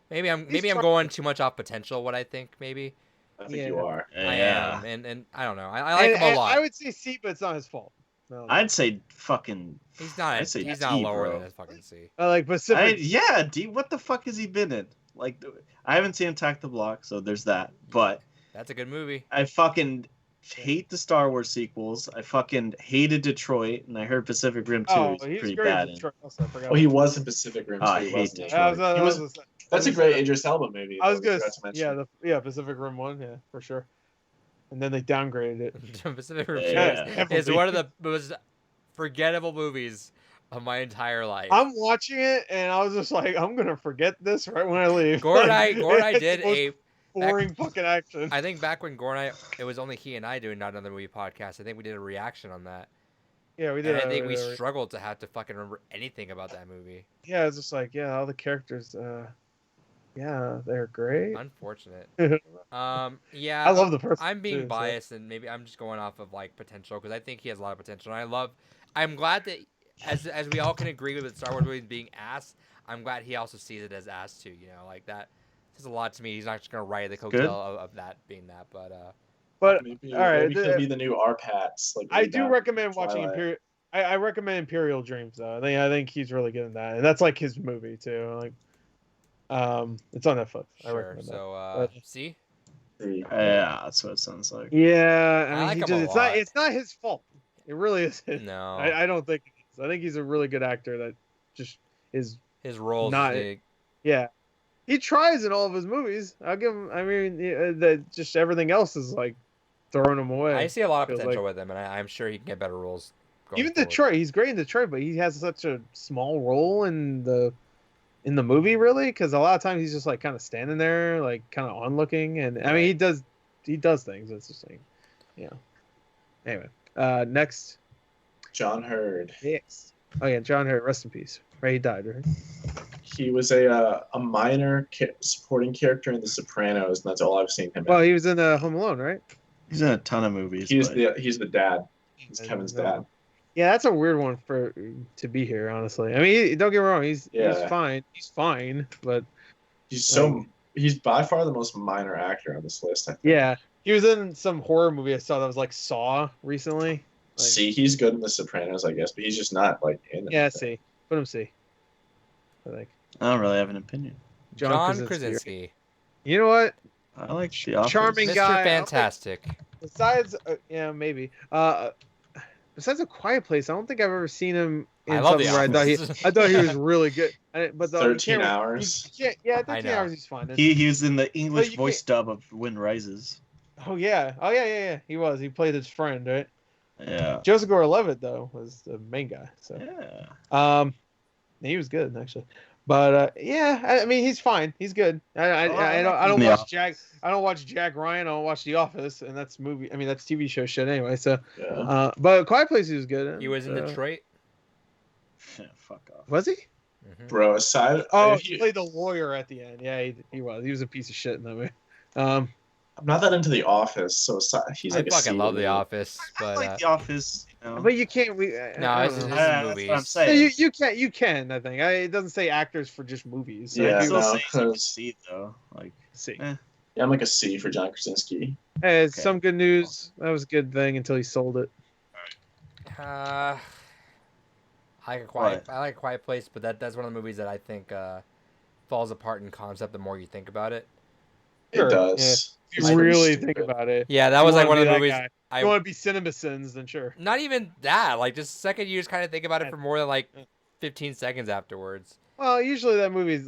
Speaker 1: Maybe I'm
Speaker 2: He's trying-
Speaker 1: going too much off potential. What I think maybe
Speaker 4: I think
Speaker 2: Yeah.
Speaker 4: you are.
Speaker 1: I
Speaker 3: Yeah.
Speaker 1: am, and I don't know. I like him a
Speaker 2: and
Speaker 1: lot.
Speaker 2: I would say C, but it's not his fault. No.
Speaker 3: I'd say fucking.
Speaker 1: He's not.
Speaker 3: I'd say
Speaker 1: He's
Speaker 3: D,
Speaker 1: not lower
Speaker 3: bro.
Speaker 1: than a fucking C.
Speaker 2: I like Pacific.
Speaker 3: Yeah, D. What the fuck has he been in? Like, I haven't seen Attack the Block, so there's that. But
Speaker 1: That's a good movie.
Speaker 3: I fucking hate the Star Wars sequels. I fucking hated Detroit, and I heard Pacific Rim 2 is
Speaker 2: he's
Speaker 3: pretty
Speaker 2: great
Speaker 3: bad.
Speaker 2: in Detroit. Also, I forgot
Speaker 4: Oh, he
Speaker 2: about
Speaker 4: was in Pacific Rim.
Speaker 3: Oh, I
Speaker 4: too,
Speaker 3: hate
Speaker 4: wasn't he?
Speaker 3: Detroit.
Speaker 2: that.
Speaker 4: He was-
Speaker 2: was
Speaker 4: That's a great Idris Elba movie.
Speaker 2: I was
Speaker 4: though,
Speaker 2: gonna,
Speaker 4: forgot to mention.
Speaker 2: Pacific Rim 1, yeah, for sure. And then they downgraded it.
Speaker 1: Pacific Rim
Speaker 3: Yeah.
Speaker 1: 2 is one of the most forgettable movies of my entire life.
Speaker 2: I'm watching it and I was just like, I'm gonna forget this right when I leave.
Speaker 1: Gore and I
Speaker 2: It's
Speaker 1: did
Speaker 2: the most
Speaker 1: a.
Speaker 2: boring fucking action.
Speaker 1: I think back when Gore and I, it was only he and I doing not another movie podcast. I think we did a reaction on that.
Speaker 2: Yeah, we
Speaker 1: And
Speaker 2: did.
Speaker 1: I think we struggled to have to fucking remember anything about that movie.
Speaker 2: Yeah, it's just like, yeah, all the characters. Yeah, they're great.
Speaker 1: Unfortunate.
Speaker 2: I
Speaker 1: Yeah.
Speaker 2: love the first.
Speaker 1: I'm being
Speaker 2: too, so-
Speaker 1: biased, and maybe I'm just going off of like potential because I think he has a lot of potential. And I'm glad that as we all can agree with Star Wars movies being ass, I'm glad he also sees it as ass too. You know, like that says a lot to me. He's not just gonna ride the
Speaker 3: Good.
Speaker 1: coattail of that being that, but
Speaker 2: But
Speaker 4: Maybe,
Speaker 2: all right,
Speaker 4: maybe he'll be the new R-Pats. Like
Speaker 2: I
Speaker 4: way
Speaker 2: do
Speaker 4: back
Speaker 2: recommend
Speaker 4: in
Speaker 2: watching
Speaker 4: Twilight.
Speaker 2: Imperial. I recommend Imperial Dreams though. I think he's really good in that, and that's like his movie too. Like, it's on Netflix. I
Speaker 1: sure.
Speaker 2: recommend that.
Speaker 1: So see,
Speaker 3: Yeah, that's what it sounds like.
Speaker 2: Yeah, I mean,
Speaker 1: like
Speaker 2: he
Speaker 1: him
Speaker 2: just,
Speaker 1: a
Speaker 2: it's
Speaker 1: lot.
Speaker 2: not. It's not his fault. It really isn't.
Speaker 1: no,
Speaker 2: I don't think it is. I think he's a really good actor that just is.
Speaker 1: his role
Speaker 2: not-
Speaker 1: is big.
Speaker 2: Yeah, he tries in all of his movies. I'll give him. I mean, that just everything else is like throwing him away.
Speaker 1: I see a lot of
Speaker 2: feels
Speaker 1: potential
Speaker 2: like-
Speaker 1: with him, and I'm sure he can get better roles. Going
Speaker 2: Even
Speaker 1: forward.
Speaker 2: Detroit, he's great in Detroit, but he has such a small role in the movie, really, because a lot of times he's just like kind of standing there, like kind of onlooking, and I mean he does things. It's just like, yeah. Anyway, next,
Speaker 4: John Hurd.
Speaker 2: yes. Oh yeah, John Hurt, rest in peace. Right, he died, right?
Speaker 4: He was a minor supporting character in The Sopranos, and that's all I've seen him.
Speaker 2: Well, he was in Home Alone, right?
Speaker 3: He's in a ton of movies.
Speaker 4: He's
Speaker 3: but
Speaker 4: the dad. He's Kevin's dad.
Speaker 2: Yeah, that's a weird one to be here, honestly. I mean, don't get me wrong, he's
Speaker 4: Yeah.
Speaker 2: fine. He's fine, but
Speaker 4: He's by far the most minor actor on this list. I think.
Speaker 2: yeah, he was in some horror movie I saw that was like Saw recently. Like,
Speaker 4: See, he's good in The Sopranos, I guess, but he's just not like in it.
Speaker 2: yeah, C. Put him C. I think.
Speaker 3: I don't really have an opinion.
Speaker 1: John
Speaker 2: Krasinski.
Speaker 1: Krasinski,
Speaker 2: You know what?
Speaker 3: I like the Office.
Speaker 2: Charming
Speaker 1: Mr.
Speaker 2: guy.
Speaker 1: Fantastic.
Speaker 2: Besides, yeah, maybe. Besides A Quiet Place, I don't think I've ever seen him in
Speaker 1: I love The
Speaker 2: something where
Speaker 1: Office.
Speaker 2: I thought he was really good. But the,
Speaker 4: 13 hours.
Speaker 2: Yeah,
Speaker 1: I
Speaker 2: 13
Speaker 1: know.
Speaker 2: hours. He's fine.
Speaker 3: He was in the English
Speaker 2: you
Speaker 3: voice dub of Wind Rises.
Speaker 2: Oh yeah. He was. He played his friend, right?
Speaker 3: Yeah.
Speaker 2: Joseph Gordon-Levitt though was the main guy. So
Speaker 3: Yeah.
Speaker 2: he was good actually. But yeah, I mean he's fine. He's good. I don't
Speaker 3: The
Speaker 2: watch Jack. I don't watch Jack Ryan. I don't watch The Office, and that's movie. I mean that's TV show shit anyway. So,
Speaker 4: Yeah.
Speaker 2: but Quiet Place he was good.
Speaker 1: He was in Detroit.
Speaker 3: Yeah, fuck off.
Speaker 2: Was he?
Speaker 1: Mhm.
Speaker 4: Bro, aside.
Speaker 2: Oh,
Speaker 4: if
Speaker 2: he
Speaker 4: you-
Speaker 2: played the lawyer at the end. Yeah, he was. He was a piece of shit in that movie.
Speaker 4: I'm not that into The Office, so aside, he's
Speaker 1: I
Speaker 4: like a
Speaker 1: fucking
Speaker 4: C
Speaker 1: love
Speaker 4: to
Speaker 1: The
Speaker 4: me.
Speaker 1: Office,
Speaker 3: I
Speaker 1: but
Speaker 3: like The Office. You know.
Speaker 2: but you can't.
Speaker 1: No,
Speaker 2: I
Speaker 1: it's
Speaker 2: don't
Speaker 1: just-
Speaker 2: know.
Speaker 3: That's
Speaker 1: movies.
Speaker 3: what I'm
Speaker 2: Yeah,
Speaker 3: saying.
Speaker 2: you can. You can. I think. It doesn't say actors for just movies. So
Speaker 4: Yeah,
Speaker 3: I
Speaker 2: you
Speaker 3: still
Speaker 4: no,
Speaker 3: say it's like a
Speaker 4: 'cause-
Speaker 3: C though. Like,
Speaker 2: see.
Speaker 3: eh.
Speaker 4: Yeah, I'm like a C for John Krasinski.
Speaker 2: Hey, it's
Speaker 1: Okay.
Speaker 2: some good news. That was a good thing until he sold it.
Speaker 1: I like
Speaker 3: What?
Speaker 1: a quiet place, but that's one of the movies that I think falls apart in concept the more you think about it.
Speaker 4: It
Speaker 2: Sure.
Speaker 4: does.
Speaker 2: If
Speaker 4: It's
Speaker 2: you
Speaker 4: pretty
Speaker 2: really
Speaker 4: stupid.
Speaker 2: think about it.
Speaker 1: Yeah, that
Speaker 2: You
Speaker 1: was like
Speaker 2: wanna
Speaker 1: one of
Speaker 2: be
Speaker 1: the
Speaker 2: that
Speaker 1: movies
Speaker 2: guy.
Speaker 1: I
Speaker 2: You want to be CinemaSins, then sure.
Speaker 1: not even that. Like just second you just kind of think about it
Speaker 2: Yeah.
Speaker 1: for more than like 15 seconds afterwards.
Speaker 2: Well, usually that movie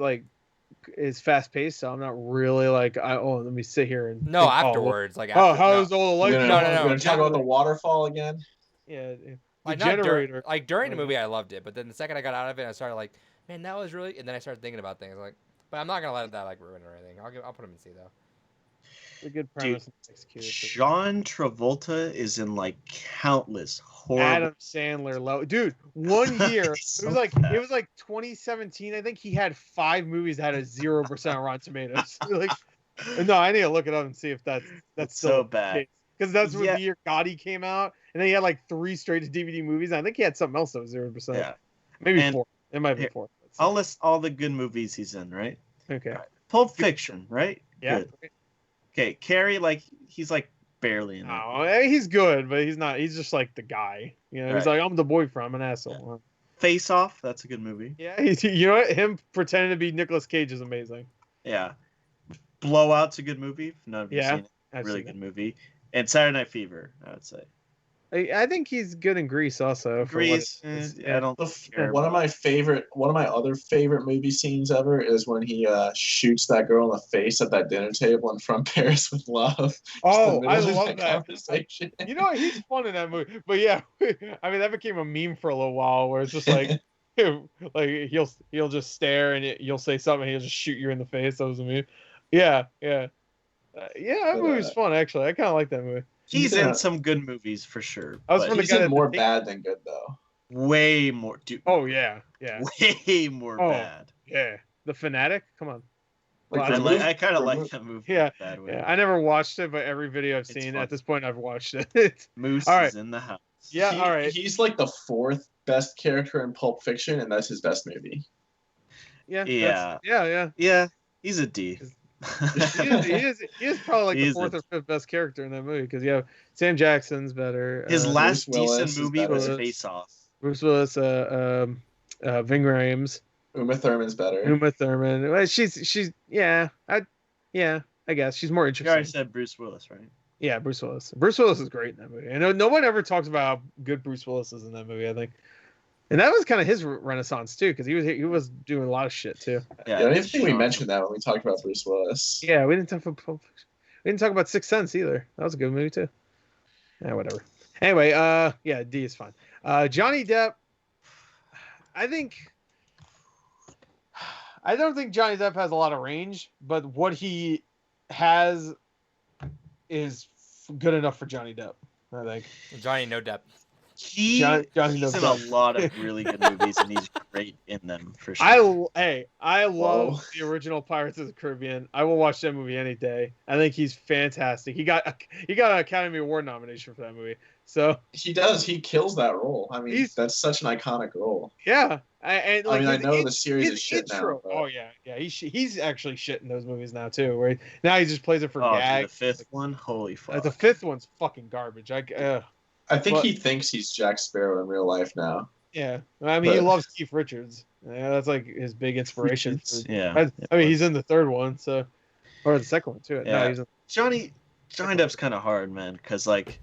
Speaker 2: is fast paced, so I'm not really like let me sit here and
Speaker 1: No,
Speaker 2: think,
Speaker 1: afterwards, like
Speaker 2: oh,
Speaker 1: after.
Speaker 2: how's
Speaker 1: No,
Speaker 2: all the
Speaker 4: We're
Speaker 2: lights?
Speaker 4: gonna,
Speaker 1: No,
Speaker 4: we're gonna talk about the
Speaker 2: generator.
Speaker 4: waterfall again.
Speaker 2: Yeah, the
Speaker 1: like
Speaker 2: generator.
Speaker 1: like during the
Speaker 2: Like-
Speaker 1: movie, I loved it, but then the second I got out of it, I started like, man, that was really. And then I started thinking about things like, but I'm not gonna let that like ruin or anything. I'll put him in C though.
Speaker 2: It's a good premise and executed.
Speaker 3: John Travolta is in like countless horrible.
Speaker 2: Adam Sandler low dude. 1 year
Speaker 3: He's
Speaker 2: it was
Speaker 3: so
Speaker 2: like
Speaker 3: bad.
Speaker 2: it was like 2017. I think he had 5 movies that had a 0% Rotten Tomatoes. Like, no, I need to look it up and see if that's
Speaker 3: It's
Speaker 2: still
Speaker 3: so bad.
Speaker 2: because that's when
Speaker 3: Yeah.
Speaker 2: the year Gotti came out, and then he had like 3 straight to DVD movies. I think he had something else that was 0%.
Speaker 3: Yeah.
Speaker 2: Maybe
Speaker 3: And
Speaker 2: 4. It might be
Speaker 3: here,
Speaker 2: 4.
Speaker 3: I'll list all the good movies he's in, right?
Speaker 2: Okay.
Speaker 3: Pulp Fiction, right?
Speaker 2: Yeah.
Speaker 3: Good. Okay, Carrie, like he's like barely in it.
Speaker 2: Oh, he's good, but he's not. He's just like the guy. You know, he's
Speaker 3: Right.
Speaker 2: like, I'm the boyfriend. I'm an asshole.
Speaker 3: Face Off, that's a good movie.
Speaker 2: Yeah, you know what? Him pretending to be Nicolas Cage is amazing.
Speaker 3: Yeah. Blowout's a good movie. If none of you
Speaker 2: Yeah,
Speaker 3: seen it.
Speaker 2: I've
Speaker 3: Really
Speaker 2: seen
Speaker 3: good movie. And Saturday Night Fever, I would say.
Speaker 2: it. I think he's good in Grease also. for what
Speaker 3: Grease,
Speaker 2: it is.
Speaker 3: I don't care.
Speaker 4: One of my other favorite movie scenes ever is when he shoots that girl in the face at that dinner table in From Paris with Love. Just
Speaker 2: Oh,
Speaker 4: in the
Speaker 2: I
Speaker 4: middle of
Speaker 2: love that.
Speaker 4: conversation.
Speaker 2: You know, he's fun in that movie. But yeah, I mean that became a meme for a little while, where it's just like, like he'll just stare and you'll say something, and he'll just shoot you in the face. That was a meme. Yeah, yeah, yeah. That
Speaker 4: But,
Speaker 2: movie's fun actually. I kind of like that movie.
Speaker 3: He's
Speaker 4: Yeah.
Speaker 3: in some good movies for sure.
Speaker 2: I was
Speaker 3: but
Speaker 2: from the
Speaker 4: He's
Speaker 2: guy
Speaker 4: in
Speaker 2: that-
Speaker 4: more bad than good though.
Speaker 3: way more, dude.
Speaker 2: Oh yeah, yeah,
Speaker 3: Way more
Speaker 2: Oh.
Speaker 3: bad.
Speaker 2: yeah. The Fanatic. Come on.
Speaker 4: Like,
Speaker 2: Well,
Speaker 3: I kind of
Speaker 4: remove-
Speaker 3: like that movie.
Speaker 2: Yeah,
Speaker 3: in a bad way.
Speaker 2: Yeah, I never watched it, but every video I've
Speaker 3: It's
Speaker 2: seen
Speaker 3: fun.
Speaker 2: at this point, I've watched it.
Speaker 3: Moose
Speaker 2: All right.
Speaker 3: is in the house.
Speaker 2: Yeah, all right.
Speaker 4: He's like the 4th best character in Pulp Fiction, and that's his best movie.
Speaker 2: Yeah,
Speaker 3: Yeah.
Speaker 2: yeah.
Speaker 3: Yeah, he's a D.
Speaker 2: He is probably like
Speaker 3: He
Speaker 2: the
Speaker 3: is
Speaker 2: 4th or 5th best character in that movie because you have Sam Jackson's better.
Speaker 3: His last
Speaker 4: Bruce Willis
Speaker 3: decent
Speaker 4: is
Speaker 3: movie
Speaker 4: better.
Speaker 3: was Face Off.
Speaker 2: Bruce Willis, Ving Rhames,
Speaker 4: Uma Thurman's better.
Speaker 2: Uma Thurman. Well, she's I guess she's more
Speaker 3: You already
Speaker 2: interesting.
Speaker 3: said Bruce Willis, right?
Speaker 2: Yeah, Bruce Willis. Bruce Willis is great in that movie. I know no one ever talks about how good Bruce Willis is in that movie. I think, and that was kind of his renaissance too, because he was doing a lot of shit too.
Speaker 4: Yeah, I don't even
Speaker 3: he's
Speaker 4: think we
Speaker 3: strong.
Speaker 4: mentioned that when we talked about Bruce Willis.
Speaker 2: Yeah, we didn't talk about Pulp Fiction. We didn't talk about Sixth Sense either. That was a good movie too. Yeah, whatever. Anyway, yeah, D is fine. Johnny Depp. I don't think Johnny Depp has a lot of range, but what he has is good enough for Johnny Depp. I think.
Speaker 1: Johnny No Depp.
Speaker 3: He's
Speaker 2: Johnny
Speaker 3: in a
Speaker 2: Depp.
Speaker 3: lot of really good movies, and he's great in them for sure.
Speaker 2: I love
Speaker 4: Whoa.
Speaker 2: the original Pirates of the Caribbean. I will watch that movie any day. I think he's fantastic. He got an Academy Award nomination for that movie. So
Speaker 4: He does. He kills that role. I mean,
Speaker 2: He's-
Speaker 4: that's such an iconic role.
Speaker 2: yeah, and like
Speaker 4: I
Speaker 2: his
Speaker 4: know the series
Speaker 2: his
Speaker 4: is shit
Speaker 2: intro-
Speaker 4: now. But
Speaker 2: Oh yeah. He's actually shit in those movies now too. Where now he just plays it for
Speaker 3: Oh, dude,
Speaker 2: gags.
Speaker 3: the 5th one, holy fuck!
Speaker 2: The 5th one's fucking garbage.
Speaker 4: I think
Speaker 2: But-
Speaker 4: he thinks he's Jack Sparrow in real life now.
Speaker 2: Yeah, I mean he
Speaker 4: But-
Speaker 2: loves Keith Richards. Yeah, that's like his big inspiration. For,
Speaker 3: Yeah,
Speaker 2: I mean he's in the 3rd one, so or the 2nd one too.
Speaker 3: Yeah.
Speaker 2: No, he's in,
Speaker 3: Johnny Depp's kind of hard, man, because like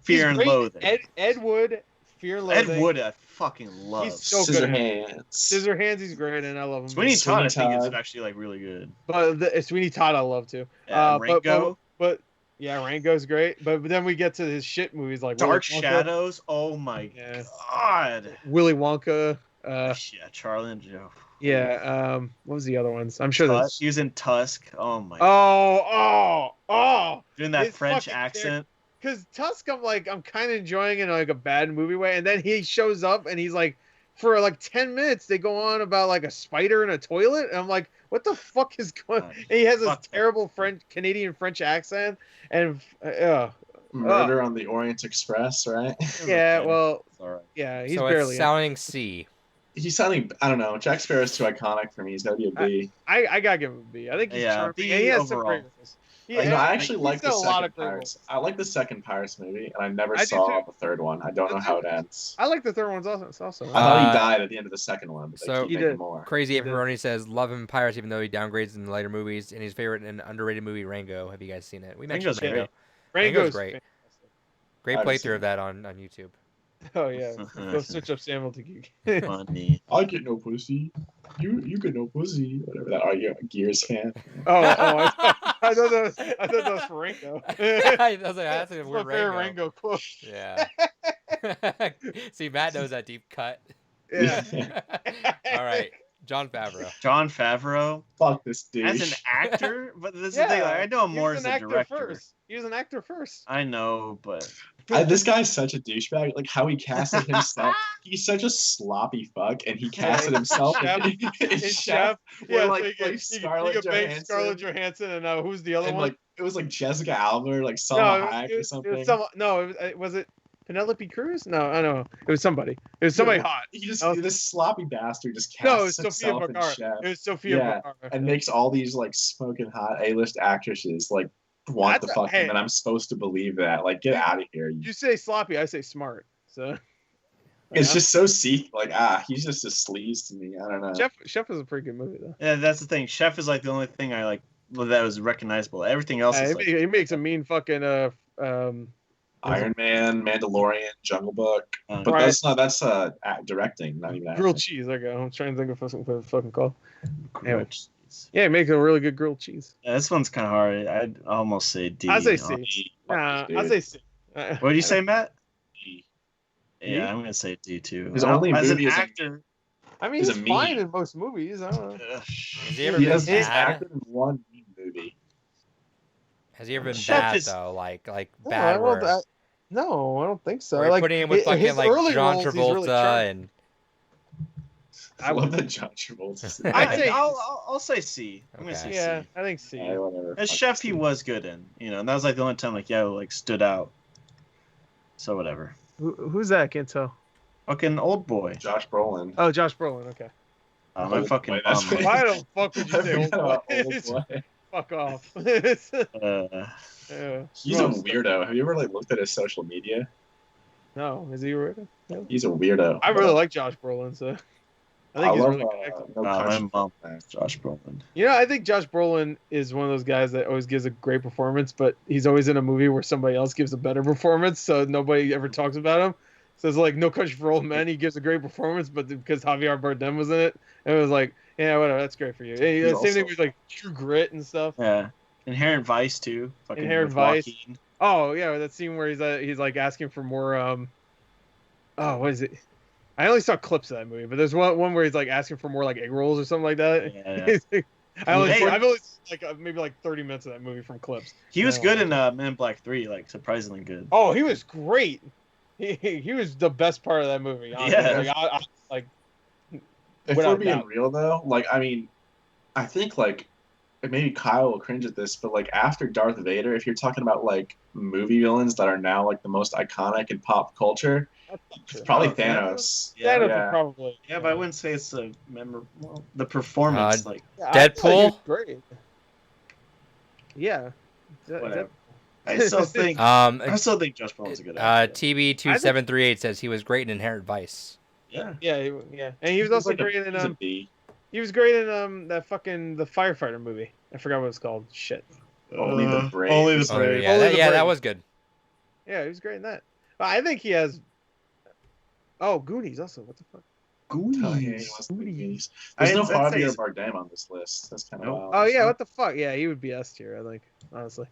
Speaker 3: Fear and
Speaker 2: he's great.
Speaker 3: Loathing.
Speaker 2: Ed Wood, Fear and Loathing.
Speaker 3: Ed Wood, I fucking love.
Speaker 2: He's so good.
Speaker 4: Scissorhands.
Speaker 2: Scissorhands, he's great, and I love him.
Speaker 3: Sweeney
Speaker 4: Sweeney
Speaker 3: Todd, I think, is
Speaker 4: Todd.
Speaker 3: actually like really good.
Speaker 2: But Sweeney Todd, I love too.
Speaker 3: Rango,
Speaker 2: But yeah, Rango's great. But then we get to his shit movies like
Speaker 3: Dark
Speaker 2: Willy Wonka,
Speaker 3: Shadows. Oh my
Speaker 2: Yeah.
Speaker 3: god.
Speaker 2: Willy Wonka.
Speaker 3: Yeah, Charlie and Joe.
Speaker 2: Yeah. What was the other ones? I'm sure
Speaker 3: Tusk.
Speaker 2: that's.
Speaker 3: He was in Tusk. Oh my.
Speaker 2: Oh!
Speaker 3: Doing that
Speaker 2: his
Speaker 3: French
Speaker 2: fucking
Speaker 3: accent.
Speaker 2: Because Tusk, I'm kind of enjoying in like a bad movie way, and then he shows up and he's like, for like 10 minutes they go on about like a spider in a toilet, and I'm like, what the fuck is going? And he has this
Speaker 3: Fuck that.
Speaker 2: terrible Canadian French accent, and
Speaker 4: Murder on the Orient Express, right?
Speaker 2: yeah,
Speaker 3: Okay.
Speaker 2: well,
Speaker 3: It's all right.
Speaker 2: yeah, he's
Speaker 1: So
Speaker 2: barely.
Speaker 1: it's sounding C.
Speaker 4: He's sounding. I don't know. Jack Sparrow's too iconic for me. He's got to be a B.
Speaker 2: I gotta give him a B. I think he's
Speaker 3: Yeah,
Speaker 2: charming.
Speaker 3: B
Speaker 2: and he has some
Speaker 3: overall.
Speaker 2: great roles. Yeah,
Speaker 4: You know, I actually
Speaker 2: he's
Speaker 4: like the
Speaker 2: done a lot
Speaker 4: second
Speaker 2: of great
Speaker 4: Pirates.
Speaker 2: roles.
Speaker 4: I like the second Pirates movie, and I never
Speaker 2: I do
Speaker 4: saw
Speaker 2: too.
Speaker 4: the third one. I don't know how it ends.
Speaker 2: I like the third one's also.
Speaker 4: I thought he
Speaker 1: Uh,
Speaker 4: died at the end of the second one, but they
Speaker 1: so-
Speaker 4: keep
Speaker 2: He
Speaker 4: making
Speaker 2: did.
Speaker 4: more.
Speaker 1: Crazy
Speaker 2: He
Speaker 1: Ape
Speaker 2: did.
Speaker 1: Ferroni says love him in Pirates even though he downgrades in the later movies, and his favorite and underrated movie Rango. Have you guys seen it? We mentioned
Speaker 3: Rango's
Speaker 1: Rango.
Speaker 3: great.
Speaker 1: Rango's
Speaker 2: Rango's
Speaker 1: great.
Speaker 2: fantastic.
Speaker 1: Great
Speaker 4: I haven't
Speaker 1: playthrough
Speaker 4: seen
Speaker 1: of that on YouTube.
Speaker 2: Oh yeah, go switch up Samuel to Geek.
Speaker 3: Funny.
Speaker 4: I get no pussy. You get no pussy. Whatever that are you a Gears fan?
Speaker 2: I thought that was for Rango.
Speaker 1: I was like, that's a
Speaker 2: That's
Speaker 1: weird
Speaker 2: my favorite
Speaker 1: Rango.
Speaker 2: Rango quote.
Speaker 1: Yeah. See, Matt knows that deep cut.
Speaker 2: Yeah.
Speaker 1: All right, John Favreau.
Speaker 3: John Favreau
Speaker 4: Fuck this dude.
Speaker 3: as an actor, but this is the thing. Like, I know him
Speaker 2: He
Speaker 3: more
Speaker 2: was
Speaker 3: as
Speaker 2: an
Speaker 3: a
Speaker 2: actor
Speaker 3: director.
Speaker 2: first. He was an actor first.
Speaker 3: I know, but
Speaker 4: This guy's such a douchebag. Like how he casted himself. He's such a sloppy fuck, and he casted himself
Speaker 2: Chef.
Speaker 4: in Chef.
Speaker 2: Yeah,
Speaker 4: Like,
Speaker 2: so you
Speaker 4: Scarlett
Speaker 2: could bake
Speaker 4: Johansson.
Speaker 2: Scarlett Johansson, and who's the other
Speaker 4: And
Speaker 2: one?
Speaker 4: like it was like Jessica Alba or like
Speaker 2: no,
Speaker 4: Salma Hayek or something.
Speaker 2: Was it Penelope Cruz? No, I don't know. It was somebody. It was somebody hot.
Speaker 4: He just
Speaker 2: Oh.
Speaker 4: this sloppy bastard just casts
Speaker 2: No, it was Sofia
Speaker 4: himself in
Speaker 2: Vergara.
Speaker 4: Chef
Speaker 2: It was Sofia
Speaker 4: Yeah,
Speaker 2: Vergara.
Speaker 4: and makes all these like smoking hot A-list actresses like want
Speaker 2: That's
Speaker 4: the fuck
Speaker 2: hey.
Speaker 4: him, and I'm supposed to believe that. Like, get out of here.
Speaker 2: You say sloppy, I say smart. So
Speaker 4: It's just so he's just a sleaze to me. I don't know.
Speaker 2: Chef is a pretty good movie though.
Speaker 3: yeah, that's the thing. Chef is like the only thing I like that was recognizable. Everything else is like
Speaker 2: He makes a mean fucking
Speaker 4: Iron Man, Mandalorian, Jungle Book, but
Speaker 2: Right.
Speaker 4: that's directing, not even acting.
Speaker 2: grilled cheese. Okay, I'm trying to think of what it's fucking called. Anyway.
Speaker 3: cheese.
Speaker 2: Yeah, he makes a really good grilled cheese.
Speaker 3: Yeah, this one's kind of hard. I'd almost say D.
Speaker 2: I say
Speaker 3: on-
Speaker 2: C.
Speaker 4: Fuck
Speaker 2: Nah,
Speaker 4: this
Speaker 2: I
Speaker 4: dude.
Speaker 2: say C.
Speaker 3: What do you say, Matt?
Speaker 4: D.
Speaker 3: Yeah, I'm gonna say D too.
Speaker 4: His only
Speaker 3: as an
Speaker 4: movie is a-
Speaker 3: actor.
Speaker 2: I mean,
Speaker 4: He's
Speaker 2: he's
Speaker 4: a
Speaker 2: fine
Speaker 4: meme.
Speaker 2: in most movies. I don't know.
Speaker 3: ugh.
Speaker 1: Has he ever
Speaker 4: He
Speaker 1: been
Speaker 4: has
Speaker 1: bad?
Speaker 4: acted in one meme movie.
Speaker 1: Has he ever been
Speaker 3: Chef
Speaker 1: bad
Speaker 3: is-
Speaker 1: though? Like
Speaker 2: No,
Speaker 1: bad where
Speaker 2: no, I don't think so.
Speaker 1: where you're
Speaker 2: Like
Speaker 1: putting him with
Speaker 2: his
Speaker 1: fucking like
Speaker 2: early
Speaker 1: John
Speaker 2: roles, he's
Speaker 1: Travolta
Speaker 2: really charming.
Speaker 1: and
Speaker 4: I love that John Travolta.
Speaker 2: I'd say-
Speaker 3: I'll say C. I'm gonna
Speaker 1: Okay.
Speaker 3: say
Speaker 2: Yeah,
Speaker 3: C.
Speaker 2: I think C.
Speaker 4: Whatever.
Speaker 3: As
Speaker 4: Fuck
Speaker 3: Chef,
Speaker 4: this
Speaker 3: he
Speaker 4: dude.
Speaker 3: was good in. And that was like the only time like stood out. So whatever.
Speaker 2: Who's that? I can't tell.
Speaker 3: Fucking old boy.
Speaker 4: Josh Brolin.
Speaker 2: Oh, Josh Brolin. Okay.
Speaker 3: My
Speaker 4: Old
Speaker 3: fucking
Speaker 4: boy, that's
Speaker 3: bum.
Speaker 4: right.
Speaker 2: Why the fuck would you
Speaker 4: I
Speaker 2: say old
Speaker 4: forgot
Speaker 2: boy?
Speaker 4: about Old Boy.
Speaker 2: Fuck off. Yeah.
Speaker 4: He's a weirdo. Have you ever like looked at his social media?
Speaker 2: No, is he weird? No.
Speaker 4: He's a weirdo.
Speaker 2: I really like Josh Brolin, so I think he's a really good actor.
Speaker 4: No
Speaker 3: my
Speaker 4: Country
Speaker 3: mom,
Speaker 4: for Old Men.
Speaker 3: Josh Brolin.
Speaker 2: You know, I think Josh Brolin is one of those guys that always gives a great performance, but he's always in a movie where somebody else gives a better performance, so nobody ever talks about him. So it's like No Country for Old Men, he gives a great performance, but because Javier Bardem was in it, it was like, yeah, whatever, that's great for you. Hey,
Speaker 4: He's
Speaker 2: same thing
Speaker 4: also-
Speaker 2: with like True Grit and stuff.
Speaker 3: Yeah. Inherent Vice too. Fucking
Speaker 2: Inherent
Speaker 3: with
Speaker 2: Vice.
Speaker 3: Joaquin.
Speaker 2: Oh yeah, that scene where he's like asking for more. Oh, what is it? I only saw clips of that movie, but there's one where he's like asking for more like egg rolls or something like that.
Speaker 3: Yeah.
Speaker 2: I've only seen, like maybe like 30 minutes of that movie from clips.
Speaker 3: He was
Speaker 2: No.
Speaker 3: good in Men in Black 3, like surprisingly good.
Speaker 2: Oh, he was great. He was the best part of that movie. Honestly.
Speaker 3: Yeah.
Speaker 2: Like,
Speaker 4: If
Speaker 2: Without
Speaker 4: we're being
Speaker 2: doubt.
Speaker 4: real though, like I mean, I think like maybe Kyle will cringe at this, but like after Darth Vader, if you're talking about like movie villains that are now like the most iconic in pop culture, it's probably
Speaker 3: Oh,
Speaker 4: Thanos.
Speaker 3: Yeah,
Speaker 2: Thanos
Speaker 4: yeah.
Speaker 2: was probably.
Speaker 3: yeah, but I wouldn't say it's the the performance. Like
Speaker 2: Yeah, I thought he was
Speaker 1: Deadpool?
Speaker 2: great. Yeah.
Speaker 3: whatever. I still think
Speaker 1: um
Speaker 3: Josh Brolin's a good actor.
Speaker 1: TB2738 says he was great in Inherent Vice.
Speaker 3: Yeah.
Speaker 2: Yeah, and he was also
Speaker 4: like
Speaker 2: great in
Speaker 4: he's a B.
Speaker 2: he was great in that fucking the firefighter movie. I forgot what it's called. Shit.
Speaker 4: Only the brave.
Speaker 3: Only the
Speaker 1: Oh,
Speaker 3: brave.
Speaker 1: yeah,
Speaker 2: Only
Speaker 1: that,
Speaker 2: the
Speaker 1: yeah, that
Speaker 2: Brave.
Speaker 1: was good.
Speaker 2: Yeah, he was great in that. I think he has. Oh, Goonies also. What the fuck?
Speaker 4: Oh, yeah, he
Speaker 3: Goonies.
Speaker 4: was in the Goonies. There's no
Speaker 3: I'd say
Speaker 4: Javier
Speaker 3: he's-
Speaker 4: Bardem on this list. That's kind of
Speaker 3: Nope.
Speaker 4: wild.
Speaker 2: Oh yeah, what the fuck? Yeah, he would be S tier. I think honestly.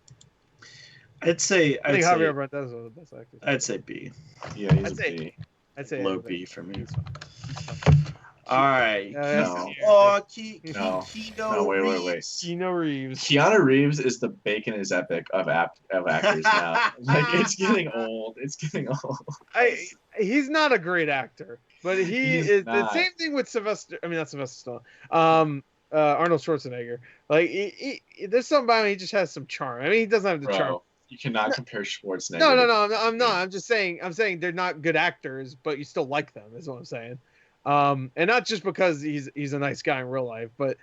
Speaker 3: I'd say
Speaker 2: I think Javier Bardem is one of the best actors.
Speaker 3: I'd say B.
Speaker 4: Yeah, he's
Speaker 2: I'd
Speaker 4: a
Speaker 2: say-
Speaker 4: B.
Speaker 2: I'd say
Speaker 3: Low
Speaker 2: everybody.
Speaker 3: B for me.
Speaker 2: He's fine.
Speaker 3: All right.
Speaker 4: No.
Speaker 3: Oh,
Speaker 4: No. No, wait.
Speaker 2: Keanu Reeves.
Speaker 4: Keanu Reeves is the Bacon is Epic of actors now. Like it's getting old. It's getting old.
Speaker 2: He's not a great actor, but he
Speaker 4: He's
Speaker 2: is
Speaker 4: not.
Speaker 2: the same thing with Sylvester. I mean, not Sylvester Stallone. Arnold Schwarzenegger. Like there's something about him. He just has some charm. I mean, he doesn't have the charm.
Speaker 4: Bro, you cannot compare Schwarzenegger.
Speaker 2: No,
Speaker 4: to-
Speaker 2: I'm not. I'm just saying. I'm saying they're not good actors, but you still like them. Is what I'm saying. And not just because he's a nice guy in real life, but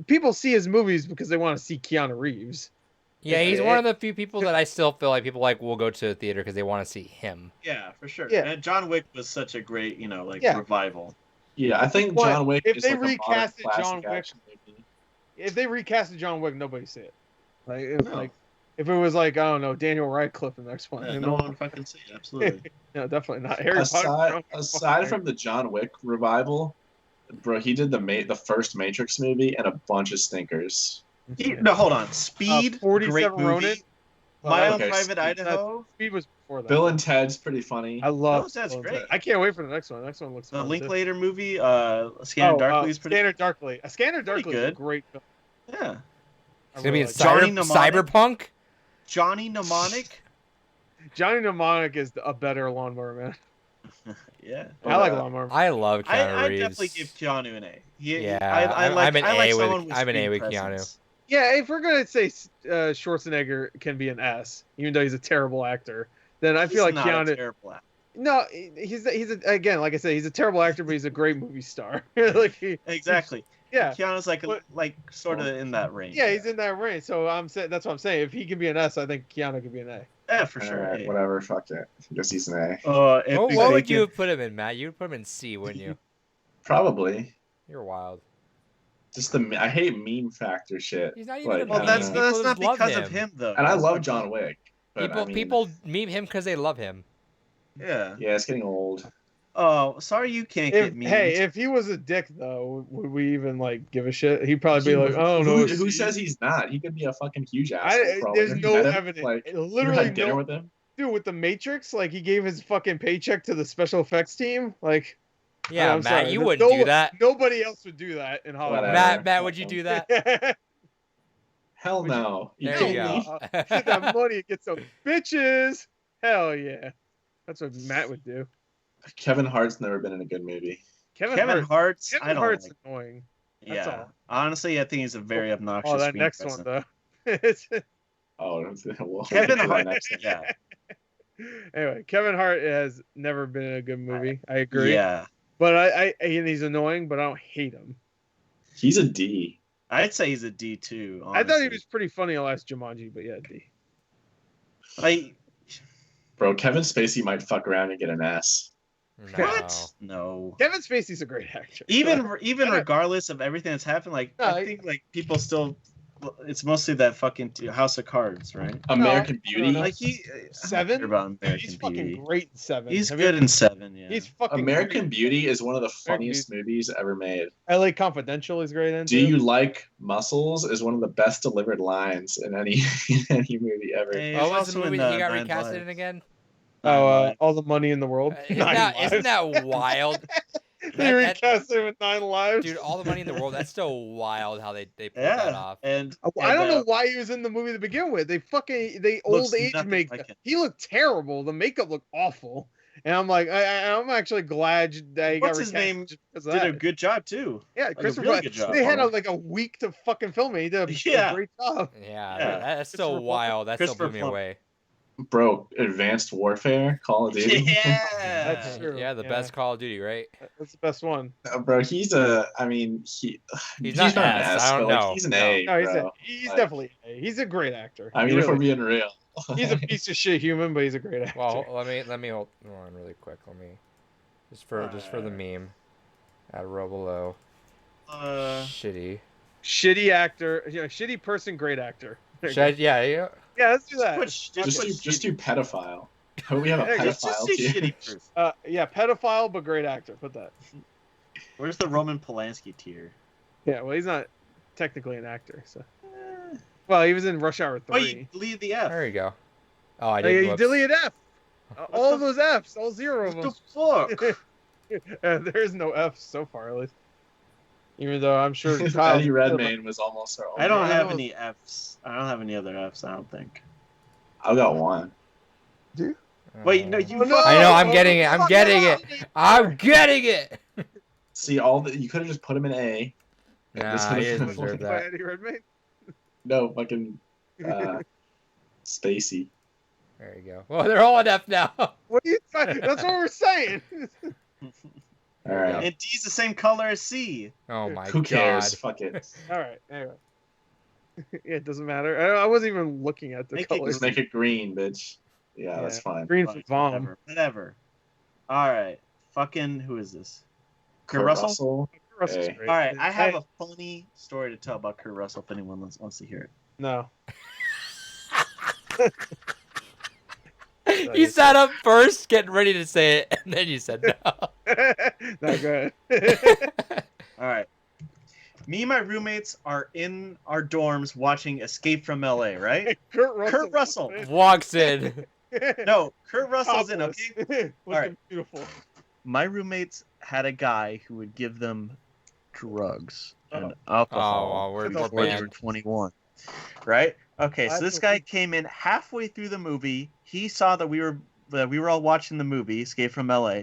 Speaker 2: people see his movies because they want to see Keanu Reeves.
Speaker 1: Yeah, he's one of the few people that I still feel like people like will go to the theater because they want to see him.
Speaker 3: Yeah, for sure.
Speaker 2: Yeah.
Speaker 3: And John Wick was such a great,
Speaker 2: Yeah.
Speaker 3: revival.
Speaker 4: Yeah, I think
Speaker 2: What?
Speaker 4: John Wick
Speaker 2: If
Speaker 4: is
Speaker 2: they
Speaker 4: like a modern
Speaker 2: recasted
Speaker 4: classic
Speaker 2: John Wick-
Speaker 4: action movie.
Speaker 2: If they recasted John Wick, nobody see it.
Speaker 3: No.
Speaker 2: If it was like, I don't know, Daniel Radcliffe in the next one.
Speaker 3: Yeah,
Speaker 2: you
Speaker 3: no
Speaker 2: know?
Speaker 3: one fucking see it. Absolutely.
Speaker 2: No, definitely not. Harry Potter.
Speaker 4: Aside from the John Wick revival, bro, he did the first Matrix movie and a bunch of stinkers.
Speaker 3: No, hold on. Speed,
Speaker 2: 47
Speaker 3: great movie.
Speaker 2: Ronin.
Speaker 3: My Own
Speaker 4: okay,
Speaker 3: Private
Speaker 4: Speed.
Speaker 3: Idaho.
Speaker 2: Speed was before that.
Speaker 4: Bill and Ted's pretty funny.
Speaker 2: I love.
Speaker 3: Oh, that's
Speaker 2: Bill and
Speaker 3: great.
Speaker 2: Ted. I can't wait for the next one. The next one looks
Speaker 3: The
Speaker 2: fun, too.
Speaker 3: Linklater movie, Scanner Darkly is pretty.
Speaker 2: Scanner Darkly. Scanner
Speaker 3: Pretty
Speaker 2: Darkly is a
Speaker 3: good.
Speaker 2: great film.
Speaker 3: Yeah.
Speaker 1: It's gonna be in
Speaker 2: like
Speaker 3: Johnny Mnemonic.
Speaker 1: Cyberpunk.
Speaker 3: Johnny Mnemonic.
Speaker 2: Johnny Mnemonic is a better Lawnmower Man.
Speaker 3: Yeah.
Speaker 2: I like Lawnmower Man.
Speaker 1: I love Keanu
Speaker 3: I
Speaker 1: Reeves.
Speaker 3: definitely give Keanu an A.
Speaker 1: Yeah,
Speaker 3: I like,
Speaker 1: I'm an
Speaker 3: I like
Speaker 1: A with-
Speaker 3: someone
Speaker 1: I'm an A
Speaker 3: screen
Speaker 1: with
Speaker 3: presence.
Speaker 2: Yeah, if we're gonna say Schwarzenegger can be an S, even though he's a terrible actor, then I feel like
Speaker 3: He's not a
Speaker 2: Keanu.
Speaker 3: terrible actor.
Speaker 2: No, he's again, like I said, he's a terrible actor, but he's a great movie star.
Speaker 3: Exactly.
Speaker 2: Yeah.
Speaker 3: Keanu's
Speaker 2: But-
Speaker 3: like sort of in that range.
Speaker 2: Yeah, he's in that range. So that's what I'm saying. If he can be an S, I think Keanu can be an A.
Speaker 3: Yeah, for sure.
Speaker 4: Alright, whatever, fuck it. I guess he's an A.
Speaker 3: If
Speaker 1: What,
Speaker 3: we
Speaker 1: what would
Speaker 3: make
Speaker 1: you
Speaker 3: it-
Speaker 1: have put him in, Matt? You would put him in C, wouldn't you?
Speaker 4: Probably.
Speaker 1: You're wild.
Speaker 4: Just I hate meme factor shit.
Speaker 1: He's not even
Speaker 4: Like,
Speaker 1: a
Speaker 3: Well,
Speaker 1: meme.
Speaker 3: that's
Speaker 1: People
Speaker 3: that's
Speaker 1: just
Speaker 3: not
Speaker 1: love
Speaker 3: because
Speaker 1: him.
Speaker 3: of him though.
Speaker 4: And I
Speaker 3: That's
Speaker 4: love
Speaker 3: not-
Speaker 4: John Wick. But
Speaker 1: People
Speaker 4: I mean,
Speaker 1: people meme him because they love him.
Speaker 3: Yeah.
Speaker 4: Yeah, it's getting old.
Speaker 3: Oh, sorry you can't get me.
Speaker 2: If he was a dick though, would we even like give a shit? He'd probably be like, I don't know.
Speaker 4: Who says he's not? He could be a fucking huge asshole. Probably.
Speaker 2: There's
Speaker 4: Have you
Speaker 2: no
Speaker 4: met him?
Speaker 2: evidence.
Speaker 4: Like, you
Speaker 2: Literally
Speaker 4: had dinner
Speaker 2: no.
Speaker 4: with him?
Speaker 2: Dude, with the Matrix, like he gave his fucking paycheck to the special effects team. Like,
Speaker 1: Yeah,
Speaker 2: I'm
Speaker 1: Matt,
Speaker 2: sorry,
Speaker 1: you
Speaker 2: no-
Speaker 1: wouldn't do that.
Speaker 2: Nobody else would do that in Hollywood.
Speaker 4: Whatever.
Speaker 1: Matt, would you do that?
Speaker 4: Hell no. You
Speaker 1: There
Speaker 4: kidding
Speaker 1: you
Speaker 4: me?
Speaker 1: go.
Speaker 2: Get that money and get some bitches. Hell yeah. That's what Matt would do.
Speaker 4: Kevin Hart's never been in a good movie.
Speaker 2: Kevin
Speaker 3: Hart's. I
Speaker 2: Kevin
Speaker 3: don't
Speaker 2: Hart's
Speaker 3: like.
Speaker 2: annoying. That's
Speaker 3: Yeah.
Speaker 2: all.
Speaker 3: Honestly, I think he's a very obnoxious.
Speaker 2: Oh, that
Speaker 3: screen
Speaker 2: next
Speaker 3: presence.
Speaker 2: one though.
Speaker 4: Oh, well,
Speaker 3: Kevin
Speaker 4: we'll
Speaker 3: Hart.
Speaker 4: next.
Speaker 3: Yeah.
Speaker 2: Anyway, Kevin Hart has never been in a good movie. I agree.
Speaker 3: Yeah.
Speaker 2: But I and he's annoying, but I don't hate him.
Speaker 4: He's a D.
Speaker 3: I'd say he's a D too.
Speaker 2: I thought he
Speaker 3: honestly.
Speaker 2: was pretty funny in last Jumanji, but yeah, D.
Speaker 3: Like
Speaker 4: Bro, Kevin Spacey might fuck around and get an S.
Speaker 1: No.
Speaker 3: what? No.
Speaker 2: Kevin Spacey's a great actor.
Speaker 3: Even
Speaker 2: I-
Speaker 3: regardless of everything that's happened, like
Speaker 2: No,
Speaker 3: I think like people still. It's mostly that fucking House of Cards, right?
Speaker 4: American Beauty.
Speaker 2: no.
Speaker 3: Like he.
Speaker 2: Seven?
Speaker 3: I don't care about American
Speaker 2: He's
Speaker 3: Beauty.
Speaker 2: fucking great in Seven.
Speaker 3: He's
Speaker 2: Have
Speaker 3: good
Speaker 2: you-
Speaker 3: in Seven. Yeah.
Speaker 2: He's fucking
Speaker 4: American
Speaker 2: great.
Speaker 4: Beauty is one of the funniest movies ever made.
Speaker 2: LA Confidential is great in.
Speaker 4: Do
Speaker 2: too.
Speaker 4: you like muscles? Is one of the best delivered lines in any in any movie ever.
Speaker 3: Hey,
Speaker 1: Oh,
Speaker 3: he's
Speaker 1: what's the
Speaker 3: also
Speaker 1: movie
Speaker 3: in,
Speaker 1: that he got
Speaker 3: Nine
Speaker 1: recasted
Speaker 3: Lives.
Speaker 1: in again?
Speaker 2: All the money in the world?
Speaker 1: Isn't
Speaker 2: Nine
Speaker 1: that
Speaker 2: Lives.
Speaker 1: wild?
Speaker 2: They
Speaker 1: that-
Speaker 2: recast it with 9 lives.
Speaker 1: Dude, all the money in the world, that's still wild how they pulled that
Speaker 3: Yeah,
Speaker 1: off.
Speaker 3: and
Speaker 2: I don't know why he was in the movie to begin with. They old age
Speaker 3: nothing
Speaker 2: make
Speaker 3: like him.
Speaker 2: he looked terrible. The makeup looked awful, and I'm like, I'm actually glad that he
Speaker 3: What's
Speaker 2: got
Speaker 3: his
Speaker 2: recast
Speaker 3: name
Speaker 2: just because of
Speaker 3: did a
Speaker 2: that.
Speaker 3: good job too.
Speaker 2: Yeah,
Speaker 3: a
Speaker 2: Christopher.
Speaker 3: really good job.
Speaker 2: They had like a week to fucking film it. He did a
Speaker 3: Yeah.
Speaker 2: great job.
Speaker 1: Yeah,
Speaker 3: Yeah.
Speaker 1: that's still
Speaker 2: Christopher
Speaker 1: wild. That still
Speaker 3: Christopher
Speaker 1: blew me
Speaker 3: Plummer.
Speaker 1: away.
Speaker 4: Bro, Advanced Warfare, Call of Duty.
Speaker 3: Yeah,
Speaker 2: That's true.
Speaker 1: Yeah, the
Speaker 2: Yeah.
Speaker 1: best Call of Duty, right?
Speaker 2: That's the best one.
Speaker 4: Bro, he's a. I mean, he's
Speaker 1: not
Speaker 4: not an
Speaker 1: S,
Speaker 4: S,
Speaker 1: I don't
Speaker 4: but like,
Speaker 1: know.
Speaker 4: he's an
Speaker 1: No.
Speaker 4: A.
Speaker 2: No,
Speaker 4: bro.
Speaker 2: he's
Speaker 4: Like,
Speaker 2: definitely he's a great actor.
Speaker 4: I
Speaker 2: He
Speaker 4: mean, if we're
Speaker 2: really-
Speaker 4: being real,
Speaker 2: he's a piece of shit human, but he's a great actor.
Speaker 1: Well, let me hold on really quick. Let me just for the meme. Add a row below. Shitty.
Speaker 2: Shitty actor, shitty person, great actor. There you go.
Speaker 1: Yeah.
Speaker 2: Yeah, let's do that.
Speaker 4: just do pedophile. We have a
Speaker 2: Yeah,
Speaker 3: Just
Speaker 4: pedophile
Speaker 3: say
Speaker 4: tier.
Speaker 3: shitty person.
Speaker 2: Yeah, pedophile but great actor. Put that.
Speaker 3: Where's the Roman Polanski tier?
Speaker 2: Yeah, well, he's not technically an actor, so. Well, he was in Rush Hour 3.
Speaker 3: Oh, you deleted the F.
Speaker 1: There you go. Oh, I
Speaker 2: Oh,
Speaker 1: did.
Speaker 2: yeah, you deleted F. All those Fs, all 0 of
Speaker 3: What
Speaker 2: them.
Speaker 3: the fuck?
Speaker 2: There is no F so far, at least. Even though I'm sure
Speaker 4: Eddie
Speaker 2: Kyle's-
Speaker 4: Redmayne was almost our only.
Speaker 3: I don't have
Speaker 2: know.
Speaker 3: any Fs. I don't have any other Fs. I don't think.
Speaker 4: I've got one.
Speaker 3: Wait, no, you.
Speaker 2: Oh, no!
Speaker 1: I know. I'm getting it. I'm
Speaker 2: Fuck
Speaker 1: getting
Speaker 2: no!
Speaker 1: it. I'm getting it.
Speaker 4: See, you could have just put him in A.
Speaker 1: Nah,
Speaker 4: This
Speaker 1: he
Speaker 4: could've
Speaker 1: doesn't
Speaker 4: been
Speaker 1: deserve
Speaker 2: By
Speaker 1: that.
Speaker 2: Eddie Redmayne.
Speaker 4: No, fucking Spacey.
Speaker 1: There you go. Well, they're all an F now.
Speaker 2: What are you saying? That's what we're saying.
Speaker 4: All right.
Speaker 3: And D's the same color as C.
Speaker 1: Oh my
Speaker 4: Who cares?
Speaker 1: god.
Speaker 4: Fuck it.
Speaker 2: All right. Anyway. Yeah, it doesn't matter. I wasn't even looking at the
Speaker 3: Make it
Speaker 2: colors.
Speaker 4: Just make it green, bitch. Yeah, that's
Speaker 2: Yeah.
Speaker 4: fine.
Speaker 2: Green for
Speaker 3: Fine,
Speaker 2: Vom.
Speaker 3: whatever. All right, fucking who is this?
Speaker 4: Kurt Russell.
Speaker 2: Russell's
Speaker 4: Hey.
Speaker 2: great.
Speaker 3: All right, I have
Speaker 2: Hey,
Speaker 3: a funny story to tell about Kurt Russell. If anyone wants to hear it.
Speaker 2: no.
Speaker 1: You sat up first, getting ready to say it, and then you said no.
Speaker 2: No, go ahead.
Speaker 3: All right. Me and my roommates are in our dorms watching Escape from LA, right?
Speaker 2: Kurt Russell.
Speaker 3: Kurt Russell.
Speaker 1: Walks in.
Speaker 3: No, Kurt Russell's in,
Speaker 2: Topless.
Speaker 3: okay?
Speaker 2: Looking
Speaker 3: right.
Speaker 2: beautiful.
Speaker 3: My roommates had a guy who would give them drugs and
Speaker 1: Oh,
Speaker 3: alcohol
Speaker 1: well, we're
Speaker 3: before they were
Speaker 1: banned.
Speaker 3: 21. Right? Okay, so this
Speaker 2: That's
Speaker 3: guy came in halfway through the movie. He saw that we were all watching the movie Escape from LA.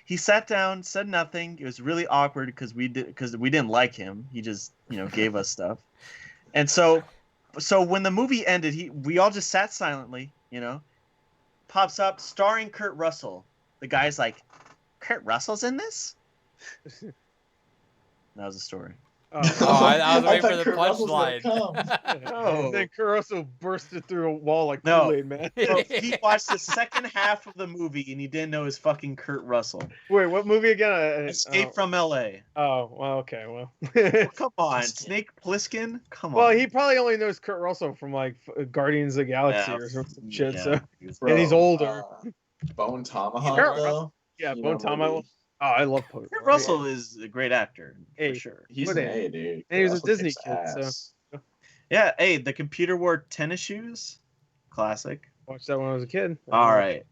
Speaker 3: He sat down, said nothing. It was really awkward because we didn't like him. He just, gave us stuff. And so when the movie ended, we all just sat silently, Pops up starring Kurt Russell. The guy's like, "Kurt Russell's in this?" That was the story.
Speaker 1: Oh, I was
Speaker 4: I
Speaker 1: waiting
Speaker 4: thought
Speaker 1: for the
Speaker 4: Kurt Russell's gonna
Speaker 1: punchline.
Speaker 3: Oh.
Speaker 2: And then Kurt Russell bursted through a wall like
Speaker 3: No.
Speaker 2: Kool-Aid Man.
Speaker 3: So he watched the second half of the movie and he didn't know his fucking Kurt Russell.
Speaker 2: Wait, what movie again?
Speaker 3: Escape from LA.
Speaker 2: Oh, well, okay, well.
Speaker 3: Come on, Snake Plissken? Come on.
Speaker 2: Well, he probably only knows Kurt Russell from like Guardians of the Galaxy or some shit. So and he's older.
Speaker 4: Bone Tomahawk,
Speaker 2: Kurt
Speaker 4: though.
Speaker 2: yeah,
Speaker 4: You
Speaker 2: Bone
Speaker 4: know,
Speaker 2: Tomahawk.
Speaker 4: movie.
Speaker 2: Oh, I love Kurt
Speaker 3: Kurt Russell is a great actor,
Speaker 2: Hey.
Speaker 3: for sure.
Speaker 4: He's
Speaker 2: What
Speaker 4: an
Speaker 2: a-
Speaker 4: A, dude.
Speaker 2: and he was a
Speaker 4: Russell
Speaker 2: Disney
Speaker 4: kicks
Speaker 2: kid, so-
Speaker 4: ass.
Speaker 3: Yeah, hey, the computer wore tennis shoes. Classic.
Speaker 2: Watched that when I was a kid.
Speaker 3: All right.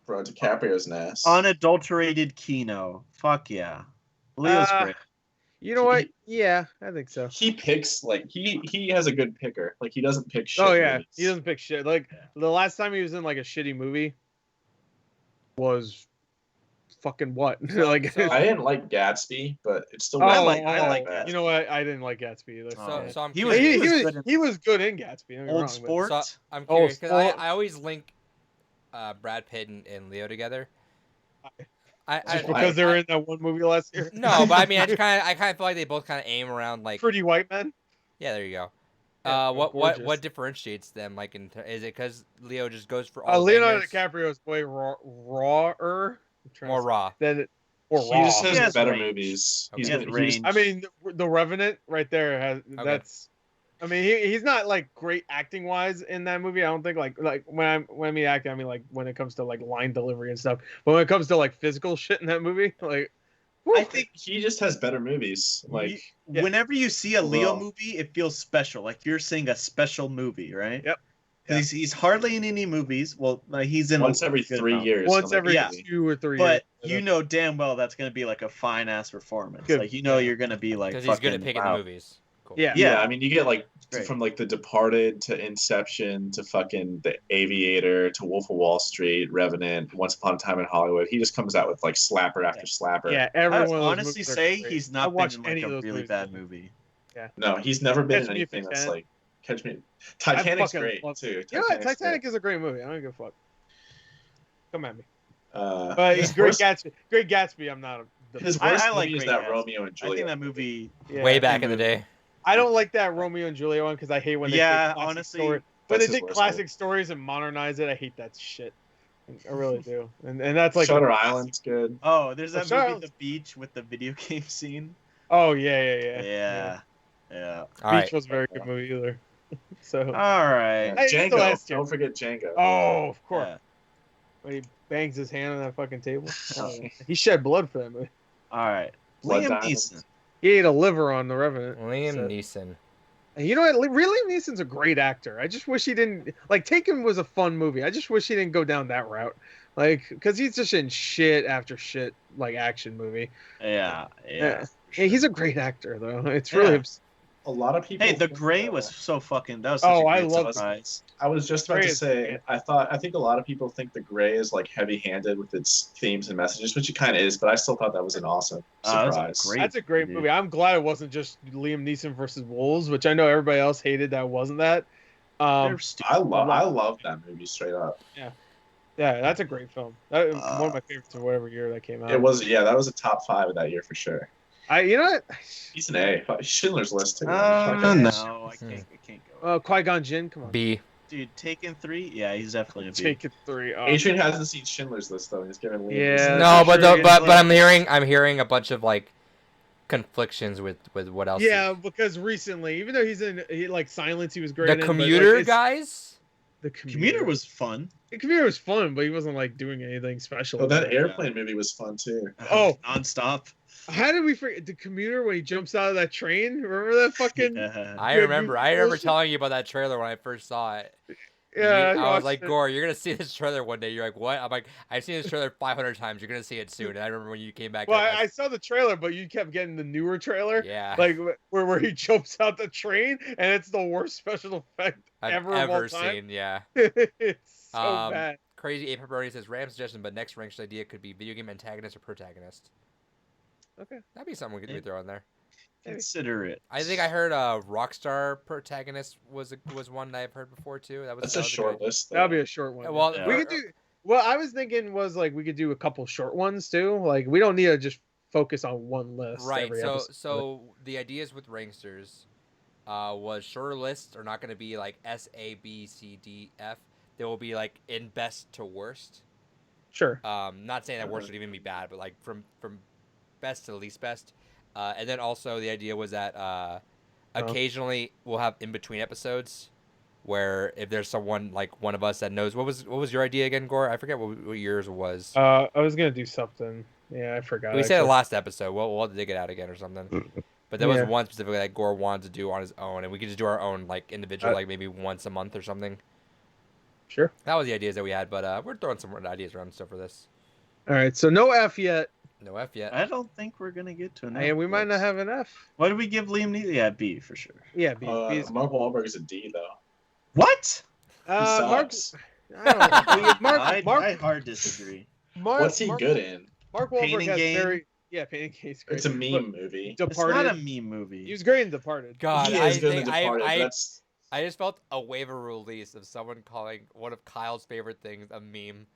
Speaker 4: Bro, DiCaprio's an ass.
Speaker 3: Unadulterated Kino. Fuck yeah. Leo's great.
Speaker 2: You know what? Yeah, I think so.
Speaker 4: He picks he has a good picker. Like he doesn't pick shit.
Speaker 2: Oh yeah,
Speaker 4: movies.
Speaker 2: he doesn't pick shit. Like the last time he was in like a shitty movie was fucking what? Like
Speaker 1: so-
Speaker 4: I didn't like Gatsby, but it's still.
Speaker 3: I like Gatsby.
Speaker 2: You know what? I didn't like Gatsby either.
Speaker 1: So I'm
Speaker 3: He was-
Speaker 1: curious.
Speaker 2: he was good in Gatsby. Don't get me
Speaker 3: Old
Speaker 2: wrong,
Speaker 3: Sport.
Speaker 1: So I'm
Speaker 2: Oh,
Speaker 1: curious because
Speaker 2: Sport.
Speaker 1: I always link Brad Pitt and Leo together.
Speaker 2: just because they were in that one movie last year.
Speaker 1: No, but I mean, I kind of feel like they both kind of aim around like.
Speaker 2: Pretty White Men.
Speaker 1: Yeah, there you go.
Speaker 2: Yeah,
Speaker 1: What
Speaker 2: gorgeous.
Speaker 1: differentiates them? Like, is it because Leo just goes for all
Speaker 2: Leonardo
Speaker 1: bangers?
Speaker 2: DiCaprio is way rawer.
Speaker 1: More raw?
Speaker 2: Than it, or
Speaker 4: He
Speaker 2: raw.
Speaker 4: just
Speaker 3: He
Speaker 4: has
Speaker 3: has
Speaker 4: better
Speaker 3: range.
Speaker 4: movies.
Speaker 1: Okay.
Speaker 4: He's
Speaker 3: He has
Speaker 4: he
Speaker 3: range.
Speaker 2: I mean, the Revenant right there has
Speaker 1: Okay.
Speaker 2: that's. I mean, he's not like great acting wise in that movie. I don't think like when I mean acting, I mean like when it comes to like line delivery and stuff. But when it comes to like physical shit in that movie, like
Speaker 4: I think he just has better movies. Like
Speaker 2: Yeah.
Speaker 3: Whenever you see a Leo
Speaker 4: Overall.
Speaker 3: movie, it feels special. Like you're seeing a special movie, right?
Speaker 2: Yep.
Speaker 3: 'Cause he's hardly in any movies. Well, he's in
Speaker 4: once every
Speaker 3: good
Speaker 4: 3
Speaker 3: amount.
Speaker 4: years.
Speaker 2: once
Speaker 4: I'm like,
Speaker 2: every
Speaker 3: Yeah.
Speaker 2: 2 or 3
Speaker 3: But
Speaker 2: years.
Speaker 3: you know damn well that's gonna be like a fine ass performance.
Speaker 2: Good.
Speaker 3: Like you're gonna be like
Speaker 1: Because he's good at
Speaker 3: fucking,
Speaker 1: picking
Speaker 3: wow.
Speaker 1: the movies. Cool.
Speaker 2: Yeah.
Speaker 4: Yeah, I mean, you get like
Speaker 3: Great.
Speaker 4: from like The Departed to Inception to fucking The Aviator to Wolf of Wall Street, Revenant, Once Upon a Time in Hollywood. He just comes out with like slapper after slapper.
Speaker 2: Yeah,
Speaker 3: I
Speaker 2: every
Speaker 3: would
Speaker 2: one of those
Speaker 3: honestly
Speaker 2: movies are
Speaker 3: say
Speaker 2: great.
Speaker 3: he's
Speaker 2: I
Speaker 3: not been
Speaker 2: watched
Speaker 3: in
Speaker 2: any
Speaker 3: like
Speaker 2: of
Speaker 3: a
Speaker 2: those
Speaker 3: really
Speaker 2: movies.
Speaker 3: bad movie.
Speaker 4: No, he's never been
Speaker 2: Catch
Speaker 4: in
Speaker 2: Me If You
Speaker 4: anything that's
Speaker 2: Can.
Speaker 4: like Catch Me. Titanic's
Speaker 2: fucking
Speaker 4: great
Speaker 2: love-
Speaker 4: too.
Speaker 2: You know what?
Speaker 4: Titanic's
Speaker 2: Titanic is a great movie. I don't give a fuck. Come at me.
Speaker 4: great.
Speaker 2: But
Speaker 4: His
Speaker 2: Great
Speaker 4: worst,
Speaker 2: Gatsby. Great Gatsby. I'm not.
Speaker 4: his
Speaker 3: I
Speaker 4: worst
Speaker 3: like
Speaker 4: movie is
Speaker 3: Great
Speaker 4: that
Speaker 3: Gatsby.
Speaker 4: Romeo and
Speaker 3: I
Speaker 4: Juliet.
Speaker 3: think that movie.
Speaker 2: Yeah.
Speaker 1: Way back in the day.
Speaker 2: I don't like that Romeo and Juliet one because I hate when they
Speaker 3: Yeah,
Speaker 2: take classic
Speaker 3: honestly,
Speaker 2: story. When
Speaker 4: that's
Speaker 2: they
Speaker 4: his
Speaker 2: take
Speaker 4: worst
Speaker 2: classic
Speaker 4: movie.
Speaker 2: stories and modernize it, I hate that shit. I really do. And that's like
Speaker 4: Shutter Island's good.
Speaker 3: Oh, there's that
Speaker 2: Shutter
Speaker 3: movie,
Speaker 2: Island's-
Speaker 3: The Beach, with the video game scene.
Speaker 2: Oh yeah.
Speaker 3: Yeah.
Speaker 1: All
Speaker 2: Beach
Speaker 1: right.
Speaker 2: was a very good movie either. So.
Speaker 3: All right.
Speaker 2: Hey, it's the
Speaker 4: Django.
Speaker 2: last year.
Speaker 4: Don't forget Django.
Speaker 2: Oh, of course.
Speaker 3: Yeah.
Speaker 2: When he bangs his hand on that fucking table.
Speaker 4: Oh.
Speaker 2: He shed blood for that movie.
Speaker 3: All right.
Speaker 4: Blood
Speaker 3: Liam
Speaker 4: Diamonds.
Speaker 3: Neeson.
Speaker 2: He ate a liver on the Revenant.
Speaker 1: Liam
Speaker 2: So-
Speaker 1: Neeson.
Speaker 2: And you know what? Really, Neeson's a great actor. I just wish he didn't like. Taken was a fun movie. I just wish he didn't go down that route, like because he's just in shit after shit, like action movie.
Speaker 3: Yeah.
Speaker 2: Hey, he's a great actor though. It's really.
Speaker 3: Yeah.
Speaker 4: A lot of people.
Speaker 3: Hey, The
Speaker 4: think,
Speaker 3: Gray was so fucking. That was such
Speaker 2: Oh,
Speaker 3: a
Speaker 2: I
Speaker 3: great
Speaker 2: love
Speaker 3: surprise.
Speaker 4: I was just about
Speaker 2: Gray
Speaker 4: to
Speaker 2: is
Speaker 4: say.
Speaker 2: great.
Speaker 4: I think a lot of people think The Gray is like heavy-handed with its themes and messages, which it kind of is. But I still thought that was an awesome
Speaker 3: That was a
Speaker 4: surprise.
Speaker 3: great-
Speaker 2: That's a great
Speaker 3: dude.
Speaker 2: movie. I'm glad it wasn't just Liam Neeson versus Wolves, which I know everybody else hated. That wasn't that.
Speaker 3: They're stupid.
Speaker 4: I love that movie straight up.
Speaker 2: Yeah, that's a great film. That was one
Speaker 3: Uh,
Speaker 2: of my favorites of whatever year that came out.
Speaker 4: It was that was a top 5 of that year for sure.
Speaker 2: You know what?
Speaker 4: He's an A. Schindler's List too.
Speaker 3: No,
Speaker 4: Fuck it.
Speaker 3: I can't go.
Speaker 2: Qui-Gon Jinn, come on.
Speaker 1: B.
Speaker 3: Dude, Taken 3? Yeah, he's definitely a B.
Speaker 2: Take it 3. Oh,
Speaker 4: Adrian hasn't seen Schindler's List though. He's giving Liam.
Speaker 2: Yeah,
Speaker 4: Neeson.
Speaker 1: No,
Speaker 2: for
Speaker 1: but
Speaker 2: sure,
Speaker 1: but I'm hearing a bunch of like conflictions with what else.
Speaker 2: yeah, because recently, even though he's in like Silence, he was great.
Speaker 1: The
Speaker 2: in, but,
Speaker 1: Commuter
Speaker 2: like,
Speaker 1: guys.
Speaker 2: The
Speaker 3: Commuter was fun.
Speaker 2: The Commuter was fun, but he wasn't like doing anything special.
Speaker 4: Oh, that airplane movie was fun too.
Speaker 2: Oh.
Speaker 3: Non-stop.
Speaker 2: How did we forget the Commuter when he jumps out of that train? Remember that fucking?
Speaker 3: Yeah.
Speaker 1: I remember telling you about that trailer when I first saw it.
Speaker 2: Yeah,
Speaker 1: I was
Speaker 2: watched
Speaker 1: like,
Speaker 2: it.
Speaker 1: Gore, you're gonna see this trailer one day. You're like, what? I'm like, I've seen this trailer 500 times. You're gonna see it soon. And I remember when you came back.
Speaker 2: Well, I saw the trailer, but you kept getting the newer trailer.
Speaker 1: Yeah.
Speaker 2: Like where he jumps out the train, and it's the worst special effect
Speaker 1: I've
Speaker 2: ever of all
Speaker 1: ever
Speaker 2: time.
Speaker 1: seen. Yeah.
Speaker 2: It's so bad.
Speaker 1: Crazy A Pepperoni says Ram suggestion, but next Ranksters idea could be video game antagonist or protagonist.
Speaker 2: Okay.
Speaker 1: That'd be something we could throw in there.
Speaker 3: Consider it.
Speaker 1: I think I heard Rockstar protagonist was one that I've heard before too.
Speaker 4: That's a short list.
Speaker 2: That'll be a short one.
Speaker 1: Well,
Speaker 3: Yeah.
Speaker 2: we could do. What I was thinking was like we could do a couple short ones too. Like we don't need to just focus on one list.
Speaker 1: Right.
Speaker 2: every
Speaker 1: So
Speaker 2: episode.
Speaker 1: so the ideas with Ranksters was shorter lists are not going to be like S A B C D F. They will be like in best to worst.
Speaker 2: Sure.
Speaker 1: Not saying that worst would even be bad, but like from best to least best. And then also the idea was that occasionally we'll have in between episodes where if there's someone like one of us that knows what was your idea again, Gore? I forget what yours was.
Speaker 2: I was gonna do something. Yeah, I forgot.
Speaker 1: We said
Speaker 2: actually.
Speaker 1: the last episode. We'll dig it out again or something. But there was
Speaker 2: Yeah.
Speaker 1: one specifically that Gore wanted to do on his own, and we could just do our own like individual, like maybe once a month or something.
Speaker 2: Sure.
Speaker 1: That was the ideas that we had, but we're throwing some ideas around and stuff for this.
Speaker 2: All right. So no F yet.
Speaker 1: No F yet.
Speaker 3: I don't think we're gonna get to an F.
Speaker 2: And we might not
Speaker 3: list.
Speaker 2: have an F.
Speaker 3: What did we give Liam Neeson? Yeah, B for sure.
Speaker 2: Yeah, B. B is-
Speaker 4: Mark Wahlberg is a D though.
Speaker 3: What?
Speaker 4: He
Speaker 2: Mark.
Speaker 4: sucks.
Speaker 2: I don't know. Mark.
Speaker 3: I hard disagree.
Speaker 2: Mark.
Speaker 4: What's he
Speaker 2: Mark,
Speaker 4: good in?
Speaker 2: Mark Wahlberg
Speaker 3: Painting
Speaker 2: has
Speaker 3: Game?
Speaker 2: very. Yeah, Painting Game's great.
Speaker 4: It's a meme movie.
Speaker 2: Departed.
Speaker 3: It's not a meme movie.
Speaker 2: He was great in Departed.
Speaker 1: God,
Speaker 4: He
Speaker 1: I
Speaker 4: is good in
Speaker 1: think
Speaker 4: Departed.
Speaker 1: I
Speaker 4: That's
Speaker 1: just felt a waiver release of someone calling one of Kyle's favorite things a meme.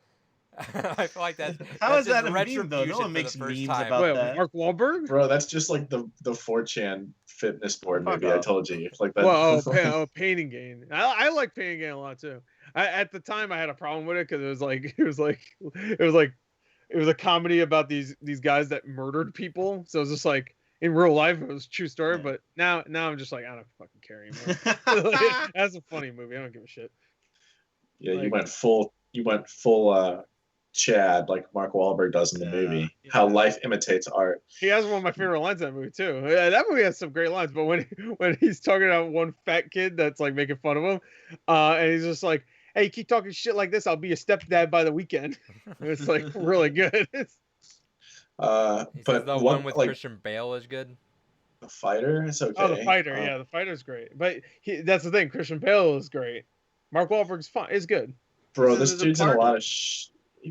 Speaker 1: I feel like that's
Speaker 3: How is
Speaker 1: just
Speaker 3: that a meme though?
Speaker 1: retribution
Speaker 3: No
Speaker 1: for
Speaker 3: one
Speaker 1: the
Speaker 3: makes
Speaker 1: first
Speaker 3: memes
Speaker 1: time.
Speaker 3: about
Speaker 2: Wait,
Speaker 3: that.
Speaker 2: Mark Wahlberg?
Speaker 4: bro. That's just like the 4chan fitness board
Speaker 3: Fuck
Speaker 4: movie. I
Speaker 3: off.
Speaker 4: told you. Like that.
Speaker 2: Well, Painting Game. I like Painting Game a lot too. At the time, I had a problem with it because it was a comedy about these guys that murdered people. So it was just like in real life, it was a true story.
Speaker 3: Yeah.
Speaker 2: But now I'm just like I don't fucking care anymore. Like, that's a funny movie. I don't give a shit.
Speaker 4: Yeah, you
Speaker 2: Like-
Speaker 4: went full. Chad like Mark Wahlberg does in the
Speaker 3: Yeah.
Speaker 4: movie. How life imitates art.
Speaker 2: He has one of my favorite lines in that movie too. Yeah, that movie has some great lines. But when he's talking about one fat kid that's like making fun of him, and he's just like, "Hey, you keep talking shit like this, I'll be your stepdad by the weekend." It's like really good.
Speaker 1: He
Speaker 4: But
Speaker 1: says the one with
Speaker 4: like
Speaker 1: Christian Bale is good.
Speaker 4: the fighter, it's okay.
Speaker 2: Oh, the fighter, yeah, the fighter's great. But that's the thing. Christian Bale is great. Mark Wahlberg's fine. Is good.
Speaker 4: Bro,
Speaker 2: This
Speaker 4: this
Speaker 2: is a
Speaker 4: dude's in a
Speaker 2: part-
Speaker 4: lot of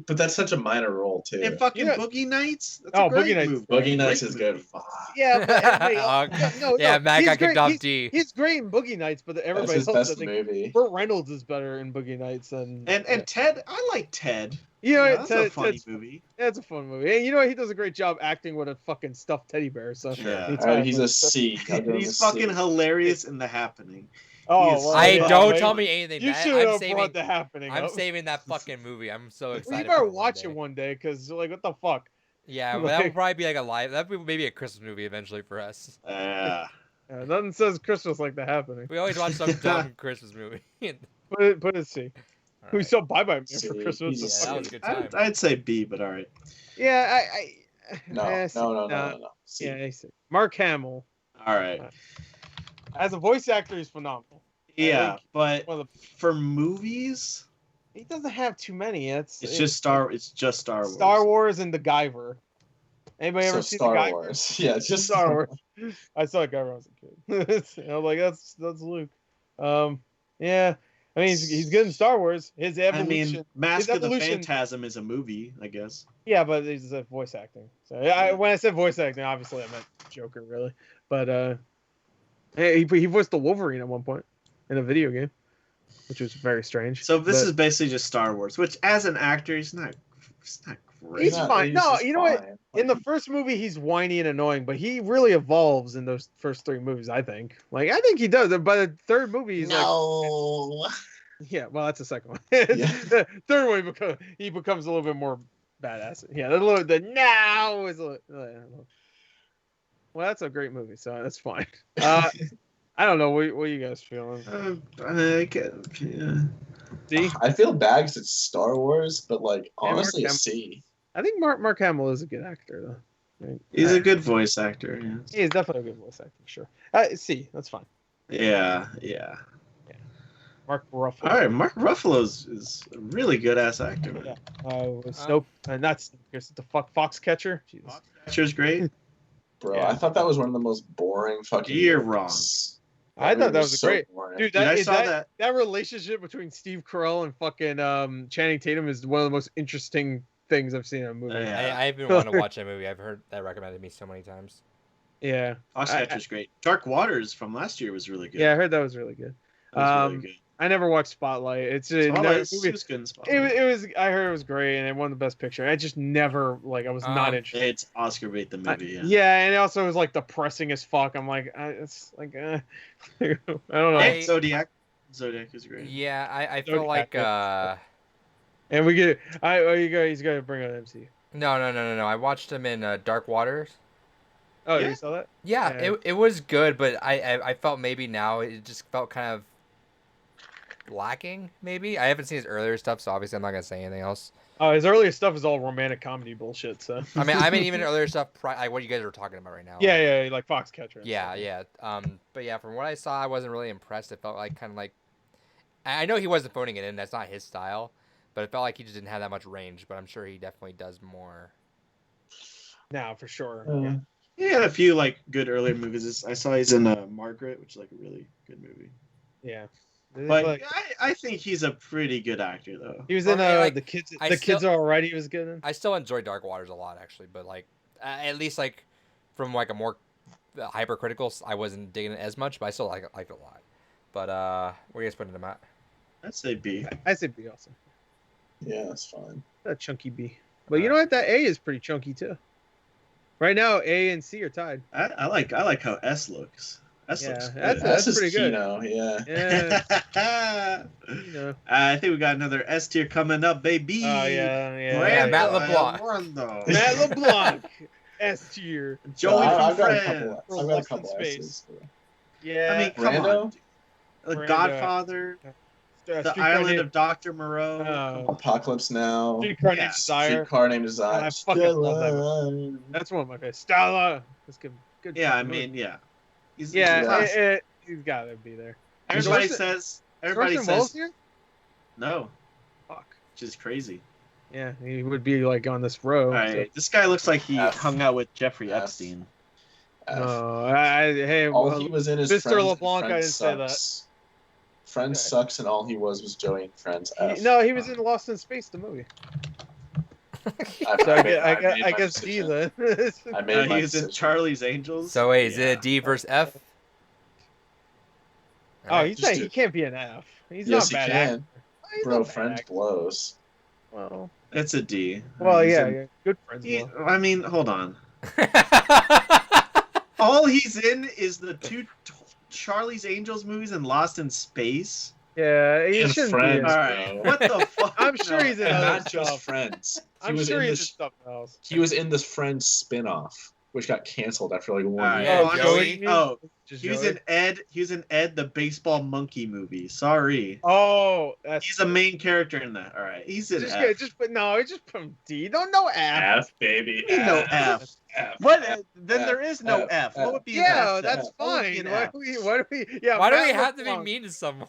Speaker 4: but that's such a minor role too.
Speaker 3: And fucking
Speaker 2: Yeah.
Speaker 3: Boogie Nights. That's
Speaker 2: Oh,
Speaker 3: a great
Speaker 2: Boogie Nights.
Speaker 3: movie.
Speaker 4: Boogie Nights
Speaker 3: Great
Speaker 4: is good.
Speaker 3: movie.
Speaker 4: Fuck.
Speaker 2: Yeah, but everybody else, no,
Speaker 1: Yeah, Matt
Speaker 2: he's
Speaker 1: got kicked
Speaker 2: great.
Speaker 1: off
Speaker 2: He's-
Speaker 1: D.
Speaker 2: He's great in Boogie Nights, but
Speaker 4: That's
Speaker 2: everybody
Speaker 4: his
Speaker 2: else, I
Speaker 4: best
Speaker 2: think,
Speaker 4: movie.
Speaker 2: Burt Reynolds is better in Boogie Nights than
Speaker 3: And Ted, I like Ted.
Speaker 2: you know,
Speaker 3: That's a funny
Speaker 2: Ted's-
Speaker 3: movie.
Speaker 2: Yeah, it's a fun movie. And you know what? He does a great job acting with a fucking stuffed teddy bear. So
Speaker 3: Yeah.
Speaker 2: it's
Speaker 4: He's a C. I'll give him
Speaker 3: He's
Speaker 4: a
Speaker 3: fucking
Speaker 4: C.
Speaker 3: hilarious in The Happening.
Speaker 2: Oh,
Speaker 3: He is
Speaker 2: well,
Speaker 1: I
Speaker 2: yeah,
Speaker 1: don't
Speaker 2: but
Speaker 1: tell me anything.
Speaker 2: You
Speaker 1: Matt.
Speaker 2: should
Speaker 1: I'm
Speaker 2: have
Speaker 1: saving.
Speaker 2: brought the happening.
Speaker 1: I'm
Speaker 2: up.
Speaker 1: saving that fucking movie. I'm so
Speaker 2: Well,
Speaker 1: excited.
Speaker 2: you better
Speaker 1: for it
Speaker 2: watch
Speaker 1: day.
Speaker 2: it one day, cause like, what the fuck?
Speaker 1: Yeah, but that would
Speaker 2: Like-
Speaker 1: probably be like a live. That would be maybe a Christmas movie eventually for us.
Speaker 2: Nothing says Christmas like the happening.
Speaker 1: We always watch some dumb Christmas movie.
Speaker 2: Put it C.
Speaker 1: All
Speaker 2: We
Speaker 1: right.
Speaker 2: saw Bye Bye Man
Speaker 4: C.
Speaker 2: for Christmas.
Speaker 4: He's
Speaker 1: Yeah, that was a good time.
Speaker 3: I'd say B, but all right.
Speaker 2: Yeah,
Speaker 4: No,
Speaker 2: C.
Speaker 4: no. C.
Speaker 2: Yeah, C. Mark Hamill
Speaker 3: All right.
Speaker 2: as a voice actor, he's phenomenal.
Speaker 3: Yeah,
Speaker 2: think
Speaker 3: but
Speaker 2: One of
Speaker 3: for movies,
Speaker 2: he doesn't have too many.
Speaker 3: it's just Star Wars.
Speaker 2: Star Wars and the Guyver. Anybody ever
Speaker 4: So
Speaker 2: see
Speaker 4: Star
Speaker 2: the Guyver?
Speaker 4: Wars. Yeah, it's just
Speaker 2: Star Wars. I saw Guyver when I was a kid. I was like, that's Luke. Yeah. I mean, he's good in Star Wars. His
Speaker 3: I
Speaker 2: evolution.
Speaker 3: mean, Mask
Speaker 2: his
Speaker 3: of the
Speaker 2: evolution-
Speaker 3: Phantasm is a movie, I guess.
Speaker 2: Yeah, but he's a voice acting. So when I said voice acting, obviously I meant Joker, really. But he voiced the Wolverine at one point in a video game, which was very strange.
Speaker 3: So this
Speaker 2: But-
Speaker 3: is basically just Star Wars, which as an actor, he's not great.
Speaker 2: He's fine.
Speaker 4: he's
Speaker 2: No,
Speaker 4: just
Speaker 2: you know what?
Speaker 4: fine.
Speaker 2: In the first movie, he's whiny and annoying, but he really evolves in those first 3 movies. I think. Like, I think he does. By the third movie, he's like,
Speaker 4: no.
Speaker 2: yeah. Well, that's the second one.
Speaker 4: Yeah.
Speaker 2: The third one, he becomes a little bit more badass. Yeah, the now is a little. Well, that's a great movie, so that's fine. I don't know. What you guys feeling?
Speaker 3: Yeah.
Speaker 2: See,
Speaker 4: I feel bad because it's Star Wars, but like
Speaker 2: Mark
Speaker 4: honestly, a
Speaker 2: Hamill.
Speaker 4: C.
Speaker 2: I think Mark Hamill is a good actor, though. Right?
Speaker 3: He's a good voice actor. Yeah.
Speaker 2: He's definitely a good voice actor, sure. See, that's fine.
Speaker 3: Yeah.
Speaker 2: Mark Ruffalo.
Speaker 3: All right, Mark Ruffalo is a really good ass actor.
Speaker 2: Yeah. Snoke, not Snoke. The Foxcatcher. Jesus.
Speaker 3: Foxcatcher's great.
Speaker 4: Bro,
Speaker 2: Yeah.
Speaker 4: I thought that was one of the most boring fucking.
Speaker 3: You're
Speaker 4: movies.
Speaker 2: I thought that was
Speaker 4: so
Speaker 2: great.
Speaker 4: boring.
Speaker 2: Dude,
Speaker 3: Dude, I saw that.
Speaker 2: relationship between Steve Carell and fucking Channing Tatum is one of the most interesting things I've seen in a movie.
Speaker 3: Yeah.
Speaker 1: I've been wanting to watch that movie. I've heard that recommended to me so many times.
Speaker 2: Yeah.
Speaker 3: Foxcatcher's great. Dark Waters from last year was really good.
Speaker 2: Yeah, I heard that was really good.
Speaker 3: That was really good.
Speaker 2: I never watched Spotlight. It's a
Speaker 3: Spotlight
Speaker 2: movie.
Speaker 3: was good in Spotlight.
Speaker 2: It was. I heard it was great, and it won the best picture. I just never I was not interested.
Speaker 3: It's Oscar bait the movie.
Speaker 2: Yeah, and it also was like depressing as fuck. I'm like, it's like, I don't know.
Speaker 3: And Zodiac is great.
Speaker 1: Yeah, I feel like
Speaker 2: And we get. He's got to bring out MC.
Speaker 1: no. I watched him in Dark Waters.
Speaker 2: Oh,
Speaker 3: Yeah.
Speaker 2: you saw that?
Speaker 1: Yeah,
Speaker 2: Yeah.
Speaker 1: it was good, but I felt maybe now it just felt kind of lacking. Maybe I haven't seen his earlier stuff, so obviously I'm not gonna say anything else.
Speaker 2: Oh, his earlier stuff is all romantic comedy bullshit. So.
Speaker 1: I mean even earlier stuff, like what you guys are talking about right now.
Speaker 2: Yeah, like Foxcatcher. and stuff.
Speaker 1: Yeah. But yeah, from what I saw, I wasn't really impressed. It felt like kind of like, I know he wasn't phoning it in. That's not his style, but it felt like he just didn't have that much range. But I'm sure he definitely does more.
Speaker 2: Now for sure.
Speaker 4: Uh,
Speaker 3: He had a few like good earlier movies. I saw he's in Margaret, which is like a really good movie.
Speaker 2: Yeah.
Speaker 3: But I think he's a pretty good actor though.
Speaker 2: He was in
Speaker 1: Okay, like,
Speaker 2: the kids.
Speaker 1: I
Speaker 2: The kids
Speaker 1: still-
Speaker 2: are alright. He was good in.
Speaker 1: I still enjoy Dark Waters a lot, actually, but like at least like from like a more hypercritical, I wasn't digging it as much, but I still like it a lot. But where are you guys putting him at?
Speaker 3: I'd say B.
Speaker 2: I said B also.
Speaker 4: yeah, that's fine.
Speaker 2: That chunky B. But you know what? That A is pretty chunky too. Right now, A and C are tied.
Speaker 3: I like how S looks. S
Speaker 2: Yeah,
Speaker 3: looks
Speaker 2: that's-
Speaker 3: good.
Speaker 4: That's just
Speaker 2: pretty good.
Speaker 4: Kino, yeah.
Speaker 2: Yeah. You know.
Speaker 3: I think we got another S tier coming up, baby.
Speaker 2: Oh yeah.
Speaker 1: Yeah, Matt LeBlanc.
Speaker 3: Brando.
Speaker 2: Matt LeBlanc. S tier.
Speaker 3: Joey
Speaker 4: I've
Speaker 3: from
Speaker 4: got a
Speaker 3: Friends.
Speaker 4: couple. I've got a
Speaker 2: Lost in
Speaker 4: couple
Speaker 2: Space.
Speaker 4: S's.
Speaker 2: Yeah.
Speaker 3: I mean, come
Speaker 4: Brando?
Speaker 3: on. The
Speaker 2: Brando.
Speaker 3: Godfather, the
Speaker 2: Streetcar
Speaker 3: Island
Speaker 2: Named-
Speaker 3: of Dr. Moreau.
Speaker 4: Apocalypse Now.
Speaker 2: Streetcar
Speaker 3: Yeah,
Speaker 2: Named Desire.
Speaker 4: Streetcar Named Desire.
Speaker 2: I fucking love that
Speaker 4: Stella.
Speaker 2: That's one of my favorites. Stella. That's good. Good.
Speaker 3: Yeah, I
Speaker 2: fucking movie.
Speaker 3: mean, yeah. He's
Speaker 2: Yeah,
Speaker 3: classic.
Speaker 2: he's got to be there.
Speaker 3: Everybody
Speaker 2: Orson-
Speaker 3: says.
Speaker 2: is
Speaker 3: Everybody
Speaker 2: Orson Welles
Speaker 3: says
Speaker 2: here?
Speaker 3: no,
Speaker 2: Fuck.
Speaker 3: which is crazy.
Speaker 2: Yeah, he would be like on this row.
Speaker 3: All right, this guy looks like he
Speaker 4: F.
Speaker 3: hung out with Jeffrey
Speaker 4: F.
Speaker 3: Epstein.
Speaker 4: F.
Speaker 2: No, hey,
Speaker 4: All
Speaker 2: well,
Speaker 4: he was in is
Speaker 2: Mr.
Speaker 4: Friends, and
Speaker 2: LeBlanc, I
Speaker 4: Friends
Speaker 2: didn't say that.
Speaker 4: sucks. Friends
Speaker 2: Okay.
Speaker 4: sucks, and all he was Joey and Friends. F.
Speaker 2: no, he was in Lost in Space, the movie.
Speaker 4: I
Speaker 2: So I
Speaker 4: made my
Speaker 2: guess D
Speaker 4: decision.
Speaker 2: then.
Speaker 4: I made my
Speaker 3: He was in
Speaker 4: decision.
Speaker 3: Charlie's Angels.
Speaker 1: So wait, is
Speaker 3: Yeah.
Speaker 1: it a D versus F?
Speaker 2: Oh, he's
Speaker 4: Just
Speaker 2: not,
Speaker 4: do-
Speaker 2: he can't be an F. He's
Speaker 4: Yes,
Speaker 2: not
Speaker 4: he
Speaker 2: bad.
Speaker 4: can.
Speaker 2: actor. He's
Speaker 4: Bro,
Speaker 2: not bad
Speaker 4: Friends
Speaker 2: actor.
Speaker 4: blows.
Speaker 2: Well,
Speaker 3: It's a D.
Speaker 2: well,
Speaker 3: He's
Speaker 2: yeah,
Speaker 3: in-
Speaker 2: yeah, good friends.
Speaker 3: he-
Speaker 2: Will.
Speaker 3: I mean, hold on. All he's in is the two Charlie's Angels movies and Lost in Space.
Speaker 2: Yeah, he
Speaker 4: And
Speaker 2: shouldn't
Speaker 4: Friends,
Speaker 2: be.
Speaker 3: All right, what the fuck?
Speaker 2: I'm sure he's in
Speaker 4: And
Speaker 2: other
Speaker 4: not just
Speaker 2: stuff.
Speaker 4: Friends.
Speaker 2: I'm sure he's in stuff else.
Speaker 4: He was in this Friends spin-off, which got canceled after like 1
Speaker 3: All right.
Speaker 4: year.
Speaker 1: Yeah,
Speaker 3: I'm
Speaker 1: Joey.
Speaker 3: sorry. Oh,
Speaker 2: Just
Speaker 3: he was
Speaker 2: Joey?
Speaker 3: in Ed. He was in Ed, the baseball monkey movie. Sorry,
Speaker 2: Oh, that's
Speaker 3: he's a main character in that. All right, he's in
Speaker 2: just
Speaker 3: F.
Speaker 2: get, just put no, just put him D. Don't know F.
Speaker 4: F, baby.
Speaker 3: Ain't no F. What? Then
Speaker 4: F,
Speaker 3: there is no
Speaker 4: F,
Speaker 3: F. What would be an
Speaker 2: Yeah,
Speaker 3: F then?
Speaker 2: that's
Speaker 3: What would be
Speaker 2: fine.
Speaker 3: an
Speaker 2: Why
Speaker 3: F?
Speaker 2: do we? Why do we? Yeah.
Speaker 1: Why do
Speaker 2: Matt
Speaker 1: we have to be
Speaker 2: LeBlanc.
Speaker 1: mean to someone?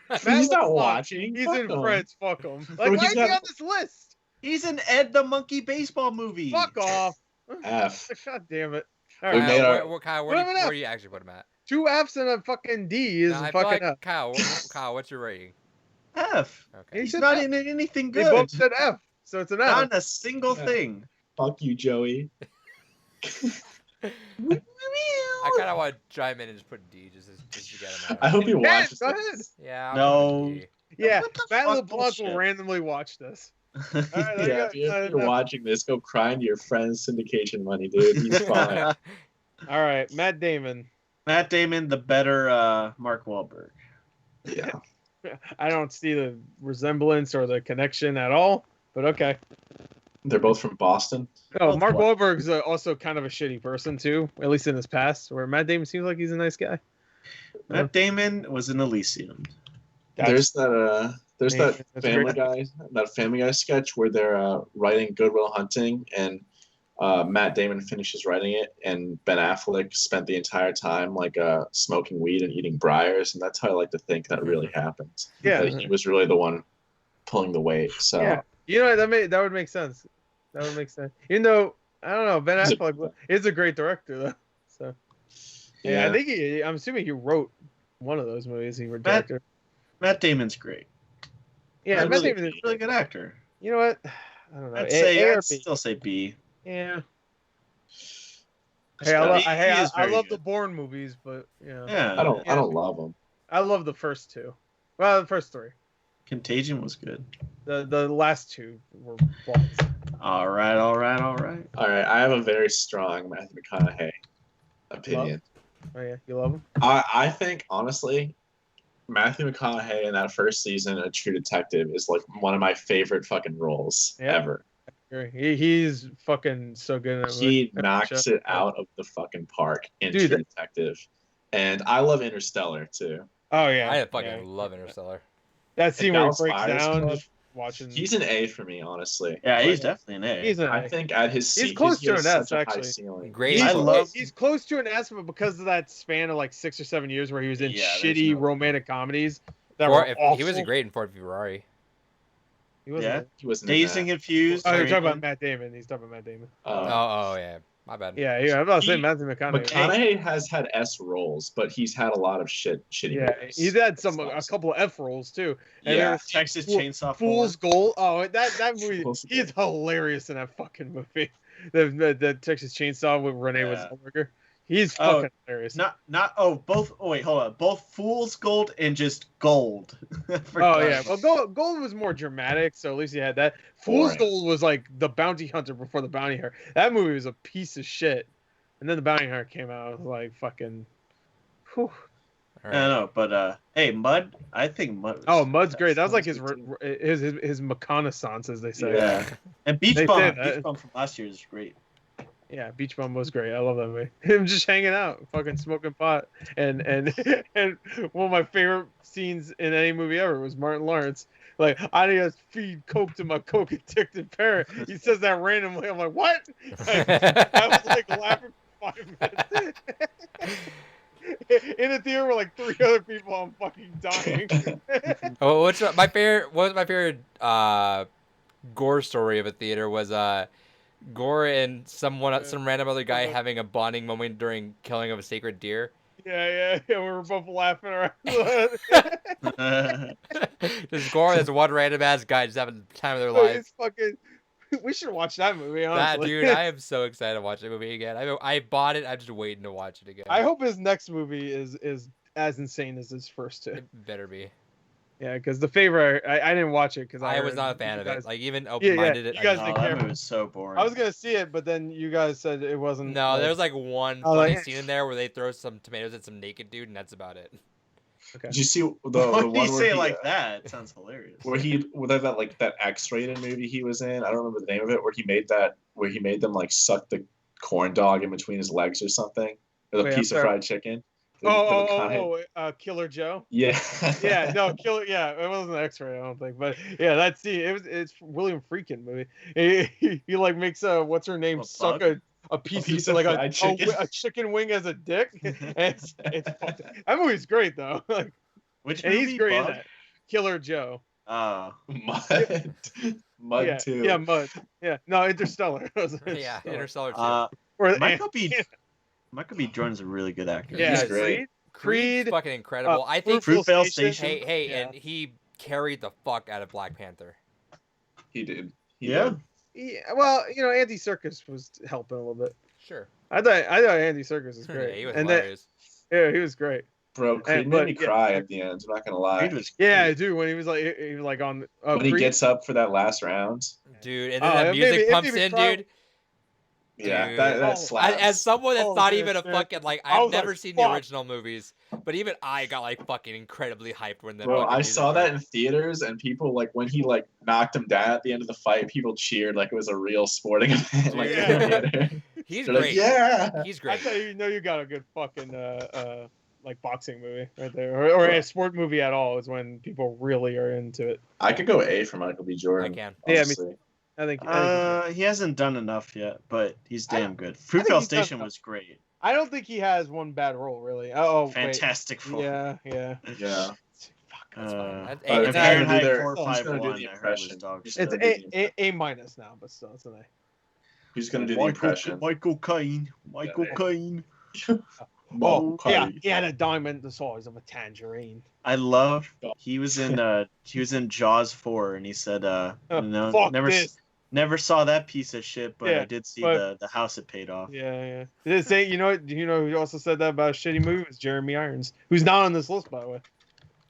Speaker 2: Matt
Speaker 4: He's not
Speaker 2: LeBlanc,
Speaker 4: watching.
Speaker 2: He's
Speaker 4: Fuck
Speaker 2: in
Speaker 4: him.
Speaker 2: Friends. Fuck him. Like,
Speaker 4: Bro,
Speaker 2: why
Speaker 4: he's
Speaker 2: is he
Speaker 4: not-
Speaker 2: on this list?
Speaker 3: He's in Ed, the monkey baseball movie.
Speaker 2: Fuck off.
Speaker 4: F.
Speaker 2: God damn it. All
Speaker 4: We
Speaker 2: right,
Speaker 4: made our-
Speaker 1: Kyle,
Speaker 2: Put him in
Speaker 1: where
Speaker 2: F.
Speaker 1: do you actually put him at?
Speaker 2: 2 F's and a fucking D is
Speaker 1: No, I feel
Speaker 2: fucking
Speaker 1: like
Speaker 2: F.
Speaker 1: Kyle, what's your rating?
Speaker 3: F.
Speaker 1: Okay.
Speaker 3: He's
Speaker 2: said
Speaker 3: not
Speaker 2: F.
Speaker 3: in anything
Speaker 2: They
Speaker 3: good.
Speaker 2: both said F, so it's an F.
Speaker 3: Not in a single
Speaker 4: Yeah.
Speaker 3: thing.
Speaker 4: Fuck you, Joey.
Speaker 1: I kind of want to chime in and just put D just to get him out.
Speaker 4: I hope he
Speaker 2: Yeah,
Speaker 4: watches
Speaker 2: go
Speaker 4: this.
Speaker 2: ahead.
Speaker 1: Yeah. I'll
Speaker 3: No.
Speaker 1: put D.
Speaker 2: Yeah,
Speaker 3: What the
Speaker 2: Matt
Speaker 3: fuck
Speaker 2: LeBlanc will
Speaker 3: bullshit?
Speaker 2: randomly watch this. All right, there you
Speaker 4: Yeah,
Speaker 2: go.
Speaker 4: if you're watching this, go cry into your friend's syndication money, dude. He's fine.
Speaker 2: All right, Matt Damon.
Speaker 3: Matt Damon, the better Mark Wahlberg.
Speaker 4: Yeah.
Speaker 2: I don't see the resemblance or the connection at all, but okay.
Speaker 4: They're both from Boston.
Speaker 2: Oh,
Speaker 3: Both
Speaker 2: Mark
Speaker 3: what?
Speaker 2: Wahlberg's also kind of a shitty person too, at least in his past. Where Matt Damon seems like he's a nice guy.
Speaker 3: Matt Damon was in Elysium.
Speaker 4: There's that
Speaker 2: That's
Speaker 4: Family
Speaker 2: great.
Speaker 4: Guy sketch where they're writing Good Will Hunting, and Matt Damon finishes writing it, and Ben Affleck spent the entire time smoking weed and eating briars, and that's how I like to think that really happens.
Speaker 2: Yeah.
Speaker 4: That he was really the one pulling the weight. So
Speaker 2: Yeah, you know that would make sense. That would make sense. Even though I don't know, Ben Affleck is a great director though. So yeah, I think I'm assuming he wrote one of those movies. He was director.
Speaker 3: Matt Damon's great.
Speaker 2: Yeah, Matt Damon is
Speaker 3: He's a really good actor.
Speaker 2: You know what? I don't know.
Speaker 3: I'd still say B.
Speaker 2: Yeah. Hey, I love
Speaker 3: good.
Speaker 2: the Bourne movies, but
Speaker 3: Yeah.
Speaker 4: I don't love them.
Speaker 2: I love the first two. Well, the first three.
Speaker 3: Contagion was good.
Speaker 2: The last two were balls.
Speaker 3: All right.
Speaker 4: All right, I have a very strong Matthew McConaughey opinion.
Speaker 2: Oh yeah, you love him?
Speaker 4: I think honestly, Matthew McConaughey in that first season of True Detective is like one of my favorite fucking roles ever.
Speaker 2: He's fucking so good at it.
Speaker 4: He knocks it out of the fucking park in True Detective. And I love Interstellar too.
Speaker 2: Oh yeah.
Speaker 1: I fucking love Interstellar.
Speaker 2: That scene where he
Speaker 4: Dallas
Speaker 2: breaks
Speaker 4: Buyers
Speaker 2: down
Speaker 4: Club,
Speaker 2: just watching.
Speaker 4: He's an A for me, honestly.
Speaker 3: Yeah, he's definitely an A.
Speaker 2: He's an A.
Speaker 4: I think at his
Speaker 2: He's close to an S actually.
Speaker 1: Great.
Speaker 2: He's close to an S, but because of that span of like 6 or 7 years where he was in shitty romantic comedies that were awful.
Speaker 1: He was great in Ford v Ferrari.
Speaker 2: He wasn't.
Speaker 4: He wasn't.
Speaker 3: Dazed and Confused.
Speaker 2: Oh, you're talking about Matt Damon. He's talking about Matt Damon.
Speaker 1: Oh yeah. My bad.
Speaker 2: Yeah. I'm about to say Matthew McConaughey.
Speaker 4: McConaughey has had S roles, but he's had a lot of shitty movies.
Speaker 2: He's had a couple of F roles too. And
Speaker 3: Texas Chainsaw
Speaker 2: Fool's Gold. Oh, that movie. He's hilarious in that fucking movie. The Texas Chainsaw with Renee Zellweger. He's fucking hilarious.
Speaker 3: Both. Oh wait, hold on. Both Fool's Gold and just Gold.
Speaker 2: Oh yeah. Well, Gold was more dramatic, so at least he had that. Fool's Gold was like the bounty hunter before the bounty hunter. That movie was a piece of shit. And then the bounty hunter came out. It was like fucking. Whew.
Speaker 3: I don't know, but hey, Mud. I think Mud.
Speaker 2: Mud's great. That was like his reconnaissance, as they say.
Speaker 3: Yeah. And Beach Bum from last year is great.
Speaker 2: Yeah, Beach Bum was great. I love that movie. Him just hanging out, fucking smoking pot, and one of my favorite scenes in any movie ever was Martin Lawrence. Like, I just feed coke to my coke addicted parent. He says that randomly. I'm like, what? I was like laughing for 5 minutes. In a theater with like 3 other people, I'm fucking dying.
Speaker 1: Oh, what was my favorite gore story of a theater was Gore and some random other guy having a bonding moment during killing of a sacred deer.
Speaker 2: Yeah, we were both laughing around.
Speaker 1: This Gore, this one random ass guy just having the time of their life.
Speaker 2: We should watch that movie, honestly.
Speaker 1: Dude, I am so excited to watch that movie again. I bought it. I'm just waiting to watch it again.
Speaker 2: I hope his next movie is as insane as his first two.
Speaker 1: It better be.
Speaker 2: Yeah, because The Favor, I didn't watch it because
Speaker 1: I was not a fan of it. Like, even open-minded,
Speaker 2: you guys didn't care.
Speaker 3: That movie was so boring.
Speaker 2: I was gonna see it, but then you guys said it wasn't.
Speaker 1: No, there was like one funny scene in there where they throw some tomatoes at some naked dude, and that's about it.
Speaker 4: Okay. Did you see the
Speaker 3: Why
Speaker 4: one
Speaker 3: do you
Speaker 4: where
Speaker 3: say it like that? It sounds hilarious.
Speaker 4: Where that X-rated movie he was in? I don't remember the name of it. Where he made them like suck the corn dog in between his legs or something, or piece of fried chicken.
Speaker 2: Killer Joe.
Speaker 4: Yeah.
Speaker 2: Yeah, no, Killer. Yeah, it wasn't an X-ray, I don't think, but yeah, that scene. It's William Friedkin movie. He like makes what's her name suck a piece of like a chicken wing as a dick. It's that movie's great though. Like,
Speaker 3: which
Speaker 2: movie?
Speaker 3: He's
Speaker 2: great in that. Killer Joe.
Speaker 4: Mud too.
Speaker 2: Yeah, Mud. Yeah, no, Interstellar.
Speaker 1: Yeah, Interstellar too.
Speaker 3: Michael B. Jordan's a really good actor.
Speaker 2: Yeah,
Speaker 3: he's great.
Speaker 1: Creed, fucking incredible. I think
Speaker 3: Fruitvale Station.
Speaker 1: Hey, and he carried the fuck out of Black Panther.
Speaker 4: He did.
Speaker 3: Yeah.
Speaker 2: Well, Andy Serkis was helping a little bit.
Speaker 1: Sure.
Speaker 2: I thought Andy Serkis was great.
Speaker 1: Yeah, he was hilarious.
Speaker 2: Yeah, he was great.
Speaker 4: Bro, Creed
Speaker 2: but,
Speaker 4: made me
Speaker 2: yeah.
Speaker 4: cry at the end. I'm not gonna lie.
Speaker 3: Creed was
Speaker 2: Yeah, dude. When he was like on
Speaker 4: When he
Speaker 2: Creed.
Speaker 4: gets up for that last round.
Speaker 1: Dude, and then that
Speaker 2: it made
Speaker 1: music
Speaker 2: me
Speaker 1: pumps in,
Speaker 2: cry.
Speaker 1: dude.
Speaker 4: Yeah,
Speaker 1: Dude.
Speaker 4: that
Speaker 2: Oh,
Speaker 4: slaps.
Speaker 1: As someone that's
Speaker 2: Oh,
Speaker 1: not
Speaker 2: man,
Speaker 1: even a
Speaker 2: man.
Speaker 1: fucking like,
Speaker 2: I
Speaker 1: I've
Speaker 2: was like,
Speaker 1: never seen the
Speaker 2: fuck.
Speaker 1: original movies, but even I got like fucking incredibly hyped when the
Speaker 4: Bro,
Speaker 1: fucking
Speaker 4: I
Speaker 1: music
Speaker 4: saw that
Speaker 1: hit.
Speaker 4: in theaters, and people like when he like knocked him down at the end of the fight, people cheered like it was a real sporting event. Like in the
Speaker 1: Dude.
Speaker 4: theater.
Speaker 1: He's
Speaker 4: They're like,
Speaker 1: great.
Speaker 4: yeah.
Speaker 1: He's
Speaker 2: I
Speaker 1: great.
Speaker 2: tell you, you got a good fucking like boxing movie right there, or a sport movie at all is when people really are into it.
Speaker 4: I could go A for Michael B. Jordan.
Speaker 1: I can.
Speaker 2: Yeah, me
Speaker 4: Honestly.
Speaker 2: I think
Speaker 3: He hasn't done enough yet, but he's damn good.
Speaker 2: think
Speaker 3: Fruitvale
Speaker 2: he's done
Speaker 3: Station
Speaker 2: enough.
Speaker 3: was great.
Speaker 2: I don't think he has one bad role really. Oh,
Speaker 3: Fantastic
Speaker 2: wait.
Speaker 3: role.
Speaker 2: Yeah.
Speaker 4: Yeah.
Speaker 2: Fuck, that's fine.
Speaker 1: That's
Speaker 4: But
Speaker 1: A.
Speaker 4: if
Speaker 1: It's
Speaker 4: you're
Speaker 1: A.
Speaker 4: gonna do their-
Speaker 3: Fahrenheit
Speaker 4: who's gonna do
Speaker 3: 451,
Speaker 4: the
Speaker 3: I heard was
Speaker 4: impression?
Speaker 3: dog
Speaker 4: Who's
Speaker 3: shit.
Speaker 4: gonna
Speaker 2: It's
Speaker 4: do the
Speaker 2: A minus now, but still, it's an A.
Speaker 4: Who's gonna do the impression?
Speaker 3: Michael Caine. Michael
Speaker 4: Yeah.
Speaker 3: Caine.
Speaker 2: Oh, yeah,
Speaker 4: Caine.
Speaker 2: he had a diamond the size of a tangerine.
Speaker 3: I love. He was in Jaws 4, and he said,
Speaker 2: Fuck this.
Speaker 3: never saw that piece of shit, but
Speaker 2: Yeah,
Speaker 3: I did see
Speaker 2: but-
Speaker 3: the house it paid off.
Speaker 2: Yeah. Did it say? You know who also said that about a shitty movie was Jeremy Irons, who's not on this list by the way.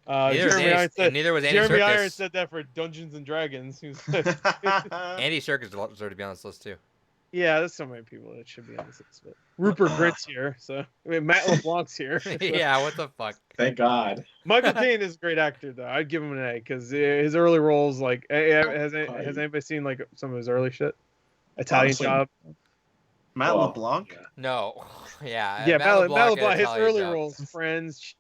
Speaker 1: Neither was Andy
Speaker 2: Jeremy Irons
Speaker 1: Serkis.
Speaker 2: said that for Dungeons and Dragons. He was
Speaker 1: Andy Serkis deserved to be on this list too.
Speaker 2: Yeah, there's so many people that should be on this list. But Rupert Grint's here, so I mean Matt LeBlanc's here. so.
Speaker 1: Yeah, what the fuck?
Speaker 4: Thank God.
Speaker 2: Michael Caine is a great actor though. I'd give him an A because his early roles, like, has anybody seen like some of his early shit? Italian
Speaker 4: Honestly,
Speaker 2: Job.
Speaker 3: Matt
Speaker 4: Oh,
Speaker 3: LeBlanc?
Speaker 4: yeah.
Speaker 1: No. Yeah.
Speaker 2: Yeah, Matt
Speaker 1: and
Speaker 2: LeBlanc. His
Speaker 1: Italian
Speaker 2: early
Speaker 1: Job.
Speaker 2: roles, Friends.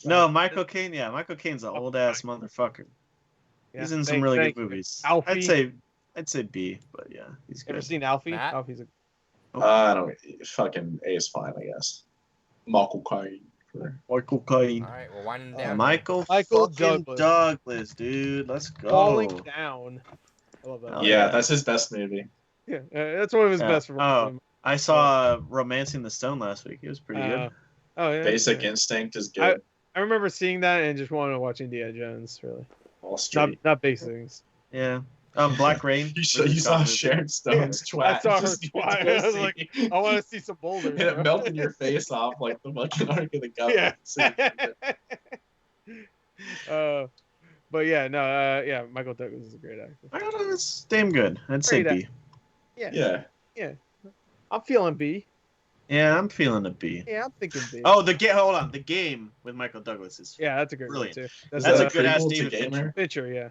Speaker 3: No, Michael Caine. Yeah, Michael Caine's an old ass motherfucker.
Speaker 2: Yeah,
Speaker 3: He's in some really
Speaker 2: thank
Speaker 3: good
Speaker 2: you.
Speaker 3: movies.
Speaker 2: Alfie.
Speaker 3: I'd say B, but yeah, he's
Speaker 2: Ever
Speaker 3: good.
Speaker 2: seen Alfie?
Speaker 1: Matt?
Speaker 2: Alfie's a
Speaker 4: I don't. Fucking A is fine, I guess. Michael Caine.
Speaker 3: Michael Caine.
Speaker 1: All right, we're winding down.
Speaker 3: Michael
Speaker 2: Michael
Speaker 3: fucking
Speaker 2: Douglas.
Speaker 3: Douglas, dude. Let's go.
Speaker 2: Falling Down. I love that.
Speaker 3: Oh,
Speaker 4: Yeah,
Speaker 3: yeah.
Speaker 4: that's his best movie.
Speaker 2: Yeah, that's one of his
Speaker 3: Yeah.
Speaker 2: best.
Speaker 3: Oh, I saw Romancing the Stone last week. It was pretty good.
Speaker 2: Oh yeah.
Speaker 4: Basic
Speaker 2: yeah.
Speaker 4: Instinct is good.
Speaker 2: I remember seeing that and just wanted to watch Indiana Jones. Really,
Speaker 4: Wall Street.
Speaker 2: not basic things.
Speaker 3: Yeah. Black Rain.
Speaker 4: You saw Sharon Stone's twat.
Speaker 2: I saw her
Speaker 4: Just
Speaker 2: twat.
Speaker 4: to
Speaker 2: I was
Speaker 4: see.
Speaker 2: like, I want to see some boulders.
Speaker 4: And it
Speaker 2: bro.
Speaker 4: melted your face off like the fucking Ark of the Covenant.
Speaker 2: Yeah. But yeah, no, yeah, Michael Douglas is a great actor.
Speaker 3: I don't know. It's damn good. I'd say
Speaker 2: Great
Speaker 3: B.
Speaker 4: Yeah.
Speaker 2: I'm feeling B.
Speaker 3: Yeah, I'm feeling a B.
Speaker 2: Yeah, I'm thinking B.
Speaker 3: Oh, hold on. The Game with Michael Douglas is.
Speaker 2: yeah, that's a good
Speaker 3: brilliant.
Speaker 2: one too.
Speaker 4: Is
Speaker 3: That's
Speaker 4: that
Speaker 3: a good ass
Speaker 4: prequel to
Speaker 3: David
Speaker 4: Gamer?
Speaker 2: Fincher, yeah.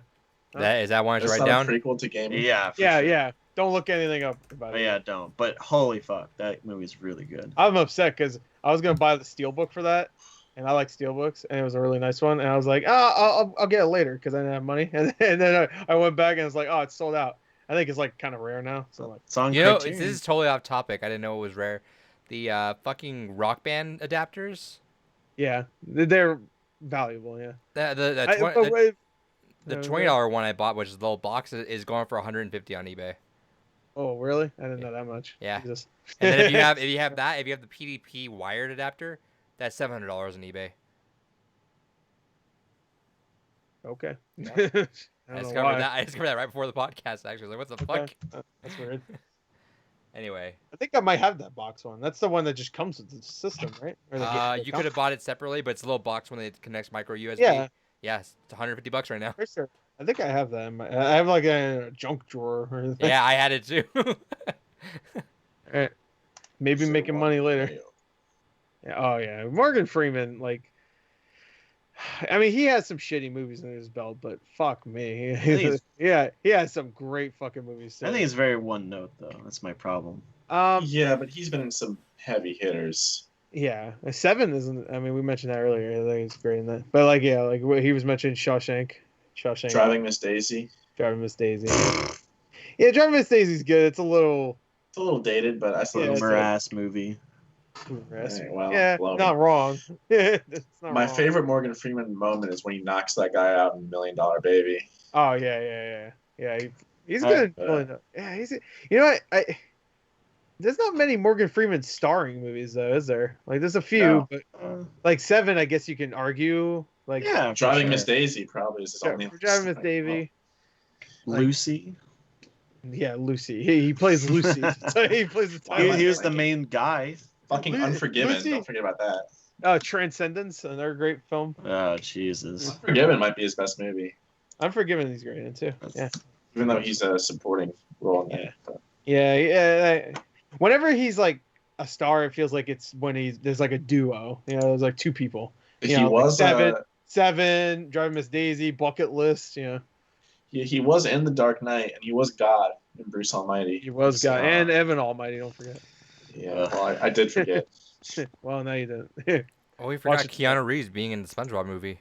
Speaker 1: Is that one to
Speaker 4: That's
Speaker 1: write
Speaker 4: not
Speaker 1: down?
Speaker 4: a prequel to Gamer?
Speaker 3: Yeah. for
Speaker 2: Yeah,
Speaker 3: sure.
Speaker 2: yeah. Don't look anything up about
Speaker 3: But
Speaker 2: it.
Speaker 3: yeah, don't. But holy fuck, that movie's really good.
Speaker 2: I'm upset because I was gonna buy the Steelbook for that, and I like Steelbooks, and it was a really nice one. And I was like, I'll get it later because I didn't have money. And then I went back and I was like, oh, it's sold out. I think it's like kind of rare now. So like,
Speaker 3: It's on
Speaker 1: You know,
Speaker 3: Criterion.
Speaker 1: this is totally off topic. I didn't know it was rare. The fucking Rock Band adapters.
Speaker 2: yeah, they're valuable. Yeah.
Speaker 1: The $20 one I bought, which is the little box, is going for $150 on eBay.
Speaker 2: Oh, really? I didn't know that much.
Speaker 1: Yeah.
Speaker 2: Jesus.
Speaker 1: And then if you have the PDP wired adapter, that's $700 on eBay.
Speaker 2: Okay.
Speaker 1: Yeah.
Speaker 2: I don't
Speaker 1: I
Speaker 2: know
Speaker 1: discovered
Speaker 2: why.
Speaker 1: that. I discovered that right before the podcast. Actually, I was like, what the fuck?
Speaker 2: Okay. That's weird.
Speaker 1: Anyway,
Speaker 2: I think I might have that box one. That's the one that just comes with the system, right? Or the
Speaker 1: you could have bought it separately, but it's a little box when it connects micro USB.
Speaker 2: Yeah.
Speaker 1: Yeah, it's $150 right now.
Speaker 2: For sure. I think I have that. I have like a junk drawer. Or anything.
Speaker 1: Yeah, I had it too.
Speaker 2: Alright. Maybe making money later. Yeah, oh yeah, Morgan Freeman. Like, I mean, he has some shitty movies in his belt, but fuck me. Yeah, he has some great fucking movies. Too.
Speaker 3: I think it's very one note though. That's my problem.
Speaker 4: Yeah, but he's been in some heavy hitters.
Speaker 2: Yeah, Seven isn't. I mean, we mentioned that earlier. I think he's great in that. But like, yeah, like what he was mentioning Shawshank.
Speaker 4: Driving Miss Daisy.
Speaker 2: Driving Miss Daisy. Yeah, Driving Miss Daisy's good. It's a little
Speaker 4: dated, but I still
Speaker 2: Yeah, it's
Speaker 3: Boomer
Speaker 2: like-
Speaker 3: ass movie.
Speaker 4: Alright, well,
Speaker 2: yeah,
Speaker 4: love
Speaker 2: not
Speaker 4: it.
Speaker 2: wrong. It's not
Speaker 4: My
Speaker 2: wrong.
Speaker 4: favorite Morgan Freeman moment is when he knocks that guy out in $1 Million Baby.
Speaker 2: Oh yeah. He's good. Yeah, he's. You know what? There's not many Morgan Freeman starring movies though, is there? Like, there's a few,
Speaker 4: No.
Speaker 2: but like Seven, I guess you can argue. Like,
Speaker 3: Yeah, for
Speaker 4: Driving
Speaker 3: sure.
Speaker 4: Miss Daisy probably is his only.
Speaker 2: for Driving Miss Davy. Like-
Speaker 3: Lucy.
Speaker 2: Yeah, Lucy. He plays Lucy. So he plays the
Speaker 3: He
Speaker 2: title.
Speaker 3: was the main guy.
Speaker 4: Fucking Unforgiven. Don't forget about that.
Speaker 2: Transcendence, another great film.
Speaker 3: Oh Jesus.
Speaker 4: Unforgiven might be his best movie.
Speaker 2: Unforgiven, he's great in too. Yeah.
Speaker 4: Even though he's a supporting role in that. But
Speaker 2: Yeah. Whenever he's like a star, it feels like it's when there's like a duo. There's like two people.
Speaker 4: he was
Speaker 2: Seven, Driving Miss Daisy, Bucket List.
Speaker 4: he was in The Dark Knight, and he was God in Bruce Almighty.
Speaker 2: He was God, and Evan Almighty. Don't forget.
Speaker 4: Yeah, well, I did forget.
Speaker 2: Well, now you didn't.
Speaker 1: Oh, we forgot Keanu Reeves being in the SpongeBob movie.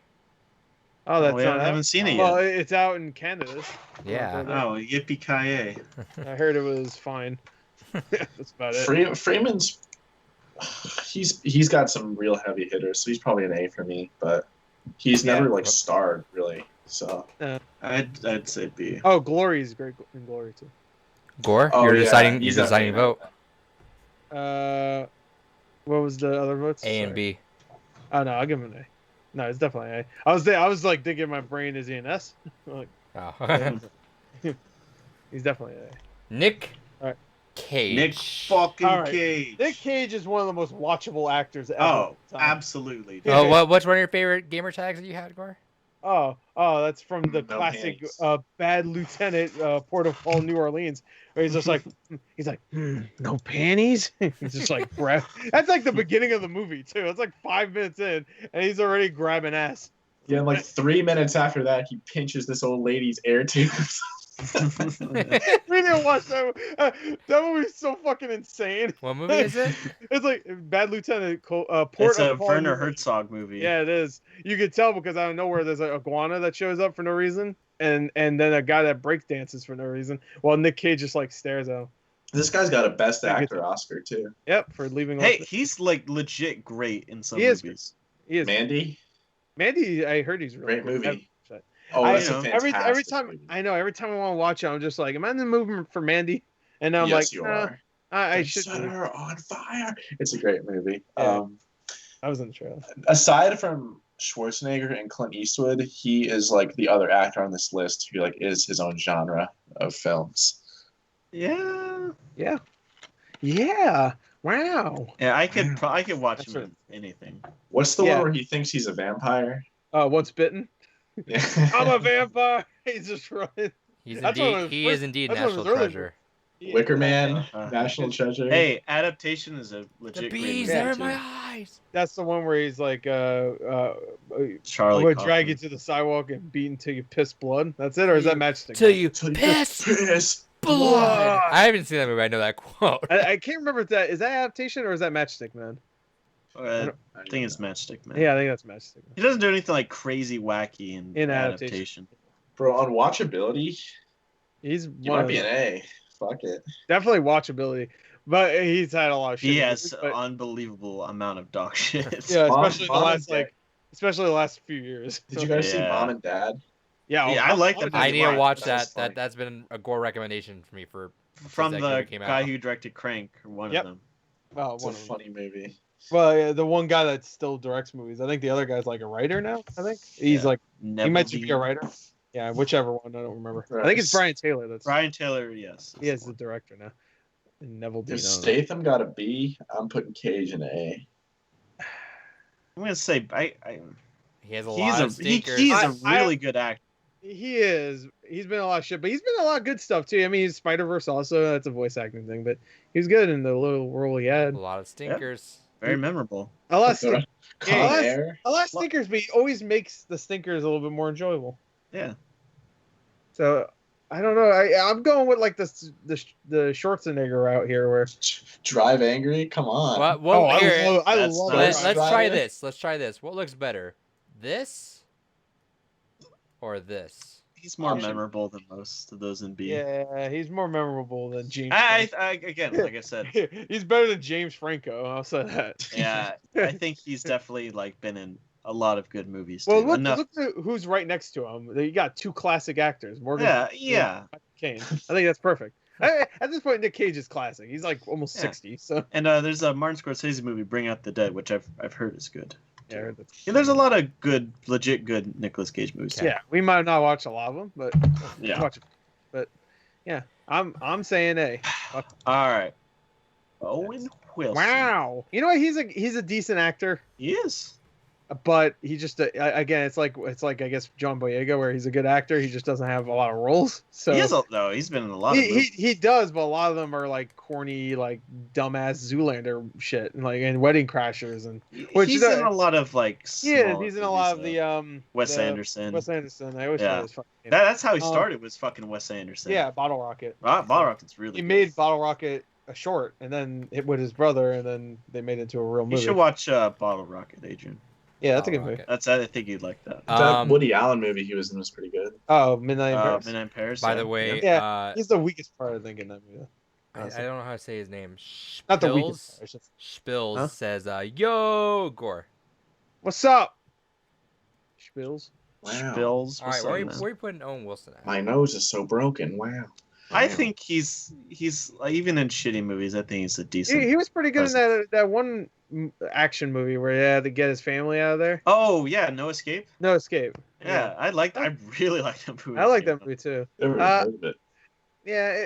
Speaker 2: Oh, that's
Speaker 3: I haven't seen it yet.
Speaker 2: Well, it's out in Canada.
Speaker 1: Yeah.
Speaker 3: Oh, yippee-ki-yay.
Speaker 2: I heard it was fine. That's about it.
Speaker 4: Freeman's he's got some real heavy hitters, so he's probably an A for me. But he's never like starred really. So
Speaker 3: I'd say B.
Speaker 2: Oh, Glory's great in Glory too.
Speaker 1: Gore,
Speaker 4: Oh,
Speaker 1: you're
Speaker 4: yeah,
Speaker 1: deciding.
Speaker 4: he's
Speaker 1: You're deciding
Speaker 4: definitely
Speaker 1: vote.
Speaker 2: What was the other votes?
Speaker 1: A and B.
Speaker 2: Oh no, I'll give him an A. No, it's definitely an A. I was like thinking in my brain, is he an S? Like,
Speaker 1: Oh.
Speaker 2: he's definitely an A.
Speaker 1: Nick
Speaker 2: Alright.
Speaker 1: Cage.
Speaker 3: Nick fucking
Speaker 2: Alright.
Speaker 3: Cage.
Speaker 2: Nick Cage is one of the most watchable actors ever.
Speaker 3: Oh,
Speaker 2: Time.
Speaker 3: absolutely.
Speaker 2: Yeah.
Speaker 1: Oh, what's one of your favorite gamer tags that you had, Gore?
Speaker 2: Oh, that's from the
Speaker 4: No
Speaker 2: classic
Speaker 4: panties.
Speaker 2: Bad Lieutenant, Port of Call, New Orleans, where he's just like, no panties. He's just like grab. That's like the beginning of the movie too. It's like 5 minutes in, and he's already grabbing ass.
Speaker 4: Yeah, and like 3 minutes after that, he pinches this old lady's air tubes.
Speaker 2: We didn't watch that. That movie's so fucking insane.
Speaker 1: What movie is it?
Speaker 2: It's like Bad Lieutenant, Port
Speaker 3: It's a
Speaker 2: of Call,
Speaker 3: Werner
Speaker 2: New-
Speaker 3: Herzog movie.
Speaker 2: Yeah, it is. You can tell because out of nowhere there's an iguana that shows up for no reason, and then a guy that break dances for no reason, while Nick Cage just like stares at him.
Speaker 4: This guy's got a Best Actor Oscar too.
Speaker 2: Yep, for leaving.
Speaker 3: Hey, he's like legit great in some
Speaker 2: He is.
Speaker 3: movies.
Speaker 2: He is.
Speaker 4: Mandy,
Speaker 2: I heard he's really
Speaker 4: great
Speaker 2: good.
Speaker 4: movie. Oh, that's
Speaker 3: know,
Speaker 4: a fantastic
Speaker 2: every time
Speaker 4: movie.
Speaker 2: I know, every time I want to watch it, I'm just like, am I in the movie for Mandy? And I'm
Speaker 4: Yes,
Speaker 2: like,
Speaker 4: you
Speaker 2: nah,
Speaker 4: are.
Speaker 2: I
Speaker 4: They
Speaker 2: should.
Speaker 4: set her on fire. It's a great movie.
Speaker 2: Yeah. I was in the trailer.
Speaker 4: Aside from Schwarzenegger and Clint Eastwood, he is like the other actor on this list who like is his own genre of films.
Speaker 3: Yeah.
Speaker 2: Yeah. Wow.
Speaker 3: Yeah, I could watch
Speaker 2: That's
Speaker 3: him in anything.
Speaker 4: What's the
Speaker 2: Yeah.
Speaker 4: one where he thinks he's a vampire?
Speaker 2: Once bitten.
Speaker 4: Yeah.
Speaker 2: I'm a vampire. He's just running.
Speaker 1: He's
Speaker 2: That's one of
Speaker 1: indeed.
Speaker 2: his
Speaker 1: He
Speaker 2: first-
Speaker 1: is indeed
Speaker 2: that's one of
Speaker 1: national
Speaker 2: his early
Speaker 1: treasure.
Speaker 4: Wicker Man,
Speaker 3: Uh,
Speaker 4: National Treasure.
Speaker 3: Hey, adaptation is a
Speaker 1: The
Speaker 3: legit
Speaker 1: bees,
Speaker 3: great
Speaker 1: they're
Speaker 3: movie
Speaker 1: in my
Speaker 3: too.
Speaker 1: eyes.
Speaker 2: That's the one where he's like, I'm
Speaker 3: Charlie
Speaker 2: gonna
Speaker 3: Kaufman.
Speaker 2: drag you to the sidewalk and beat until you piss blood. That's it, or is that Matchstick?
Speaker 1: Till you
Speaker 4: Till you
Speaker 1: piss
Speaker 4: piss
Speaker 1: blood. I haven't seen that movie. I know that quote.
Speaker 2: I can't remember if that is that adaptation or is that Matchstick Man.
Speaker 3: I think it's Matchstick Man.
Speaker 2: Yeah, I think that's Matchstick Man.
Speaker 3: He doesn't do anything like crazy wacky in adaptation.
Speaker 4: Bro, on watchability,
Speaker 2: He's
Speaker 4: you
Speaker 2: one
Speaker 4: might
Speaker 2: of
Speaker 4: be
Speaker 2: the-
Speaker 4: an A. Fuck it.
Speaker 2: definitely watchability, but he's had a lot of shit.
Speaker 3: He has
Speaker 2: movies, but-
Speaker 3: unbelievable amount of dog shit.
Speaker 2: yeah,
Speaker 4: Mom-
Speaker 2: especially
Speaker 4: Mom and Dad.
Speaker 2: especially the last few years.
Speaker 4: Did you guys see
Speaker 3: Yeah.
Speaker 4: Mom and Dad?
Speaker 2: Yeah,
Speaker 3: Yeah, I like that
Speaker 1: I need to
Speaker 3: Wow,
Speaker 1: watch
Speaker 4: that was
Speaker 1: that.
Speaker 4: funny.
Speaker 1: That's been a Gore recommendation for me for
Speaker 3: From
Speaker 1: since that
Speaker 3: the
Speaker 1: movie came
Speaker 3: guy
Speaker 1: out.
Speaker 3: who directed Crank, or one
Speaker 2: Yep.
Speaker 3: of them.
Speaker 2: Oh,
Speaker 4: It's a
Speaker 2: one of them.
Speaker 4: funny movie.
Speaker 2: Well, yeah, the one guy that still directs movies. I think the other guy's like a writer now. I think he's
Speaker 3: Yeah.
Speaker 2: like he
Speaker 3: Neville
Speaker 2: might just be a
Speaker 3: Dean.
Speaker 2: writer. Yeah, whichever one. I don't remember. I
Speaker 4: Right.
Speaker 2: think it's Brian Taylor. That's
Speaker 3: Brian Taylor, yes.
Speaker 2: he is the director now. And Neville Dean.
Speaker 4: If
Speaker 2: I don't know.
Speaker 4: Statham got a B, I'm putting Cage in an A.
Speaker 3: I'm gonna say
Speaker 1: He has a
Speaker 3: he's
Speaker 1: lot
Speaker 3: a
Speaker 1: of stinkers.
Speaker 3: he's
Speaker 2: I-
Speaker 3: a really good actor.
Speaker 2: He is. He's been a lot of shit, but he's been a lot of good stuff too. I mean, he's Spider-Verse also. That's a voice acting thing, but he was good in the little role he had.
Speaker 1: a lot of stinkers.
Speaker 3: Very memorable.
Speaker 2: A lot of,
Speaker 4: Con
Speaker 2: Yeah,
Speaker 4: Air.
Speaker 2: a lot of stinkers, but he always makes the stinkers a little bit more enjoyable.
Speaker 3: Yeah.
Speaker 2: So I don't know. I'm going with like the Schwarzenegger route here, where
Speaker 4: Drive Angry. Come on.
Speaker 1: What? Well,
Speaker 2: I
Speaker 1: here,
Speaker 2: love
Speaker 3: that's
Speaker 2: that.
Speaker 3: nice.
Speaker 1: let's try
Speaker 4: Driver.
Speaker 1: this. Let's try this. What looks better, this or this?
Speaker 3: He's more
Speaker 2: Oh,
Speaker 3: memorable than most of those in B.
Speaker 2: Yeah, he's more memorable than James.
Speaker 3: Again, like I said,
Speaker 2: Franco. He's better than James Franco. I'll say that.
Speaker 3: yeah, I think he's definitely like been in a lot of good movies.
Speaker 2: Well,
Speaker 3: too.
Speaker 2: look
Speaker 3: Enough.
Speaker 2: at who's right next to him. You got two classic actors, Morgan.
Speaker 3: Yeah.
Speaker 2: Kane. I think that's perfect. At this point, Nick Cage is classic. He's like almost
Speaker 3: Yeah.
Speaker 2: 60. So
Speaker 3: And there's a Martin Scorsese movie, Bring Out the Dead, which I've heard is good.
Speaker 2: yeah, I heard that's-
Speaker 3: Yeah, there's a lot of legit good Nicolas Cage movies.
Speaker 2: yeah, we might not watch a lot of them, but
Speaker 3: Yeah.
Speaker 2: watch it. But yeah, I'm saying A.
Speaker 3: All right. Owen Wilson.
Speaker 2: Wow. You know what? He's a decent actor,
Speaker 3: He is.
Speaker 2: but he just again, it's like I guess John Boyega, where he's a good actor. He just doesn't have a lot of roles. So
Speaker 3: No, he's been in a lot of
Speaker 2: he
Speaker 3: movies.
Speaker 2: he does, but a lot of them are like corny, like dumbass Zoolander shit, and Wedding Crashers, and which
Speaker 3: He's in a lot of like.
Speaker 2: yeah,
Speaker 3: smaller
Speaker 2: he's in a lot of
Speaker 3: movies,
Speaker 2: the
Speaker 3: Wes
Speaker 2: the-
Speaker 3: Anderson.
Speaker 2: Wes Anderson. I always
Speaker 3: Yeah.
Speaker 2: forget his fucking name.
Speaker 3: That's how he started. Was fucking Wes Anderson.
Speaker 2: Yeah, Bottle Rocket.
Speaker 3: Bottle Rocket's really.
Speaker 2: He
Speaker 3: good.
Speaker 2: made Bottle Rocket a short, and then it with his brother, and then they made it into a real
Speaker 3: You
Speaker 2: movie.
Speaker 3: should watch Bottle Rocket, Adrian.
Speaker 2: Yeah, that's a good
Speaker 1: Bottle
Speaker 2: movie.
Speaker 1: Rocket.
Speaker 3: I think you'd like that.
Speaker 4: That Woody Allen movie he was in was pretty good.
Speaker 2: Oh, Midnight in Paris.
Speaker 3: Midnight in Paris.
Speaker 1: By
Speaker 3: yeah.
Speaker 1: the way,
Speaker 2: Yeah. He's the weakest part, I think, in that movie.
Speaker 1: I don't know how to say his name.
Speaker 2: Not the weakest part.
Speaker 1: Spills.
Speaker 2: it's just-
Speaker 1: Spills
Speaker 2: Huh?
Speaker 1: says, "Yo, Gore."
Speaker 2: What's up? Spills.
Speaker 4: Wow.
Speaker 3: Spills.
Speaker 1: All right,
Speaker 3: what's
Speaker 1: where
Speaker 3: up,
Speaker 1: are you,
Speaker 3: man?
Speaker 1: where are you putting Owen Wilson at?
Speaker 4: My nose is so broken. Wow.
Speaker 3: I think he's like, even in shitty movies, I think he's a decent.
Speaker 2: He was pretty good in that one action movie where he had to get his family out of there.
Speaker 3: Oh yeah, No Escape.
Speaker 2: No Escape.
Speaker 3: Yeah, I really like that movie.
Speaker 2: I like that movie too.
Speaker 4: Never
Speaker 2: Uh,
Speaker 4: heard of it.
Speaker 2: Yeah,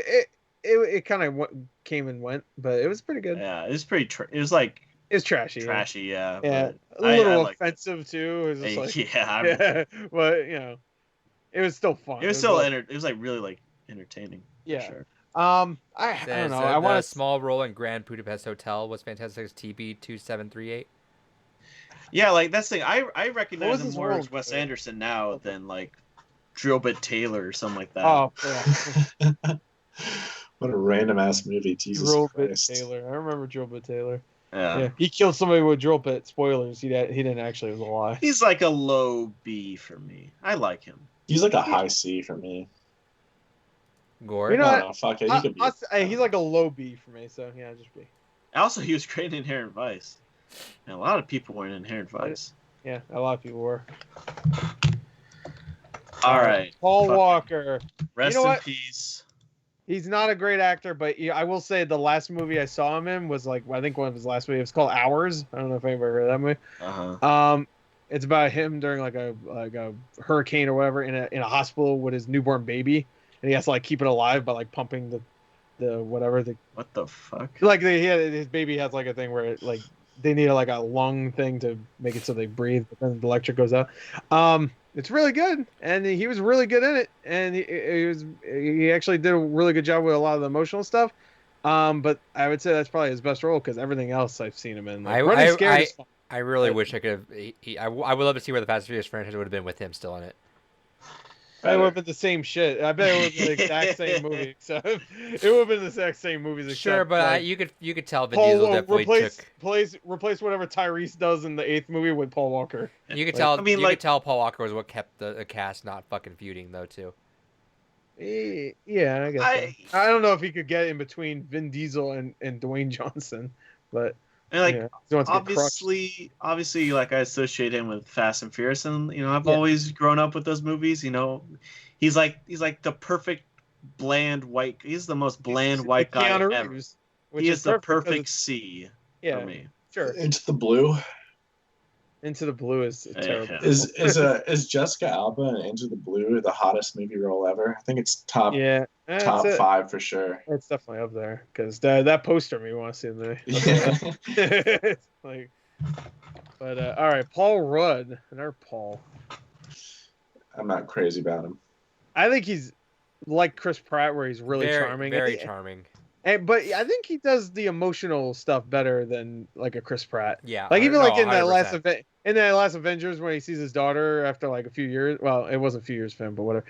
Speaker 2: it kind of came and went, but it was pretty good.
Speaker 3: Yeah, it was pretty. It was like
Speaker 2: It was trashy.
Speaker 3: trashy. Yeah.
Speaker 2: Yeah,
Speaker 3: but
Speaker 2: a little
Speaker 3: I liked it.
Speaker 2: offensive too. It was just like,
Speaker 3: Yeah,
Speaker 2: yeah, but it was still fun.
Speaker 3: it was still
Speaker 2: like,
Speaker 3: it was like really like entertaining.
Speaker 2: Yeah.
Speaker 3: For sure.
Speaker 2: I don't
Speaker 1: Says,
Speaker 2: know. I
Speaker 1: the
Speaker 2: want to.
Speaker 1: small role in Grand Budapest Hotel was Fantastic TB 2738.
Speaker 3: Yeah, like that's the thing. I
Speaker 2: What
Speaker 3: recognize
Speaker 2: was
Speaker 3: him
Speaker 2: his
Speaker 3: more
Speaker 2: role?
Speaker 3: as Wes Anderson now than like Drillbit Taylor or something like that.
Speaker 2: Oh, yeah.
Speaker 4: What a random ass movie. Jesus
Speaker 2: Drill Bit
Speaker 4: Christ.
Speaker 2: Taylor. I remember Drill Bit Taylor.
Speaker 3: yeah.
Speaker 2: Yeah, he killed somebody with drill bit. Spoilers. He didn't actually. It was a lie.
Speaker 3: He's like a low B for me. I like him.
Speaker 4: He's like a high C for me.
Speaker 1: Gore.
Speaker 2: You know what?
Speaker 4: No, fuck it. He could be.
Speaker 2: He's like a low B for me. So yeah, just B.
Speaker 3: Also, he was great in Inherent Vice. And a lot of people were in Inherent Vice.
Speaker 2: Yeah, a lot of people were.
Speaker 3: All right.
Speaker 2: Paul
Speaker 3: Fuck.
Speaker 2: Walker.
Speaker 3: Rest
Speaker 2: know
Speaker 3: in
Speaker 2: what?
Speaker 3: peace.
Speaker 2: He's not a great actor, but I will say the last movie I saw him in was like I think one of his last movies. It was called Hours. I don't know if anybody heard of that movie.
Speaker 3: Uh-huh.
Speaker 2: It's about him during like a hurricane or whatever in a hospital with his newborn baby, and he has to like keep it alive by like pumping the whatever the
Speaker 3: What the fuck?
Speaker 2: like his baby has like a thing where it, like they need like a lung thing to make it so they breathe, but then the electric goes out. It's really good, and he was really good in it, and he actually did a really good job with a lot of the emotional stuff. But I would say that's probably his best role because everything else I've seen him in. Like, Running Scared is fun.
Speaker 1: I really wish I could have. I would love to see where the Fast and Furious franchise would have been with him still in it.
Speaker 2: It would have been the same shit. I bet it would have been the exact same movie. So it would have been the exact same movies. Except,
Speaker 1: Sure, but
Speaker 2: like,
Speaker 1: you could tell Vin
Speaker 2: Paul
Speaker 1: Diesel definitely
Speaker 2: replace whatever Tyrese does in the 8th movie with Paul Walker.
Speaker 1: You could
Speaker 2: Like,
Speaker 1: tell.
Speaker 3: I mean,
Speaker 1: you
Speaker 3: like-
Speaker 1: could tell Paul Walker was what kept the cast not fucking feuding though too.
Speaker 2: Yeah, I guess. So. I don't know if he could get in between Vin Diesel and Dwayne Johnson, but
Speaker 3: And like
Speaker 2: yeah, he wants to get crushed.
Speaker 3: obviously, like I associate him with Fast and Furious, and I've
Speaker 2: Yeah.
Speaker 3: always grown up with those movies. He's like the perfect bland white. He's the most bland white guy
Speaker 2: Keanu
Speaker 3: ever.
Speaker 2: Reeves, which
Speaker 3: He is the
Speaker 2: because
Speaker 3: perfect
Speaker 2: it's-
Speaker 3: C
Speaker 2: Yeah,
Speaker 3: for me.
Speaker 2: sure.
Speaker 4: Into the Blue.
Speaker 2: Into the Blue is terrible.
Speaker 3: Yeah.
Speaker 4: Is Jessica Alba in Into the Blue the hottest movie role ever? I think it's top
Speaker 2: Yeah,
Speaker 4: top 5 for sure.
Speaker 2: It's definitely up there because that poster me want to see in the.
Speaker 4: Yeah.
Speaker 2: It's like, but all right, Paul Rudd, another Paul.
Speaker 4: I'm not crazy about him.
Speaker 2: I think he's like Chris Pratt, where he's really charming.
Speaker 1: Very charming.
Speaker 2: But I think he does the emotional stuff better than like a Chris Pratt.
Speaker 1: Yeah,
Speaker 2: Like even
Speaker 1: no,
Speaker 2: like in that
Speaker 1: 100%.
Speaker 2: in that last Avengers when he sees his daughter after like a few years. Well, it wasn't a few years for him, but whatever.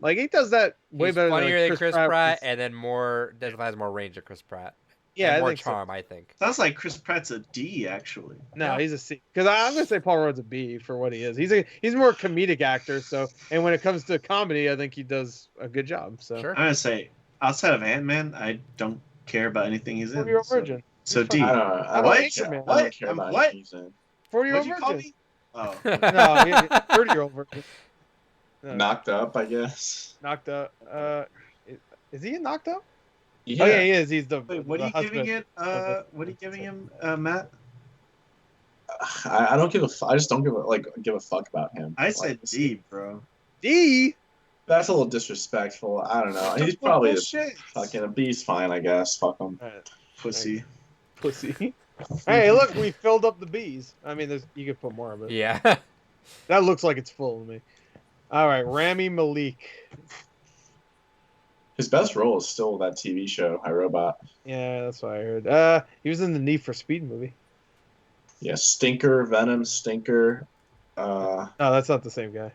Speaker 2: Like he does that way
Speaker 1: He's
Speaker 2: better
Speaker 1: funnier
Speaker 2: than
Speaker 1: than Chris Pratt,
Speaker 2: was-
Speaker 1: and then definitely has more range than Chris Pratt.
Speaker 2: yeah,
Speaker 1: and
Speaker 2: I
Speaker 1: more
Speaker 2: think so.
Speaker 1: charm, I think.
Speaker 3: Sounds like Chris Pratt's a D actually.
Speaker 2: No,
Speaker 1: Yeah.
Speaker 2: he's a C. Because I'm gonna say Paul Rudd's a B for what he is. He's more a comedic actor. So, and when it comes to comedy, I think he does a good job. So,
Speaker 1: Sure.
Speaker 3: I'm gonna say outside of Ant-Man, I don't care about anything he's in.
Speaker 2: 40-year-old virgin.
Speaker 3: So
Speaker 2: He's
Speaker 3: D.
Speaker 2: fine.
Speaker 4: I don't know.
Speaker 2: I
Speaker 3: What?
Speaker 2: like him, man.
Speaker 4: I don't care
Speaker 3: What?
Speaker 4: about
Speaker 3: What?
Speaker 4: anything he's in.
Speaker 2: 40-year-old
Speaker 3: What'd you call
Speaker 2: virgin.
Speaker 3: me? Oh.
Speaker 2: No, 30-year-old virgin. No,
Speaker 4: Knocked Up, I guess.
Speaker 2: knocked up. Is he in knocked up?
Speaker 4: Yeah.
Speaker 2: Oh yeah, he is. He's the.
Speaker 3: Wait, what
Speaker 2: the
Speaker 3: are you
Speaker 2: husband.
Speaker 3: giving it? What are you giving him, Matt?
Speaker 4: I don't give a. I just don't give a fuck about him.
Speaker 3: I
Speaker 4: Like,
Speaker 3: said D, bro.
Speaker 2: D.
Speaker 4: That's a little disrespectful. I don't know. He's probably
Speaker 3: Bullshit.
Speaker 4: fucking a B's fine, I guess. Fuck him.
Speaker 2: All right.
Speaker 3: Pussy.
Speaker 2: Pussy. Hey, look, we filled up the B's. I mean, you could put more, but
Speaker 1: Yeah.
Speaker 2: that looks like it's full to me. All right, Rami Malek.
Speaker 4: His best role is still that TV show, iRobot.
Speaker 2: Yeah, that's what I heard. He was in the Need for Speed movie.
Speaker 4: Yeah, Stinker, Venom, Stinker.
Speaker 2: No, that's not the same guy.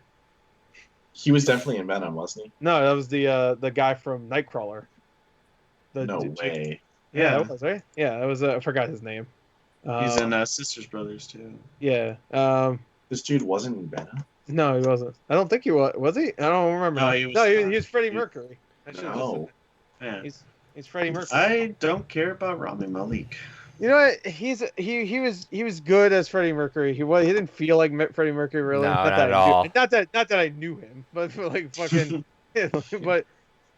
Speaker 4: He was definitely in Venom, wasn't he?
Speaker 2: No, that was the guy from Nightcrawler.
Speaker 4: No way.
Speaker 2: Yeah, that was right. Yeah, that was. I forgot his name.
Speaker 3: He's in Sisters Brothers too.
Speaker 2: Yeah.
Speaker 4: This dude wasn't in Venom.
Speaker 2: No, he wasn't. I don't think he was. Was he? I don't remember.
Speaker 3: No,
Speaker 2: He was Freddie Mercury. I should have just said
Speaker 4: No.
Speaker 3: Yeah.
Speaker 2: he's Freddie Mercury.
Speaker 3: I don't care about Rami Malek.
Speaker 2: You know what? He was good as Freddie Mercury. He didn't feel like Freddie Mercury really.
Speaker 1: No,
Speaker 2: not
Speaker 1: not
Speaker 2: that
Speaker 1: at
Speaker 2: I knew-
Speaker 1: all.
Speaker 2: Not that I knew him, but for like fucking. But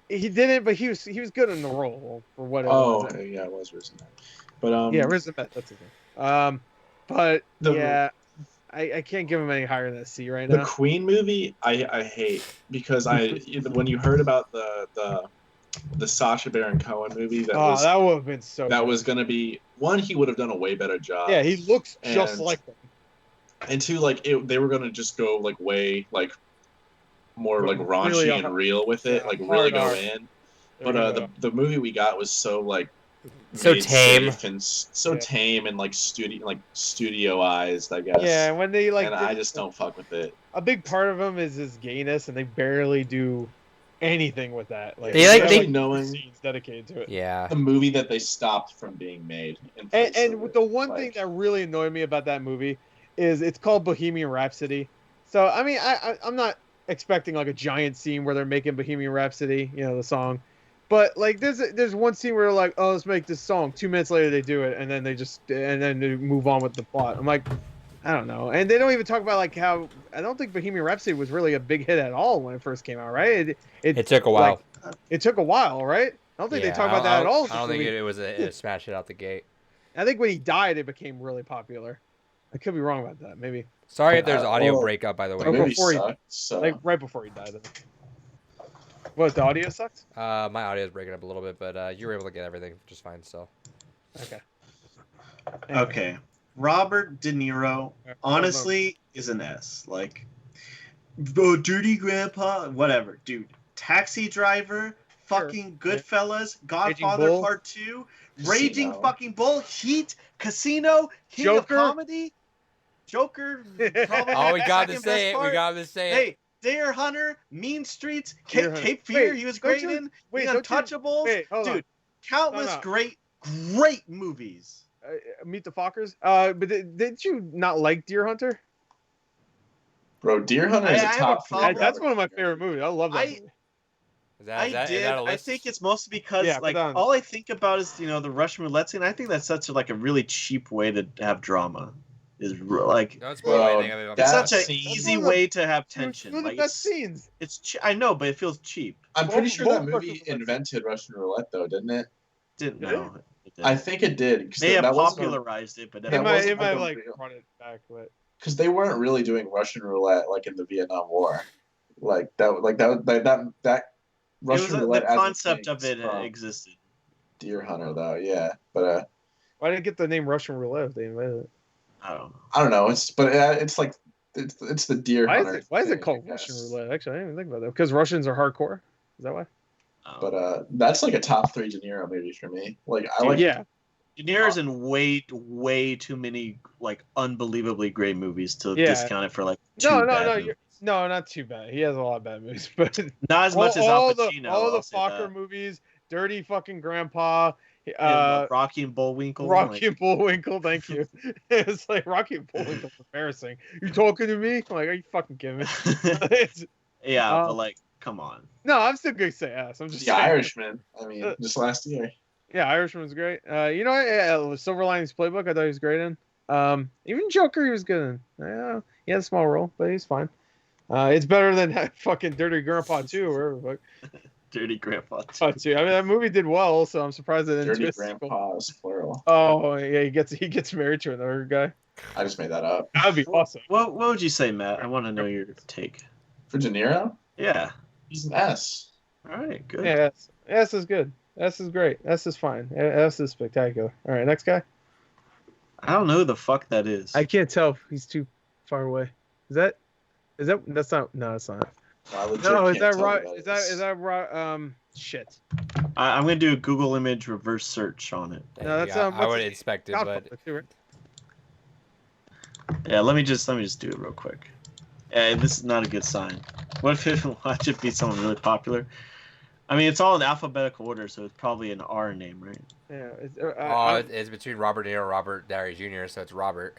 Speaker 2: he didn't. But he was good in the role for what it
Speaker 4: Oh,
Speaker 2: was.
Speaker 4: yeah, it was Riz Ahmed. But
Speaker 2: Yeah, Riz Ahmed, that's his name. But
Speaker 4: The-
Speaker 2: yeah, I can't give him any higher than a C right
Speaker 4: the
Speaker 2: now.
Speaker 4: Queen movie, I hate because when you heard about the Sacha Baron Cohen movie that
Speaker 2: Would have been so.
Speaker 4: that
Speaker 2: good.
Speaker 4: was going to be one, he would have done a way better job.
Speaker 2: Yeah, he looks just
Speaker 4: And-
Speaker 2: like him.
Speaker 4: And two, like they were going to just go like way like more like raunchy
Speaker 2: Really
Speaker 4: and real with it,
Speaker 2: yeah,
Speaker 4: like really
Speaker 2: hard
Speaker 4: go
Speaker 2: R.
Speaker 4: in.
Speaker 2: There
Speaker 4: But
Speaker 2: you go.
Speaker 4: the movie we got was so like
Speaker 1: So
Speaker 4: made
Speaker 1: tame.
Speaker 4: safe and so
Speaker 2: Yeah.
Speaker 4: tame and like studioized, I guess.
Speaker 2: Yeah, when they like,
Speaker 4: and I just don't fuck with it.
Speaker 2: a big part of him is his gayness, and they barely do anything with that. Like
Speaker 1: They, like,
Speaker 2: have,
Speaker 1: they-
Speaker 4: knowing
Speaker 2: scenes dedicated to it.
Speaker 1: Yeah.
Speaker 4: the movie that they stopped from being made. In place
Speaker 2: And
Speaker 4: of it,
Speaker 2: the one thing
Speaker 4: like-
Speaker 2: that really annoyed me about that movie is it's called Bohemian Rhapsody. So I mean, I'm not expecting like a giant scene where they're making Bohemian Rhapsody, you know, the song. But like there's one scene where they're like, oh, let's make this song. 2 minutes later they do it, and then they move on with the plot. I'm like, I don't know. And they don't even talk about like how I don't think Bohemian Rhapsody was really a big hit at all when it first came out, right?
Speaker 1: It took a while.
Speaker 2: It took a while, right? I don't think
Speaker 1: Yeah,
Speaker 2: they talk about that at all.
Speaker 1: I don't think it was a smash hit out the gate.
Speaker 2: I think when he died, it became really popular. I could be wrong about that. Maybe
Speaker 1: Sorry if there's audio
Speaker 4: well,
Speaker 1: breakup, by the
Speaker 4: The
Speaker 1: way.
Speaker 2: Okay.
Speaker 4: movie
Speaker 2: before he-
Speaker 4: sucked, so
Speaker 2: like right before he died. I think. What, the audio sucks?
Speaker 1: My audio is breaking up a little bit, but you were able to get everything just fine. So
Speaker 2: Okay.
Speaker 3: Okay. Robert De Niro, honestly, is an S. Like, oh, dirty grandpa, whatever, dude. Taxi Driver, fucking Goodfellas, Godfather
Speaker 2: Bull.
Speaker 3: Part 2,
Speaker 4: Casino.
Speaker 3: Raging fucking Bull, Heat, Casino, King
Speaker 2: Joker.
Speaker 3: of Comedy, Joker. Probably
Speaker 1: oh, we got to
Speaker 3: second
Speaker 1: say
Speaker 3: best
Speaker 1: it. We
Speaker 3: part.
Speaker 1: got to say it.
Speaker 3: Hey, Deer Hunter, Mean Streets,
Speaker 2: Deer Hunter.
Speaker 3: Cape Fear,
Speaker 2: Wait,
Speaker 3: he was
Speaker 2: don't
Speaker 3: great
Speaker 2: you-
Speaker 3: in.
Speaker 2: wait,
Speaker 3: The
Speaker 2: don't you-
Speaker 3: Untouchables,
Speaker 2: Wait, hold on.
Speaker 3: dude. Countless
Speaker 2: No.
Speaker 3: great movies.
Speaker 2: Meet the Fockers. But didn't you not like Deer Hunter?
Speaker 4: bro, Deer Hunter is
Speaker 3: I
Speaker 4: a
Speaker 3: have a
Speaker 4: top three.
Speaker 3: problem.
Speaker 2: That's
Speaker 4: Robert
Speaker 2: one of my
Speaker 4: De Niro
Speaker 2: favorite movies. I love that
Speaker 3: I-
Speaker 2: movie.
Speaker 1: Is that,
Speaker 3: I
Speaker 1: is that,
Speaker 3: did.
Speaker 1: Is that a
Speaker 3: I
Speaker 1: list?
Speaker 3: think it's mostly because
Speaker 2: Yeah, put
Speaker 3: like
Speaker 2: down.
Speaker 3: all I think about is the Russian roulette scene. I think that's such like a really cheap way to have drama. Like
Speaker 1: Don't
Speaker 4: Bro,
Speaker 1: spoil anything about
Speaker 3: it's
Speaker 4: that
Speaker 3: such an
Speaker 4: scene-
Speaker 3: easy
Speaker 2: That's one of
Speaker 3: way to have
Speaker 2: Two
Speaker 3: tension.
Speaker 2: of the
Speaker 3: Like
Speaker 2: best
Speaker 3: it's,
Speaker 2: scenes.
Speaker 3: I know, but it feels cheap.
Speaker 4: I'm pretty
Speaker 2: Both-
Speaker 4: sure
Speaker 2: both
Speaker 4: that movie
Speaker 2: Russian roulette
Speaker 4: invented Russian roulette, though, didn't it?
Speaker 3: Didn't
Speaker 2: Did
Speaker 3: know. It didn't.
Speaker 4: I think it did. 'Cause
Speaker 3: May have
Speaker 4: that wasn't a-
Speaker 3: popularized it, but
Speaker 4: That
Speaker 2: It
Speaker 3: definitely
Speaker 2: might,
Speaker 4: wasn't
Speaker 2: it might
Speaker 4: like a
Speaker 2: like
Speaker 4: real-
Speaker 2: run it back, but
Speaker 4: because they weren't really doing Russian roulette like in the Vietnam War, that
Speaker 3: it was
Speaker 4: Russian roulette.
Speaker 3: the
Speaker 4: as a
Speaker 3: concept
Speaker 4: thing
Speaker 3: of it
Speaker 4: is from
Speaker 3: existed.
Speaker 4: Deer Hunter, though, yeah, but
Speaker 2: why didn't it get the name Russian Roulette if they invented it?
Speaker 3: I don't know.
Speaker 4: I don't know. It's like it's the Deer
Speaker 2: Why
Speaker 4: Hunter.
Speaker 2: is it
Speaker 4: thing,
Speaker 2: called
Speaker 4: I
Speaker 2: Russian
Speaker 4: guess.
Speaker 2: Roulette? Actually, I didn't even think about that. Because Russians are hardcore. Is that why?
Speaker 4: But that's like a top 3 De Niro movie for me. Like I
Speaker 3: Dude,
Speaker 4: like
Speaker 2: Yeah.
Speaker 3: De Niro's in way too many like unbelievably great movies to
Speaker 2: Yeah.
Speaker 3: discount it for like two
Speaker 2: No,
Speaker 3: bad
Speaker 2: no,
Speaker 3: movies.
Speaker 2: no, not too bad. He has a lot of bad movies, but
Speaker 3: Not as much as Al Pacino.
Speaker 2: all the
Speaker 3: I'll say
Speaker 2: Fokker
Speaker 3: that.
Speaker 2: movies, Dirty fucking Grandpa,
Speaker 3: And Rocky and Bullwinkle.
Speaker 2: Rocky and Bullwinkle. Thank you. It's like Rocky and Bullwinkle's embarrassing. You talking to me? I'm like, are you fucking kidding me? It's-
Speaker 3: yeah,
Speaker 2: Um,
Speaker 3: but like, come on.
Speaker 2: no, I'm still gonna say ass. I'm just
Speaker 4: The
Speaker 2: saying.
Speaker 4: Irishman. I mean, just last year.
Speaker 2: Yeah, Irishman was great. You know what? Silver Linings Playbook, I thought he was great in. Even Joker, he was good in. He had a small role, but he's fine. It's better than that fucking Dirty Grandpa 2 or whatever the
Speaker 3: Dirty Grandpa.
Speaker 2: fuck. 2. I mean, that movie did well, so I'm surprised they didn't
Speaker 4: Dirty
Speaker 2: do a sequel.
Speaker 4: Grandpa's plural.
Speaker 2: Oh yeah, he gets married to another guy.
Speaker 4: I just made that up.
Speaker 2: That'd be awesome.
Speaker 3: What would you say, Matt? I want to know your take.
Speaker 4: For De Niro,
Speaker 3: Yeah.
Speaker 4: he's an S.
Speaker 3: All right. Good.
Speaker 2: Yeah, S is good. S is great. S is fine. S is spectacular. All right, next guy.
Speaker 3: I don't know who the fuck that is.
Speaker 2: I can't tell if he's too far away. That's not. No, it's not.
Speaker 4: I legit
Speaker 2: No, is
Speaker 4: can't
Speaker 2: that
Speaker 4: tell
Speaker 2: right?
Speaker 4: who
Speaker 2: Is that right? Shit.
Speaker 3: I'm gonna do a Google image reverse search on it.
Speaker 2: No, that's
Speaker 1: I
Speaker 2: what's
Speaker 1: would
Speaker 2: his-
Speaker 1: inspect it,
Speaker 2: Godfather,
Speaker 1: but
Speaker 2: too, right?
Speaker 3: Yeah, let me just do it real quick. This is not a good sign. What if it watch it be someone really popular? I mean, it's all in alphabetical order, so it's probably an R name, right?
Speaker 2: Yeah.
Speaker 1: it's between Robert De Niro and Robert Downey Jr., so it's Robert.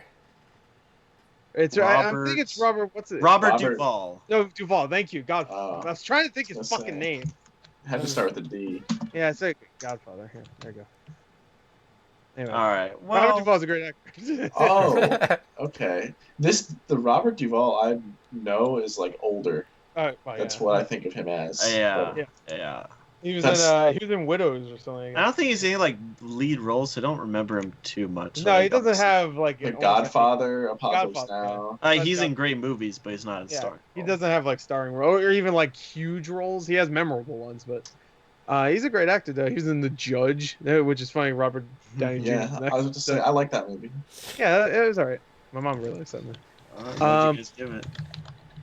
Speaker 2: I think it's Robert. What's it?
Speaker 3: Robert
Speaker 4: Robert-
Speaker 3: Duvall.
Speaker 2: No, Duvall. Thank you. God.
Speaker 4: Oh.
Speaker 2: I was trying to think his
Speaker 4: I was
Speaker 2: fucking
Speaker 4: gonna
Speaker 2: name.
Speaker 4: Had to start with a D.
Speaker 2: Yeah, it's like Godfather. Here, there you go. Anyway,
Speaker 3: All right.
Speaker 2: Robert
Speaker 3: Well,
Speaker 2: Duvall's a great actor.
Speaker 4: Oh, okay. The Robert Duvall I know is like older.
Speaker 2: Oh, well,
Speaker 4: That's
Speaker 2: yeah.
Speaker 4: what I think of him as.
Speaker 3: yeah,
Speaker 2: Yeah.
Speaker 3: yeah.
Speaker 2: He was
Speaker 4: That's-
Speaker 2: in Widows or something.
Speaker 3: I don't think he's any like lead roles, so I don't remember him too much.
Speaker 2: No,
Speaker 3: like,
Speaker 2: he doesn't have like
Speaker 4: The
Speaker 2: an-
Speaker 4: Godfather, Apocalypse
Speaker 2: Godfather,
Speaker 4: Now.
Speaker 3: He's
Speaker 2: That's
Speaker 3: in great movies, but he's not a
Speaker 2: Yeah,
Speaker 3: star.
Speaker 2: he doesn't have like starring role or even like huge roles. He has memorable ones, but he's a great actor though. He was in The Judge, which is funny. Robert Downey Jr.
Speaker 4: Yeah, I was just saying, I like that movie.
Speaker 2: Yeah, it was alright. My mom really likes that movie.
Speaker 3: What'd you guys give it?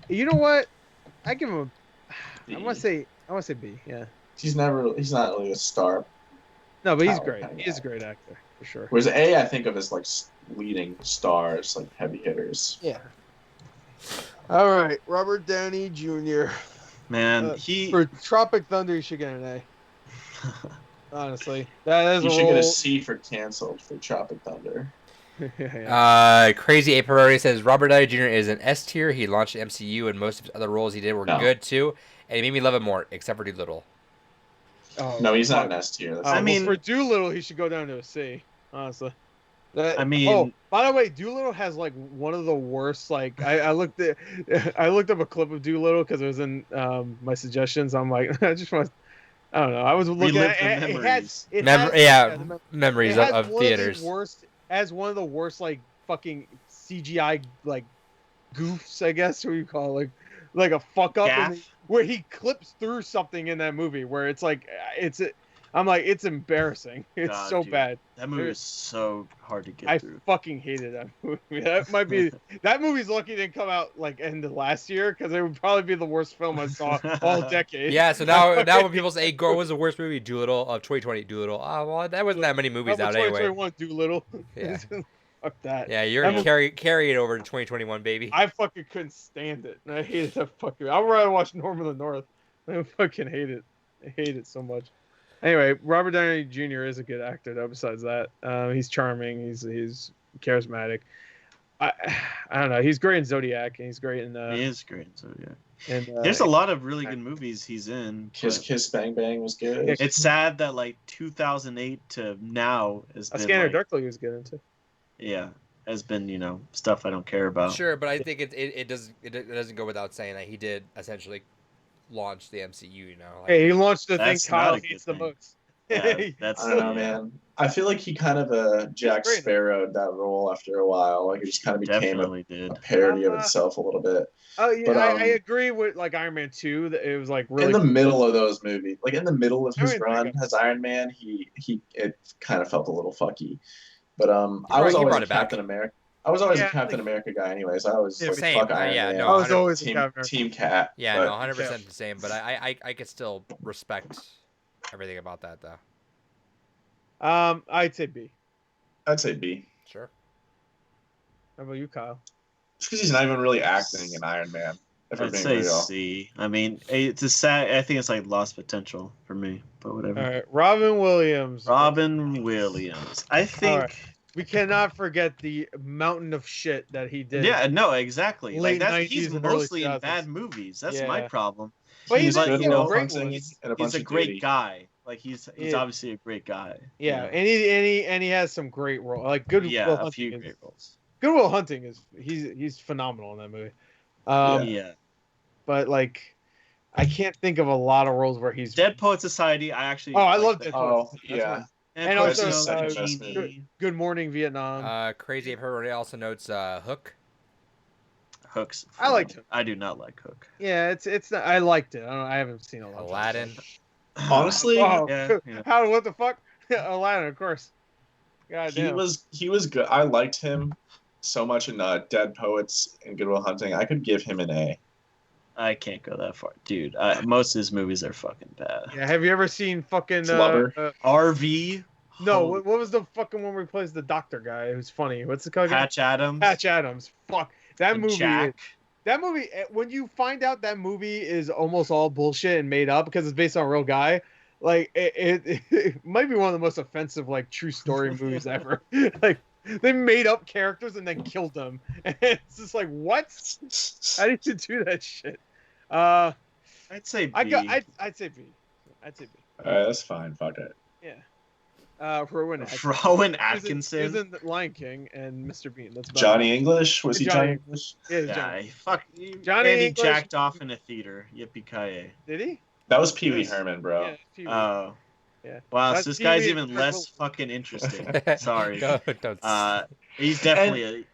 Speaker 2: You know what? I give him.
Speaker 4: B.
Speaker 2: I want to say B. Yeah.
Speaker 4: He's not really a star.
Speaker 2: No, but he's
Speaker 4: Power
Speaker 2: great.
Speaker 4: kind of
Speaker 2: He is a
Speaker 4: guy.
Speaker 2: great actor for sure.
Speaker 4: Whereas A, I think of as like leading stars, like heavy hitters.
Speaker 2: Yeah. All right, Robert Downey Jr.
Speaker 3: Man,
Speaker 2: For Tropic Thunder, you should get an A. Honestly, that is
Speaker 4: You
Speaker 2: a
Speaker 4: should
Speaker 2: role.
Speaker 4: get a C for canceled for Tropic Thunder.
Speaker 2: Yeah.
Speaker 1: Crazy Ape Ferrari says Robert Downey Jr. is an S tier. He launched the MCU, and most of his other roles he did were
Speaker 4: No.
Speaker 1: good too, and he made me love it more, except for Doolittle.
Speaker 2: Oh,
Speaker 4: No, he's not
Speaker 2: fuck.
Speaker 4: an S tier. That's
Speaker 2: I
Speaker 3: I mean-
Speaker 2: for Doolittle, he should go down to a C. Honestly.
Speaker 3: I mean-
Speaker 2: oh, by the way, Doolittle has like one of the worst. Like, I looked up a clip of Doolittle because it was in my suggestions. I'm like, I just want. I don't know. I was looking
Speaker 3: Relive
Speaker 2: at
Speaker 3: the
Speaker 2: it.
Speaker 3: memories.
Speaker 1: Memories
Speaker 2: it has
Speaker 1: of
Speaker 2: one
Speaker 1: theaters.
Speaker 2: Of the worst, has one of the worst like fucking CGI like goofs, I guess. What do you call it? Like a fuck up
Speaker 3: Gaff?
Speaker 2: where he clips through something in that movie where it's like I'm like it's embarrassing. It's
Speaker 3: God,
Speaker 2: so
Speaker 3: dude.
Speaker 2: bad.
Speaker 3: That movie is so hard to get
Speaker 2: I
Speaker 3: through.
Speaker 2: fucking hated that movie. That might be that movie's lucky it didn't come out like end of last year because it would probably be the worst film I saw all decade.
Speaker 1: Yeah, so now when people say, "What was the worst movie?" Doolittle of 2020. Doolittle. Oh well, that wasn't that many movies out anyway.
Speaker 2: 2021 Doolittle.
Speaker 1: Yeah.
Speaker 2: Fuck that.
Speaker 1: Yeah, you're gonna
Speaker 2: I'm-
Speaker 1: carry it over to 2021, baby.
Speaker 2: I fucking couldn't stand it. And I hated that fucking. I'd rather watch Norm of the North. I fucking hate it. I hate it so much. Anyway, Robert Downey Jr. is a good actor though. Besides that, he's charming. He's charismatic. I don't know. He's great in Zodiac, and he's great in.
Speaker 3: He is great. So yeah,
Speaker 2: And,
Speaker 3: there's a lot of really good movies he's in.
Speaker 4: Kiss
Speaker 3: but
Speaker 4: Kiss Bang Bang was good.
Speaker 3: It's sad that like 2008 to now has
Speaker 2: A
Speaker 3: been
Speaker 2: Scanner
Speaker 3: like,
Speaker 2: Darkly was good into.
Speaker 3: yeah, has been stuff I don't care about.
Speaker 1: Sure, but I think it doesn't go without saying that he did essentially launch the MCU. You know, like,
Speaker 2: Hey, he launched the thing
Speaker 3: That's
Speaker 2: Kyle
Speaker 3: not a good
Speaker 2: hates the
Speaker 3: thing.
Speaker 2: most.
Speaker 3: Yeah, that's
Speaker 4: I don't know, man. I feel like he kind of Jack
Speaker 2: great.
Speaker 4: Sparrowed that role after a while. Like it just kind of became
Speaker 3: definitely did.
Speaker 4: a parody of itself a little bit.
Speaker 2: Oh yeah,
Speaker 4: But,
Speaker 2: I agree with like Iron Man 2. That it was like really
Speaker 4: In the middle of those movies, like in the middle of his
Speaker 2: Iron
Speaker 4: run
Speaker 2: Man.
Speaker 4: as Iron Man, it kind of felt a little fucky. But I was
Speaker 1: he
Speaker 4: always
Speaker 1: brought
Speaker 4: a
Speaker 1: it back.
Speaker 4: Captain America. I was always
Speaker 2: Yeah,
Speaker 4: a Captain
Speaker 2: like-
Speaker 4: America guy, anyways. I was
Speaker 1: Yeah,
Speaker 4: like,
Speaker 1: same.
Speaker 4: fuck Iron
Speaker 1: Yeah,
Speaker 4: Man.
Speaker 1: no,
Speaker 2: I was always a
Speaker 4: team,
Speaker 2: Captain America.
Speaker 4: team Cat.
Speaker 1: Yeah,
Speaker 4: but
Speaker 1: no, 100% the same. But I could still respect everything about that though.
Speaker 2: I'd say B.
Speaker 4: I'd say B.
Speaker 1: Sure.
Speaker 2: How about you, Kyle?
Speaker 4: Just because he's not even really acting in Iron Man. If we're
Speaker 3: I'd
Speaker 4: being
Speaker 3: say
Speaker 4: real.
Speaker 3: C. I mean, it's a sad. I think it's like lost potential for me, but whatever.
Speaker 2: All right, Robin Williams.
Speaker 3: Robin Williams. I think.
Speaker 2: right. We cannot forget the mountain of shit that he did.
Speaker 3: Yeah, no, exactly.
Speaker 2: Late
Speaker 3: Like he's
Speaker 2: 90s and early
Speaker 3: mostly in
Speaker 2: 2000s.
Speaker 3: bad movies. That's
Speaker 2: Yeah.
Speaker 3: my problem.
Speaker 2: But
Speaker 4: He's
Speaker 2: he's
Speaker 4: good
Speaker 3: like,
Speaker 2: in
Speaker 3: you know,
Speaker 2: great
Speaker 4: hunting
Speaker 2: ones.
Speaker 4: and a
Speaker 3: He's
Speaker 4: bunch
Speaker 3: a
Speaker 4: of
Speaker 3: great
Speaker 4: duty.
Speaker 3: guy. Like he's
Speaker 2: Yeah.
Speaker 3: obviously a great guy.
Speaker 2: Yeah,
Speaker 3: you know?
Speaker 2: and he has some great role. Like Good
Speaker 3: Yeah,
Speaker 2: Will
Speaker 3: a
Speaker 2: Hunting.
Speaker 3: few
Speaker 2: is-
Speaker 3: great roles.
Speaker 2: Good Will Hunting is he's phenomenal in that movie.
Speaker 3: Yeah.
Speaker 2: But like, I can't think of a lot of roles where he's
Speaker 3: Dead Poet Society. I actually.
Speaker 2: Oh, I
Speaker 3: like
Speaker 2: love
Speaker 3: that.
Speaker 2: Dead
Speaker 4: Oh,
Speaker 2: That's
Speaker 4: yeah.
Speaker 2: one.
Speaker 3: Dead
Speaker 2: And
Speaker 3: Poet
Speaker 2: also,
Speaker 3: Society,
Speaker 4: second best
Speaker 3: Genie,
Speaker 2: Good Morning Vietnam.
Speaker 1: Crazy Ape Ferrari also notes Hook.
Speaker 3: Hooks.
Speaker 2: I liked Hook.
Speaker 3: I do not like Hook.
Speaker 2: Yeah, it's not. I liked it. I haven't seen a lot.
Speaker 1: Aladdin.
Speaker 4: Honestly,
Speaker 2: Oh,
Speaker 3: yeah.
Speaker 2: how? What the fuck? Aladdin, of course. God
Speaker 4: he
Speaker 2: damn.
Speaker 4: was good. I liked him so much in Dead Poets and Good Will Hunting. I could give him an A.
Speaker 3: I can't go that far, dude. Most of his movies are fucking bad.
Speaker 2: Yeah. Have you ever seen fucking
Speaker 4: Flubber.
Speaker 3: RV.
Speaker 2: No,
Speaker 3: Holy-
Speaker 2: what was the fucking one where he plays the doctor guy who's funny? What's it called again?
Speaker 3: Patch Adams.
Speaker 2: Patch Adams. Fuck. That
Speaker 3: and
Speaker 2: movie.
Speaker 3: Jack.
Speaker 2: That movie, when you find out that movie is almost all bullshit and made up because it's based on a real guy, like it might be one of the most offensive like true story movies ever. Like they made up characters and then killed them, and it's just like what? How did you do that shit?
Speaker 3: I'd say B.
Speaker 2: I'd say B. I'd say B.
Speaker 4: All right, that's fine. Fuck it.
Speaker 2: Yeah. Rowan Atkinson.
Speaker 3: Rowan
Speaker 2: He
Speaker 3: Atkinson.
Speaker 2: was in Lion King and Mr. Bean. That's about
Speaker 4: Johnny
Speaker 2: it.
Speaker 4: English? Was he
Speaker 2: Johnny
Speaker 4: Johnny English?
Speaker 2: Yeah,
Speaker 3: Yeah,
Speaker 2: Johnny.
Speaker 3: fuck.
Speaker 2: Johnny
Speaker 3: Andy
Speaker 2: English-
Speaker 3: jacked off in a theater. Yippee ki
Speaker 2: Did he?
Speaker 4: That was Pee Wee Herman, bro.
Speaker 2: Yeah, Pee-wee.
Speaker 3: Oh.
Speaker 2: Yeah.
Speaker 3: Wow,
Speaker 2: That's
Speaker 3: so this guy's
Speaker 2: Pee-wee
Speaker 3: even
Speaker 2: and
Speaker 3: less
Speaker 2: Wilson.
Speaker 3: fucking interesting. Sorry.
Speaker 1: Don't.
Speaker 3: He's definitely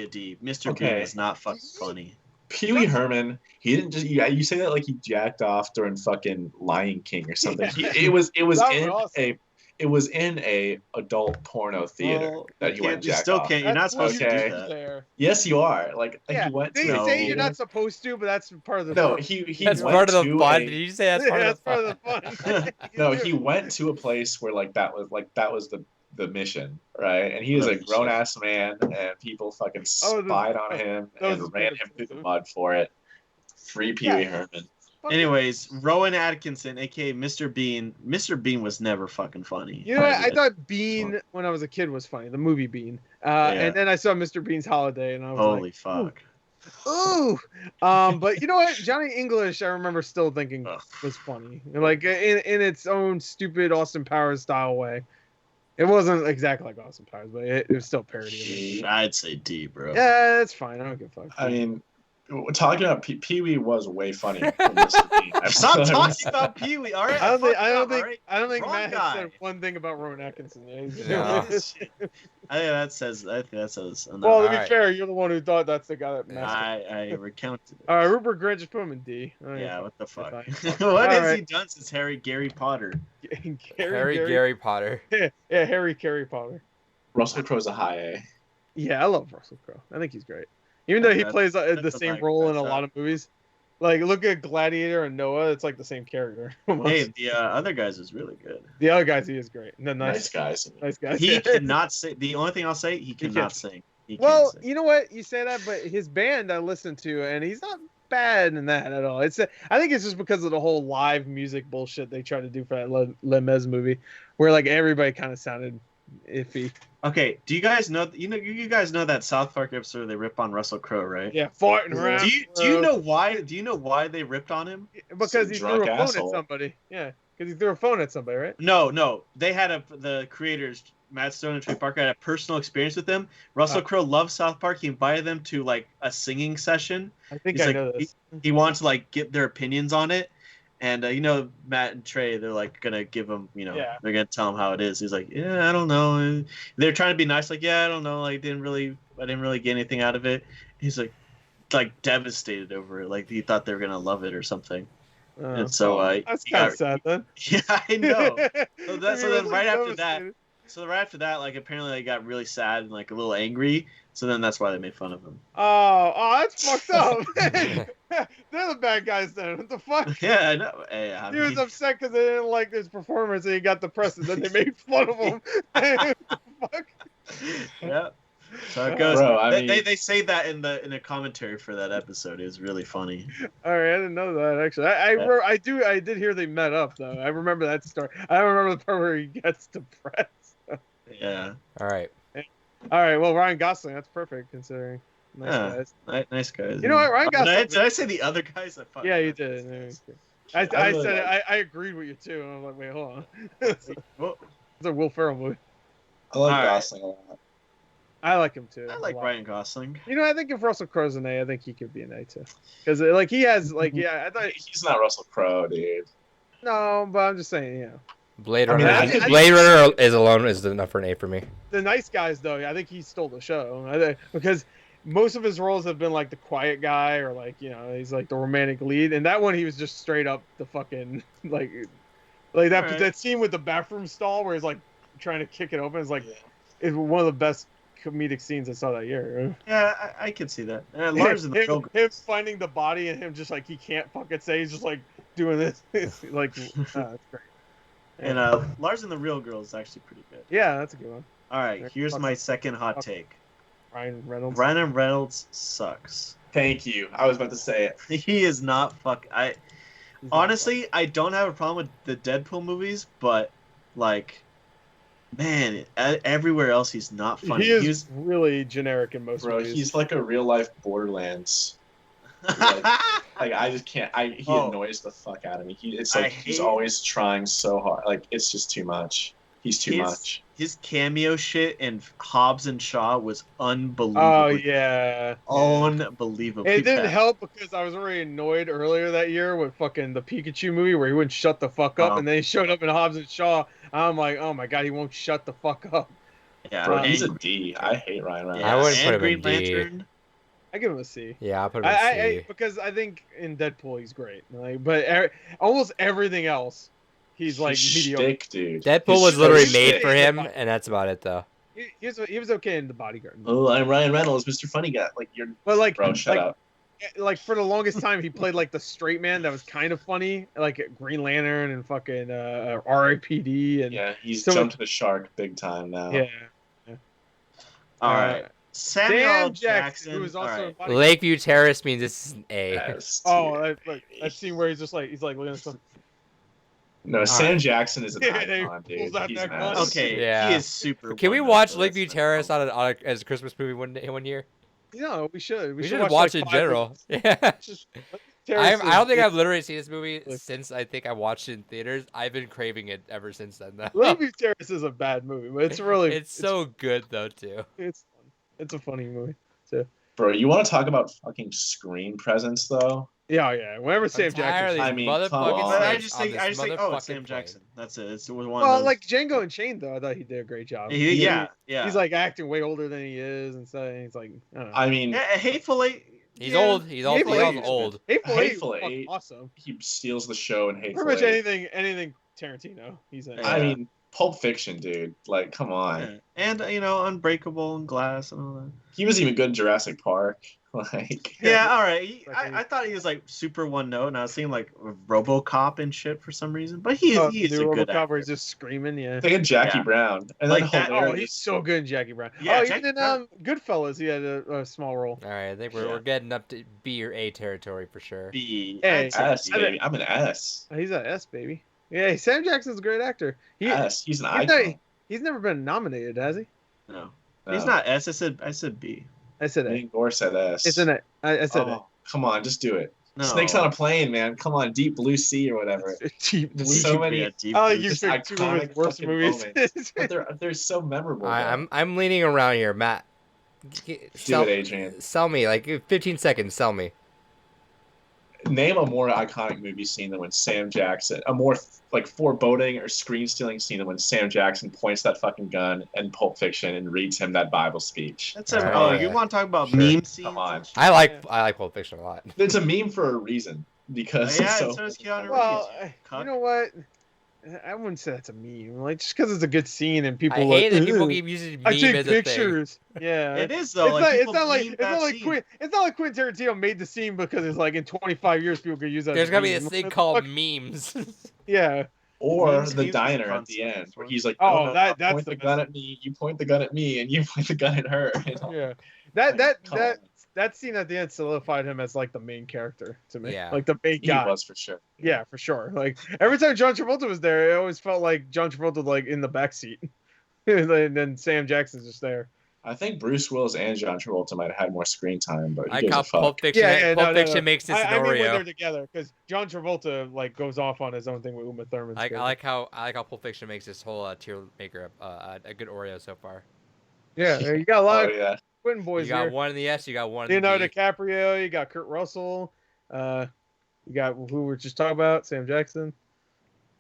Speaker 3: a D. Mr.
Speaker 4: Okay.
Speaker 3: Bean is not fucking funny.
Speaker 4: Pee Wee Herman, he didn't just. Yeah, you say that like he jacked off during fucking Lion King or something.
Speaker 2: Yeah.
Speaker 4: It was
Speaker 2: That was
Speaker 4: in
Speaker 2: awesome.
Speaker 4: it was in a adult porno theater
Speaker 3: Well,
Speaker 4: that he went
Speaker 3: you
Speaker 4: jack
Speaker 3: still
Speaker 4: off.
Speaker 3: can't. You're not
Speaker 2: That's what
Speaker 3: supposed
Speaker 2: you
Speaker 3: to
Speaker 4: Okay.
Speaker 3: do
Speaker 2: do
Speaker 3: that.
Speaker 2: there.
Speaker 4: Yes, you are. Like
Speaker 2: Yeah,
Speaker 4: he went
Speaker 2: they
Speaker 4: to.
Speaker 3: No.
Speaker 2: say you're not supposed to, but that's part of the
Speaker 4: No,
Speaker 2: fun.
Speaker 4: he
Speaker 1: That's
Speaker 4: went
Speaker 1: part of the
Speaker 4: to
Speaker 1: fun.
Speaker 4: a-
Speaker 1: Did you say that's part
Speaker 2: Yeah,
Speaker 1: of the fun?
Speaker 2: part of the fun.
Speaker 4: No,
Speaker 2: You do.
Speaker 4: he went to a place where that was the mission, right? And he is a grown ass man, and people fucking
Speaker 2: Oh, the-
Speaker 4: spied on him
Speaker 2: that was
Speaker 4: and ran
Speaker 2: his
Speaker 4: him through the
Speaker 2: favorite.
Speaker 4: mud for it. Free Pee Wee
Speaker 2: Yeah.
Speaker 4: Herman.
Speaker 2: Fuck
Speaker 3: Anyways, Rowan Atkinson, aka Mr. Bean. Mr. Bean was never fucking funny.
Speaker 2: You know what? I thought Bean when I was a kid was funny. The movie Bean. And then I saw Mr. Bean's Holiday, and I was
Speaker 3: Holy fuck.
Speaker 2: ooh. But you know what? Johnny English, I remember still thinking
Speaker 3: Ugh.
Speaker 2: was funny, like in its own stupid Austin Powers style way. It wasn't exactly like Austin Powers, but it was still parody of it.
Speaker 3: I'd say D, bro.
Speaker 2: Yeah, it's fine. I don't give a fuck.
Speaker 4: I mean, talking about Pee Wee was way funny. From Mr. Bean.
Speaker 3: Stop talking about Pee Wee. All right.
Speaker 2: I don't think
Speaker 3: all right?
Speaker 2: Matt
Speaker 3: Wrong
Speaker 2: has
Speaker 3: guy.
Speaker 2: said one thing about Rowan Atkinson.
Speaker 1: No.
Speaker 3: I think that says enough.
Speaker 2: Well, to be
Speaker 1: Alright.
Speaker 2: fair, you're the one who thought that's the guy that messed up.
Speaker 3: I recounted it.
Speaker 2: All right, Rupert Grint, just put him in D.
Speaker 3: Yeah, what the fuck?
Speaker 2: Fine.
Speaker 3: What has
Speaker 2: Alright.
Speaker 3: he done since Gary Potter?
Speaker 1: Gary Potter.
Speaker 2: Yeah, Harry Potter.
Speaker 4: Russell Crowe's a high A.
Speaker 2: Yeah, I love Russell Crowe. I think he's great. Even though he
Speaker 3: That's-
Speaker 2: plays the
Speaker 3: that's
Speaker 2: same
Speaker 3: like-
Speaker 2: role in a
Speaker 3: that's,
Speaker 2: lot of movies. Like, look at Gladiator and Noah. It's like the same character. almost.
Speaker 3: Hey, the other guys is really good.
Speaker 2: The other guys, he is great. And then
Speaker 4: Nice guys.
Speaker 2: nice guys.
Speaker 3: He cannot sing. The only thing I'll say, he cannot
Speaker 2: can't
Speaker 3: sing. He
Speaker 2: Well,
Speaker 3: can't sing.
Speaker 2: you know what? You say that, but his band I listened to, and he's not bad in that at all. I think it's just because of the whole live music bullshit they tried to do for that Les Mis movie, where like everybody kind of sounded iffy.
Speaker 3: Okay, do you guys know? You guys know that South Park episode where they rip on Russell Crowe, right?
Speaker 2: Yeah, farting around.
Speaker 3: Do you know why? Do you know why they ripped on him?
Speaker 2: Because he
Speaker 4: Drunk
Speaker 2: threw a phone
Speaker 4: asshole.
Speaker 2: at somebody. Yeah, because he threw a phone at somebody, right?
Speaker 3: No. They had the creators, Matt Stone and Trey Parker, had a personal experience with them. Russell Crowe loves South Park. He invited them to like a singing session.
Speaker 2: I think
Speaker 3: He's
Speaker 2: I
Speaker 3: like,
Speaker 2: know this.
Speaker 3: He wants to like get their opinions on it. And Matt and Trey, they're like gonna give him,
Speaker 2: Yeah.
Speaker 3: they're gonna tell him how it is. He's like, yeah, I don't know. And they're trying to be nice, like, yeah, I don't know, like, I didn't really get anything out of it. He's like devastated over it, like he thought they were gonna love it or something. And so
Speaker 2: That's kind of sad then.
Speaker 3: yeah, I know. So
Speaker 2: He
Speaker 3: then
Speaker 2: was,
Speaker 3: right
Speaker 2: like,
Speaker 3: after that,
Speaker 2: devastated.
Speaker 3: So right after that, like apparently they got really sad and like a little angry. So then that's why they made fun of him.
Speaker 2: Oh, that's fucked up. They're the bad guys then. What the fuck?
Speaker 3: Yeah, I know. Hey, I
Speaker 2: He was
Speaker 3: mean,
Speaker 2: upset because they didn't like his performance and he got depressed and then they made fun of him. What the fuck?
Speaker 3: yeah. So it goes.
Speaker 4: Bro, I
Speaker 3: they,
Speaker 4: mean-
Speaker 3: they say that in the commentary for that episode. It was really funny.
Speaker 2: All right, I didn't know that actually. I did hear they met up though. I remember that story. I don't remember the part where he gets depressed.
Speaker 3: Yeah.
Speaker 1: All right.
Speaker 2: All right, well Ryan Gosling, that's perfect considering. Nice
Speaker 3: Yeah.
Speaker 2: guys.
Speaker 3: Nice guys.
Speaker 2: You know what, Ryan
Speaker 3: Oh, did,
Speaker 2: Gosling?
Speaker 3: did I say the other guys?
Speaker 2: Yeah, you did. I
Speaker 4: really
Speaker 2: said
Speaker 4: like-
Speaker 2: I agreed with you too. And I was like, wait, hold on. It's
Speaker 3: Well,
Speaker 2: a Will Ferrell movie.
Speaker 4: I like
Speaker 3: Alright.
Speaker 4: Gosling a lot.
Speaker 2: I like him too.
Speaker 3: I
Speaker 2: a
Speaker 3: like
Speaker 2: lot.
Speaker 3: Ryan Gosling.
Speaker 2: You know, I think if Russell Crowe's an A, I think he could be an A too. Because like he has like I thought
Speaker 4: He's not Russell Crowe, dude.
Speaker 2: no, but I'm just saying
Speaker 1: Blade
Speaker 4: I mean,
Speaker 1: Runner.
Speaker 4: I could-
Speaker 1: Blade Runner is alone is enough for an A for me.
Speaker 2: the nice guys though. I think he stole the show. I think, because most of his roles have been like the quiet guy or like he's like the romantic lead, and that one he was just straight up the fucking like Like that
Speaker 3: Alright.
Speaker 2: that scene with the bathroom stall where he's like trying to kick it open is like it's one of the best comedic scenes I saw that year.
Speaker 3: Yeah, I can see that. Lars and the Real Girls.
Speaker 2: him finding the body and him just like he can't fucking say he's just like doing this. It's like it's great.
Speaker 3: And Lars and the Real Girls is actually pretty good.
Speaker 2: Yeah, that's a good one.
Speaker 3: All right, here's my second hot
Speaker 2: fuck.
Speaker 3: take.
Speaker 2: Ryan Reynolds.
Speaker 3: Ryan Reynolds sucks.
Speaker 4: Thank you. I was about to say it.
Speaker 3: He is not honestly, I don't have a problem with the Deadpool movies, but like, man, everywhere else he's not funny.
Speaker 2: He is really generic in most
Speaker 4: Bro,
Speaker 2: movies.
Speaker 4: he's like a real life Borderlands. Like I just can't. He annoys the fuck out of me. It's like he's always trying so hard. Like it's just too much. He's too much.
Speaker 3: His cameo shit in Hobbs and Shaw was unbelievable.
Speaker 2: Oh yeah,
Speaker 3: unbelievable.
Speaker 2: It didn't help because I was already annoyed earlier that year with fucking the Pikachu movie where he wouldn't shut the fuck up, and then he showed up in Hobbs and Shaw. I'm like, oh my god, he won't shut the fuck up.
Speaker 3: Yeah,
Speaker 4: bro, he's a D. I hate Ryan Reynolds.
Speaker 1: I wouldn't put him
Speaker 3: Green
Speaker 1: in D.
Speaker 3: Lantern.
Speaker 2: I give him a C.
Speaker 1: Yeah, I'll put him in C.
Speaker 2: Because I think in Deadpool he's great. Like, but almost everything else, he's like mediocre.
Speaker 4: Shtick, dude.
Speaker 1: Deadpool
Speaker 4: His
Speaker 1: was literally
Speaker 4: shtick.
Speaker 1: made for him, and that's about it, though.
Speaker 2: He was okay in The Bodyguard.
Speaker 4: Oh, I'm Ryan Reynolds, Mr. Funny Guy. Like you're.
Speaker 2: But like,
Speaker 4: Bro, shut up.
Speaker 2: Like for the longest time, he played like the straight man that was kind of funny, like Green Lantern and fucking R.I.P.D. and
Speaker 4: Yeah, he's
Speaker 2: so
Speaker 4: jumped the shark big time now.
Speaker 2: yeah.
Speaker 3: All right, Samuel
Speaker 2: Sam
Speaker 3: Jackson,
Speaker 2: who was also
Speaker 3: all
Speaker 2: in
Speaker 3: right.
Speaker 2: Bodyguard.
Speaker 1: Lakeview Terrace means this is an A.
Speaker 4: Yes,
Speaker 2: Oh,
Speaker 4: dude.
Speaker 2: that scene where he's like looking at something.
Speaker 4: No, Sam Jackson is an
Speaker 2: Yeah, they
Speaker 4: icon, dude.
Speaker 2: pulls out
Speaker 4: He's
Speaker 2: that
Speaker 4: an
Speaker 2: gun.
Speaker 4: ass.
Speaker 3: Okay,
Speaker 1: Yeah.
Speaker 3: he is super.
Speaker 1: Can we
Speaker 3: one-note,
Speaker 1: watch
Speaker 3: so
Speaker 1: Lakeview
Speaker 3: that's
Speaker 1: Terrace
Speaker 3: not
Speaker 1: as a Christmas movie one year?
Speaker 2: No, we should.
Speaker 1: We should watch it in general. Yeah. I don't think I've literally seen this movie since I think I watched it in theaters. I've been craving it ever since then, though.
Speaker 2: Lakeview Terrace is a bad movie, but it's really
Speaker 1: It's so good though too.
Speaker 2: it's fun. It's a funny movie.
Speaker 4: Bro, you want to talk about fucking screen presence though?
Speaker 2: Yeah. Whenever Sam Jackson.
Speaker 4: I mean,
Speaker 1: motherfucking
Speaker 4: come on.
Speaker 3: But I
Speaker 1: snakes
Speaker 3: just
Speaker 1: on
Speaker 3: think,
Speaker 1: this
Speaker 3: oh, it's
Speaker 1: motherfucking
Speaker 3: Sam
Speaker 1: plane.
Speaker 3: Jackson. That's it. It's one.
Speaker 2: Well,
Speaker 3: of those.
Speaker 2: like Django Unchained though, I thought he did a great job.
Speaker 3: Yeah.
Speaker 2: He's like acting way older than he is, and so he's like, I don't know.
Speaker 4: I mean,
Speaker 3: Hateful Eight.
Speaker 1: He's
Speaker 3: yeah.
Speaker 1: old. He's also
Speaker 2: Hateful Eight is
Speaker 1: old.
Speaker 2: Hateful Eight
Speaker 4: Hateful
Speaker 2: was fucking
Speaker 4: Eight.
Speaker 2: awesome.
Speaker 4: he steals the show and hates
Speaker 2: Pretty much anything Tarantino. He's in.
Speaker 4: I mean, Pulp Fiction, dude. Like, come on.
Speaker 3: Yeah. And Unbreakable and Glass and all that.
Speaker 4: He was even good in Jurassic Park. Like,
Speaker 3: Yeah, all right. I thought he was like super one note, and I was seeing like RoboCop and shit for some reason. But he is a good
Speaker 2: RoboCop where
Speaker 3: actor.
Speaker 2: he's just screaming. Yeah.
Speaker 4: think of Jackie
Speaker 3: Yeah.
Speaker 4: Brown, and
Speaker 3: Like
Speaker 4: then
Speaker 3: that-
Speaker 2: Oh,
Speaker 4: hilarious.
Speaker 2: he's so good in Jackie Brown.
Speaker 3: Yeah,
Speaker 2: oh,
Speaker 3: Jackie
Speaker 2: even in
Speaker 3: Brown.
Speaker 2: Goodfellas, he had a small role.
Speaker 1: All right, I think we're getting up to B or A territory for sure.
Speaker 3: B.
Speaker 2: Hey,
Speaker 3: I'd say
Speaker 4: S,
Speaker 3: B.
Speaker 4: baby. I'm an S.
Speaker 2: He's an S, baby. Yeah, Sam Jackson's a great actor.
Speaker 4: S. He's an
Speaker 2: he's,
Speaker 4: icon.
Speaker 2: he's never been nominated, has he?
Speaker 3: No,
Speaker 4: No.
Speaker 3: he's not S. I said B.
Speaker 2: I said A.
Speaker 4: Ian Gore said S.
Speaker 2: It's an A. I said
Speaker 4: Oh, come on, just do it.
Speaker 3: No.
Speaker 4: Snakes on a plane, man. Come on, Deep Blue Sea or whatever.
Speaker 2: A. Deep
Speaker 4: There's
Speaker 2: Blue.
Speaker 4: so many.
Speaker 3: Yeah, deep
Speaker 2: I
Speaker 3: blue.
Speaker 2: think you
Speaker 4: Just
Speaker 2: picked two of his
Speaker 4: iconic
Speaker 2: worst
Speaker 4: fucking
Speaker 2: movies.
Speaker 4: But they're so memorable.
Speaker 1: I'm leaning around here, Matt.
Speaker 4: Do it, Adrian.
Speaker 1: Sell me like 15 seconds. Sell me.
Speaker 4: Name a more iconic movie scene than when Sam Jackson, a more like foreboding or screen stealing scene than when Sam Jackson points that fucking gun in Pulp Fiction and reads him that Bible speech.
Speaker 3: That's
Speaker 1: Alright.
Speaker 3: you want to talk about
Speaker 4: Sure.
Speaker 3: meme scenes?
Speaker 4: Come on.
Speaker 3: and shit?
Speaker 1: I like Pulp Fiction a lot.
Speaker 4: It's a meme for a reason because
Speaker 3: Yeah,
Speaker 4: it's
Speaker 3: so
Speaker 4: so.
Speaker 3: does Keanu
Speaker 2: Well,
Speaker 3: Reeves.
Speaker 2: you know what? I wouldn't say that's a meme. Like just because it's a good scene and people
Speaker 1: I
Speaker 2: like,
Speaker 1: hate that people
Speaker 2: "Ugh,
Speaker 1: keep using
Speaker 2: I
Speaker 1: meme
Speaker 2: take
Speaker 1: as a thing.
Speaker 2: pictures. Yeah.
Speaker 3: It is though.
Speaker 2: It's not like
Speaker 3: meme that scene.
Speaker 2: It's not like Quentin Tarantino made the scene because it's like in 25 years people could use that.
Speaker 1: There's
Speaker 2: as a
Speaker 1: gonna be
Speaker 2: meme.
Speaker 1: this thing
Speaker 2: What the
Speaker 1: called
Speaker 2: fuck?
Speaker 1: memes.
Speaker 2: Yeah.
Speaker 4: Or
Speaker 3: Memes
Speaker 4: the
Speaker 3: is
Speaker 4: diner
Speaker 3: the
Speaker 4: at the
Speaker 3: concept.
Speaker 4: end where he's like,
Speaker 2: Oh,
Speaker 4: no,
Speaker 2: that's
Speaker 4: point
Speaker 2: the
Speaker 4: the gun
Speaker 2: best.
Speaker 4: at me. You point the gun at me, and you point the gun at her.
Speaker 2: Yeah. That
Speaker 4: Come on.
Speaker 2: that scene at the end solidified him as like the main character to me.
Speaker 1: Yeah.
Speaker 2: Like the main
Speaker 4: He
Speaker 2: guy.
Speaker 4: was for sure.
Speaker 2: Yeah, for sure. Like every time John Travolta was there, it always felt like John Travolta like in the backseat. And then Sam Jackson's just there.
Speaker 4: I think Bruce Willis and John Travolta might have had more screen time, but
Speaker 1: I
Speaker 4: he gives a
Speaker 1: caught
Speaker 4: fuck.
Speaker 1: Pulp Fiction. Pulp Fiction makes this
Speaker 2: I
Speaker 1: an
Speaker 2: mean when
Speaker 1: Oreo.
Speaker 2: they're together because John Travolta like goes off on his own thing with Uma Thurman.
Speaker 1: I like how Pulp Fiction makes this whole tier maker a good Oreo so far.
Speaker 2: Yeah, you got a lot
Speaker 4: Oh
Speaker 2: of
Speaker 4: yeah.
Speaker 2: Quentin boys
Speaker 1: You got
Speaker 2: here.
Speaker 1: one in the S, you got one in
Speaker 2: Leonardo
Speaker 1: the D.
Speaker 2: DiCaprio, you got Kurt Russell, you got who we were just talking about, Sam Jackson.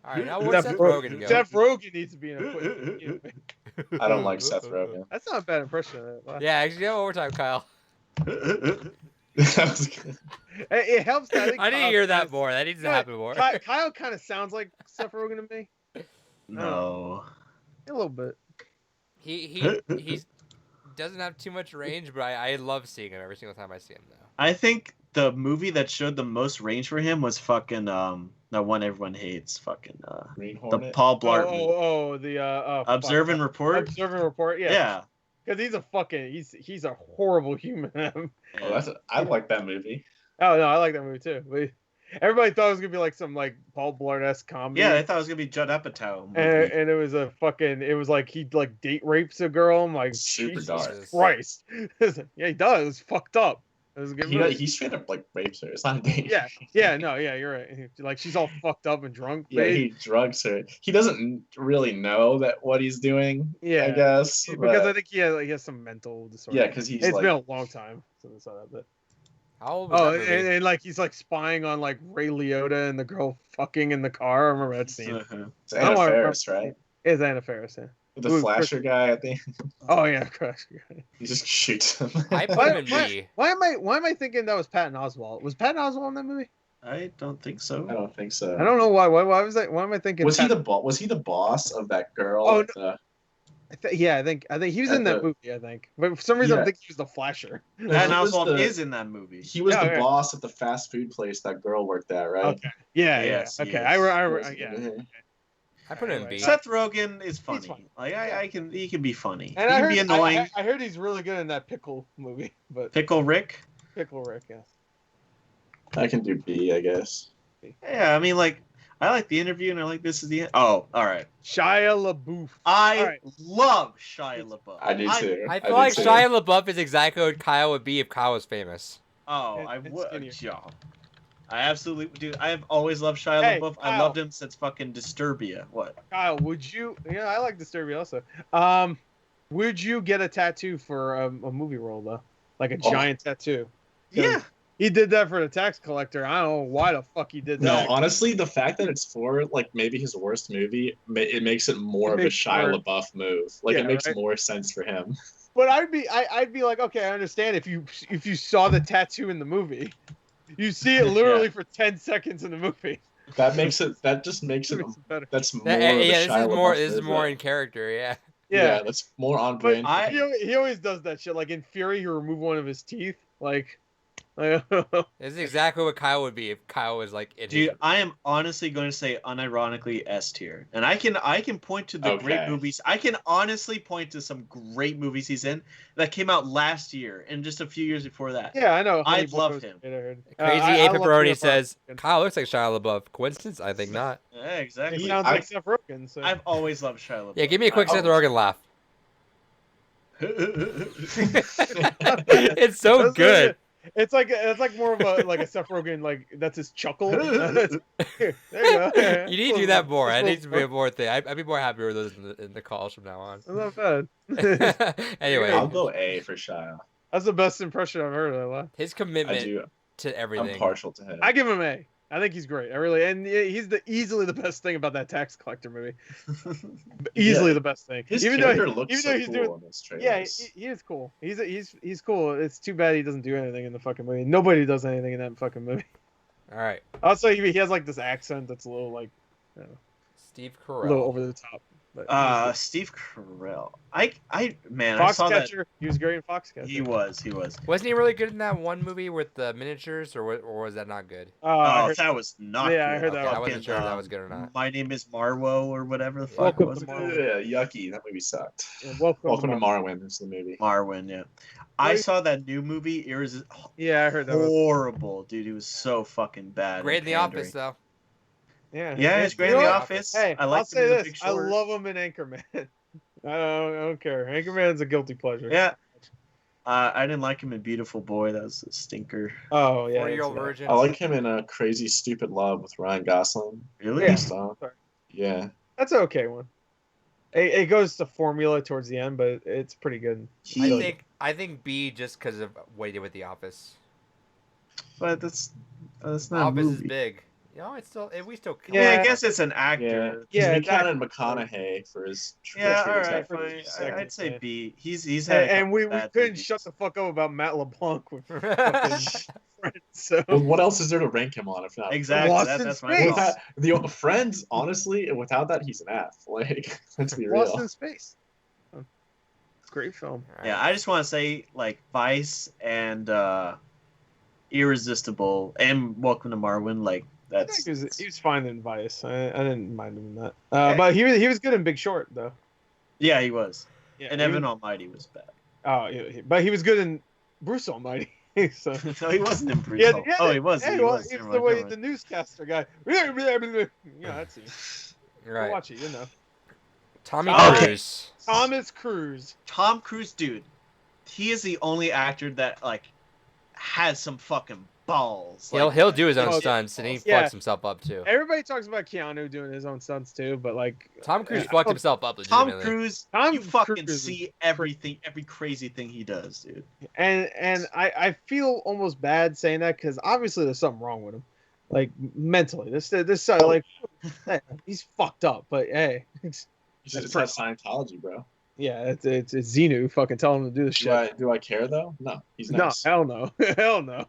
Speaker 1: All right, now where's Seth Rogen go?
Speaker 2: Seth Rogen needs to be in a Quentin.
Speaker 4: I don't like Seth Rogen.
Speaker 2: That's not a bad impression of it.
Speaker 1: Yeah, actually, you know what we're talking, Kyle.
Speaker 4: That was good.
Speaker 2: It helps that I think
Speaker 1: I need to
Speaker 2: Kyle
Speaker 1: hear that
Speaker 2: kinda-
Speaker 1: more. That needs to happen more.
Speaker 2: Kyle kind of sounds like Seth Rogen to me.
Speaker 3: No.
Speaker 2: A little bit.
Speaker 1: He doesn't have too much range, but I love seeing him every single time I see him though.
Speaker 3: I think the movie that showed the most range for him was fucking that one everyone hates, fucking
Speaker 4: Green
Speaker 3: the
Speaker 4: Hornet.
Speaker 3: Paul Blart movie.
Speaker 2: The
Speaker 3: Observe and Report.
Speaker 2: Observe and Report. Yeah.
Speaker 3: Yeah.
Speaker 2: Because he's a horrible human.
Speaker 4: I like that movie.
Speaker 2: Oh no, I like that movie too. But everybody thought it was gonna be like some like Paul Blart-esque comedy.
Speaker 3: Yeah, I thought it was gonna be Judd Apatow movie.
Speaker 2: and it was it was like he like date rapes a girl. I'm like,
Speaker 4: Super
Speaker 2: Jesus
Speaker 4: dark.
Speaker 2: Christ. Yeah, he does. It was fucked up. It was a good movie.
Speaker 4: He straight up like rapes her. It's not a date.
Speaker 2: Yeah, no, yeah, you're right. Like she's all fucked up and drunk.
Speaker 4: Yeah, he drugs her. He doesn't really know that what he's doing.
Speaker 2: Yeah,
Speaker 4: I guess
Speaker 2: because I think he has some mental disorder.
Speaker 4: Yeah, because he's
Speaker 2: it's
Speaker 4: like,
Speaker 2: been a long time since I saw that. But
Speaker 1: How old was that movie?
Speaker 2: and like he's like spying on like Ray Liotta and the girl fucking in the car. I remember that scene.
Speaker 4: it's Anna
Speaker 2: wanna
Speaker 4: Faris, right?
Speaker 2: It's Anna Faris. Yeah.
Speaker 4: The
Speaker 2: Ooh,
Speaker 4: flasher guy, I think.
Speaker 2: Oh yeah, Crash.
Speaker 4: He just shoots him.
Speaker 1: I put him in B.
Speaker 2: Why am I thinking that was Patton Oswalt? Was Patton Oswalt in that movie?
Speaker 3: I don't think so.
Speaker 4: I don't think so.
Speaker 2: I don't know why. Why was that? Why am I thinking?
Speaker 4: Was he the boss of that girl?
Speaker 2: Oh,
Speaker 4: at the-
Speaker 2: Yeah, I think he was
Speaker 4: At
Speaker 2: in that
Speaker 4: the-
Speaker 2: movie. I think, but for some reason I
Speaker 4: Yeah.
Speaker 2: think he was the Flasher.
Speaker 3: Patton
Speaker 4: He was
Speaker 3: Oswalt
Speaker 4: the-
Speaker 3: is in that movie.
Speaker 4: He was
Speaker 2: Yeah,
Speaker 4: the
Speaker 2: yeah.
Speaker 4: boss at the fast food place that girl worked at, right?
Speaker 2: Okay. Yeah.
Speaker 3: Yes,
Speaker 2: Okay.
Speaker 3: yes.
Speaker 2: Yeah.
Speaker 1: I put him in
Speaker 2: Anyway.
Speaker 1: B.
Speaker 3: Seth Rogen is funny.
Speaker 2: funny.
Speaker 3: Like he can be funny.
Speaker 2: And
Speaker 3: he
Speaker 2: I
Speaker 3: can
Speaker 2: heard,
Speaker 3: be annoying.
Speaker 2: I heard he's really good in that Pickle movie, but
Speaker 3: Pickle Rick.
Speaker 2: Pickle Rick, yes.
Speaker 4: I can do B, I guess.
Speaker 3: Yeah, I mean, like, I like The Interview, and I like This Is the End. Oh, all right.
Speaker 2: Shia LaBeouf.
Speaker 3: I
Speaker 2: All right.
Speaker 3: love Shia LaBeouf.
Speaker 4: I do too.
Speaker 1: I
Speaker 4: do
Speaker 1: feel like
Speaker 4: too.
Speaker 1: Shia LaBeouf is exactly what Kyle would be if Kyle was famous.
Speaker 3: Oh,
Speaker 2: And-
Speaker 3: I
Speaker 2: and
Speaker 3: would.
Speaker 2: skinnier.
Speaker 3: Yeah. I absolutely, dude. I have always loved Shia
Speaker 2: Hey,
Speaker 3: LaBeouf. I
Speaker 2: Kyle.
Speaker 3: loved him since fucking Disturbia. What?
Speaker 2: Kyle, would you? Yeah, I like Disturbia also. Would you get a tattoo for a movie role though, like a
Speaker 4: Oh.
Speaker 2: giant tattoo?
Speaker 3: Yeah.
Speaker 2: He did that for the tax collector. I don't know why the fuck he did
Speaker 4: No,
Speaker 2: that.
Speaker 4: honestly, the fact that it's for like maybe his worst movie, it makes it more
Speaker 2: It
Speaker 4: of a
Speaker 2: makes
Speaker 4: Shia
Speaker 2: more-
Speaker 4: LaBeouf move. Like
Speaker 2: Yeah,
Speaker 4: it makes
Speaker 2: right?
Speaker 4: more sense for him.
Speaker 2: But I'd be like, okay, I understand if you saw the tattoo in the movie, you see it literally for 10 seconds in the movie.
Speaker 4: That makes it. That just makes
Speaker 2: It
Speaker 4: it.
Speaker 2: makes it better.
Speaker 4: That's more.
Speaker 1: Yeah,
Speaker 4: of a
Speaker 1: this
Speaker 4: Shia
Speaker 1: is more.
Speaker 4: LaBeouf
Speaker 1: This is
Speaker 4: move,
Speaker 1: more
Speaker 4: though.
Speaker 1: in character. Yeah.
Speaker 4: Yeah, that's more on
Speaker 2: But
Speaker 4: brand. for him.
Speaker 2: he always does that shit. Like in Fury, he removed one of his teeth. Like,
Speaker 1: This is exactly what Kyle would be if Kyle was like in
Speaker 3: Dude,
Speaker 1: his...
Speaker 3: I am honestly going to say unironically S tier, and I can point to the great
Speaker 4: Okay.
Speaker 3: movies. I can honestly point to some great movies he's in that came out last year and just a few years before that.
Speaker 2: yeah, I know.
Speaker 3: I
Speaker 2: Honey Boy
Speaker 3: love
Speaker 2: was
Speaker 3: him.
Speaker 2: great, I heard.
Speaker 1: Crazy
Speaker 2: I
Speaker 1: A
Speaker 2: love
Speaker 1: Pepperoni
Speaker 2: Peter
Speaker 1: says
Speaker 2: Parker.
Speaker 1: Kyle looks like Shia LaBeouf. Coincidence? I think not.
Speaker 3: Yeah,
Speaker 2: He
Speaker 3: exactly.
Speaker 2: sounds like Seth Rogen. So.
Speaker 3: I've always loved Shia LaBeouf.
Speaker 1: Yeah, give me a quick
Speaker 3: I
Speaker 1: Seth Rogen laugh.
Speaker 3: always-
Speaker 1: It's so
Speaker 2: That's
Speaker 1: good.
Speaker 2: like- it's like more of a Seth Rogen, like that's his chuckle. There you go.
Speaker 1: You need to do that more. That
Speaker 2: That's
Speaker 1: needs to be a more thing. I'd be more happier with those in the calls from now on.
Speaker 2: not bad.
Speaker 1: Anyway,
Speaker 4: I'll go A for Shia.
Speaker 2: That's the best impression I've heard of that.
Speaker 1: his
Speaker 4: I
Speaker 1: commitment
Speaker 4: do.
Speaker 1: to
Speaker 4: I'm
Speaker 1: everything.
Speaker 4: partial to him.
Speaker 2: I give him A. I think he's great. I really, and he's easily the best thing about that tax collector movie. Easily the best thing.
Speaker 4: His
Speaker 2: even
Speaker 4: character
Speaker 2: though,
Speaker 4: looks
Speaker 2: even
Speaker 4: so
Speaker 2: though he's
Speaker 4: cool
Speaker 2: doing,
Speaker 4: in this trailer.
Speaker 2: yeah, he is cool. He's cool. It's too bad he doesn't do anything in the fucking movie. Nobody does anything in that fucking movie.
Speaker 1: All right,
Speaker 2: Also, he has like this accent that's a little like, I don't know,
Speaker 1: Steve
Speaker 2: a little
Speaker 1: Carell.
Speaker 2: over the top. But
Speaker 3: Steve Carell. Man, I saw that.
Speaker 2: Foxcatcher. He was great in Foxcatcher.
Speaker 3: He was.
Speaker 1: Wasn't he really good in that one movie with the miniatures, or was that not good?
Speaker 2: Oh, I
Speaker 3: Oh,
Speaker 2: heard-
Speaker 3: that was not.
Speaker 2: Yeah, I
Speaker 3: good.
Speaker 2: heard that
Speaker 1: Okay, I
Speaker 2: one.
Speaker 1: wasn't sure if that was good or not.
Speaker 3: My name is Marwo or whatever the fuck
Speaker 2: Welcome
Speaker 3: was
Speaker 2: to
Speaker 3: it?
Speaker 2: Marwo.
Speaker 4: Yeah, yucky. That movie sucked.
Speaker 2: yeah,
Speaker 4: Welcome to
Speaker 2: Marvel.
Speaker 4: Marwin is the movie.
Speaker 3: Marwin, yeah. I saw that new movie. It was
Speaker 2: Yeah, I heard that. Was,
Speaker 3: horrible, dude. It was so fucking bad.
Speaker 1: Great in
Speaker 3: and
Speaker 1: the
Speaker 3: pandering.
Speaker 1: Office, though.
Speaker 2: yeah,
Speaker 3: Yeah, it's great
Speaker 2: You
Speaker 3: in
Speaker 2: know
Speaker 3: the
Speaker 2: what?
Speaker 3: Office.
Speaker 2: Hey,
Speaker 3: I like
Speaker 2: I'll say
Speaker 3: him in The
Speaker 2: this.
Speaker 3: Big
Speaker 2: I
Speaker 3: Short.
Speaker 2: love him in Anchorman. I don't care. Anchorman's a guilty pleasure.
Speaker 3: Yeah. I didn't like him in Beautiful Boy. That was a stinker.
Speaker 2: Oh yeah.
Speaker 1: 4-year-old
Speaker 2: that's right.
Speaker 1: virgin.
Speaker 4: I like him in a Crazy Stupid Love with Ryan Gosling.
Speaker 3: Really?
Speaker 2: Yeah.
Speaker 4: Based on-
Speaker 2: Sorry.
Speaker 4: Yeah.
Speaker 2: That's an okay one. It goes to formula towards the end, but it's pretty good.
Speaker 1: I think B just because of what he did with The Office.
Speaker 3: But that's not a
Speaker 1: Office is
Speaker 3: movie.
Speaker 1: big. it's still we still.
Speaker 3: I mean,
Speaker 2: Yeah.
Speaker 3: I guess it's an
Speaker 4: Yeah,
Speaker 3: actor.
Speaker 2: Yeah,
Speaker 4: we
Speaker 2: it's
Speaker 4: counted McConaughey for his.
Speaker 3: Yeah, all
Speaker 4: tribute
Speaker 3: right,
Speaker 4: to-
Speaker 3: fine.
Speaker 2: Second,
Speaker 3: I'd say
Speaker 2: yeah.
Speaker 3: B. He's had a
Speaker 2: And
Speaker 3: couple
Speaker 2: we
Speaker 3: bad
Speaker 2: couldn't
Speaker 3: movies.
Speaker 2: shut the fuck up about Matt LeBlanc with fucking Friends. So
Speaker 4: Well, what else is there to rank him on if not?
Speaker 3: Exactly.
Speaker 2: Lost in
Speaker 3: That's my
Speaker 2: Space.
Speaker 3: fault.
Speaker 4: The Friends, honestly, without that, he's an F. Like, let's be
Speaker 2: Lost
Speaker 4: real.
Speaker 2: in Space. Great film.
Speaker 3: Yeah, I just want to say like Vice and Irresistible and Welcome to Marwin. Like
Speaker 2: I
Speaker 3: that's
Speaker 2: think he was fine in Vice. I didn't mind him in that. But he was good in Big Short though.
Speaker 3: yeah, he was.
Speaker 2: Yeah,
Speaker 3: And
Speaker 2: he
Speaker 3: Evan
Speaker 2: was-
Speaker 3: Almighty was bad.
Speaker 2: Oh, yeah, but he was good in Bruce Almighty. So.
Speaker 3: No, he wasn't in Bruce.
Speaker 2: Yeah,
Speaker 3: Hall.
Speaker 2: yeah,
Speaker 3: Oh, he was.
Speaker 2: Yeah,
Speaker 3: he
Speaker 2: he
Speaker 3: was.
Speaker 2: was
Speaker 3: Never
Speaker 2: the
Speaker 3: mind,
Speaker 2: way
Speaker 3: never
Speaker 2: the
Speaker 3: mind.
Speaker 2: newscaster guy. Yeah, that's it.
Speaker 1: Right.
Speaker 2: Watch it, you know.
Speaker 1: Tommy
Speaker 3: Okay.
Speaker 1: Cruise.
Speaker 2: Thomas Cruise.
Speaker 3: Tom Cruise, dude. He is the only actor that like has some fucking balls.
Speaker 1: He'll do his own
Speaker 2: Oh,
Speaker 1: stunts, and he
Speaker 2: yeah.
Speaker 1: fucks himself up too.
Speaker 2: Everybody talks about Keanu doing his own stunts too, but like
Speaker 1: Tom Cruise
Speaker 2: I
Speaker 1: fucked
Speaker 2: don't-
Speaker 1: himself up
Speaker 3: Tom
Speaker 1: legitimately.
Speaker 3: Cruise,
Speaker 2: Tom
Speaker 3: you fucking
Speaker 2: Cruise is
Speaker 3: see everything, every crazy thing he does, dude.
Speaker 2: And I feel almost bad saying that because obviously there's something wrong with him, like mentally. This like hey, he's fucked up, but hey,
Speaker 4: He's just had Scientology, bro.
Speaker 2: yeah, it's Xenu fucking telling him to do this shit.
Speaker 4: Do I care though? No, he's
Speaker 2: No,
Speaker 4: nice.
Speaker 2: hell no, hell no.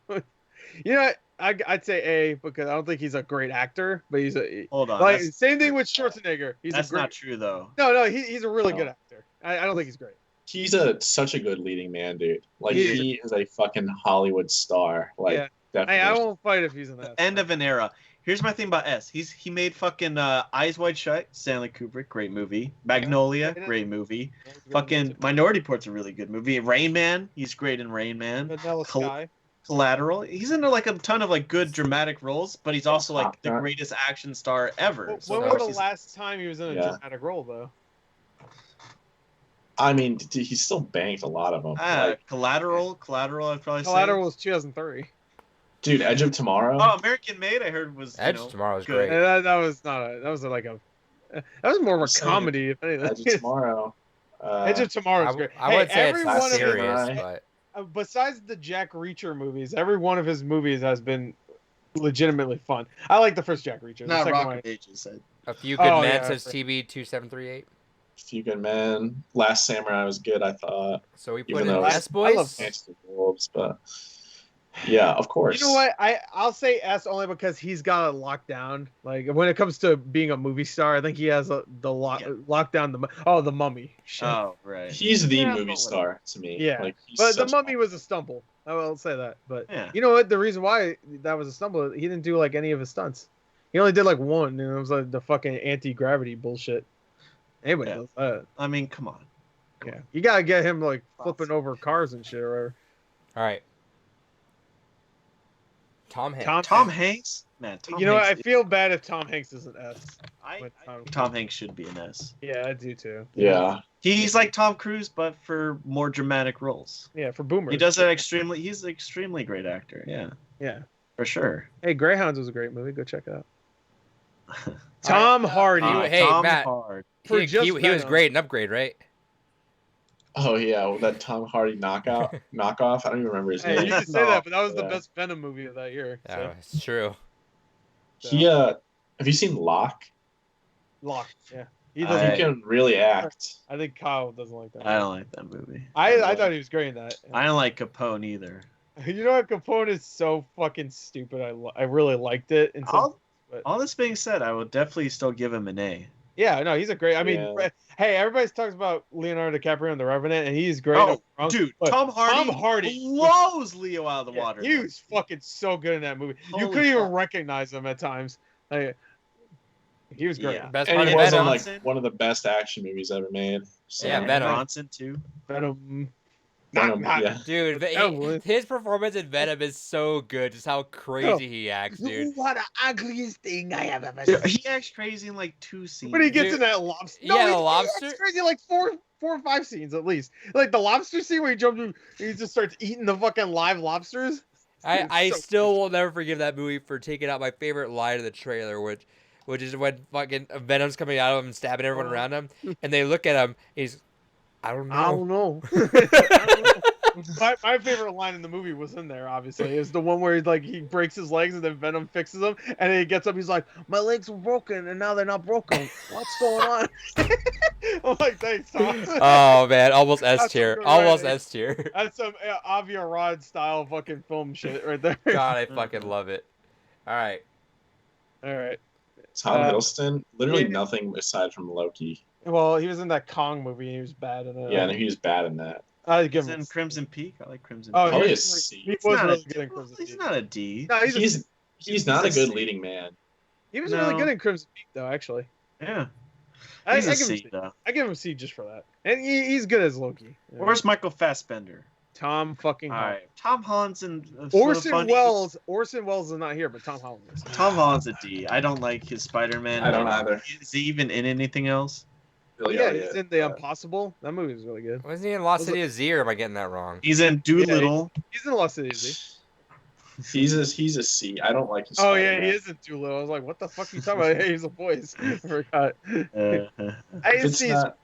Speaker 2: You know, I'd say A because I don't think he's a great actor, but he's a
Speaker 3: Hold on.
Speaker 2: like
Speaker 3: that's
Speaker 2: same thing with Schwarzenegger. He's
Speaker 3: that's
Speaker 2: a great,
Speaker 3: not true though.
Speaker 2: No, he's a really
Speaker 4: No.
Speaker 2: good actor. I don't think he's great.
Speaker 4: He's such a good leading man, dude. Like
Speaker 2: He
Speaker 4: he is a fucking Hollywood star. Like
Speaker 2: Yeah.
Speaker 4: definitely.
Speaker 2: I won't fight if he's in that.
Speaker 3: End of an era. Here's my thing about S. He made fucking Eyes Wide Shut, Stanley Kubrick, great movie. Magnolia,
Speaker 2: Yeah.
Speaker 3: great movie. Fucking Minority Report's a really good movie. Rain Man, he's great in Rain Man.
Speaker 2: Vanilla
Speaker 3: Col-
Speaker 2: Sky.
Speaker 3: Collateral, he's into like a ton of like good dramatic roles, but he's also like the
Speaker 4: Top-Gun.
Speaker 3: greatest action star ever.
Speaker 2: When
Speaker 3: So
Speaker 2: was the
Speaker 3: he's-
Speaker 2: last time he was in a
Speaker 4: Yeah.
Speaker 2: dramatic role though?
Speaker 4: I mean, he still banked a lot of them. Like,
Speaker 3: Collateral, I'd probably
Speaker 2: Collateral
Speaker 3: say.
Speaker 2: was 2003.
Speaker 4: dude, Edge of Tomorrow.
Speaker 3: Oh, American Made, I heard was
Speaker 1: Edge Tomorrow's
Speaker 3: good.
Speaker 1: great.
Speaker 2: And that was not a. That was like a. That was more of a
Speaker 4: Same.
Speaker 2: comedy, if anything.
Speaker 4: Edge of Tomorrow.
Speaker 2: Edge of Tomorrow is great.
Speaker 1: I would say
Speaker 2: every
Speaker 1: it's not
Speaker 2: one of his,
Speaker 1: serious,
Speaker 4: Samurai.
Speaker 1: but
Speaker 2: besides the Jack Reacher movies, every one of his movies has been legitimately fun. I like the first Jack Reacher. The
Speaker 3: Not
Speaker 2: second
Speaker 3: Rock
Speaker 2: one,
Speaker 3: of Ages. Said.
Speaker 1: a few good
Speaker 2: Oh,
Speaker 1: men
Speaker 2: yeah,
Speaker 1: since
Speaker 2: that's
Speaker 1: TB 2738.
Speaker 4: Few Good Men. Last Samurai was good, I thought.
Speaker 1: So we put
Speaker 4: Even
Speaker 1: in
Speaker 4: though
Speaker 1: S
Speaker 2: I love
Speaker 1: boys.
Speaker 4: Dance with Wolves, but yeah, of course.
Speaker 2: You know what? I'll say S only because he's got it locked down. Like when it comes to being a movie star, I think he has locked down the Mummy. Shit.
Speaker 3: Oh, right.
Speaker 4: He's the
Speaker 3: Yeah,
Speaker 4: movie
Speaker 3: but
Speaker 4: star to me.
Speaker 2: Yeah,
Speaker 4: Like, he's
Speaker 2: but the
Speaker 4: such
Speaker 2: Mummy was a stumble. I will say that. But
Speaker 3: Yeah.
Speaker 2: you know what? The reason why that was a stumble, he didn't do like any of his stunts. He only did like one, and it was like the fucking anti-gravity bullshit. Anybody
Speaker 3: Yeah.
Speaker 2: does that.
Speaker 3: I mean, come on.
Speaker 2: Yeah, you gotta get him like flipping over cars and shit. Or
Speaker 1: All right. Tom Hanks.
Speaker 3: Tom Hanks? Man, Tom
Speaker 2: you know what? I
Speaker 3: Hanks,
Speaker 2: feel bad if Tom Hanks is an S.
Speaker 3: I
Speaker 2: with Tom-
Speaker 3: think Tom Hanks should be an S.
Speaker 2: Yeah, I do too.
Speaker 4: Yeah.
Speaker 3: He's like Tom Cruise, but for more dramatic roles.
Speaker 2: Yeah, for boomers.
Speaker 3: He does that extremely. He's an extremely great actor. Yeah,
Speaker 2: Yeah.
Speaker 3: for sure.
Speaker 2: Hey, Greyhounds was a great movie. Go check it out. Tom Hardy.
Speaker 1: Hey,
Speaker 3: Tom
Speaker 1: Matt.
Speaker 3: Hard.
Speaker 2: For
Speaker 1: He
Speaker 2: just
Speaker 1: was
Speaker 2: Venom.
Speaker 1: great in Upgrade, right?
Speaker 4: Oh yeah, with that Tom Hardy knockoff. I don't even remember his
Speaker 2: Hey,
Speaker 4: name.
Speaker 2: you can say that, but that was the
Speaker 4: Yeah.
Speaker 2: best Venom movie of that year. So.
Speaker 1: Yeah, it's true.
Speaker 4: He have you seen Locke?
Speaker 2: Lock. Yeah. He
Speaker 3: I-
Speaker 2: doesn't.
Speaker 4: He can really act.
Speaker 2: I think Kyle doesn't like that.
Speaker 3: I don't like that movie.
Speaker 2: I thought he was great in that.
Speaker 3: I don't like Capone either.
Speaker 2: You know what? Capone is so fucking stupid. I really liked it. And so,
Speaker 3: All this being said, I would definitely still give him an A.
Speaker 2: yeah, no, he's a great. I mean,
Speaker 4: Yeah.
Speaker 2: hey, everybody talks about Leonardo DiCaprio in The Revenant, and he's great.
Speaker 3: Oh,
Speaker 2: I'm wrong,
Speaker 3: dude,
Speaker 2: but
Speaker 3: Tom Hardy blows Leo out of the
Speaker 2: yeah,
Speaker 3: water.
Speaker 2: he was fucking so good in that movie. You
Speaker 3: Holy
Speaker 2: couldn't even
Speaker 3: fuck.
Speaker 2: recognize him at times. Like, he was great.
Speaker 3: Yeah.
Speaker 1: Best
Speaker 4: And
Speaker 1: part
Speaker 4: he
Speaker 1: of
Speaker 4: was in
Speaker 1: Venom.
Speaker 4: like one of the best action movies ever made. So,
Speaker 1: Yeah, Venom.
Speaker 3: Bronson too.
Speaker 2: Venom.
Speaker 4: Venom,
Speaker 2: Not-
Speaker 4: yeah.
Speaker 1: Dude,
Speaker 2: That was-
Speaker 1: his performance in Venom is so good. Just how crazy he acts, dude.
Speaker 2: what the ugliest thing I have ever seen.
Speaker 3: He acts crazy in like 2 scenes.
Speaker 2: When he gets
Speaker 1: Dude.
Speaker 2: in that lobster.
Speaker 1: Yeah, the
Speaker 2: he
Speaker 1: lobster?
Speaker 2: acts crazy like four or five scenes at least. Like the lobster scene where he jumps in, he just starts eating the fucking live lobsters.
Speaker 1: I
Speaker 2: So
Speaker 1: still will never forgive that movie for taking out my favorite line of the trailer, which is when fucking Venom's coming out of him and stabbing everyone around him, and they look at him. He's, I don't know.
Speaker 2: I don't know. My favorite line in the movie was in there. Obviously, is the one where he breaks his legs and then Venom fixes them, and then he gets up. He's like, "My legs were broken, and now they're not broken. What's going on?" I'm like, "Thanks, Tom."
Speaker 1: Oh man, almost S
Speaker 2: That's some
Speaker 1: tier.
Speaker 2: good
Speaker 1: Almost
Speaker 2: writing.
Speaker 1: S tier.
Speaker 2: That's some Avi Arad style fucking film shit right there.
Speaker 1: God, I fucking love it. All right.
Speaker 2: All right.
Speaker 4: Tom
Speaker 2: Uh,
Speaker 4: Hiddleston, literally
Speaker 2: yeah.
Speaker 4: nothing aside from Loki.
Speaker 2: Well, he was in that Kong movie. And he was bad in it.
Speaker 4: Yeah, and he was bad in that.
Speaker 2: I give
Speaker 3: He's
Speaker 2: him.
Speaker 3: in Crimson Peak. I like Crimson
Speaker 2: Oh,
Speaker 3: Peak.
Speaker 4: Probably
Speaker 2: he
Speaker 4: a
Speaker 2: was,
Speaker 4: C.
Speaker 2: he
Speaker 3: He's
Speaker 2: was
Speaker 3: not
Speaker 2: really
Speaker 3: a,
Speaker 2: good in Crimson
Speaker 3: he's
Speaker 2: Peak.
Speaker 3: not a D.
Speaker 2: No,
Speaker 4: He's not a
Speaker 3: C.
Speaker 4: good leading man.
Speaker 2: He was
Speaker 3: No.
Speaker 2: really good in Crimson Peak, though. Actually,
Speaker 3: Yeah.
Speaker 2: I
Speaker 3: He's a
Speaker 2: give him
Speaker 3: C,
Speaker 2: C.
Speaker 3: though.
Speaker 2: I give him C just for that, and he's good as Loki. Yeah.
Speaker 3: Where's Michael Fassbender?
Speaker 2: Tom fucking
Speaker 3: All
Speaker 2: Holland?
Speaker 3: right. Tom Holland's in
Speaker 2: Orson Welles. Orson Welles is not here, but Tom Holland is.
Speaker 3: Tom Holland's a D. I don't like his Spider-Man.
Speaker 4: I don't either.
Speaker 3: Is he even in anything else?
Speaker 4: Billy
Speaker 2: Yeah,
Speaker 4: Elliot,
Speaker 2: he's in The Impossible. That movie is really good.
Speaker 1: Wasn't he in Lost
Speaker 2: Was
Speaker 1: City of Z, or am I getting that wrong?
Speaker 3: He's in Doolittle.
Speaker 2: He's in Lost City, is he?
Speaker 4: He's a C. I don't like his.
Speaker 2: Oh yeah,
Speaker 4: Spider-Man.
Speaker 2: he is in Doolittle. I was like, what the fuck are you talking about? Hey, he's a voice. I forgot. I
Speaker 4: If it's
Speaker 2: see.
Speaker 4: not,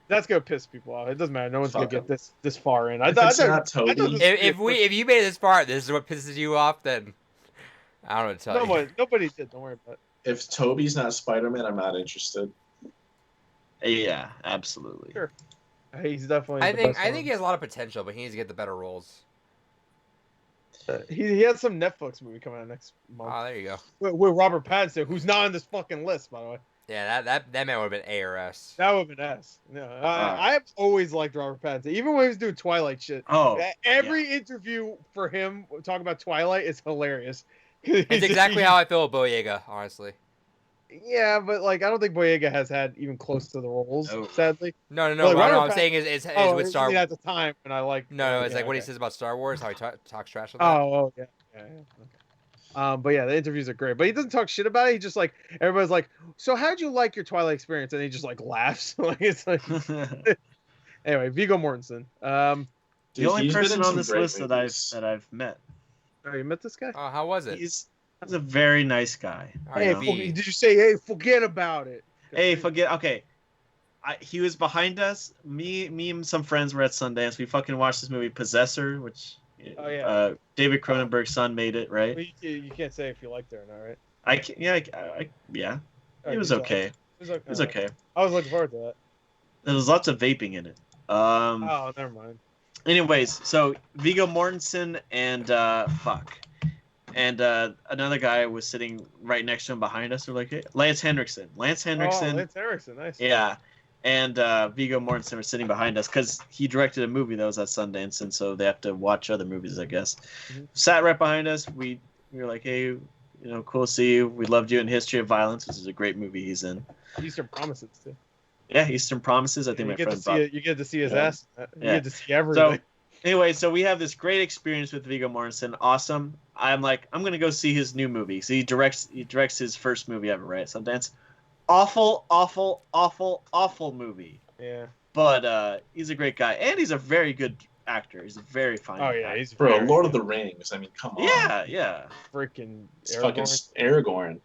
Speaker 2: That's gonna piss people off. It doesn't matter. No one's
Speaker 4: Fuck
Speaker 2: gonna get this far in.
Speaker 4: if it's not Toby,
Speaker 1: If you made it this far, this is what pisses you off, then I don't know what to tell you.
Speaker 2: Nobody did. Don't worry about it.
Speaker 4: if Toby's not Spider-Man, I'm not interested.
Speaker 3: Yeah, absolutely.
Speaker 2: Sure. He's definitely.
Speaker 1: I
Speaker 2: the
Speaker 1: think
Speaker 2: best
Speaker 1: he has a lot of potential, but he needs to get the better roles.
Speaker 2: one. He has some Netflix movie coming out next month
Speaker 1: Oh, there you go.
Speaker 2: with Robert Pattinson, who's not on this fucking list, by the way.
Speaker 1: Yeah, that man would have been A or S.
Speaker 2: That would have been S. No, I've always liked Robert Pattinson, even when he was doing Twilight shit.
Speaker 3: Oh,
Speaker 2: Every interview for him talking about Twilight is hilarious.
Speaker 1: It's exactly how I feel with Boyega, honestly.
Speaker 2: Yeah, but I don't think Boyega has had even close to the roles,
Speaker 3: Oh.
Speaker 2: sadly.
Speaker 1: No.
Speaker 2: Well,
Speaker 1: What I'm
Speaker 2: Robert
Speaker 1: saying is with Star
Speaker 2: at
Speaker 1: Wars.
Speaker 2: the time, and I like.
Speaker 1: No, it's
Speaker 2: yeah,
Speaker 1: like what he
Speaker 2: okay.
Speaker 1: says about Star Wars, how he talks trash on that.
Speaker 2: Oh, yeah. But yeah, the interviews are great. But he doesn't talk shit about it. He just everybody's like, "So how'd you like your Twilight experience?" And he just laughs. It's like anyway, Viggo Mortensen.
Speaker 3: the only
Speaker 4: he's been
Speaker 3: person
Speaker 4: in
Speaker 3: on
Speaker 4: some
Speaker 3: this
Speaker 4: great
Speaker 3: list
Speaker 4: movies.
Speaker 3: that I've met.
Speaker 2: Oh, you met this guy?
Speaker 1: Oh, how was it?
Speaker 3: He's a very nice guy.
Speaker 1: All
Speaker 2: Hey,
Speaker 1: right,
Speaker 3: know.
Speaker 1: B.
Speaker 2: did you say, "Hey, forget about it"?
Speaker 3: Hey, forget. Okay, he was behind us. Me and some friends were at Sundance. We fucking watched this movie Possessor, which
Speaker 2: Oh, yeah.
Speaker 3: David Cronenberg's son made it, right?
Speaker 2: Well, you can't say if you liked it or not, right?
Speaker 3: I can, yeah.
Speaker 2: Oh,
Speaker 3: It was
Speaker 2: you saw
Speaker 3: okay.
Speaker 2: It was okay.
Speaker 3: It was okay.
Speaker 2: I was looking forward to that.
Speaker 3: There was lots of vaping in it.
Speaker 2: Oh, never mind.
Speaker 3: Anyways, so Viggo Mortensen and another guy was sitting right next to him behind us. We're like, hey, Lance Henriksen.
Speaker 2: Oh, Lance Henriksen, nice.
Speaker 3: Yeah. And Viggo Mortensen were sitting behind us because he directed a movie that was at Sundance, and so they have to watch other movies, I guess.
Speaker 2: Mhm.
Speaker 3: Sat right behind us. We were like, hey, cool to see you. We loved you in History of Violence, which is a great movie he's in.
Speaker 2: Eastern Promises too.
Speaker 3: Yeah, Eastern Promises. I think my
Speaker 2: You get
Speaker 3: friend
Speaker 2: to see
Speaker 3: brought.
Speaker 2: it. You get to see his
Speaker 4: Yeah.
Speaker 2: ass. You
Speaker 3: Yeah.
Speaker 2: get to see everything.
Speaker 3: So, anyway, so we have this great experience with Viggo Mortensen. Awesome. I'm like, I'm gonna go see his new movie. So he directs his first movie ever, right? Sundance. Awful movie.
Speaker 2: Yeah.
Speaker 3: But he's a great guy, and he's a very good actor. He's a very fine.
Speaker 2: Oh yeah,
Speaker 3: actor.
Speaker 2: he's
Speaker 4: Bro,
Speaker 2: very
Speaker 4: Lord of the Rings. I mean, come on.
Speaker 3: Yeah.
Speaker 2: freaking
Speaker 4: It's fucking Aragorn.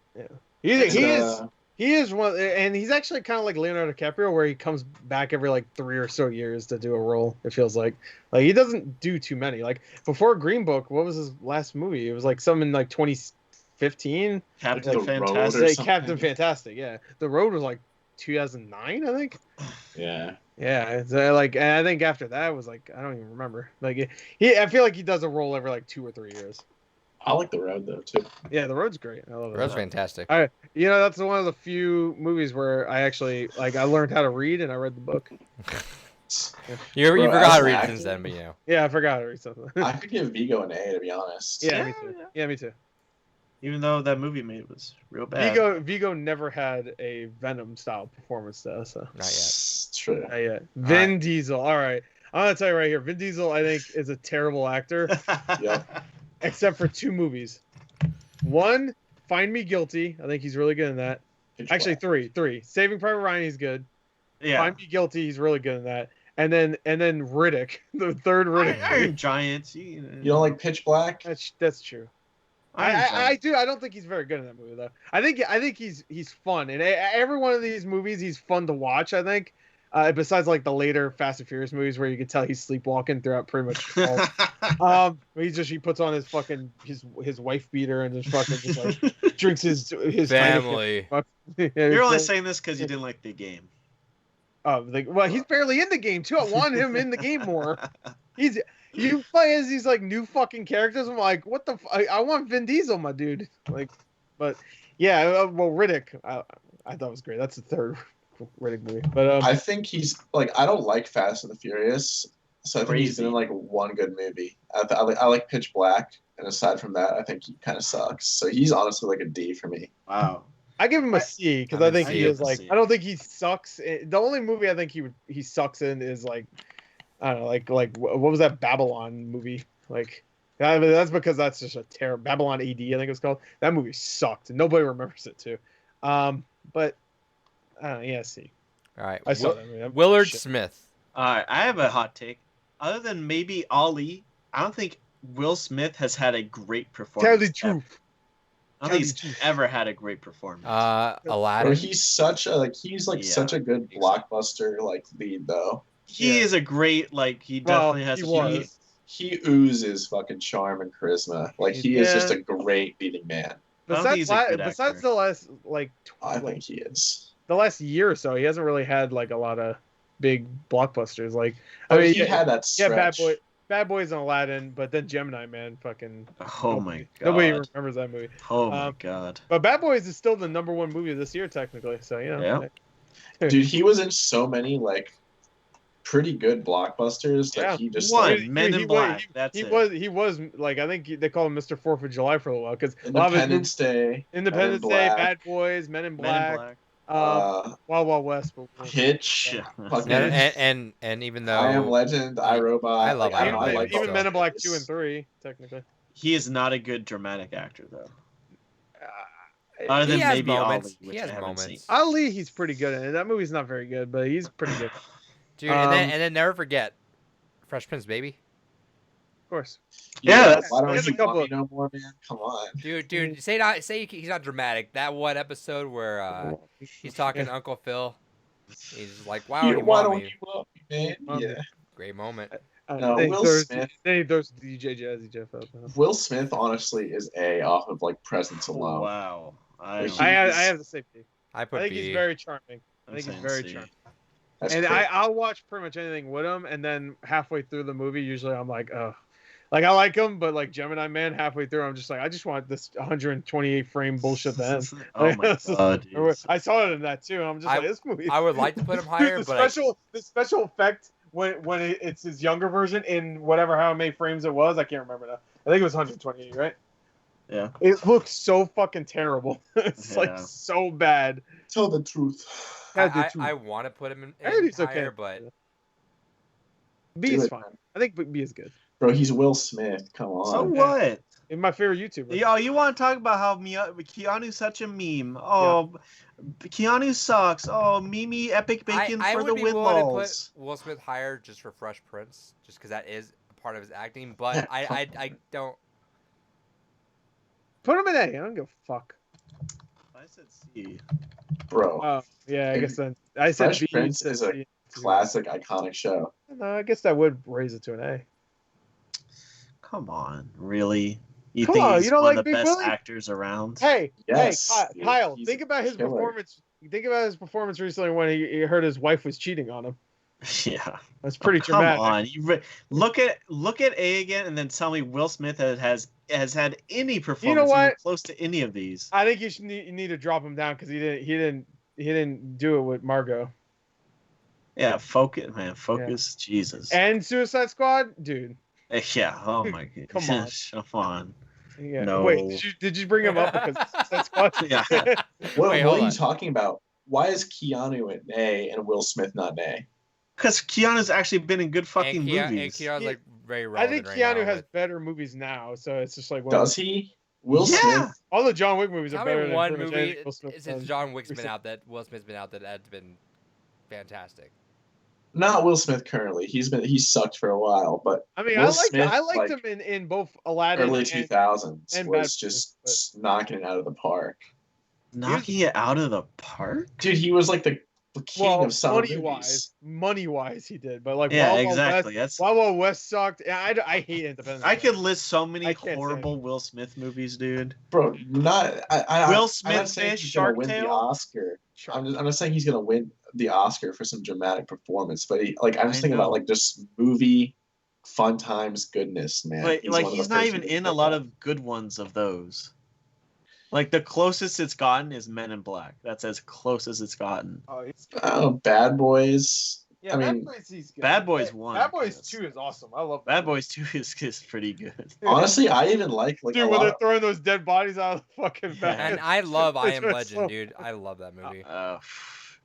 Speaker 2: He
Speaker 4: It's,
Speaker 2: is. He is one, and he's actually kind of like Leonardo DiCaprio, where he comes back every 3 or so years to do a role. It feels like he doesn't do too many. Like before Green Book, what was his last movie? It was something like 2015.
Speaker 3: Captain
Speaker 4: The Road
Speaker 3: Fantastic.
Speaker 4: or
Speaker 2: Say
Speaker 4: something.
Speaker 2: Captain Fantastic. Yeah, The Road was 2009, I think.
Speaker 4: Yeah.
Speaker 2: Yeah, it's and I think after that was I don't even remember. I feel like he does a role every 2 or 3 years.
Speaker 4: I like The Road, though, too.
Speaker 2: Yeah, The Road's great. I love it.
Speaker 1: That was fantastic.
Speaker 2: That's one of the few movies where I actually I learned how to read and I read the book.
Speaker 1: You
Speaker 4: Bro,
Speaker 1: forgot
Speaker 4: as
Speaker 1: how to
Speaker 4: an
Speaker 1: read
Speaker 4: actor-
Speaker 1: since then, but
Speaker 2: Yeah, I forgot how to read something.
Speaker 4: I could give Vigo an A, to be honest.
Speaker 2: Yeah,
Speaker 3: Yeah,
Speaker 2: me too.
Speaker 3: yeah.
Speaker 2: Yeah, me too.
Speaker 3: Even though that movie made was real bad.
Speaker 2: Vigo never had a Venom style performance though, so
Speaker 1: Not yet.
Speaker 4: It's true.
Speaker 2: not yet. Vin Diesel. All right, I'm gonna tell you right here. Vin Diesel, I think, is a terrible actor,
Speaker 4: Yep.
Speaker 2: except for 2 movies. One, Find Me Guilty. I think he's really good in that.
Speaker 4: Pitch
Speaker 2: Actually,
Speaker 4: Black.
Speaker 2: three. Saving Private Ryan, he's good.
Speaker 3: Yeah.
Speaker 2: Find Me Guilty, he's really good in that. And then Riddick, the third Riddick.
Speaker 3: Iron Giant.
Speaker 4: You don't like Pitch Black?
Speaker 2: That's true. I do. I don't think he's very good in that movie though. I think he's fun, and every one of these movies he's fun to watch. I think, Besides like the later Fast and Furious movies where you can tell he's sleepwalking throughout pretty much all. He puts on his fucking his wife beater and just fucking just like drinks his
Speaker 1: Family.
Speaker 2: Heineken.
Speaker 3: You're only saying this because you didn't like the game.
Speaker 2: Well, he's barely in the game too. I want him in the game more. You play as these like new fucking characters. I'm like, what the? I want Vin Diesel, my dude. Like, but yeah, well, Riddick, I thought was great. That's the third Riddick movie. But
Speaker 4: I think he's like, I don't like Fast and the Furious, so I think he's
Speaker 3: Crazy.
Speaker 4: been in like one good movie. I like Pitch Black, and aside from that, I think he kind of sucks. So he's honestly like a D for me.
Speaker 3: Wow.
Speaker 2: I give him a C because
Speaker 1: I'm
Speaker 2: I
Speaker 1: in
Speaker 2: think
Speaker 1: C.
Speaker 2: he is like.
Speaker 3: C.
Speaker 2: I don't think he sucks. The only movie I think he sucks in is like, I don't know, like what was that Babylon movie? Like, that's because that's just a terrible Babylon AD. I think it was called. That movie sucked. And nobody remembers it too. But yeah, C.
Speaker 1: All right.
Speaker 2: I saw that movie.
Speaker 1: Willard
Speaker 2: Shit.
Speaker 1: Smith.
Speaker 3: All right, I have a hot take. Other than maybe Ali, I don't think Will Smith has had a great performance.
Speaker 2: Tell the
Speaker 3: ever.
Speaker 2: truth.
Speaker 3: I don't think he's ever had a great performance.
Speaker 1: Aladdin.
Speaker 4: Or he's such a such a good blockbuster like lead though.
Speaker 3: He
Speaker 2: Yeah.
Speaker 3: is a great he definitely has.
Speaker 2: He was.
Speaker 4: He oozes fucking charm and charisma. Like he is just a great leading man.
Speaker 3: I don't think he's a good
Speaker 2: Besides
Speaker 3: actor.
Speaker 2: the last
Speaker 4: I think he is.
Speaker 2: the last year or so, he hasn't really had like a lot of big blockbusters. Like
Speaker 4: I mean, he had that stretch.
Speaker 2: Bad Boys and Aladdin, but then Gemini Man, fucking
Speaker 3: Oh my god.
Speaker 2: nobody remembers that movie.
Speaker 3: Oh my god.
Speaker 2: But Bad Boys is still the #1 movie of this year technically. So you know,
Speaker 3: Yeah.
Speaker 4: Dude, he was in so many like pretty good blockbusters that
Speaker 2: Yeah.
Speaker 4: he just
Speaker 3: One,
Speaker 4: like
Speaker 3: Men in Black. That's it.
Speaker 2: He was like I think they call him Mr. 4th of July for a while because a lot of his
Speaker 4: Independence Day,
Speaker 2: Independence
Speaker 4: Men in
Speaker 2: Day,
Speaker 4: Black,
Speaker 2: Bad Boys, Men in
Speaker 3: Men in
Speaker 2: Black,
Speaker 3: Black.
Speaker 2: Wild Wild West. But
Speaker 4: Hitch,
Speaker 3: Yeah.
Speaker 4: fucking
Speaker 1: And even though
Speaker 4: I Am Legend, iRobot.
Speaker 1: I love
Speaker 4: like, I don't know, I
Speaker 1: iRobot
Speaker 4: like
Speaker 2: even
Speaker 1: still.
Speaker 2: Men in Black
Speaker 4: those.
Speaker 2: 2 and 3 technically.
Speaker 3: He is not a good dramatic actor though.
Speaker 2: Uh,
Speaker 3: Other than
Speaker 1: he has
Speaker 3: maybe
Speaker 1: moments.
Speaker 3: Ali, which
Speaker 1: He
Speaker 3: I
Speaker 1: has
Speaker 3: haven't
Speaker 1: moments.
Speaker 3: seen.
Speaker 2: Ali, he's pretty good in it. That movie's not very good, but he's pretty good. Of
Speaker 1: Dude, and then never forget Fresh Prince, baby.
Speaker 2: course.
Speaker 3: Yeah, that's-
Speaker 4: why don't
Speaker 2: there's a
Speaker 4: you
Speaker 2: couple
Speaker 4: want
Speaker 2: of-
Speaker 4: me no more, man? Come on.
Speaker 1: Dude, say he's not dramatic. That one episode where he's talking to Uncle Phil. He's just like, "Why would you
Speaker 4: Why
Speaker 1: want
Speaker 4: don't
Speaker 1: me?"
Speaker 4: you love me, man? Yeah.
Speaker 1: Great moment.
Speaker 4: No,
Speaker 2: Then he
Speaker 4: Will
Speaker 2: throws-
Speaker 4: Smith.
Speaker 2: Then he throws DJ Jazzy Jeff up.
Speaker 4: Will Smith honestly is A off of like presence alone.
Speaker 3: Wow.
Speaker 2: I
Speaker 4: He-
Speaker 2: have the same thing.
Speaker 1: I
Speaker 2: I
Speaker 1: put
Speaker 2: think
Speaker 1: B.
Speaker 2: he's very charming. I
Speaker 3: I'm
Speaker 2: think he's
Speaker 3: saying
Speaker 2: very
Speaker 3: C.
Speaker 2: charming.
Speaker 4: That's
Speaker 2: And
Speaker 4: crazy.
Speaker 2: I'll watch pretty much anything with him, and then halfway through the movie, usually I'm like, oh, like I like him, but like Gemini Man, halfway through, I'm just like, I just want this 128 frame bullshit to end.
Speaker 3: Oh my god, dude.
Speaker 2: I saw it in that too. And I'm just like, this movie.
Speaker 1: I would like to put him
Speaker 2: Dude,
Speaker 1: higher, but
Speaker 2: the special effect when it's his younger version in whatever how many frames it was, I can't remember now. I think it was 128, right?
Speaker 3: Yeah.
Speaker 2: It looks so fucking terrible. It's like
Speaker 3: Yeah.
Speaker 2: so bad.
Speaker 4: Tell the truth.
Speaker 1: I want to put him in
Speaker 2: I think he's
Speaker 1: higher,
Speaker 2: okay.
Speaker 1: but
Speaker 2: B
Speaker 4: Do
Speaker 2: is
Speaker 4: it,
Speaker 2: fine.
Speaker 4: man.
Speaker 2: I think B is good.
Speaker 4: Bro, he's Will Smith. Come on.
Speaker 3: So what?
Speaker 2: In my favorite YouTuber.
Speaker 3: Yo, you want to talk about how Keanu's such a meme? Oh, Keanu sucks. Oh, Mimi epic bacon
Speaker 1: I
Speaker 3: for
Speaker 1: would
Speaker 3: the
Speaker 1: be willing to put
Speaker 3: Whitlows.
Speaker 1: Will Smith higher just for Fresh Prince, just because that is a part of his acting. But I don't.
Speaker 2: Put him in A. I don't give a fuck.
Speaker 3: I said C.
Speaker 4: Bro,
Speaker 2: Oh, yeah, I guess then. I said
Speaker 4: Fresh
Speaker 2: B. you
Speaker 4: Prince
Speaker 2: said
Speaker 4: is a
Speaker 2: C.
Speaker 4: classic, iconic show.
Speaker 2: No, I guess that would raise it to an A.
Speaker 3: Come on, really? You
Speaker 2: Come
Speaker 3: think
Speaker 2: on,
Speaker 3: he's
Speaker 2: you don't
Speaker 3: one
Speaker 2: like
Speaker 3: of the
Speaker 2: Big
Speaker 3: best
Speaker 2: Willie?
Speaker 3: actors around?
Speaker 2: Hey,
Speaker 4: Yes,
Speaker 2: hey,
Speaker 4: dude,
Speaker 2: Kyle,
Speaker 4: he's
Speaker 2: think about his
Speaker 4: killer.
Speaker 2: performance. Think about his performance recently when he heard his wife was cheating on him.
Speaker 3: Yeah.
Speaker 2: That's pretty
Speaker 3: Come
Speaker 2: dramatic.
Speaker 3: on, look at A again, and then tell me Will Smith has had any performance even
Speaker 2: what?
Speaker 3: close to any of these.
Speaker 2: I think you need to drop him down because he didn't do it with Margot.
Speaker 3: Yeah, focus, man, focus. Jesus.
Speaker 2: And Suicide Squad, dude.
Speaker 3: Yeah. Oh my god.
Speaker 2: Come on.
Speaker 3: Come on.
Speaker 2: Yeah.
Speaker 3: No.
Speaker 2: Wait, did you bring him up because Suicide Squad?
Speaker 3: Yeah.
Speaker 4: What
Speaker 1: Wait,
Speaker 4: are
Speaker 1: hold
Speaker 4: you
Speaker 1: on.
Speaker 4: talking about? Why is Keanu an A and Will Smith not an A?
Speaker 3: Because Keanu's actually been in good fucking
Speaker 1: and
Speaker 3: movies.
Speaker 1: Keanu's like very
Speaker 2: I
Speaker 1: relevant
Speaker 2: think
Speaker 1: right
Speaker 2: Keanu
Speaker 1: now,
Speaker 2: has
Speaker 1: but
Speaker 2: better movies now, so it's just like
Speaker 4: Does he? Will
Speaker 3: Yeah.
Speaker 4: Smith?
Speaker 2: all the John Wick movies are
Speaker 1: tell
Speaker 2: better
Speaker 1: me
Speaker 2: than
Speaker 1: one
Speaker 2: pretty much
Speaker 1: movie
Speaker 2: anything Will Smith
Speaker 1: since
Speaker 2: done.
Speaker 1: John Wick's been
Speaker 2: recently.
Speaker 1: out that Will Smith's been out that's been fantastic.
Speaker 4: Not Will Smith currently. He sucked for a while, but
Speaker 2: I mean,
Speaker 4: Will
Speaker 2: I
Speaker 4: Smith,
Speaker 2: liked
Speaker 4: like,
Speaker 2: him in both Aladdin
Speaker 4: early
Speaker 2: and
Speaker 4: 2000s
Speaker 2: and
Speaker 4: was
Speaker 2: Bad
Speaker 4: just
Speaker 2: Boys,
Speaker 4: knocking it out of the park.
Speaker 3: Knocking it out of the park.
Speaker 4: Dude, he was like the the king of summer movies.
Speaker 2: money wise, he did. But like,
Speaker 3: Yeah,
Speaker 2: Wild Wild
Speaker 3: exactly.
Speaker 2: West,
Speaker 3: That's
Speaker 2: Wild Wild West sucked. Yeah, I hate Independence.
Speaker 3: I
Speaker 2: Day.
Speaker 3: could list so many
Speaker 2: I can't say
Speaker 3: horrible Will Smith movies, dude.
Speaker 4: Bro, not
Speaker 3: Will
Speaker 4: I'm
Speaker 3: Smith
Speaker 4: not saying
Speaker 3: fish,
Speaker 4: he's gonna
Speaker 3: Shark
Speaker 4: win the
Speaker 3: Tale?
Speaker 4: Oscar. I'm not saying he's gonna win the Oscar for some dramatic performance, but I'm just
Speaker 3: I
Speaker 4: thinking about
Speaker 3: know.
Speaker 4: like just movie fun times goodness, man.
Speaker 3: But like
Speaker 4: one of
Speaker 3: he's
Speaker 4: the
Speaker 3: not
Speaker 4: first
Speaker 3: even
Speaker 4: people to
Speaker 3: in a
Speaker 4: pick
Speaker 3: lot
Speaker 4: up.
Speaker 3: of good ones of those. Like the closest it's gotten is Men in Black. That's as close as it's gotten.
Speaker 2: Oh, it's
Speaker 4: Oh, Bad Boys.
Speaker 2: yeah.
Speaker 4: I
Speaker 2: Bad
Speaker 4: mean,
Speaker 2: Boys, he's good.
Speaker 3: Bad Boys 1.
Speaker 2: Bad Boys 2 is awesome. I love
Speaker 3: Bad Boys 2 is pretty good.
Speaker 4: honestly, I even like
Speaker 2: Dude,
Speaker 4: a
Speaker 2: when
Speaker 4: lot
Speaker 2: they're
Speaker 4: of,
Speaker 2: throwing those dead bodies out of the fucking
Speaker 3: Yeah.
Speaker 2: back.
Speaker 1: And I love I
Speaker 2: It's
Speaker 1: Am
Speaker 2: just
Speaker 1: Legend,
Speaker 2: so
Speaker 1: dude. I love that movie.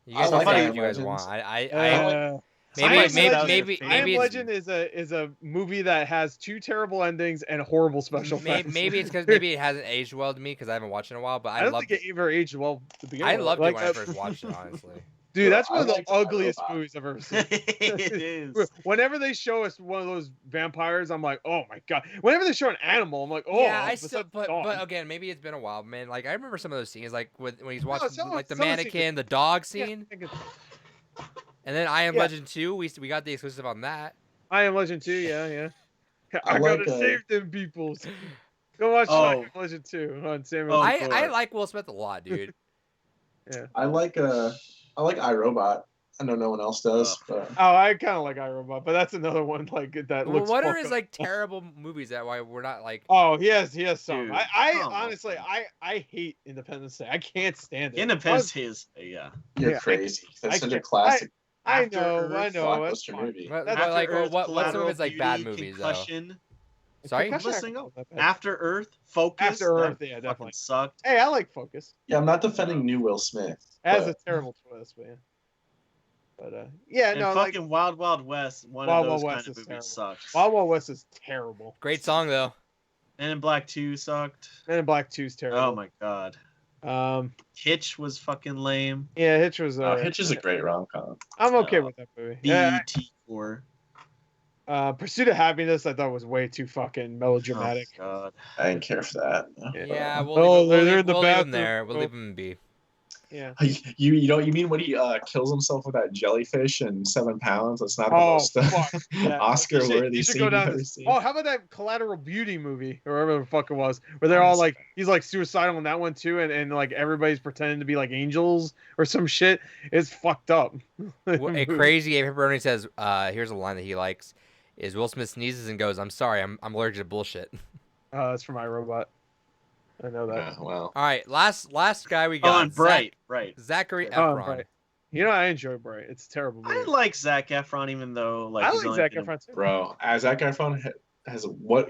Speaker 1: You
Speaker 4: I
Speaker 1: guys
Speaker 4: like
Speaker 1: can
Speaker 4: I
Speaker 1: say
Speaker 4: Am
Speaker 1: what you guys
Speaker 4: Legend.
Speaker 1: want. I
Speaker 2: I Am
Speaker 1: maybe
Speaker 2: Legend- I Am
Speaker 1: it's
Speaker 2: Legend is a movie that has 2 terrible endings and horrible special effects.
Speaker 1: maybe it's because maybe it hasn't aged well to me because I haven't watched it in a while. But
Speaker 2: I
Speaker 1: I
Speaker 2: don't
Speaker 1: loved
Speaker 2: think
Speaker 1: it.
Speaker 2: it ever aged well to begin
Speaker 1: I
Speaker 2: with.
Speaker 1: loved
Speaker 2: Like,
Speaker 1: it when I first watched it. Honestly,
Speaker 2: Dude,
Speaker 4: Bro,
Speaker 2: that's one
Speaker 4: I
Speaker 2: of the
Speaker 4: liked
Speaker 2: ugliest
Speaker 4: iRobot.
Speaker 2: movies I've ever seen.
Speaker 3: it is.
Speaker 2: Whenever they show us one of those vampires, I'm like, oh my god. Whenever they show an animal, I'm like, oh.
Speaker 1: yeah, I
Speaker 2: besides
Speaker 1: still,
Speaker 2: the dog.
Speaker 1: but again, maybe it's been a while, man. Like I remember some of those scenes, like when he's
Speaker 2: No,
Speaker 1: watching
Speaker 2: some
Speaker 1: like the
Speaker 2: of the scenes-
Speaker 1: mannequin, the dog
Speaker 2: Yeah,
Speaker 1: scene,
Speaker 2: I think it's-
Speaker 1: and then I Am
Speaker 2: Yeah.
Speaker 1: Legend 2. We got the exclusive on that.
Speaker 2: I Am Legend 2, yeah.
Speaker 4: I
Speaker 2: I gotta
Speaker 4: like,
Speaker 2: save them peoples. Go watch I Am Legend 2 on Samuel.
Speaker 3: Oh,
Speaker 2: L.
Speaker 1: I like Will Smith a lot, dude.
Speaker 4: I like iRobot. I know no one else does, but
Speaker 2: Oh, I kind of like iRobot, but that's another one like that
Speaker 1: Well,
Speaker 2: looks.
Speaker 1: what are
Speaker 2: fucked
Speaker 1: his
Speaker 2: up.
Speaker 1: like terrible movies that why we're not like?
Speaker 2: Oh, he has some.
Speaker 3: Dude,
Speaker 2: I
Speaker 3: come
Speaker 2: honestly,
Speaker 3: on.
Speaker 2: I hate Independence Day. I can't stand it.
Speaker 3: Independence Day is yeah.
Speaker 4: you're
Speaker 2: Yeah,
Speaker 4: crazy. That's
Speaker 2: I
Speaker 4: such a
Speaker 2: can't-
Speaker 4: classic
Speaker 2: I
Speaker 3: After
Speaker 2: know.
Speaker 3: Earth,
Speaker 2: That's
Speaker 4: blockbuster
Speaker 2: fine.
Speaker 4: movie.
Speaker 1: But,
Speaker 2: That's
Speaker 1: but, like,
Speaker 3: Earth,
Speaker 1: what's some of
Speaker 3: Collateral
Speaker 1: his like bad
Speaker 3: Beauty,
Speaker 1: movies
Speaker 3: Concussion,
Speaker 1: Sorry,
Speaker 2: Concussion,
Speaker 3: listening
Speaker 2: I
Speaker 3: up.
Speaker 2: don't know that bad.
Speaker 3: After Earth, Focus.
Speaker 2: After Earth,
Speaker 3: that
Speaker 2: yeah,
Speaker 3: fucking
Speaker 2: definitely.
Speaker 3: sucked.
Speaker 2: Hey, I like Focus.
Speaker 4: Yeah, I'm not defending new Will Smith.
Speaker 2: As a
Speaker 4: but
Speaker 2: terrible twist, man. But yeah,
Speaker 3: And
Speaker 2: no, like
Speaker 3: fucking Wild Wild West, one
Speaker 2: Wild
Speaker 3: of those
Speaker 2: Wild
Speaker 3: kind
Speaker 2: West
Speaker 3: of
Speaker 2: is
Speaker 3: movies
Speaker 2: terrible.
Speaker 3: sucked.
Speaker 2: Wild Wild West is terrible.
Speaker 1: great song though.
Speaker 3: Men in Black 2 sucked.
Speaker 2: Men in Black 2 is terrible.
Speaker 3: Oh my god. Hitch was fucking lame.
Speaker 2: Yeah, Hitch was.
Speaker 4: Hitch is a great rom-com.
Speaker 2: I'm okay
Speaker 3: No.
Speaker 2: with that movie. Yeah,
Speaker 3: BT4.
Speaker 2: Pursuit of Happiness, I thought was way too fucking melodramatic.
Speaker 3: Oh god.
Speaker 4: I didn't care for that.
Speaker 1: Yeah, we'll
Speaker 2: Oh,
Speaker 1: leave,
Speaker 2: they're
Speaker 1: we'll
Speaker 2: in
Speaker 1: leave,
Speaker 2: the
Speaker 1: we'll leave him
Speaker 2: bathroom.
Speaker 1: there. We'll
Speaker 2: Oh.
Speaker 1: leave him be.
Speaker 2: Yeah.
Speaker 4: You mean when he kills himself with that jellyfish and 7 pounds? That's not the
Speaker 2: Oh,
Speaker 4: most
Speaker 2: fuck. Yeah.
Speaker 4: Oscar-worthy
Speaker 2: You should
Speaker 4: scene
Speaker 2: go
Speaker 4: you've
Speaker 2: down
Speaker 4: ever
Speaker 2: this.
Speaker 4: seen.
Speaker 2: Oh, how about that Collateral Beauty movie, or whatever the fuck it was, where they're all like, he's like suicidal in that one too, and like everybody's pretending to be like angels or some shit. It's fucked up.
Speaker 1: A crazy A Pepperoni says, here's a line that he likes: is Will Smith sneezes and goes, "I'm sorry, I'm allergic to bullshit."
Speaker 2: That's from iRobot. I know that.
Speaker 4: Yeah, well,
Speaker 1: All right, last guy we
Speaker 3: Oh,
Speaker 1: got.
Speaker 3: and Bright. Right.
Speaker 1: Zachary
Speaker 2: Oh,
Speaker 1: Efron.
Speaker 2: Bright. You know, I enjoy Bright. It's a terrible movie.
Speaker 3: I like Zac Efron, even though like
Speaker 2: I
Speaker 3: he's
Speaker 2: like
Speaker 3: only
Speaker 2: Zac
Speaker 3: been in
Speaker 2: Efron too.
Speaker 4: bro, Zac Efron has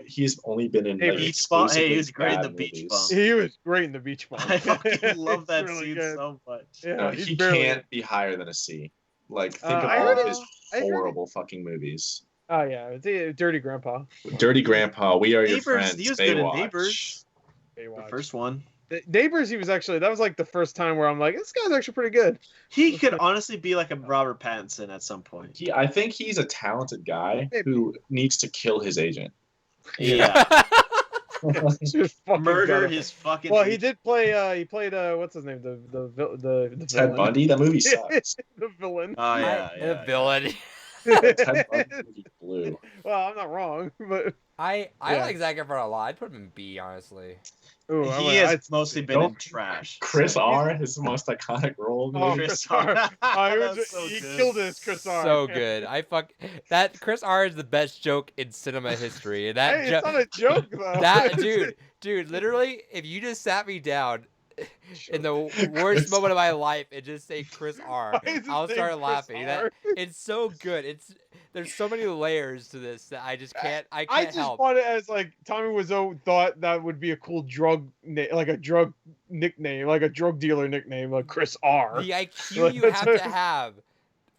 Speaker 4: he's only been in
Speaker 2: Hey,
Speaker 4: like,
Speaker 3: Beach Bum. Hey, he
Speaker 4: exclusively
Speaker 3: was great in
Speaker 4: bad
Speaker 3: the Beach
Speaker 4: movies.
Speaker 3: Bum.
Speaker 2: He was great in the Beach Bum.
Speaker 3: I fucking love that
Speaker 2: It's really
Speaker 3: scene
Speaker 2: good.
Speaker 3: so much.
Speaker 2: Yeah,
Speaker 4: No,
Speaker 2: he's
Speaker 4: he
Speaker 2: barely-
Speaker 4: can't be higher than a C. Like, think of
Speaker 2: I
Speaker 4: all
Speaker 2: heard
Speaker 4: of
Speaker 2: it-
Speaker 4: his
Speaker 2: I heard it-
Speaker 4: horrible fucking movies.
Speaker 2: Oh yeah, it's Dirty Grandpa.
Speaker 4: Dirty Grandpa, We Are Your
Speaker 3: Neighbors,
Speaker 4: Friends,
Speaker 3: he was good in
Speaker 4: Baywatch.
Speaker 3: Neighbors. The
Speaker 2: Baywatch.
Speaker 3: first one.
Speaker 2: Neighbors, he was actually, that was like the first time where I'm like, this guy's actually pretty good.
Speaker 3: He could honestly be like a Robert Pattinson at some point.
Speaker 4: I think he's a talented guy
Speaker 2: Maybe.
Speaker 4: who needs to kill his agent.
Speaker 3: Yeah.
Speaker 2: Just fucking
Speaker 3: Murder
Speaker 2: got it.
Speaker 3: his fucking.
Speaker 2: Well, he did play. He played. What's his name? The
Speaker 4: Ted
Speaker 2: villain.
Speaker 4: Bundy, that movie sucks.
Speaker 2: The villain.
Speaker 3: Oh yeah,
Speaker 1: The
Speaker 3: yeah.
Speaker 1: villain.
Speaker 4: Ted Bundy movie blew.
Speaker 2: Well, I'm not wrong, but
Speaker 1: I
Speaker 2: Yeah.
Speaker 1: like Zac Efron a lot. I'd put him in B, honestly.
Speaker 2: ooh,
Speaker 3: He has mostly been in
Speaker 4: Don't-
Speaker 3: trash.
Speaker 4: Chris
Speaker 3: so-
Speaker 4: R, his most iconic role. in the
Speaker 2: Oh,
Speaker 4: movie.
Speaker 2: Chris R.
Speaker 3: That's so
Speaker 2: he
Speaker 3: good.
Speaker 2: killed it as Chris R.
Speaker 1: So good. That Chris R is the best joke in cinema history. And that
Speaker 2: Hey, it's not a joke though.
Speaker 1: that dude, literally, if you just sat me down in the worst moment of my life and just say Chris R,
Speaker 2: Why is his
Speaker 1: I'll
Speaker 2: name
Speaker 1: start
Speaker 2: Chris
Speaker 1: laughing.
Speaker 2: R?
Speaker 1: It's so good. There's so many layers to this that I just can't
Speaker 2: I
Speaker 1: can't
Speaker 2: just
Speaker 1: help.
Speaker 2: want it as like Tommy Wiseau thought that would be a cool drug like a drug nickname, like a drug dealer nickname, like Chris R.
Speaker 1: The IQ you have to have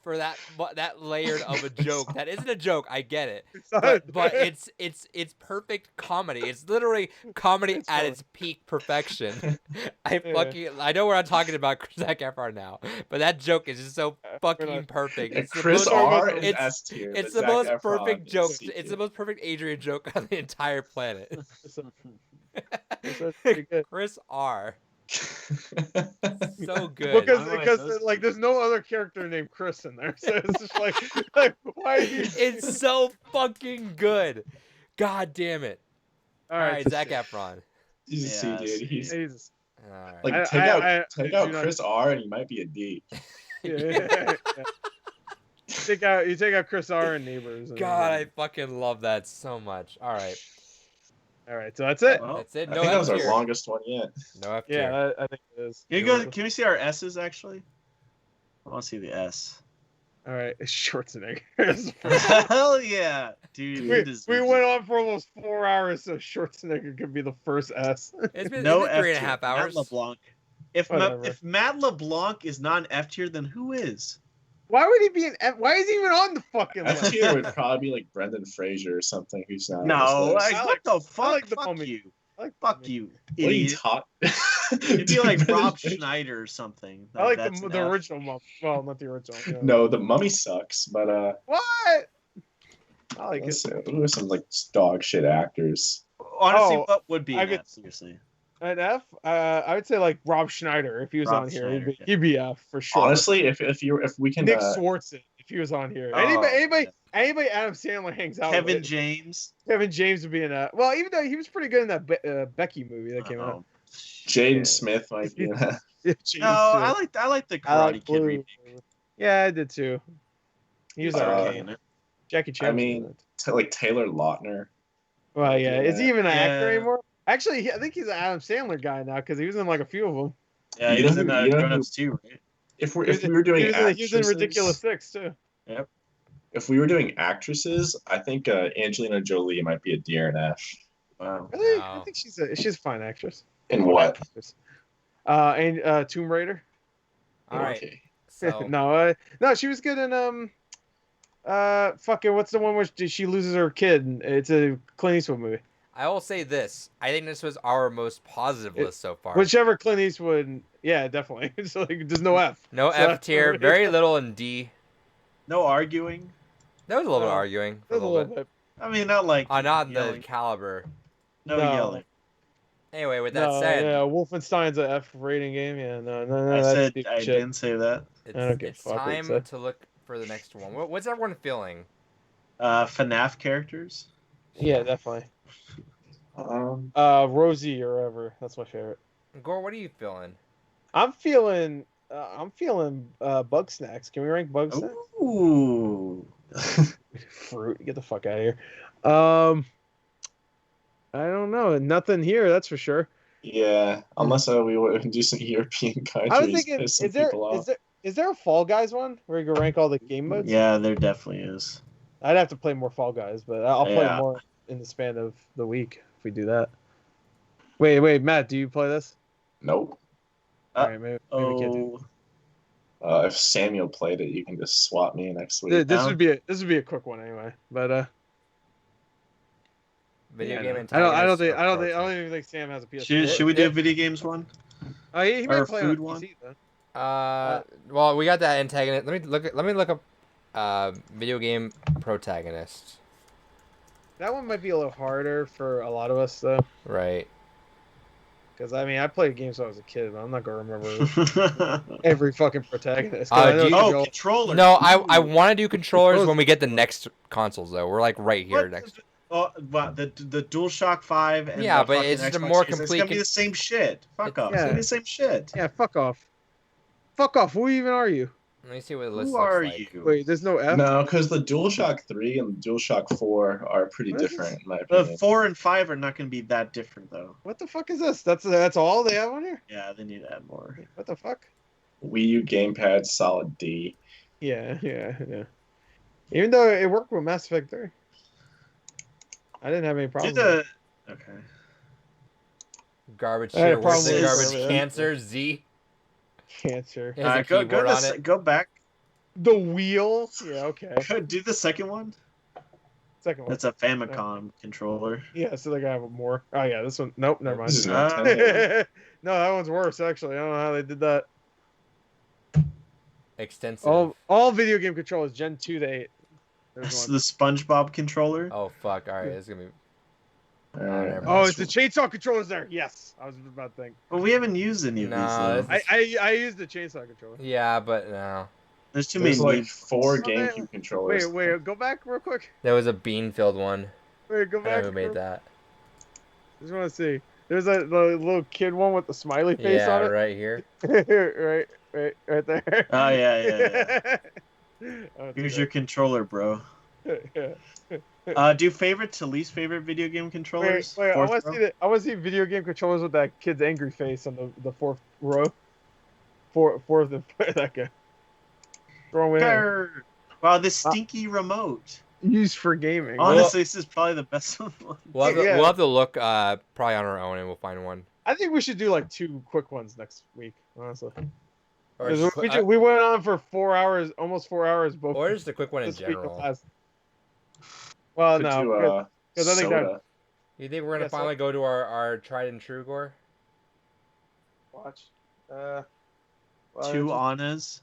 Speaker 1: for that layered of a joke. That isn't a joke. I get it, but it's perfect comedy. It's literally comedy
Speaker 2: It's
Speaker 1: at
Speaker 2: funny.
Speaker 1: its peak perfection. I
Speaker 2: Yeah.
Speaker 1: know we're not talking about Zac Efron now, but that joke is just so fucking
Speaker 2: not.
Speaker 1: perfect.
Speaker 4: And
Speaker 1: It's the
Speaker 4: Chris
Speaker 1: most,
Speaker 4: R is
Speaker 1: it's-
Speaker 4: S tier.
Speaker 1: it's
Speaker 4: but
Speaker 1: the
Speaker 4: Zac
Speaker 1: most
Speaker 4: Efron
Speaker 1: perfect
Speaker 4: is
Speaker 1: joke.
Speaker 4: C
Speaker 1: It's
Speaker 4: tier.
Speaker 1: the most perfect Adrian joke on the entire planet.
Speaker 2: So- that's pretty good.
Speaker 1: Chris R. So good.
Speaker 2: Because
Speaker 3: Why those
Speaker 2: like there's no other character named Chris in there, so it's just like why? Are you...
Speaker 1: It's so fucking good. God damn it.
Speaker 2: All
Speaker 1: All
Speaker 2: right,
Speaker 1: right,
Speaker 2: so
Speaker 1: Zac Efron.
Speaker 4: You just see,
Speaker 3: Yeah,
Speaker 4: dude. He's
Speaker 2: Jesus.
Speaker 1: All right.
Speaker 4: like
Speaker 2: I-
Speaker 4: take
Speaker 2: I
Speaker 4: out
Speaker 2: do not-
Speaker 4: Chris R, and he might be a D.
Speaker 2: Yeah. You take out Chris R and Neighbors. And
Speaker 1: God, I fucking love that so much. All right.
Speaker 2: All right, so that's it.
Speaker 3: Well,
Speaker 1: That's it.
Speaker 4: I
Speaker 1: No
Speaker 4: think that was
Speaker 1: F
Speaker 4: our
Speaker 1: tier.
Speaker 4: longest one yet.
Speaker 1: No F
Speaker 2: Yeah,
Speaker 1: tier.
Speaker 2: I think it is.
Speaker 3: Can we see our S's actually? I want to see the S.
Speaker 2: All right, Schwarzenegger.
Speaker 3: Hell yeah, dude.
Speaker 2: we,
Speaker 3: he deserves
Speaker 2: we
Speaker 3: it.
Speaker 2: went on for almost 4 hours, so Schwarzenegger could be the first S.
Speaker 1: It's been,
Speaker 3: No
Speaker 1: it's been
Speaker 3: F
Speaker 1: 3.5
Speaker 3: tier.
Speaker 1: hours.
Speaker 3: Matt LeBlanc.
Speaker 2: Whatever.
Speaker 3: If Matt LeBlanc is not an F tier, then who is?
Speaker 2: Why would he be an F? Why is he even on the fucking
Speaker 4: F
Speaker 2: list?
Speaker 4: tier would probably be like Brendan Fraser or something, who's not.
Speaker 3: No,
Speaker 4: on this list.
Speaker 3: like,
Speaker 2: I
Speaker 3: what
Speaker 2: like-
Speaker 3: the fuck?
Speaker 2: like the
Speaker 3: Fuck
Speaker 2: Mummy.
Speaker 3: you.
Speaker 2: I like
Speaker 3: Fuck you,
Speaker 4: What are you
Speaker 3: idiot.
Speaker 4: taught?
Speaker 3: You'd be like Rob Schneider or something.
Speaker 2: I like
Speaker 3: that's
Speaker 2: the
Speaker 3: an F.
Speaker 2: original Mummy. Well, not the original. Yeah.
Speaker 4: No, the Mummy sucks, but
Speaker 2: What? I like
Speaker 4: let's
Speaker 2: it.
Speaker 4: see, who are some like dog shit actors?
Speaker 3: Honestly,
Speaker 2: Oh,
Speaker 3: what would be
Speaker 2: I
Speaker 3: an
Speaker 2: could-
Speaker 3: F? Seriously.
Speaker 2: An F? I would say like Rob Schneider if he was
Speaker 3: Rob
Speaker 2: on here.
Speaker 3: Schneider,
Speaker 2: He'd be F for sure.
Speaker 4: Honestly, if we can
Speaker 2: Nick Swartzen if he was on here.
Speaker 3: Oh,
Speaker 2: Anybody
Speaker 3: yeah.
Speaker 2: Adam Sandler hangs out
Speaker 3: Kevin
Speaker 2: with.
Speaker 3: James.
Speaker 2: Kevin James would be in that. Well, even though he was pretty good in that Becky movie that came out.
Speaker 3: Oh,
Speaker 4: Jaden
Speaker 2: Yeah.
Speaker 4: Smith might be in that.
Speaker 2: Yeah,
Speaker 3: no, I like the
Speaker 2: I like
Speaker 3: Karate Kid
Speaker 2: Blue.
Speaker 3: remake.
Speaker 2: Yeah, I did too. He was
Speaker 4: Uh,
Speaker 2: alright.
Speaker 3: in it.
Speaker 2: Jackie Chan.
Speaker 4: I
Speaker 2: was in
Speaker 4: mean,
Speaker 2: it.
Speaker 4: like Taylor Lautner.
Speaker 2: Well, yeah. Is he even an actor
Speaker 3: Yeah.
Speaker 2: anymore? Actually, I think he's an Adam Sandler guy now because he was in like a few of them.
Speaker 3: Yeah,
Speaker 4: You
Speaker 3: he
Speaker 4: know
Speaker 3: was
Speaker 4: who-
Speaker 3: in
Speaker 4: you know
Speaker 3: Grown
Speaker 4: who-
Speaker 3: Ups too, right?
Speaker 4: If we were doing
Speaker 2: he was
Speaker 4: actresses,
Speaker 2: in Ridiculous Six too.
Speaker 4: if we were doing actresses, I think Angelina Jolie might be a D or an F.
Speaker 3: Wow.
Speaker 2: Really?
Speaker 1: Wow.
Speaker 2: I think she's a fine actress.
Speaker 4: In what?
Speaker 2: And Tomb Raider.
Speaker 1: All right.
Speaker 4: Okay.
Speaker 1: So
Speaker 2: No, she was good in fucking what's the one where she loses her kid? It's a Clint Eastwood movie.
Speaker 1: I will say this. I think this was our most positive list so far.
Speaker 2: Whichever Clint Eastwood, yeah, definitely. So like, there's no F.
Speaker 1: No
Speaker 2: So
Speaker 1: F
Speaker 2: that's
Speaker 1: tier,
Speaker 2: already-
Speaker 1: very little in D.
Speaker 3: No arguing.
Speaker 1: There was a little bit of
Speaker 2: Oh,
Speaker 1: arguing for a
Speaker 2: There's a
Speaker 1: little
Speaker 2: little
Speaker 1: bit.
Speaker 2: bit.
Speaker 3: I mean, not like
Speaker 1: Not in the
Speaker 3: yelling.
Speaker 1: caliber.
Speaker 3: No,
Speaker 2: No.
Speaker 3: yelling.
Speaker 1: Anyway, with that
Speaker 2: No,
Speaker 1: said,
Speaker 2: yeah, Wolfenstein's a F rating game. Yeah, no,
Speaker 3: I
Speaker 2: that's
Speaker 3: said
Speaker 2: deep
Speaker 3: I
Speaker 2: shit.
Speaker 3: didn't say that.
Speaker 1: it's,
Speaker 2: I don't give a
Speaker 1: it's
Speaker 2: fuck what it
Speaker 1: time
Speaker 2: said.
Speaker 1: to look for the next one. What's everyone feeling?
Speaker 3: FNAF characters.
Speaker 2: Yeah, definitely.
Speaker 4: Um,
Speaker 2: Rosie or whatever. That's my favorite.
Speaker 1: Gore, what are you feeling?
Speaker 2: I'm feeling bug snacks. Can we rank bug snacks?
Speaker 3: Ooh.
Speaker 2: Fruit. Get the fuck out of here. I don't know. Nothing here. That's for sure.
Speaker 4: yeah, unless we would do some European countries.
Speaker 2: I was thinking,
Speaker 4: piss some
Speaker 2: is there
Speaker 4: people off.
Speaker 2: is there a Fall Guys one where you can rank all the game modes?
Speaker 3: Yeah, there definitely is.
Speaker 2: I'd have to play more Fall Guys, but I'll play
Speaker 3: Yeah.
Speaker 2: more in the span of the week if we do that. Wait, Matt, do you play this?
Speaker 4: Nope.
Speaker 2: All right, maybe we can't do.
Speaker 4: If Samuel played it, you can just swap me next week.
Speaker 2: This
Speaker 3: down.
Speaker 2: would be a quick one anyway. But
Speaker 1: Video
Speaker 3: Yeah,
Speaker 1: game
Speaker 3: no.
Speaker 1: antagonists.
Speaker 2: I don't
Speaker 1: or
Speaker 2: think
Speaker 1: protein?
Speaker 2: even think Sam has a PS4.
Speaker 3: Should we do a video games one?
Speaker 2: He might
Speaker 3: or
Speaker 2: play on
Speaker 3: food
Speaker 2: PC,
Speaker 3: one?
Speaker 2: though.
Speaker 1: Well, we got that antagonist. Let me look up video game protagonist.
Speaker 2: That one might be a little harder for a lot of us though,
Speaker 1: Right.
Speaker 2: because I mean I played games when I was a kid, but I'm not gonna remember every fucking protagonist. 'Cause
Speaker 1: Uh,
Speaker 2: I know
Speaker 1: do you-
Speaker 2: it's
Speaker 3: Oh,
Speaker 2: real-
Speaker 3: controller.
Speaker 1: No, I
Speaker 3: Ooh.
Speaker 1: want to do controllers
Speaker 2: Those-
Speaker 1: when we get the next consoles though. We're like right here
Speaker 3: What?
Speaker 1: next.
Speaker 3: Oh, what, the DualShock 5 and
Speaker 1: Yeah,
Speaker 3: the
Speaker 1: but
Speaker 3: fucking
Speaker 1: it's just a
Speaker 3: Xbox
Speaker 1: more
Speaker 3: Series,
Speaker 1: complete
Speaker 3: It's gonna be the same shit. Fuck off. It's
Speaker 2: Yeah.
Speaker 3: gonna be the same shit.
Speaker 2: Yeah, fuck off. Fuck off. Who even are you?
Speaker 1: Let me see what the list
Speaker 3: Who
Speaker 1: looks
Speaker 3: are
Speaker 1: like.
Speaker 3: you?
Speaker 2: Wait, there's no F.
Speaker 4: No, because the DualShock 3 and the DualShock 4 are pretty
Speaker 2: What is
Speaker 4: different, in my
Speaker 3: The
Speaker 4: opinion.
Speaker 3: 4 and 5 are not gonna be that different though.
Speaker 2: What the fuck is this? That's all they have on here.
Speaker 3: Yeah, they need to add more.
Speaker 2: What the fuck?
Speaker 4: Wii U gamepad, solid D.
Speaker 2: Yeah. Even though it worked with Mass Effect 3, I didn't have any
Speaker 3: Do
Speaker 2: problems.
Speaker 3: the okay.
Speaker 1: Garbage
Speaker 2: I had a
Speaker 1: shit. Where's
Speaker 3: problem
Speaker 1: the
Speaker 3: with
Speaker 1: garbage
Speaker 2: this.
Speaker 1: cancer? Z.
Speaker 2: Cancer.
Speaker 1: It has a
Speaker 3: Go
Speaker 1: keyboard on
Speaker 3: to
Speaker 1: it.
Speaker 3: go back.
Speaker 2: The wheel. Yeah. Okay.
Speaker 3: Do the second one.
Speaker 2: Second one.
Speaker 3: That's a Famicom controller.
Speaker 2: Yeah. So they gotta have more. Oh yeah. This one. Nope. Never mind.
Speaker 4: This is
Speaker 3: Uh,
Speaker 4: Nintendo.
Speaker 2: No, that one's worse actually. I don't know how they did that.
Speaker 1: Extensive.
Speaker 2: All video game controllers Gen 2 to 8. There's
Speaker 3: That's
Speaker 2: one.
Speaker 3: the SpongeBob controller.
Speaker 1: Oh fuck! All right, it's gonna be. never
Speaker 2: Oh,
Speaker 1: mind.
Speaker 2: it's the chainsaw controllers there. Yes, I was about to think.
Speaker 3: But we haven't used any of
Speaker 1: No,
Speaker 3: these. Though.
Speaker 1: this
Speaker 2: I used the chainsaw controller.
Speaker 1: Yeah, but no.
Speaker 3: There's too
Speaker 4: There's
Speaker 3: many.
Speaker 4: like 4
Speaker 2: Oh,
Speaker 4: GameCube controllers.
Speaker 2: Wait, go back real quick.
Speaker 1: There was a bean-filled one.
Speaker 2: Wait, go
Speaker 1: I don't know
Speaker 2: back.
Speaker 1: who made that.
Speaker 2: Just want to see. There's the little kid one with the smiley face
Speaker 1: Yeah,
Speaker 2: on it.
Speaker 1: right here.
Speaker 2: right there.
Speaker 3: Oh yeah.
Speaker 2: Oh,
Speaker 3: Here's your controller, bro.
Speaker 2: yeah.
Speaker 3: Do favorite to least favorite video game controllers?
Speaker 2: Wait, I
Speaker 3: Fourth
Speaker 2: want to
Speaker 3: row?
Speaker 2: see I want to see video game controllers with that kid's angry face on the fourth row. Fourth and that guy. Throw in.
Speaker 3: Grr. Wow, this stinky remote.
Speaker 2: Used for gaming.
Speaker 3: Honestly, this is probably the best one.
Speaker 1: We'll have to,
Speaker 2: Yeah.
Speaker 1: we'll have to look probably on our own and we'll find one.
Speaker 2: I think we should do like 2 quick ones next week. Honestly,
Speaker 1: Or
Speaker 2: 'Cause
Speaker 1: just,
Speaker 2: we went on for 4 hours, almost 4 hours both.
Speaker 1: or just a quick one in
Speaker 2: this week and
Speaker 1: general.
Speaker 2: last. Well,
Speaker 4: Could
Speaker 2: no,
Speaker 4: do,
Speaker 2: because I think that.
Speaker 4: soda.
Speaker 1: You think we're gonna
Speaker 2: Yeah, so-
Speaker 1: finally go to our tried and true gore?
Speaker 2: Watch. Well,
Speaker 3: 2
Speaker 2: just
Speaker 3: Annas.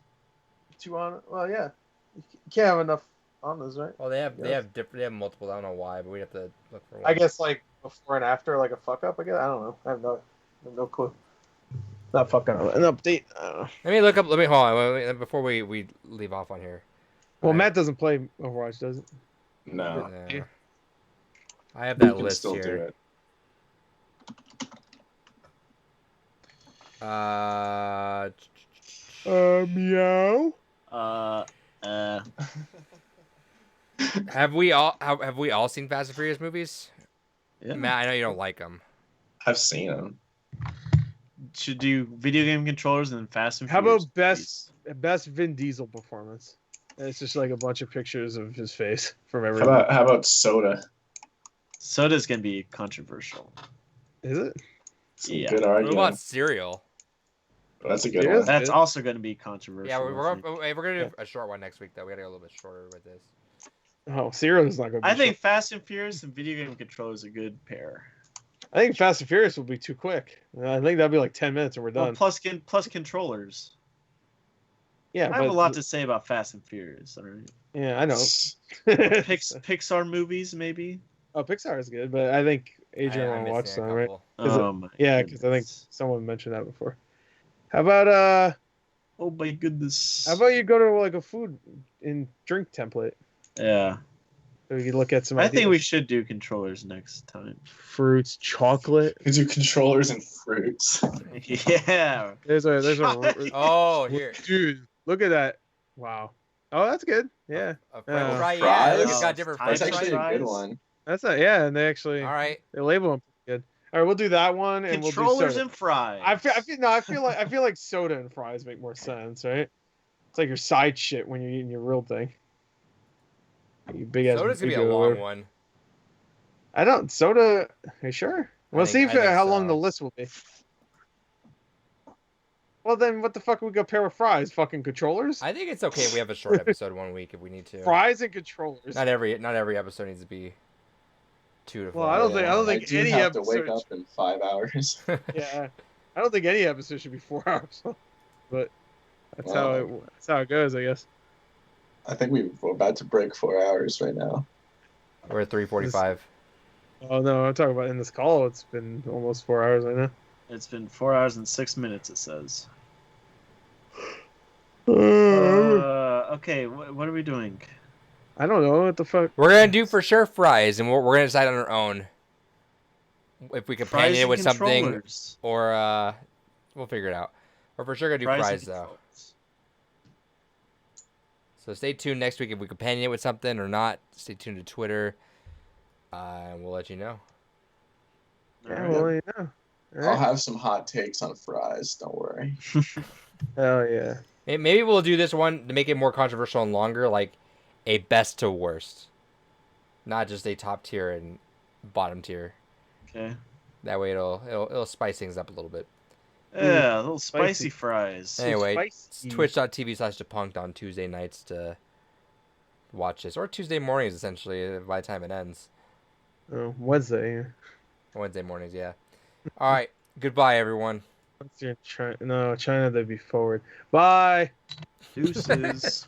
Speaker 2: 2 on. Well, yeah. You can't have enough on those, right?
Speaker 1: Well, they have
Speaker 2: Yes.
Speaker 1: they have multiple. I don't know why, but we have to look for one.
Speaker 2: I guess like before and after, like a fuck up. I guess I don't know. I have no clue. Not fucking up. An update. I don't know.
Speaker 1: Let me look up. Let me hold on wait, before we leave off on here.
Speaker 2: Well,
Speaker 1: Alright.
Speaker 2: Matt doesn't play Overwatch, does it?
Speaker 4: No.
Speaker 1: Yeah. I have
Speaker 4: You
Speaker 1: that
Speaker 4: can
Speaker 1: list
Speaker 4: still do
Speaker 1: here.
Speaker 4: it.
Speaker 2: Meow.
Speaker 1: Have we all seen Fast and Furious movies?
Speaker 3: Yeah.
Speaker 1: Matt, I know you don't like them.
Speaker 4: I've seen them.
Speaker 3: Should do video game controllers and then Fast and
Speaker 2: How
Speaker 3: Furious.
Speaker 2: about best Vin Diesel performance? And it's just like a bunch of pictures of his face from
Speaker 4: How
Speaker 2: everyone.
Speaker 4: about soda?
Speaker 3: Soda's gonna be controversial.
Speaker 2: Is it?
Speaker 4: Some
Speaker 3: Yeah.
Speaker 4: good
Speaker 1: What
Speaker 4: argument.
Speaker 1: about cereal?
Speaker 4: That's a good
Speaker 2: It
Speaker 4: one.
Speaker 2: is.
Speaker 3: That's
Speaker 2: good.
Speaker 3: also gonna be controversial.
Speaker 1: Yeah,
Speaker 3: I
Speaker 1: we're
Speaker 3: think.
Speaker 1: gonna do a short one next week though. We gotta go a little bit shorter with this.
Speaker 2: Oh, cereal is not gonna be.
Speaker 3: I think
Speaker 2: short.
Speaker 3: Fast and Furious and video game controllers is a good pair.
Speaker 2: I think Fast and Furious will be too quick. I think that'll be like 10 minutes and we're
Speaker 3: Well,
Speaker 2: done.
Speaker 3: plus controllers.
Speaker 2: Yeah,
Speaker 3: I have a
Speaker 2: but-
Speaker 3: lot to say about Fast and Furious. All right.
Speaker 2: Yeah, I know.
Speaker 3: Pixar movies maybe.
Speaker 2: Oh, Pixar is good, but I think Adrian
Speaker 1: I'm
Speaker 2: will watch
Speaker 1: missing a
Speaker 2: some, right?
Speaker 1: couple.
Speaker 2: Is it-
Speaker 3: Oh my.
Speaker 2: Yeah, because I think
Speaker 3: goodness.
Speaker 2: someone mentioned that before. How about
Speaker 3: Oh my goodness.
Speaker 2: you go to like a food and drink template
Speaker 3: Yeah.
Speaker 2: so we can look at some.
Speaker 3: I think
Speaker 2: ideas.
Speaker 3: we should do controllers next time.
Speaker 2: fruits, chocolate.
Speaker 4: You do controllers and fruits.
Speaker 3: Yeah.
Speaker 2: There's a
Speaker 1: Oh, here.
Speaker 2: dude. Look at that. Wow. Oh, that's good. Yeah,
Speaker 1: A French
Speaker 2: Uh,
Speaker 1: fry. Yeah,
Speaker 4: fries?
Speaker 1: look, it's got different
Speaker 3: That's
Speaker 1: French
Speaker 4: That's
Speaker 1: fries.
Speaker 4: actually a good
Speaker 3: fries.
Speaker 4: one.
Speaker 2: that's a yeah, and they actually
Speaker 1: All right.
Speaker 2: they label them pretty good. All right, we'll do that one, and we'll do
Speaker 3: Controllers
Speaker 2: soda.
Speaker 3: and fries.
Speaker 2: I feel like soda and fries make more sense, right? It's like your side shit when you're eating your real thing. You big ass.
Speaker 1: Soda's gonna be a
Speaker 2: big
Speaker 1: long
Speaker 2: old-
Speaker 1: one.
Speaker 2: I don't soda. Are you sure? We'll see
Speaker 1: think
Speaker 2: how long
Speaker 1: so.
Speaker 2: the list will be. Well, then what the fuck we go pair with fries? Fucking controllers?
Speaker 1: I think it's okay if we have a short episode one week if we need to.
Speaker 2: Fries and controllers.
Speaker 1: Not every episode needs to be 2 to 4.
Speaker 2: Well, I don't think
Speaker 4: do
Speaker 2: any
Speaker 4: have to wake
Speaker 2: episode-
Speaker 4: up in 5 hours.
Speaker 2: Yeah, I don't think any episode should be 4 hours, but that's
Speaker 4: Wow.
Speaker 2: how it goes, I guess.
Speaker 4: I think we're about to break 4 hours right now.
Speaker 1: We're at 3:45.
Speaker 2: Oh no, I'm talking about in this call. It's been almost 4 hours right now.
Speaker 3: It's been 4 hours and 6 minutes. It says. Okay. What are we doing?
Speaker 2: I don't know what the fuck.
Speaker 1: We're gonna do for sure fries, and we're gonna decide on our own if we can
Speaker 3: Fries
Speaker 1: companion it
Speaker 3: and
Speaker 1: with something,
Speaker 3: controllers.
Speaker 1: or we'll figure it out. We're for sure gonna do fries
Speaker 3: and
Speaker 1: though.
Speaker 3: controllers.
Speaker 1: So stay tuned next week if we companion it with something or not. Stay tuned to Twitter, and we'll let you know.
Speaker 3: All
Speaker 2: Yeah,
Speaker 3: right.
Speaker 2: well, yeah. All
Speaker 4: I'll
Speaker 2: right.
Speaker 4: have some hot takes on fries. Don't worry.
Speaker 2: Hell yeah.
Speaker 1: Maybe we'll do this one to make it more controversial and longer, like a best to worst, not just a top tier and bottom tier.
Speaker 3: Okay.
Speaker 1: That way it'll spice things up a little bit.
Speaker 3: Yeah, little spicy
Speaker 2: Spicy.
Speaker 3: fries.
Speaker 1: Anyway,
Speaker 2: Spicy.
Speaker 1: Twitch.tv/depunked on Tuesday nights to watch this, or Tuesday mornings essentially by the time it ends.
Speaker 2: Oh, Wednesday. Yeah.
Speaker 1: Wednesday mornings, yeah. All right, goodbye everyone.
Speaker 2: What's your China? No, China. They'd be forward. Bye.
Speaker 3: Deuces.